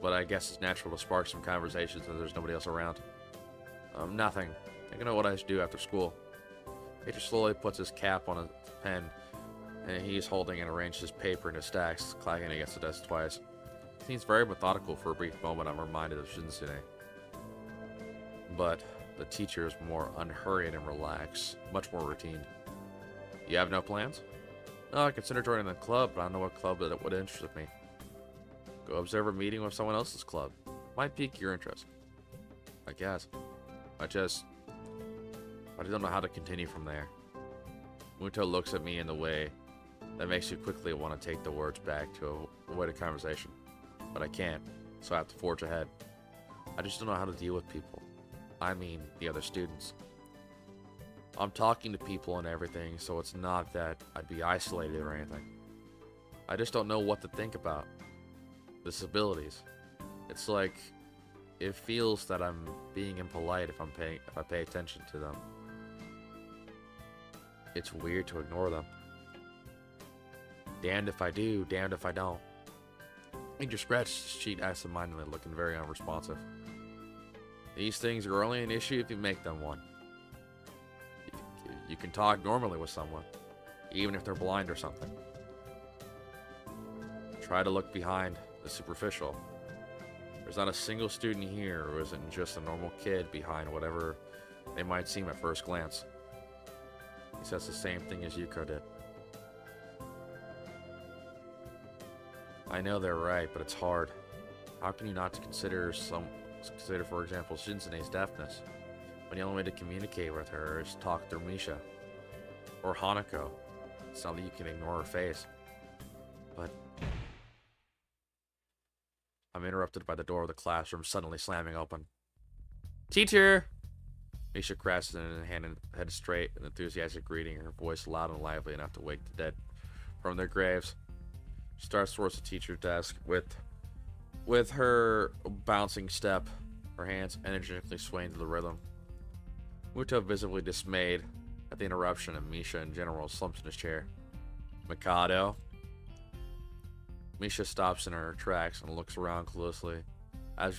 but I guess it's natural to spark some conversations when there's nobody else around. Nothing. Thinking of what I should do after school. Teacher slowly puts his cap on his pen, and he's holding and arranged his paper into stacks, clacking against the desk twice. He seems very methodical. For a brief moment, I'm reminded of Shinsune. But the teacher is more unhurried and relaxed, much more routine. You have no plans? No, I consider joining the club, but I don't know what club that would interest me. Go observe a meeting with someone else's club. Might pique your interest. I guess. I don't know how to continue from there. Muto looks at me in the way that makes you quickly want to take the words back to avoid a conversation. But I can't, so I have to forge ahead. I just don't know how to deal with people. I mean, the other students. I'm talking to people and everything, so it's not that I'd be isolated or anything. I just don't know what to think about disabilities. It's like it feels that I'm being impolite if I pay attention to them. It's weird to ignore them. Damned if I do, damned if I don't. Major scratched his cheek absentmindedly, looking very unresponsive. These things are only an issue if you make them one. You can talk normally with someone, even if they're blind or something. Try to look behind the superficial. There's not a single student here who isn't just a normal kid behind whatever they might seem at first glance. He says the same thing as Yuko did. I know they're right, but it's hard. How can you not consider, for example, Shinsune's deafness, when the only way to communicate with her is talk through Misha? Or Hanako. It's not that you can ignore her face. But I'm interrupted by the door of the classroom suddenly slamming open. Teacher! Misha crashes in and head straight, an enthusiastic greeting, her voice loud and lively enough to wake the dead from their graves. She starts towards the teacher's desk with her bouncing step, her hands energetically swaying to the rhythm. Muto, visibly dismayed at the interruption, and Misha in general, slumps in his chair. Mikado? Misha stops in her tracks and looks around closely, as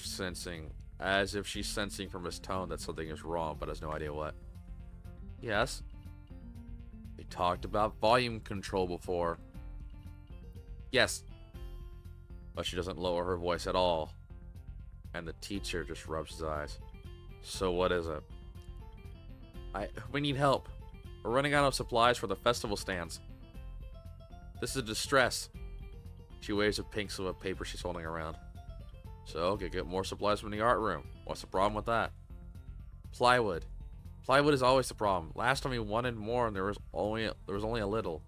if she's sensing from his tone that something is wrong, but has no idea what. Yes? They talked about volume control before. Yes. But she doesn't lower her voice at all. And the teacher just rubs his eyes. So what is it? We need help. We're running out of supplies for the festival stands. This is distress. She waves a pink slip of paper she's holding around. So, get more supplies from the art room. What's the problem with that? Plywood. Plywood is always the problem. Last time we wanted more and there was only a little.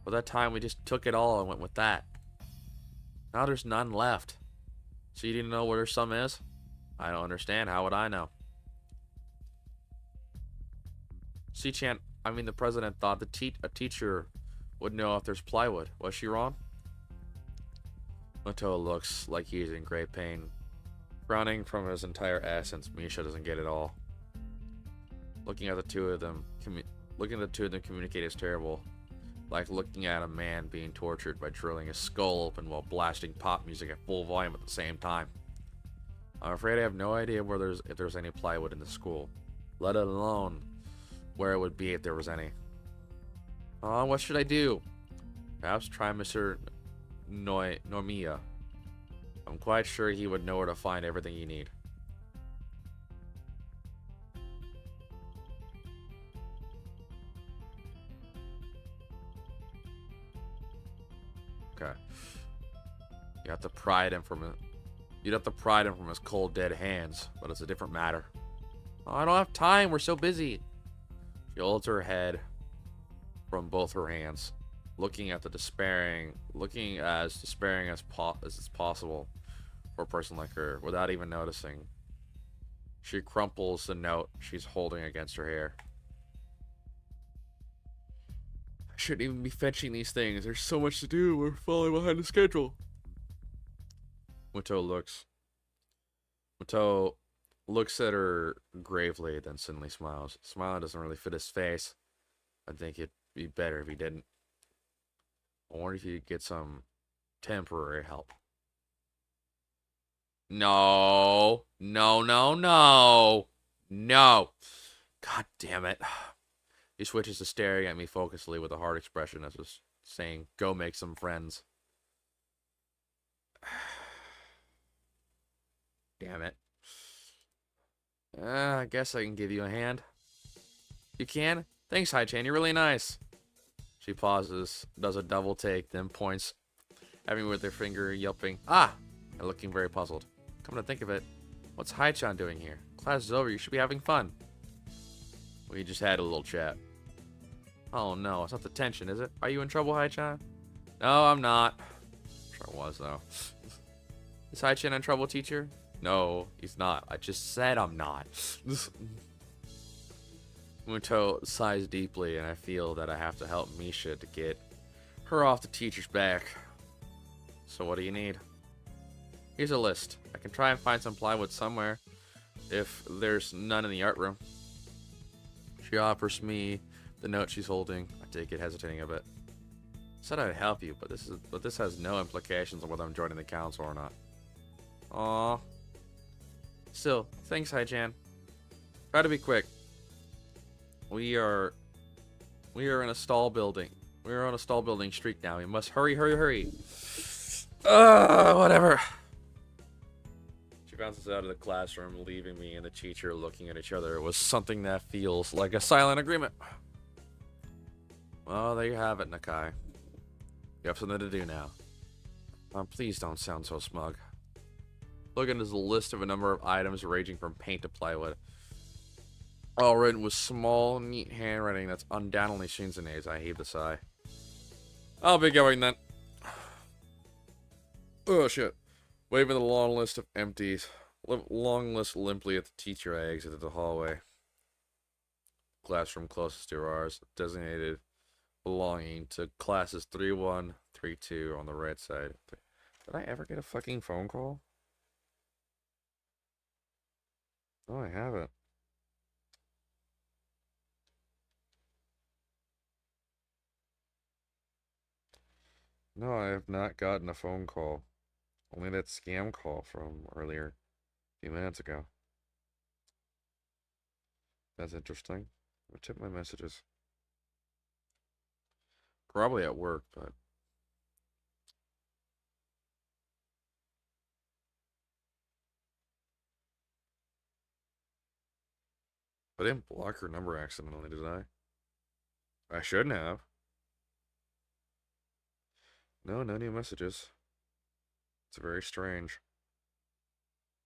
But that time we just took it all and went with that. Now there's none left. So you didn't know where some is? I don't understand. How would I know? C-Chan, the president thought a teacher would know if there's plywood. Was she wrong? Muto looks like he's in great pain. Frowning from his entire essence, Misha doesn't get it all. Looking at the two of them communicate is terrible. Like looking at a man being tortured by drilling his skull open while blasting pop music at full volume at the same time. I'm afraid I have no idea if there's any plywood in the school, let alone where it would be if there was any. What should I do? Perhaps try Mr. Nomiya. I'm quite sure he would know where to find everything you need. Okay. You'd have to pry him from his cold, dead hands, but it's a different matter. Oh, I don't have time. We're so busy. She holds her head from both her hands, looking as despairing as it's possible for a person like her, without even noticing. She crumples the note she's holding against her hair. I shouldn't even be fetching these things. There's so much to do. We're falling behind the schedule. Muto looks at her gravely, then suddenly smiles. Smiling doesn't really fit his face. I think it'd be better if he didn't. I wonder if you could get some temporary help. No. No. God damn it. He switches to staring at me focusedly with a hard expression as if saying, go make some friends. Damn it. I guess I can give you a hand. You can? Thanks, Hai-chan. You're really nice. She pauses, does a double take, then points at me with her finger, yelping, and looking very puzzled. Come to think of it, what's Hai-chan doing here? Class is over. You should be having fun. We just had a little chat. Oh no, it's not the tension, is it? Are you in trouble, Hai-chan? No, I'm not. Sure was, though. Is Hai-chan in trouble, teacher? No, he's not. I just said I'm not. Muto sighs deeply, and I feel that I have to help Misha to get her off the teacher's back. So what do you need? Here's a list. I can try and find some plywood somewhere, if there's none in the art room. She offers me the note she's holding. I take it, hesitating a bit. Said I'd help you, but this has no implications on whether I'm joining the council or not. Aww. Still, thanks, Hai-chan. Try to be quick. We are in a stall building. We're on a stall building streak now. We must hurry. Whatever. She bounces out of the classroom, leaving me and the teacher looking at each other. It was something that feels like a silent agreement. Well, there you have it, Nakai. You have something to do now. Please don't sound so smug. Looking at the list of a number of items ranging from paint to plywood. All written with small, neat handwriting that's undoubtedly Shinzane's. I heaved a sigh. I'll be going then. Oh, shit. Waving the long list of empties. Long list limply at the teacher I exited the hallway. Classroom closest to ours, designated belonging to classes 3-1, 3-2 on the right side. Did I ever get a fucking phone call? No, I haven't. No, I have not gotten a phone call. Only that scam call from earlier, a few minutes ago. That's interesting. I'll check my messages. Probably at work, but... I didn't block her number accidentally, did I? I shouldn't have. No, no new messages. It's very strange.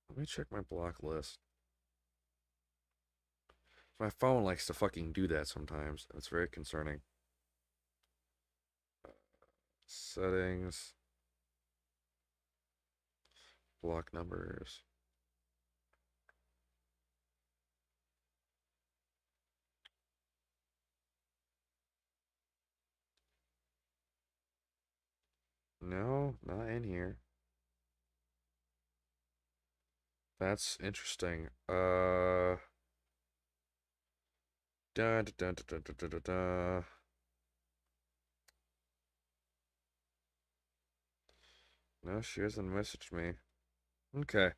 Let me check my block list. My phone likes to fucking do that sometimes. It's very concerning. Settings. Block numbers. No, not in here. That's interesting. Da, da, da, da, da, da, da, da. No, she hasn't messaged me. Okay.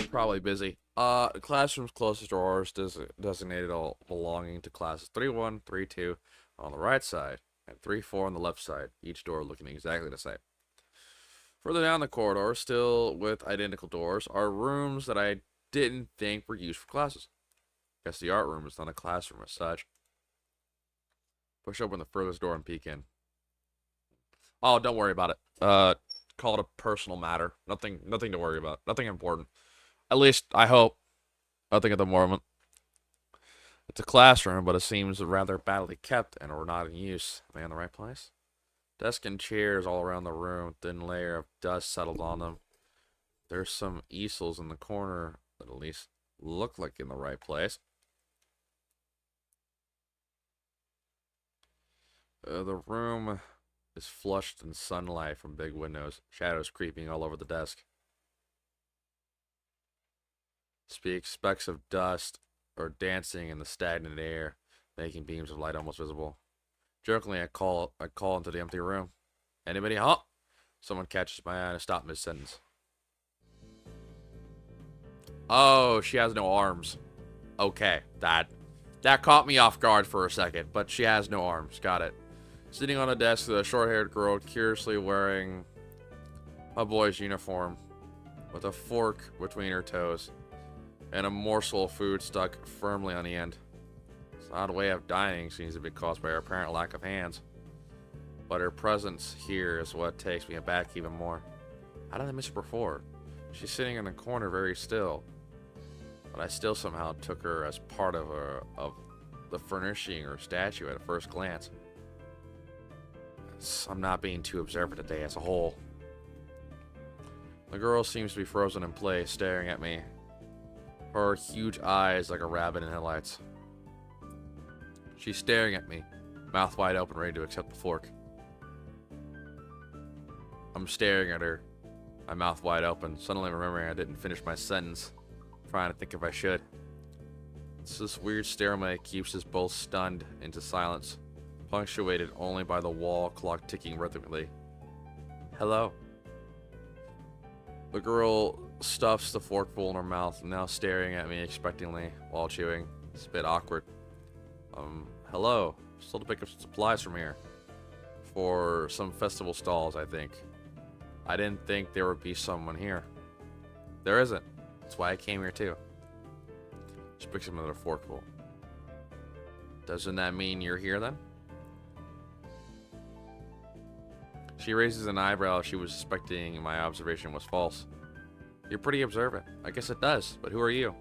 Probably busy. Classrooms closest to ours designated all belonging to classes 3-1, 3-2 on the right side, and 3-4 on the left side, each door looking exactly the same. Further down the corridor, still with identical doors, are rooms that I didn't think were used for classes. Guess the art room is not a classroom as such. Push open the furthest door and peek in. Oh, don't worry about it. Call it a personal matter. Nothing to worry about. Nothing important. At least, I hope. Nothing at the moment. It's a classroom, but it seems rather badly kept and or not in use. Am I in the right place? Desk and chairs all around the room. Thin layer of dust settled on them. There's some easels in the corner that at least look like in the right place. The room is flushed in sunlight from big windows. Shadows creeping all over the desk. Specks of dust are dancing in the stagnant air, making beams of light almost visible. Jerkingly, I call into the empty room. Anybody home? Someone catches my eye and stops mid-sentence. Oh, she has no arms. Okay, that caught me off guard for a second, but she has no arms. Got it. Sitting on a desk with a short-haired girl curiously wearing a boy's uniform with a fork between her toes and a morsel of food stuck firmly on the end. This odd way of dining seems to be caused by her apparent lack of hands. But her presence here is what takes me aback even more. How did I miss her before? She's sitting in a corner very still. But I still somehow took her as part of the furnishing or statue at a first glance. I'm not being too observant today as a whole. The girl seems to be frozen in place, staring at me. Her huge eyes like a rabbit in headlights. She's staring at me, mouth wide open, ready to accept the fork. I'm staring at her, my mouth wide open, suddenly remembering I didn't finish my sentence, trying to think if I should. It's this weird stalemate keeps us both stunned into silence, punctuated only by the wall clock ticking rhythmically. Hello. The girl stuffs the forkful in her mouth, now staring at me expectantly while chewing. It's a bit awkward. Hello. Still to pick up some supplies from here. For some festival stalls, I think. I didn't think there would be someone here. There isn't. That's why I came here too. She picks up another forkful. Doesn't that mean you're here then? She raises an eyebrow. She was suspecting my observation was false. You're pretty observant. I guess it does, but who are you?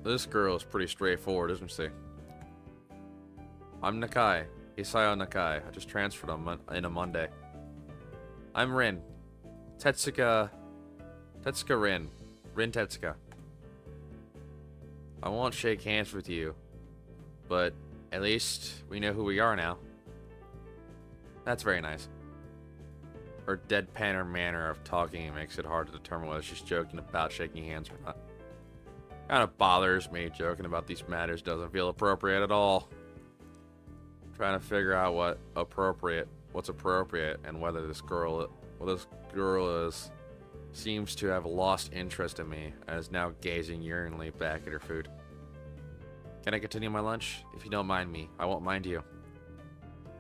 This girl is pretty straightforward, isn't she? I'm Nakai. Isayo Nakai. I just transferred on in a Monday. I'm Rin. Tetsuka Rin. Rin Tetsuka. I won't shake hands with you, but at least we know who we are now. That's very nice. Her deadpan manner of talking makes it hard to determine whether she's joking about shaking hands or not. Kind of bothers me. Joking about these matters doesn't feel appropriate at all. Trying to figure out what's appropriate, and whether this girl seems to have lost interest in me and is now gazing yearningly back at her food. Can I continue my lunch? If you don't mind me, I won't mind you.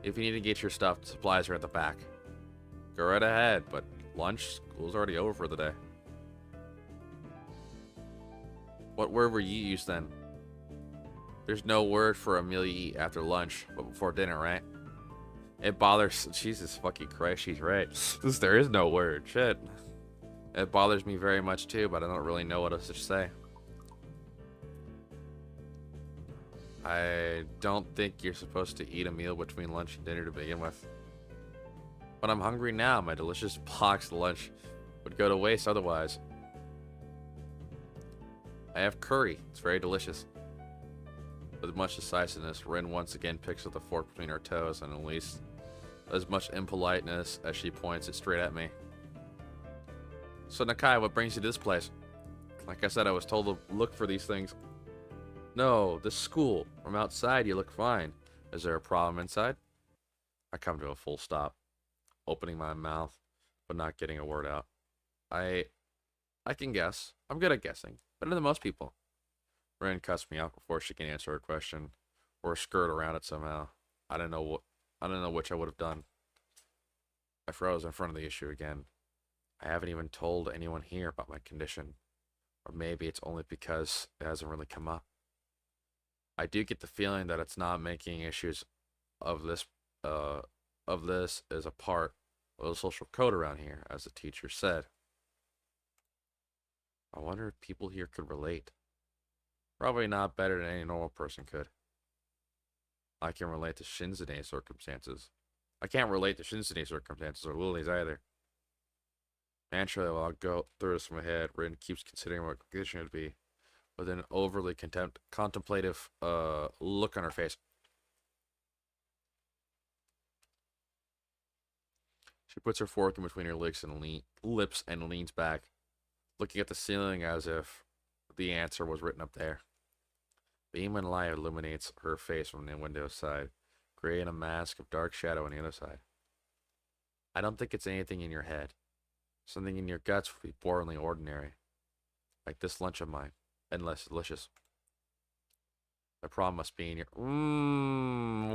If you need to get your stuff, the supplies are at the back. Go right ahead, but lunch, school's already over for the day. What word were you used then? There's no word for a meal you eat after lunch, but before dinner, right? It bothers... Jesus fucking Christ, she's right. There is no word. Shit. It bothers me very much too, but I don't really know what else to say. I don't think you're supposed to eat a meal between lunch and dinner to begin with. But I'm hungry now. My delicious box of lunch would go to waste otherwise. I have curry. It's very delicious. With much decisiveness, Rin once again picks up the fork between her toes and at least as much impoliteness as she points it straight at me. So Nakai, what brings you to this place? Like I said, I was told to look for these things. No, this school. From outside, you look fine. Is there a problem inside? I come to a full stop, opening my mouth, but not getting a word out. I can guess. I'm good at guessing, better than most people. Rin cuts me off before she can answer her question, or skirt around it somehow. I don't know which I would have done. I froze in front of the issue again. I haven't even told anyone here about my condition, or maybe it's only because it hasn't really come up. I do get the feeling that it's not making issues of this is a part of the social code around here, as the teacher said. I wonder if people here could relate. Probably not better than any normal person could. I can relate to Shinzune's circumstances. I can't relate to Shinzune's circumstances or Lily's either. Naturally, while I'll go through this in my head, Rin keeps considering what condition it would be, with an overly contemplative look on her face. She puts her fork in between her lips and leans back, looking at the ceiling as if the answer was written up there. Beam and light illuminates her face from the window side, creating a mask of dark shadow on the other side. I don't think it's anything in your head. Something in your guts would be boringly ordinary, like this lunch of mine, and less delicious. The problem must be in your...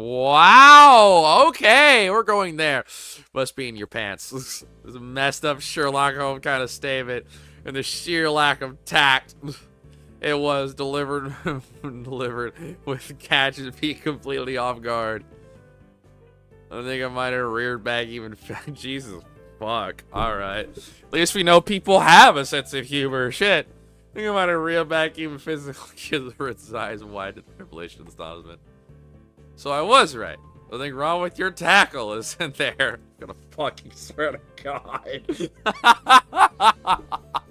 wow! Okay, we're going there. Must be in your pants. This is a messed up Sherlock Holmes kind of statement, and the sheer lack of tact. It was delivered with catches me completely off guard. I think I might have reared back even... Jesus fuck. Alright. At least we know people have a sense of humor. Shit. I think I might have reared back even physically because of its eyes wide with tribulation and astonishment. So I was right. Nothing wrong with your tackle, isn't there? I'm gonna fucking swear to God.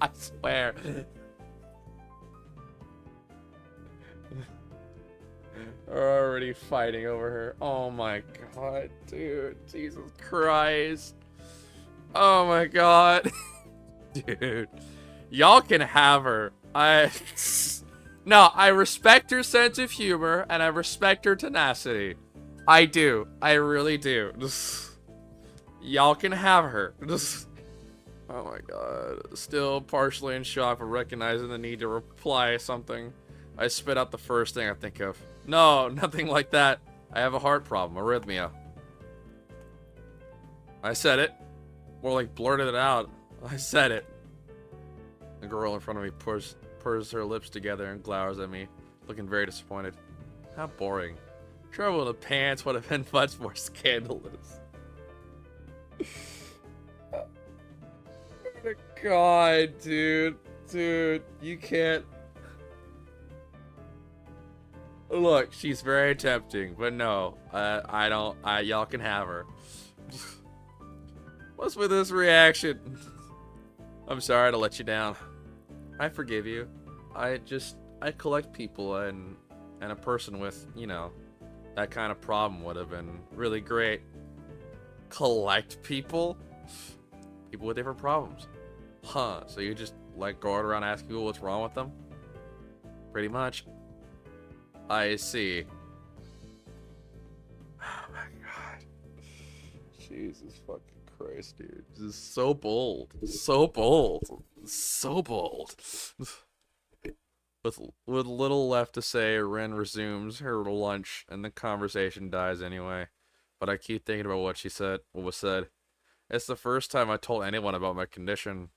I swear. We're already fighting over her. Oh my God, dude. Jesus Christ. Oh my God. Dude. Y'all can have her. No, I respect her sense of humor, and I respect her tenacity. I do. I really do. Y'all can have her. Oh my God. Still partially in shock for recognizing the need to reply something. I spit out the first thing I think of. No, nothing like that. I have a heart problem, arrhythmia. I said it. More like blurted it out. I said it. The girl in front of me purrs her lips together and glowers at me, looking very disappointed. How boring. Trouble in the pants would have been much more scandalous. God, dude. Dude, you can't... Look, she's very tempting, but no, I don't. Y'all can have her. What's with this reaction? I'm sorry to let you down. I forgive you. I collect people, and a person with, you know, that kind of problem would have been really great. Collect people? People with different problems. Huh, so you just like going around asking people what's wrong with them? Pretty much. I see. Oh my god. Jesus fucking Christ, dude. This is so bold. So bold. So bold. With little left to say, Ren resumes her lunch and the conversation dies anyway. But I keep thinking about what was said. It's the first time I told anyone about my condition.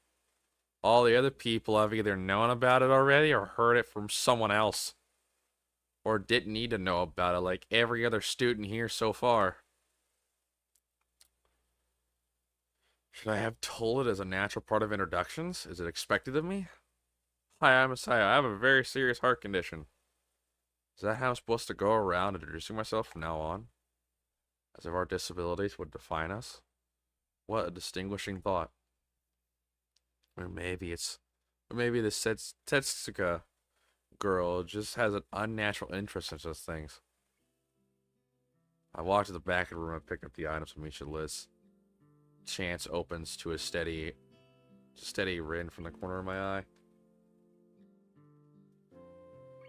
All the other people have either known about it already or heard it from someone else. Or didn't need to know about it like every other student here so far. Should I have told it as a natural part of introductions? Is it expected of me? Hi, I'm Messiah. I have a very serious heart condition. Is that how I'm supposed to go around introducing myself from now on? As if our disabilities would define us? What a distinguishing thought. Or maybe this Tetsuka girl just has an unnatural interest in such things. I walked to the back of the room and picked up the items from Misha lists. Chance opens to a steady rin from the corner of my eye.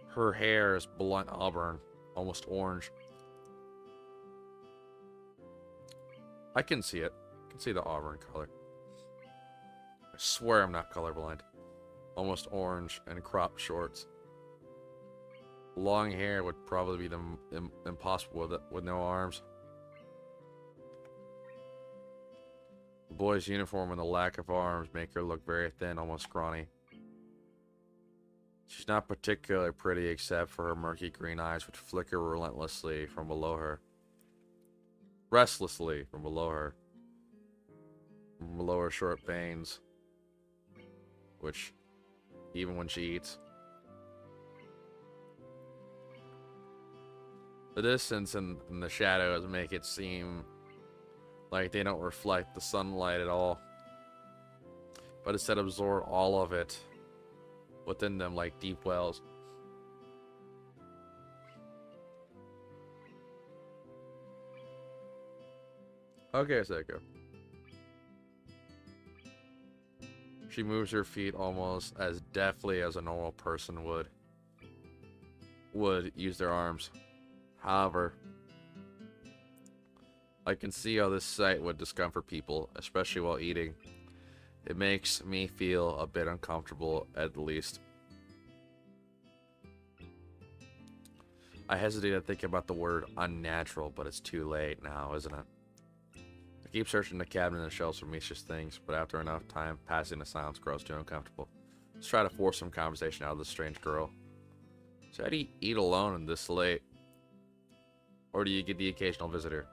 Her hair is blunt auburn, almost orange. I can see it. I can see the auburn color. I swear I'm not colorblind. Almost orange and cropped shorts. Long hair would probably be impossible with no arms. The boy's uniform and the lack of arms make her look very thin, almost scrawny. She's not particularly pretty except for her murky green eyes which flicker restlessly from below her. From below her short bangs. Which, even when she eats. The distance and the shadows make it seem like they don't reflect the sunlight at all, but instead absorb all of it within them like deep wells. Okay, Seiko. She moves her feet almost as deftly as a normal person would use their arms. However, I can see how this sight would discomfort people, especially while eating. It makes me feel a bit uncomfortable, at the least. I hesitate to think about the word unnatural, but it's too late now, isn't it? I keep searching the cabinet and the shelves for Misha's things, but after enough time, passing the silence grows too uncomfortable. Let's try to force some conversation out of this strange girl. So how do you eat alone and this late? Or do you get the occasional visitor?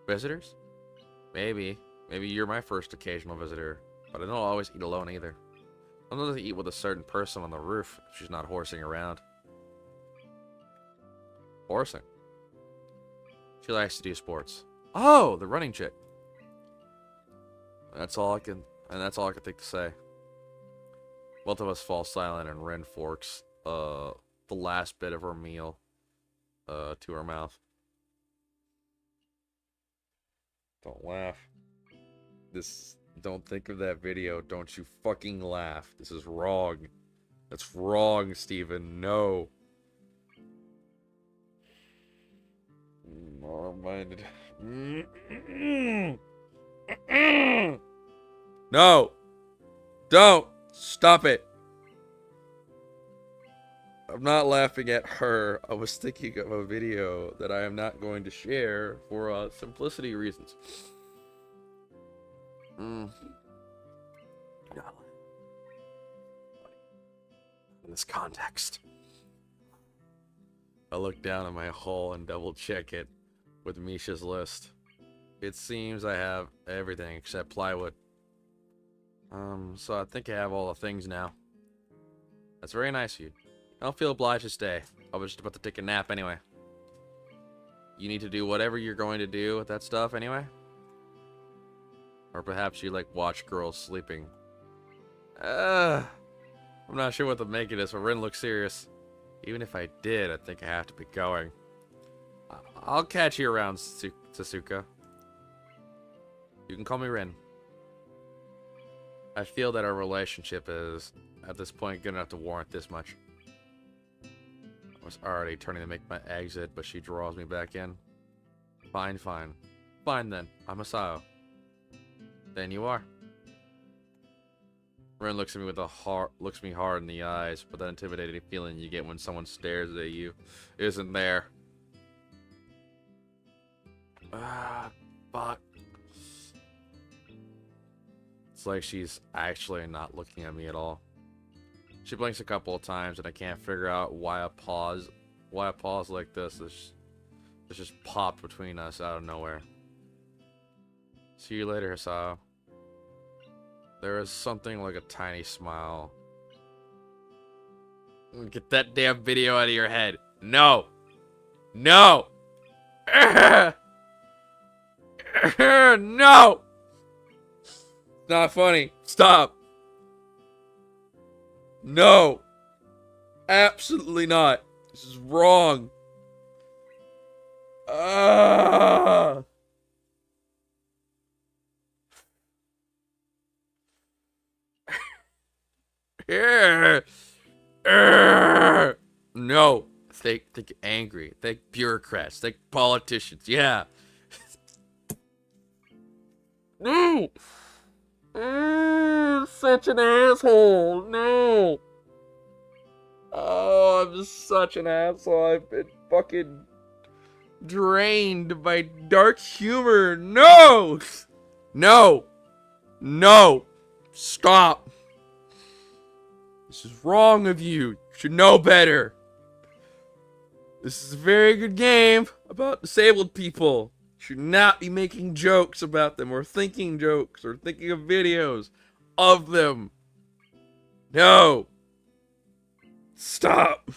Visitors? Maybe. Maybe you're my first occasional visitor, but I don't always eat alone either. I'm not to eat with a certain person on the roof if she's not horsing around. Horsing? She likes to do sports. Oh, the running chick. That's all I can think to say. Both of us fall silent and Ren forks the last bit of her meal to her mouth. Don't laugh. Don't think of that video. Don't you fucking laugh. This is wrong. That's wrong, Steven. No. Normal-minded. No. Don't. Stop it. I'm not laughing at her. I was thinking of a video that I am not going to share for simplicity reasons. In this context. I look down at my haul and double check it with Misha's list. It seems I have everything except plywood. So I think I have all the things now. That's very nice of you. I don't feel obliged to stay. I was just about to take a nap anyway. You need to do whatever you're going to do with that stuff anyway? Or perhaps you like watch girls sleeping. I'm not sure what to make of this, but Rin looks serious. Even if I did, I think I have to be going. I'll catch you around, Sasuka. You can call me Rin. I feel that our relationship is, at this point, good enough to warrant this much. I was already turning to make my exit, but she draws me back in. Fine, fine. Fine then. I'm Asao. Then you are. Rin looks at me with looks me hard in the eyes, but that intimidating feeling you get when someone stares at you isn't there. Ah, fuck. It's like she's actually not looking at me at all. She blinks a couple of times, and I can't figure out why a pause like this is just popped between us out of nowhere. See you later, Hisao. There is something like a tiny smile. Get that damn video out of your head. No! No! No! It's not funny. Stop. No. Absolutely not. This is wrong. No. Think angry. Think bureaucrats. Think politicians. Yeah. No. Such an asshole. No. Oh, I'm such an asshole. I've been fucking drained by dark humor. No. No. No. Stop. This is wrong of you. You should know better. This is a very good game about disabled people. You should not be making jokes about them or thinking jokes or thinking of videos of them. No. Stop.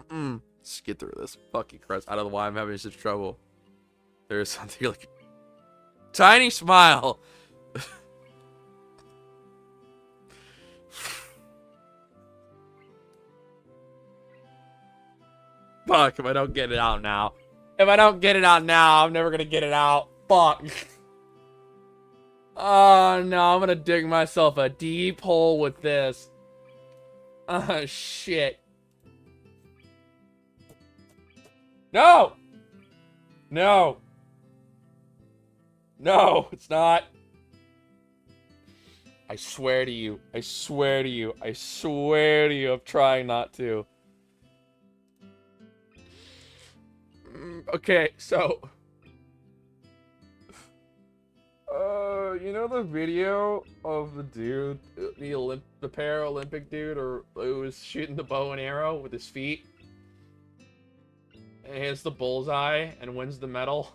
Let's get through this. Fucking Christ. I don't know why I'm having such trouble. There's something like a tiny smile. Fuck, if I don't get it out now. If I don't get it out now, I'm never gonna get it out. Fuck. Oh, no, I'm gonna dig myself a deep hole with this. Oh, shit. No! No. No, it's not. I swear to you. I swear to you. I swear to you. I'm trying not to. Okay, so you know the video of the dude, the Paralympic dude, or who was shooting the bow and arrow with his feet, and he hits the bullseye and wins the medal?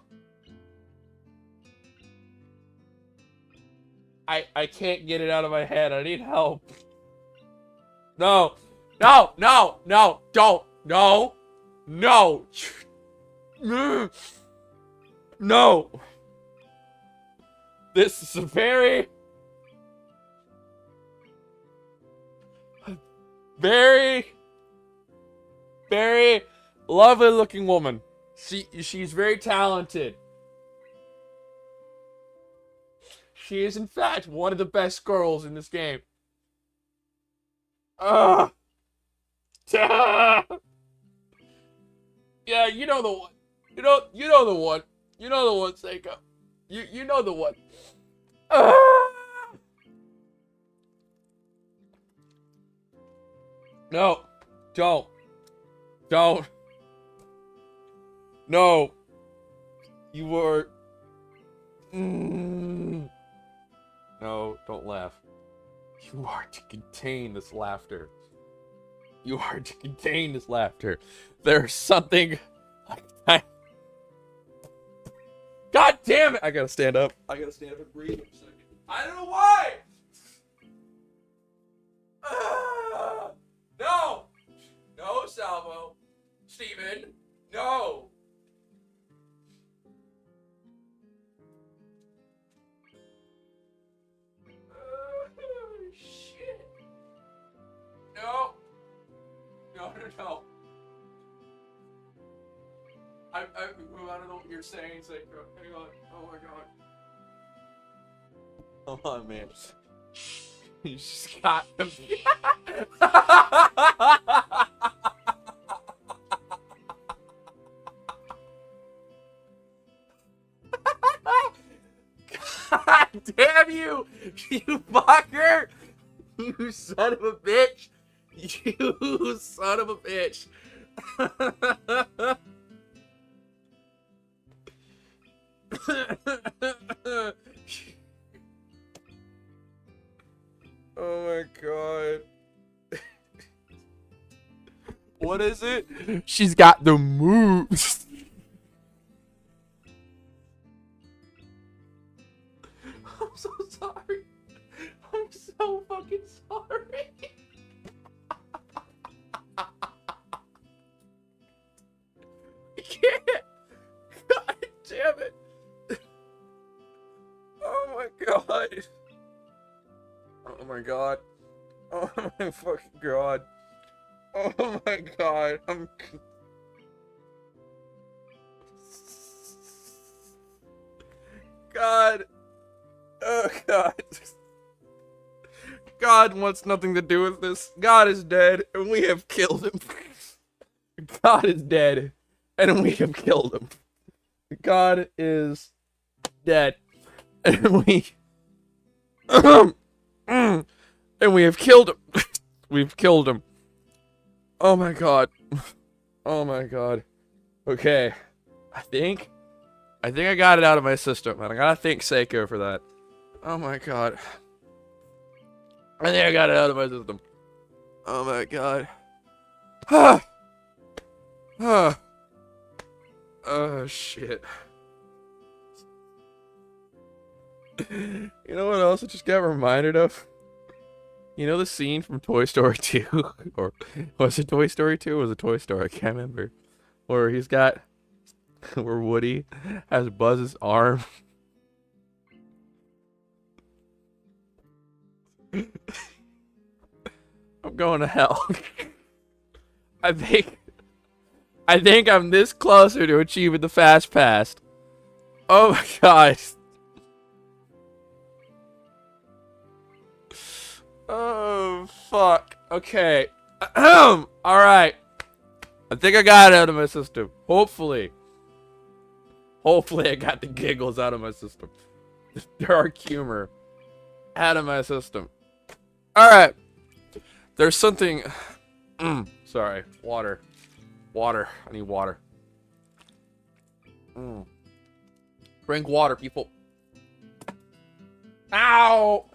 I can't get it out of my head. I need help. No, no, no, no, don't, no, no. No. This is a very lovely looking woman. She's very talented. She is in fact one of the best girls in this game. Yeah, you know the one. You know the one. You know the one, Seiko. You know the one. No. Don't. No. You were... No, don't laugh. You are to contain this laughter. You are to contain this laughter. There's something... God damn it! I gotta stand up. I gotta stand up and breathe for a second. I don't know why! Steven! No! Shit. No. No. I don't know what you're saying, Seiko. Hang on. Oh my god. Come on, man. You just got him. God damn you! You fucker! You son of a bitch! You son of a bitch! Oh my god. What is it? She's got the moves. I'm so sorry. I'm so fucking sorry. I can't. God damn it. Oh my god. Oh my god. Oh my fucking god. Oh my god. God. Oh god. God wants nothing to do with this. God is dead, and we have killed him. God is dead, and we have killed him. God is dead, and we and we have killed him. We've killed him. Oh my god. Oh my god. Okay. I think I got it out of my system, and I gotta thank Seiko for that. Oh my god. I think I got it out of my system. Oh my god. Oh shit. You know what else I just got reminded of? You know the scene from Toy Story 2? Or was it Toy Story 2 or was it Toy Story? I can't remember. Where where Woody has Buzz's arm. I'm going to hell. I think I'm this closer to achieving the fast pass. Oh my god. Oh fuck. Okay. Alright. I think I got it out of my system. Hopefully I got the giggles out of my system. The dark humor out of my system. Alright. There's something... sorry. Water. Water. I need water. Drink water, people. Ow!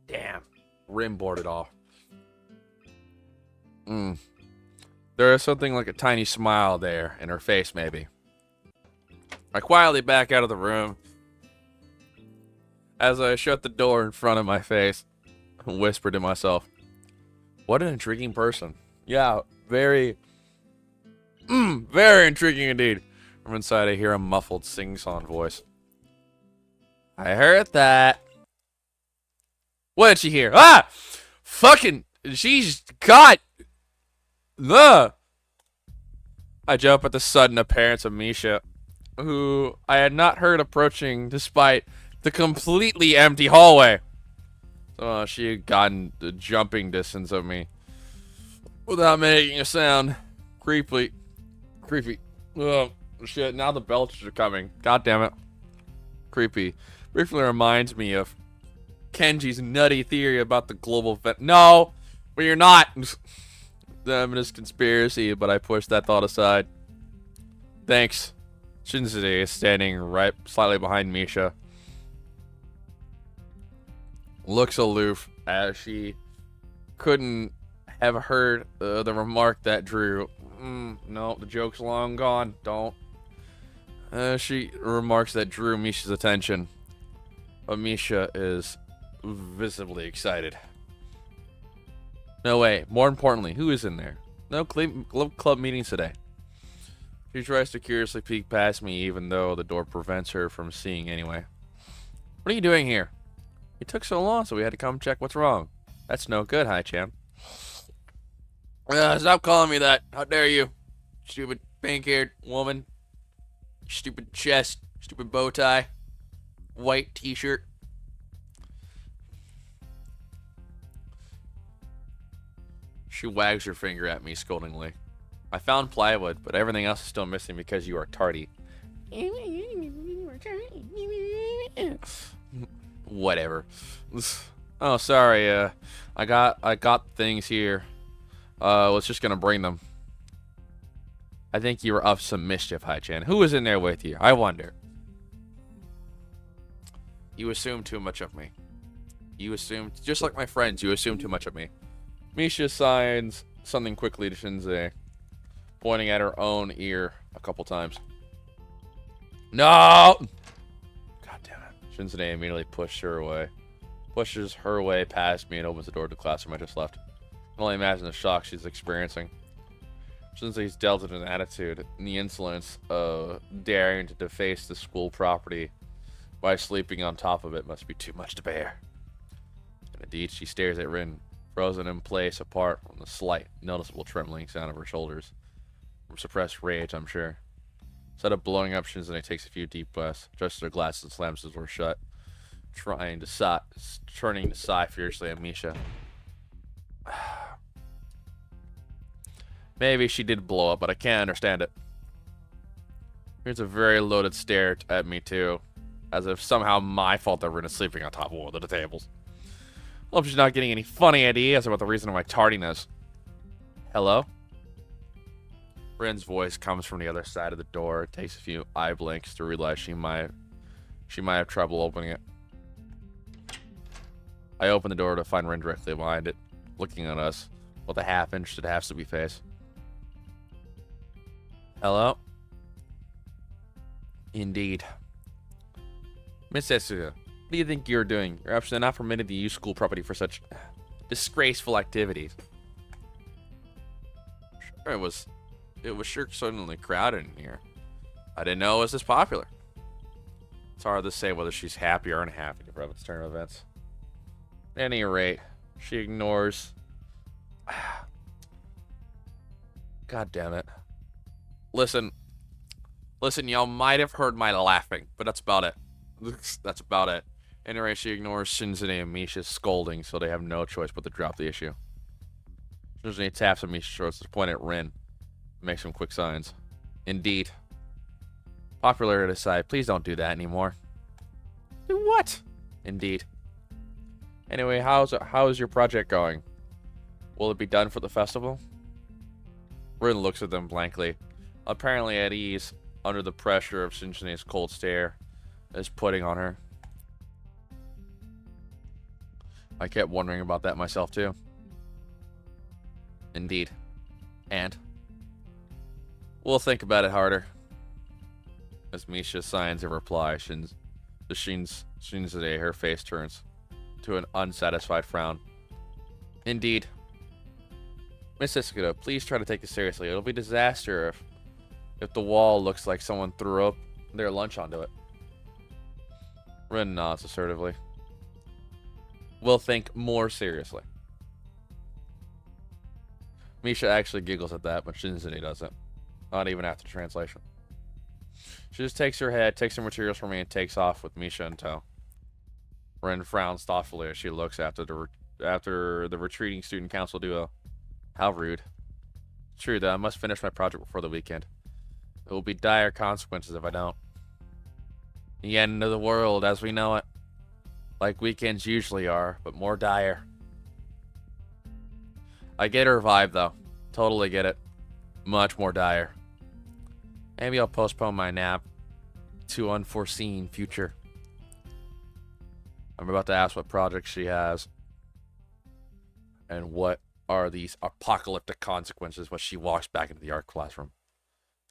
Damn. Rim boarded off. There is something like a tiny smile there in her face, maybe. I quietly back out of the room as I shut the door in front of my face and whisper to myself, what an intriguing person. Yeah, very intriguing indeed. From inside, I hear a muffled sing-song voice. I heard that. What did she hear? Ah! Fucking, she's got the... I jump at the sudden appearance of Misha, who I had not heard approaching despite the completely empty hallway. So she had gotten the jumping distance of me without making a sound. Creepy. Oh, shit, now the belches are coming. God damn it. Creepy. Briefly reminds me of Kenji's nutty theory about the global no, but you're not. Feminist conspiracy, but I pushed that thought aside. Thanks. Shinsuke is standing right slightly behind Misha. Looks aloof as she couldn't have heard the remark that drew. No, the joke's long gone. Don't. She remarks that drew Misha's attention. But Misha is visibly excited. No way. More importantly, who is in there? No club meetings today. She tries to curiously peek past me, even though the door prevents her from seeing anyway. What are you doing here? It took so long, so we had to come check what's wrong. That's no good, Hi-chan. Stop calling me that. How dare you? Stupid pink-haired woman. Stupid chest. Stupid bow tie. White t-shirt. She wags her finger at me scoldingly. I found plywood, but everything else is still missing because you are tardy. Whatever. Oh, sorry. I got things here. Was just gonna bring them. I think you were up some mischief, Hi-chan. Who was in there with you? I wonder. You assume too much of me. You assume, just like my friends, you assume too much of me. Misha signs something quickly to Shinzei, pointing at her own ear a couple times. No! God damn it. Shinzei immediately pushes her way past me and opens the door to the classroom I just left. I can only imagine the shock she's experiencing. Shinzei's dealt in an attitude and the insolence of daring to deface the school property by sleeping on top of it must be too much to bear. And indeed, she stares at Rin, frozen in place apart from the slight, noticeable trembling sound of her shoulders. From suppressed rage, I'm sure. Instead of blowing up, Shinzei takes a few deep breaths, adjusts her glasses and slams the door shut, turning to sigh fiercely at Misha. Maybe she did blow up, but I can't understand it. Here's a very loaded stare at me, too. As if somehow my fault that Rin is sleeping on top of one of the tables. I hope she's not getting any funny ideas about the reason of my tardiness. Hello? Rin's voice comes from the other side of the door. It takes a few eye blinks to realize she might have trouble opening it. I open the door to find Rin directly behind it, looking at us with a half-interested, half-sleepy face. Hello? Indeed. Miss Etsuga, what do you think you're doing? You're absolutely not permitted to use school property for such disgraceful activities. Sure, it was sure certainly crowded in here. I didn't know it was this popular. It's hard to say whether she's happy or unhappy to prevent this turn of events. At any rate, she ignores... God damn it. Listen, y'all might have heard my laughing, but that's about it. That's about it. Anyway, she ignores Shinzei and Misha's scolding, so they have no choice but to drop the issue. Shinzei taps at Misha's shoulders to point at Rin, and makes some quick signs. Indeed. Popularity aside, please don't do that anymore. Do what? Indeed. Anyway, how's your project going? Will it be done for the festival? Rin looks at them blankly, apparently at ease under the pressure of Shinzei's cold stare is putting on her. I kept wondering about that myself too. Indeed. And? We'll think about it harder. As Misha signs a reply, Shinzei, her face turns to an unsatisfied frown. Indeed. Miss Etsuga, please try to take this seriously. It'll be a disaster if the wall looks like someone threw up their lunch onto it. Rin nods assertively. We'll think more seriously. Misha actually giggles at that, but Shinzei doesn't. Not even after translation. She just takes her head, takes her materials from me, and takes off with Misha in tow. Rin frowns thoughtfully as she looks after the retreating student council duo. How rude. True, though, I must finish my project before the weekend. It will be dire consequences if I don't. The end of the world as we know it. Like weekends usually are, but more dire. I get her vibe, though. Totally get it. Much more dire. Maybe I'll postpone my nap to unforeseen future. I'm about to ask what projects she has. And what are these apocalyptic consequences when she walks back into the art classroom.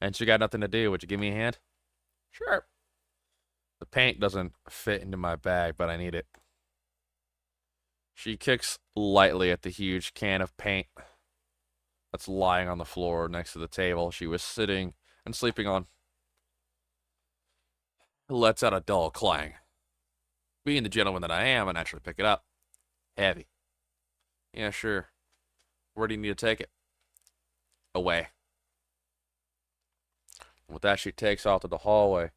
And she got nothing to do. Would you give me a hand? Sure. The paint doesn't fit into my bag, but I need it. She kicks lightly at the huge can of paint that's lying on the floor next to the table she was sitting and sleeping on. It lets out a dull clang. Being the gentleman that I am, I naturally pick it up. Heavy. Yeah, sure. Where do you need to take it? Away. With that, she takes off to the hallway.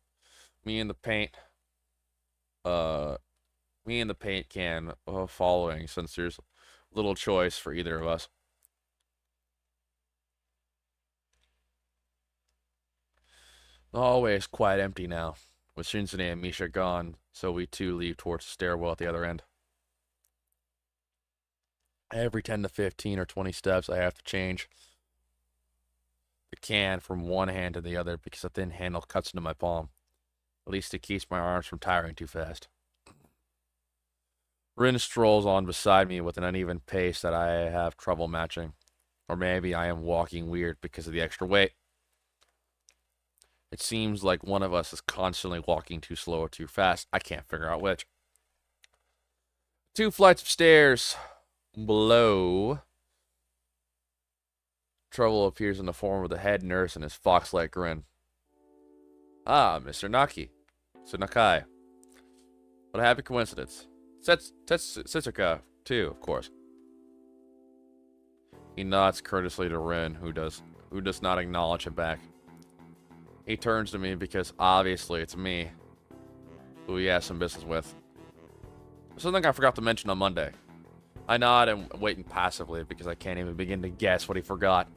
Me and the paint can following, since there's little choice for either of us. The hallway is quite empty now, with Shinsune and Misha gone, so we too leave towards the stairwell at the other end. Every 10 to 15 or 20 steps, I have to change the can from one hand to the other because the thin handle cuts into my palm. At least it keeps my arms from tiring too fast. Rin strolls on beside me with an uneven pace that I have trouble matching. Or maybe I am walking weird because of the extra weight. It seems like one of us is constantly walking too slow or too fast. I can't figure out which. 2 flights of stairs below. Trouble appears in the form of the head nurse and his fox-like grin. Ah, Mr. Naki. So Nakai. What a happy coincidence. Setsuka, too, of course. He nods courteously to Rin, who does not acknowledge him back. He turns to me because obviously it's me who he has some business with. Something I forgot to mention on Monday. I nod and wait passively because I can't even begin to guess what he forgot.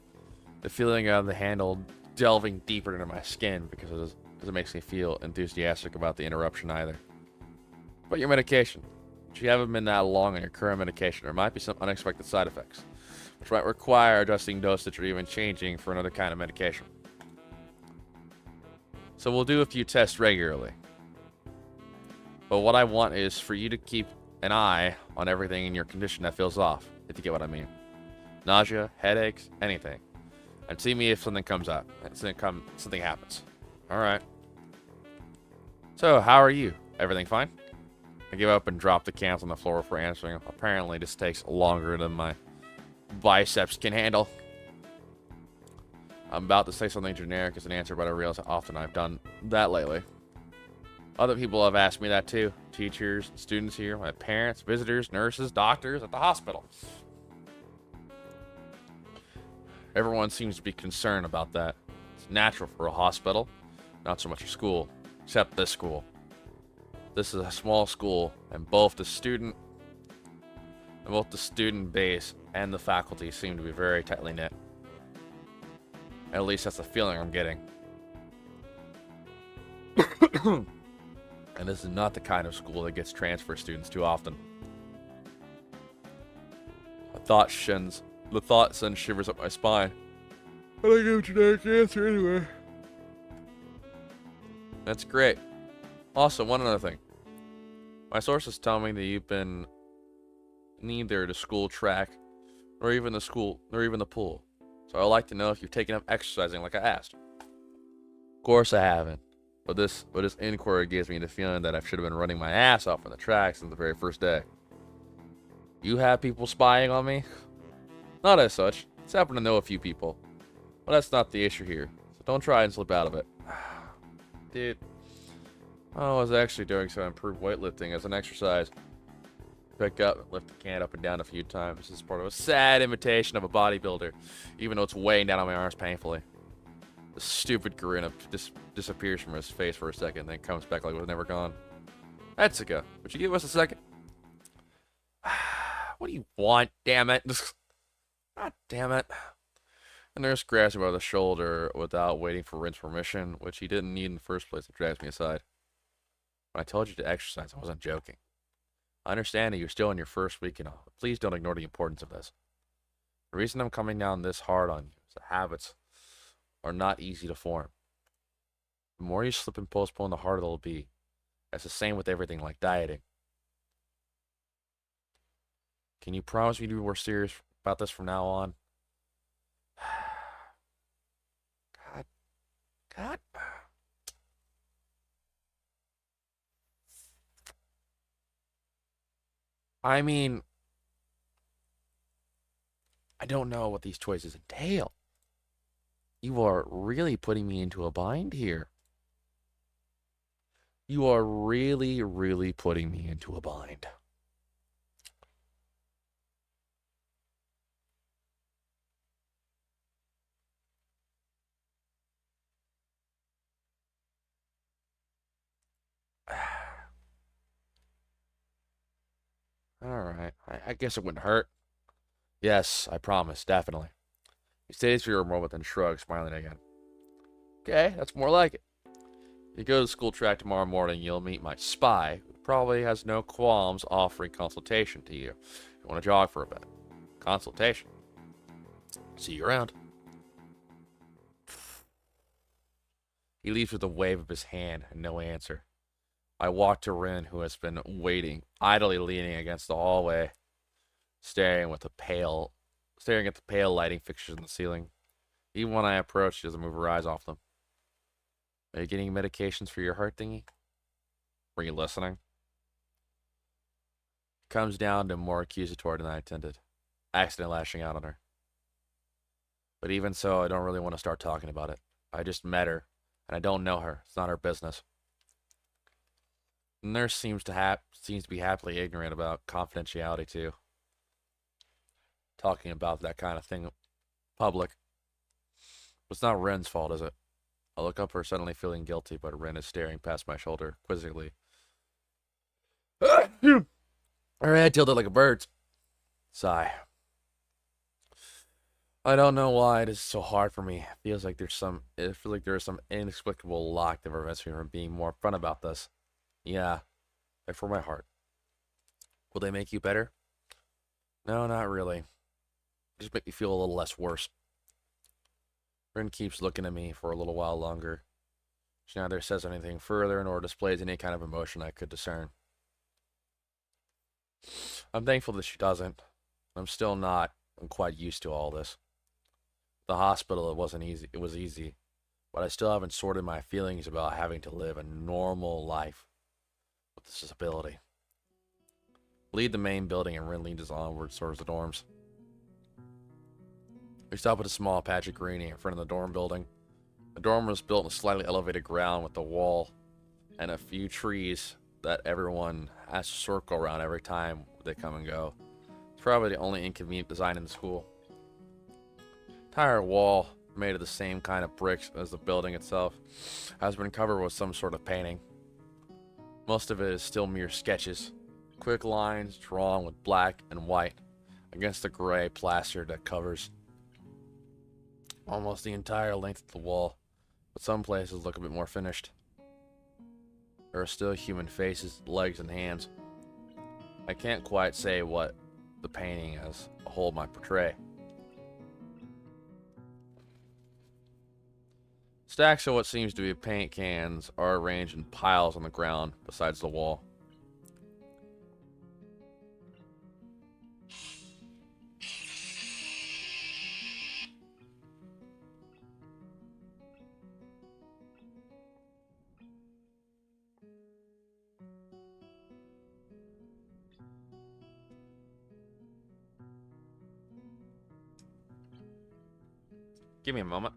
The feeling of the handle delving deeper into my skin because it makes me feel enthusiastic about the interruption either. But your medication. If you haven't been that long on your current medication, there might be some unexpected side effects, which might require adjusting dosage or even changing for another kind of medication. So we'll do a few tests regularly. But what I want is for you to keep an eye on everything in your condition that feels off, if you get what I mean. Nausea, headaches, anything. And see me if something comes up. Something happens. Alright. So, how are you? Everything fine? I give up and drop the cans on the floor for answering. Apparently, this takes longer than my biceps can handle. I'm about to say something generic as an answer, but I realize how often I've done that lately. Other people have asked me that too. Teachers, students here, my parents, visitors, nurses, doctors at the hospital. Everyone seems to be concerned about that. It's natural for a hospital, not so much a school, except this school. This is a small school, and both the student base and the faculty seem to be very tightly knit. At least that's the feeling I'm getting. And this is not the kind of school that gets transfer students too often. The thought sends shivers up my spine. I don't give a generic answer anyway. That's great. Also, one other thing. My sources tell me that you've been neither the school track, nor even the pool. So I'd like to know if you've taken up exercising like I asked. Of course I haven't. But this inquiry gives me the feeling that I should have been running my ass off on the track since the very first day. You have people spying on me? Not as such. Just happen to know a few people. But that's not the issue here. So don't try and slip out of it. Dude. I was actually doing some improved weightlifting as an exercise. Pick up and lift the can up and down a few times. This is part of a sad imitation of a bodybuilder, even though it's weighing down on my arms painfully. The stupid grin disappears from his face for a second, then comes back like it was never gone. Etsuka, would you give us a second? What do you want, damn it? God damn it. The nurse grabs me by the shoulder without waiting for Rin's permission, which he didn't need in the first place, and drags me aside. When I told you to exercise, I wasn't joking. I understand that you're still in your first week and all, but please don't ignore the importance of this. The reason I'm coming down this hard on you is the habits are not easy to form. The more you slip and postpone, the harder it'll be. That's the same with everything like dieting. Can you promise me to be more serious about this from now on? God. I mean, I don't know what these choices entail. You are really putting me into a bind here. You are really, really putting me into a bind. Alright, I guess it wouldn't hurt. Yes, I promise, definitely. He stays for a moment, then shrugs, smiling again. Okay, that's more like it. You go to the school track tomorrow morning, you'll meet my spy, who probably has no qualms offering consultation to you. You want to jog for a bit. Consultation. See you around. He leaves with a wave of his hand and no answer. I walk to Rin, who has been waiting, idly leaning against the hallway, staring at the pale lighting fixtures in the ceiling. Even when I approach, she doesn't move her eyes off them. Are you getting medications for your heart thingy? Were you listening? Comes down to more accusatory than I intended, accidentally lashing out on her. But even so, I don't really want to start talking about it. I just met her, and I don't know her. It's not her business. The nurse seems to be happily ignorant about confidentiality too. Talking about that kind of thing in public. It's not Ren's fault, is it? I look up her, suddenly feeling guilty, but Ren is staring past my shoulder, quizzically. Her head tilted like a bird's. Sigh. I don't know why it is so hard for me. It feels like there is some inexplicable lock that prevents me from being more upfront about this. Yeah, like for my heart. Will they make you better? No, not really. Just make me feel a little less worse. Rin keeps looking at me for a little while longer. She neither says anything further nor displays any kind of emotion I could discern. I'm thankful that she doesn't. I'm still not. I'm quite used to all this. The hospital, it wasn't easy. It was easy. But I still haven't sorted my feelings about having to live a normal life with this disability. Leave the main building and Rin leads us onward towards the dorms. We stop at a small patch of greenery in front of the dorm building. The dorm was built in a slightly elevated ground with a wall and a few trees that everyone has to circle around every time they come and go. It's probably the only inconvenient design in the school. Entire wall, made of the same kind of bricks as the building itself, has been covered with some sort of painting. Most of it is still mere sketches, quick lines drawn with black and white against the gray plaster that covers almost the entire length of the wall, but some places look a bit more finished. There are still human faces, legs, and hands. I can't quite say what the painting as a whole might portray. Stacks of what seems to be paint cans are arranged in piles on the ground besides the wall. Give me a moment.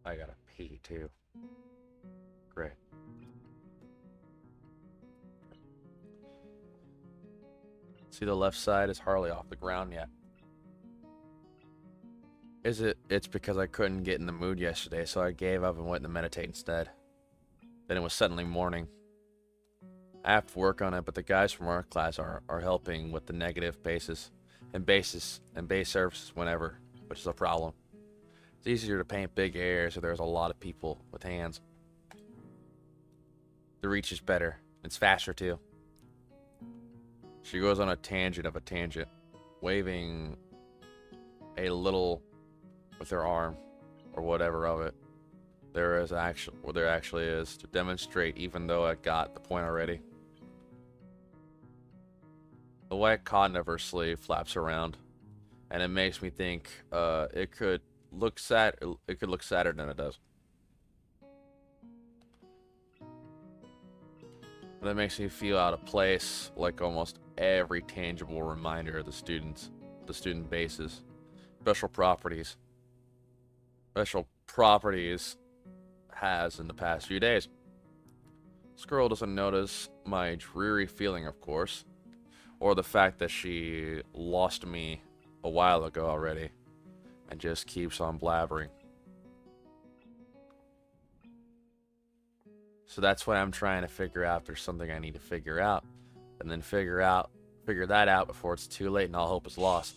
I gotta pee too. Great. See, the left side is hardly off the ground yet. It's because I couldn't get in the mood yesterday, so I gave up and went to meditate instead. Then it was suddenly morning. I have to work on it, but the guys from our class are helping with the negative bases and base surfaces whenever, which is a problem. It's easier to paint big areas so there's a lot of people with hands. The reach is better. It's faster too. She goes on a tangent of a tangent, waving a little with her arm or whatever of it. There actually is to demonstrate, even though I got the point already. The white cotton of her sleeve flaps around, and it makes me think it could look sadder than it does. But it makes me feel out of place, like almost every tangible reminder of the student bases, special properties has in the past few days. This girl doesn't notice my dreary feeling, of course, or the fact that she lost me a while ago already, and just keeps on blabbering. So that's what I'm trying to figure out. There's something I need to figure out, and then figure that out before it's too late and all hope is lost.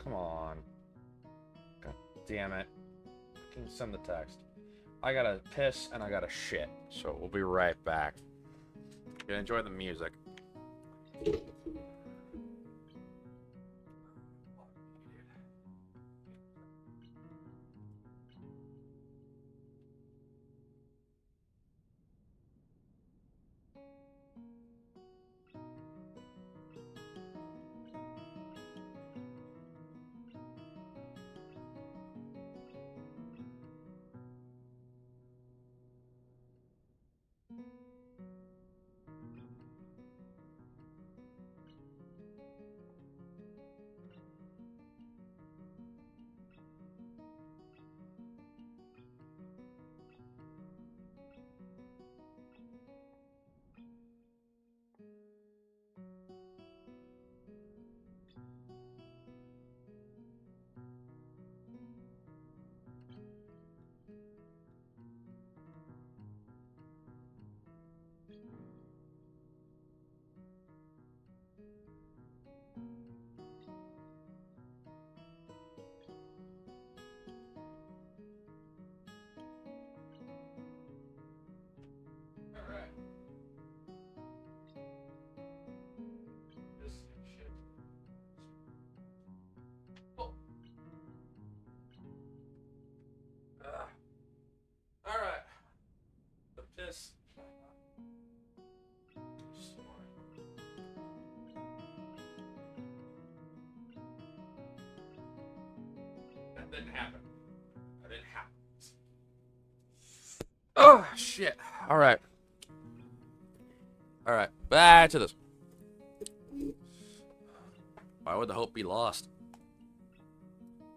Come on. God damn it. I can send the text. I gotta piss and I gotta shit. So we'll be right back. You can enjoy the music. Alright. The piss. That didn't happen. That didn't happen. Oh, shit. Alright. Alright. Back to this. Why would the hope be lost?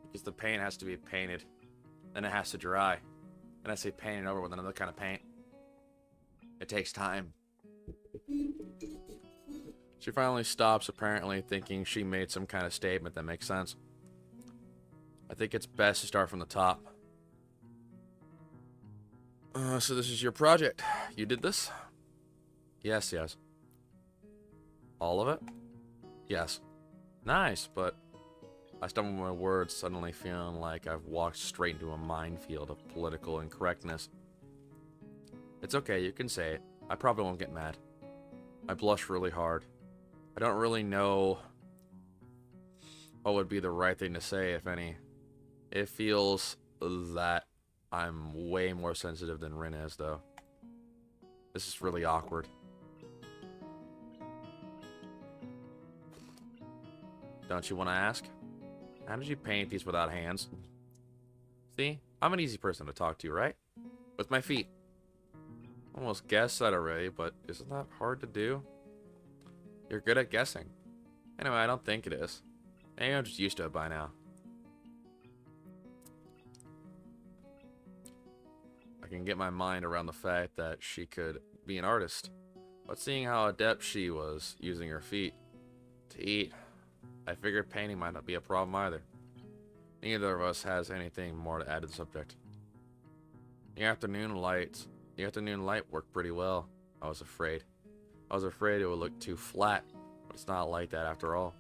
Because the paint has to be painted. Then it has to dry. And I say painted over with another kind of paint. It takes time. She finally stops, apparently thinking she made some kind of statement that makes sense. I think it's best to start from the top. So this is your project. You did this? Yes, yes. All of it? Yes. Nice, but I stumble my words, suddenly feeling like I've walked straight into a minefield of political incorrectness. It's okay, you can say it. I probably won't get mad. I blush really hard. I don't really know what would be the right thing to say, if any. It feels that I'm way more sensitive than Rin is, though. This is really awkward. Don't you want to ask? How did you paint these without hands? See? I'm an easy person to talk to, right? With my feet. Almost guessed that already, but isn't that hard to do? You're good at guessing. Anyway, I don't think it is. Maybe I'm just used to it by now. I can get my mind around the fact that she could be an artist. But seeing how adept she was using her feet to eat, I figured painting might not be a problem either. Neither of us has anything more to add to the subject. The afternoon light worked pretty well. I was afraid it would look too flat, but it's not like that after all.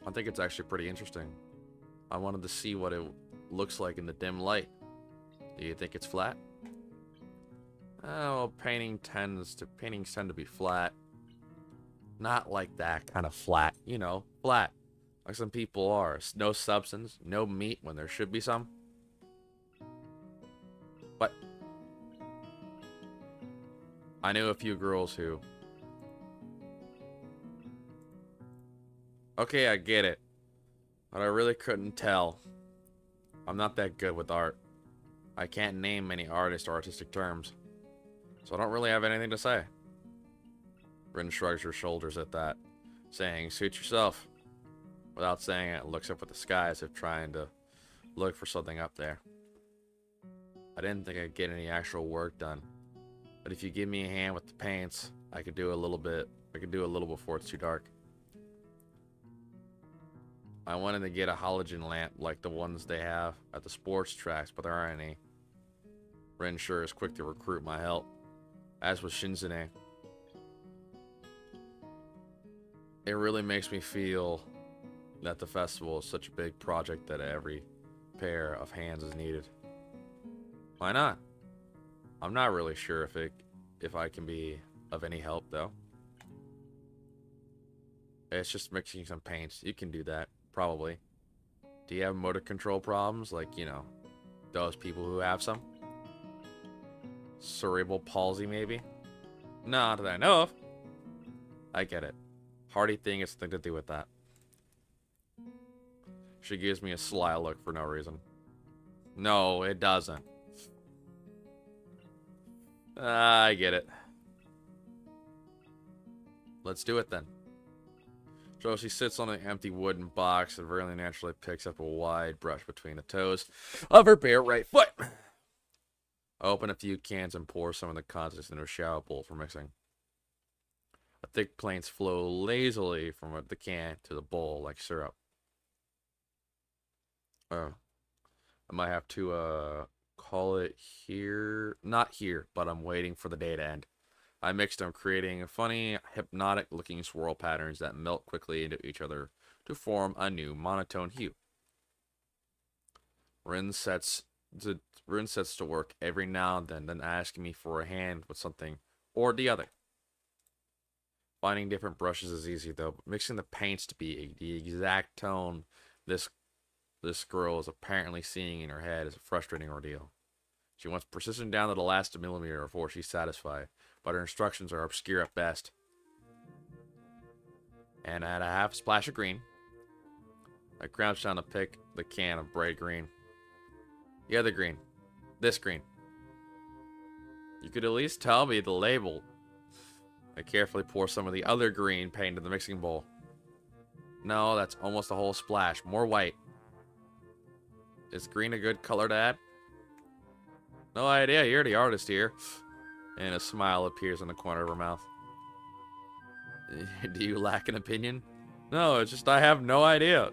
I think it's actually pretty interesting. I wanted to see what it looks like in the dim light. Do you think it's flat? Oh, paintings tend to be flat. Not like that kind of flat, you know, flat. Like some people are. No substance, no meat when there should be some. But I knew a few girls who... Okay, I get it. But I really couldn't tell. I'm not that good with art. I can't name many artists or artistic terms. So I don't really have anything to say. Rin shrugs her shoulders at that, saying, suit yourself. Without saying it, looks up at the sky as if trying to look for something up there. I didn't think I'd get any actual work done. But if you give me a hand with the paints, I could do a little before it's too dark. I wanted to get a halogen lamp like the ones they have at the sports tracks, but there aren't any. Rin sure is quick to recruit my help, as was Shinzune. It really makes me feel that the festival is such a big project that every pair of hands is needed. Why not? I'm not really sure if I can be of any help, though. It's just mixing some paints. You can do that, probably. Do you have motor control problems? Like, you know, those people who have some? Cerebral palsy, maybe? Not that I know of. I get it. Hardy thing has something to do with that. She gives me a sly look for no reason. No, it doesn't. I get it. Let's do it then. So she sits on an empty wooden box and very naturally picks up a wide brush between the toes of her bare right foot. I open a few cans and pour some of the contents into a shower bowl for mixing. A thick planes flow lazily from the can to the bowl like syrup. I might have to call it here. Not here, but I'm waiting for the day to end. I mixed them, creating funny, hypnotic-looking swirl patterns that melt quickly into each other to form a new monotone hue. Rin sets to work every now and then asking me for a hand with something or the other. Finding different brushes is easy though, but mixing the paints to be the exact tone this girl is apparently seeing in her head is a frustrating ordeal. She wants precision down to the last millimeter before she's satisfied, but her instructions are obscure at best. And add a half splash of green. I crouch down to pick the can of bright green. The other green. This green. You could at least tell me the label. I carefully pour some of the other green paint into the mixing bowl. No, that's almost a whole splash. More white. Is green a good color to add? No idea, you're the artist here. And a smile appears in the corner of her mouth. Do you lack an opinion? No, it's just I have no idea.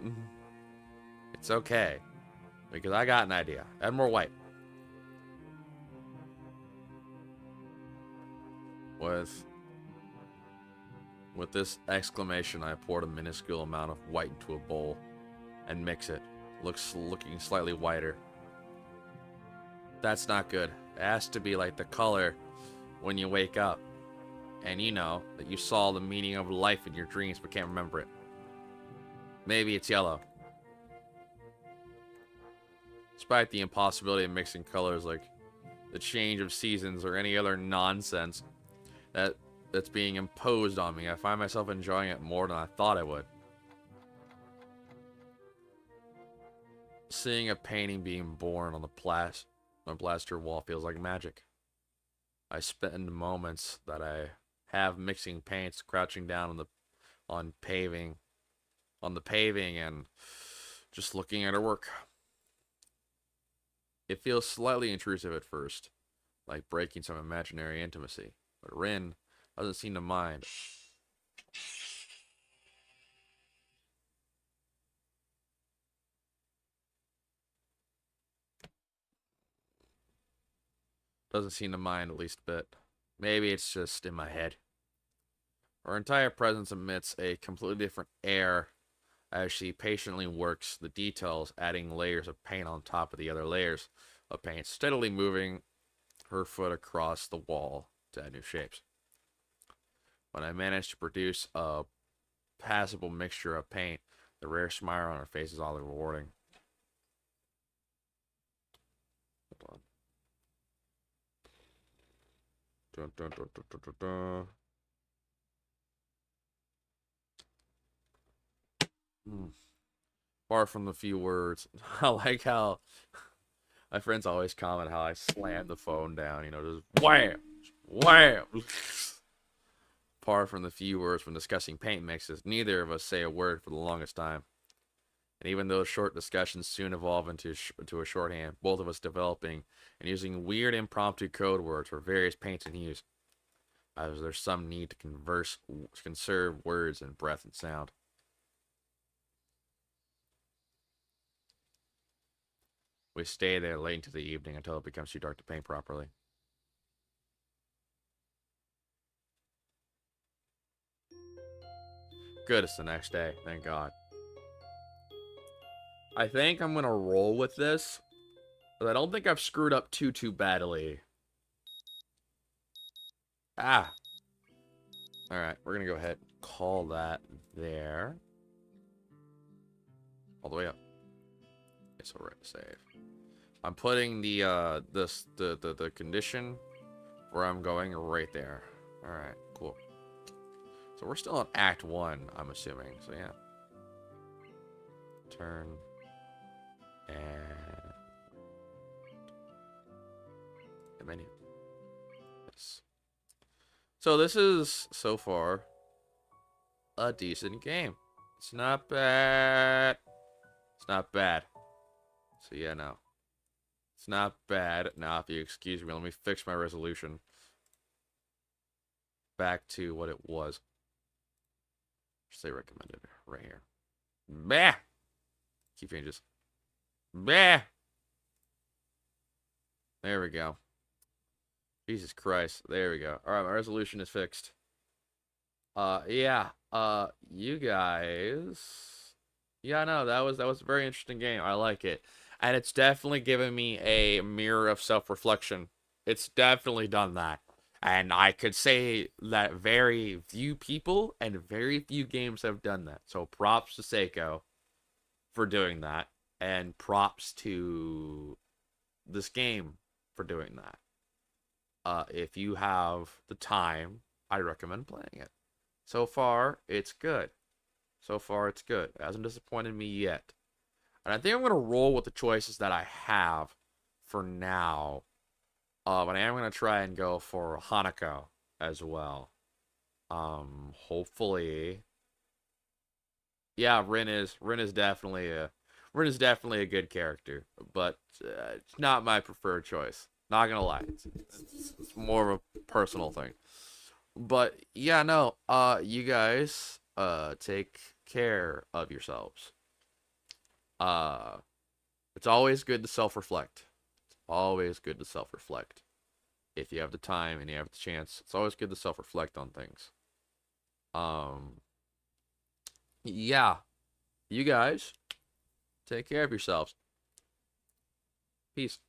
It's okay. Because I got an idea. Add more white. With this exclamation, I poured a minuscule amount of white into a bowl and mix it. Looking slightly whiter. That's not good. It has to be like the color when you wake up. And you know that you saw the meaning of life in your dreams but can't remember it. Maybe it's yellow. Despite the impossibility of mixing colors like the change of seasons or any other nonsense that's being imposed on me, I find myself enjoying it more than I thought I would. Seeing a painting being born on the plaster wall feels like magic. I spend moments that I have mixing paints, crouching down on the paving and just looking at her work. It feels slightly intrusive at first, like breaking some imaginary intimacy, but Rin doesn't seem to mind. Doesn't seem to mind at least a bit. Maybe it's just in my head. Her entire presence emits a completely different air as she patiently works the details, adding layers of paint on top of the other layers of paint, steadily moving her foot across the wall to add new shapes. When I manage to produce a passable mixture of paint, the rare smile on her face is all rewarding. Hold on. Dun, dun, dun, dun, dun, dun, dun. Far from the few words. I like how my friends always comment how I slam the phone down, you know, just wham, wham. Far from the few words when discussing paint mixes, neither of us say a word for the longest time. And even those short discussions soon evolve into a shorthand, both of us developing and using weird impromptu code words for various paints and hues, as there's some need to conserve words and breath and sound. We stay there late into the evening until it becomes too dark to paint properly. Good, it's the next day, thank God. I think I'm gonna roll with this, but I don't think I've screwed up too badly. Ah. Alright, we're gonna go ahead and call that there. All the way up. Okay, so we're at save. I'm putting the condition where I'm going right there. Alright, cool. So we're still in Act 1, I'm assuming. So yeah. Turn. And the menu. Yes. So this is, so far, a decent game. It's not bad. It's not bad. So yeah, no. It's not bad. Now, if you excuse me, let me fix my resolution back to what it was. Say recommended right here. Bah! Key changes. Bah! There we go. Jesus Christ. There we go. Alright, my resolution is fixed. Yeah. You guys. Yeah, no, that was a very interesting game. I like it. And it's definitely given me a mirror of self-reflection. It's definitely done that. And I could say that very few people and very few games have done that. So props to Seiko for doing that. And props to this game for doing that. If you have the time, I recommend playing it. So far, it's good. So far, it's good. It hasn't disappointed me yet. And I think I'm going to roll with the choices that I have for now. But I am going to try and go for Hanako as well. Hopefully. Yeah, Rin is definitely a good character, but it's not my preferred choice. Not gonna lie, it's more of a personal thing. But yeah, no. You guys, take care of yourselves. It's always good to self-reflect. It's always good to self-reflect. if you have the time and you have the chance. It's always good to self-reflect on things. Yeah. You guys, take care of yourselves. Peace.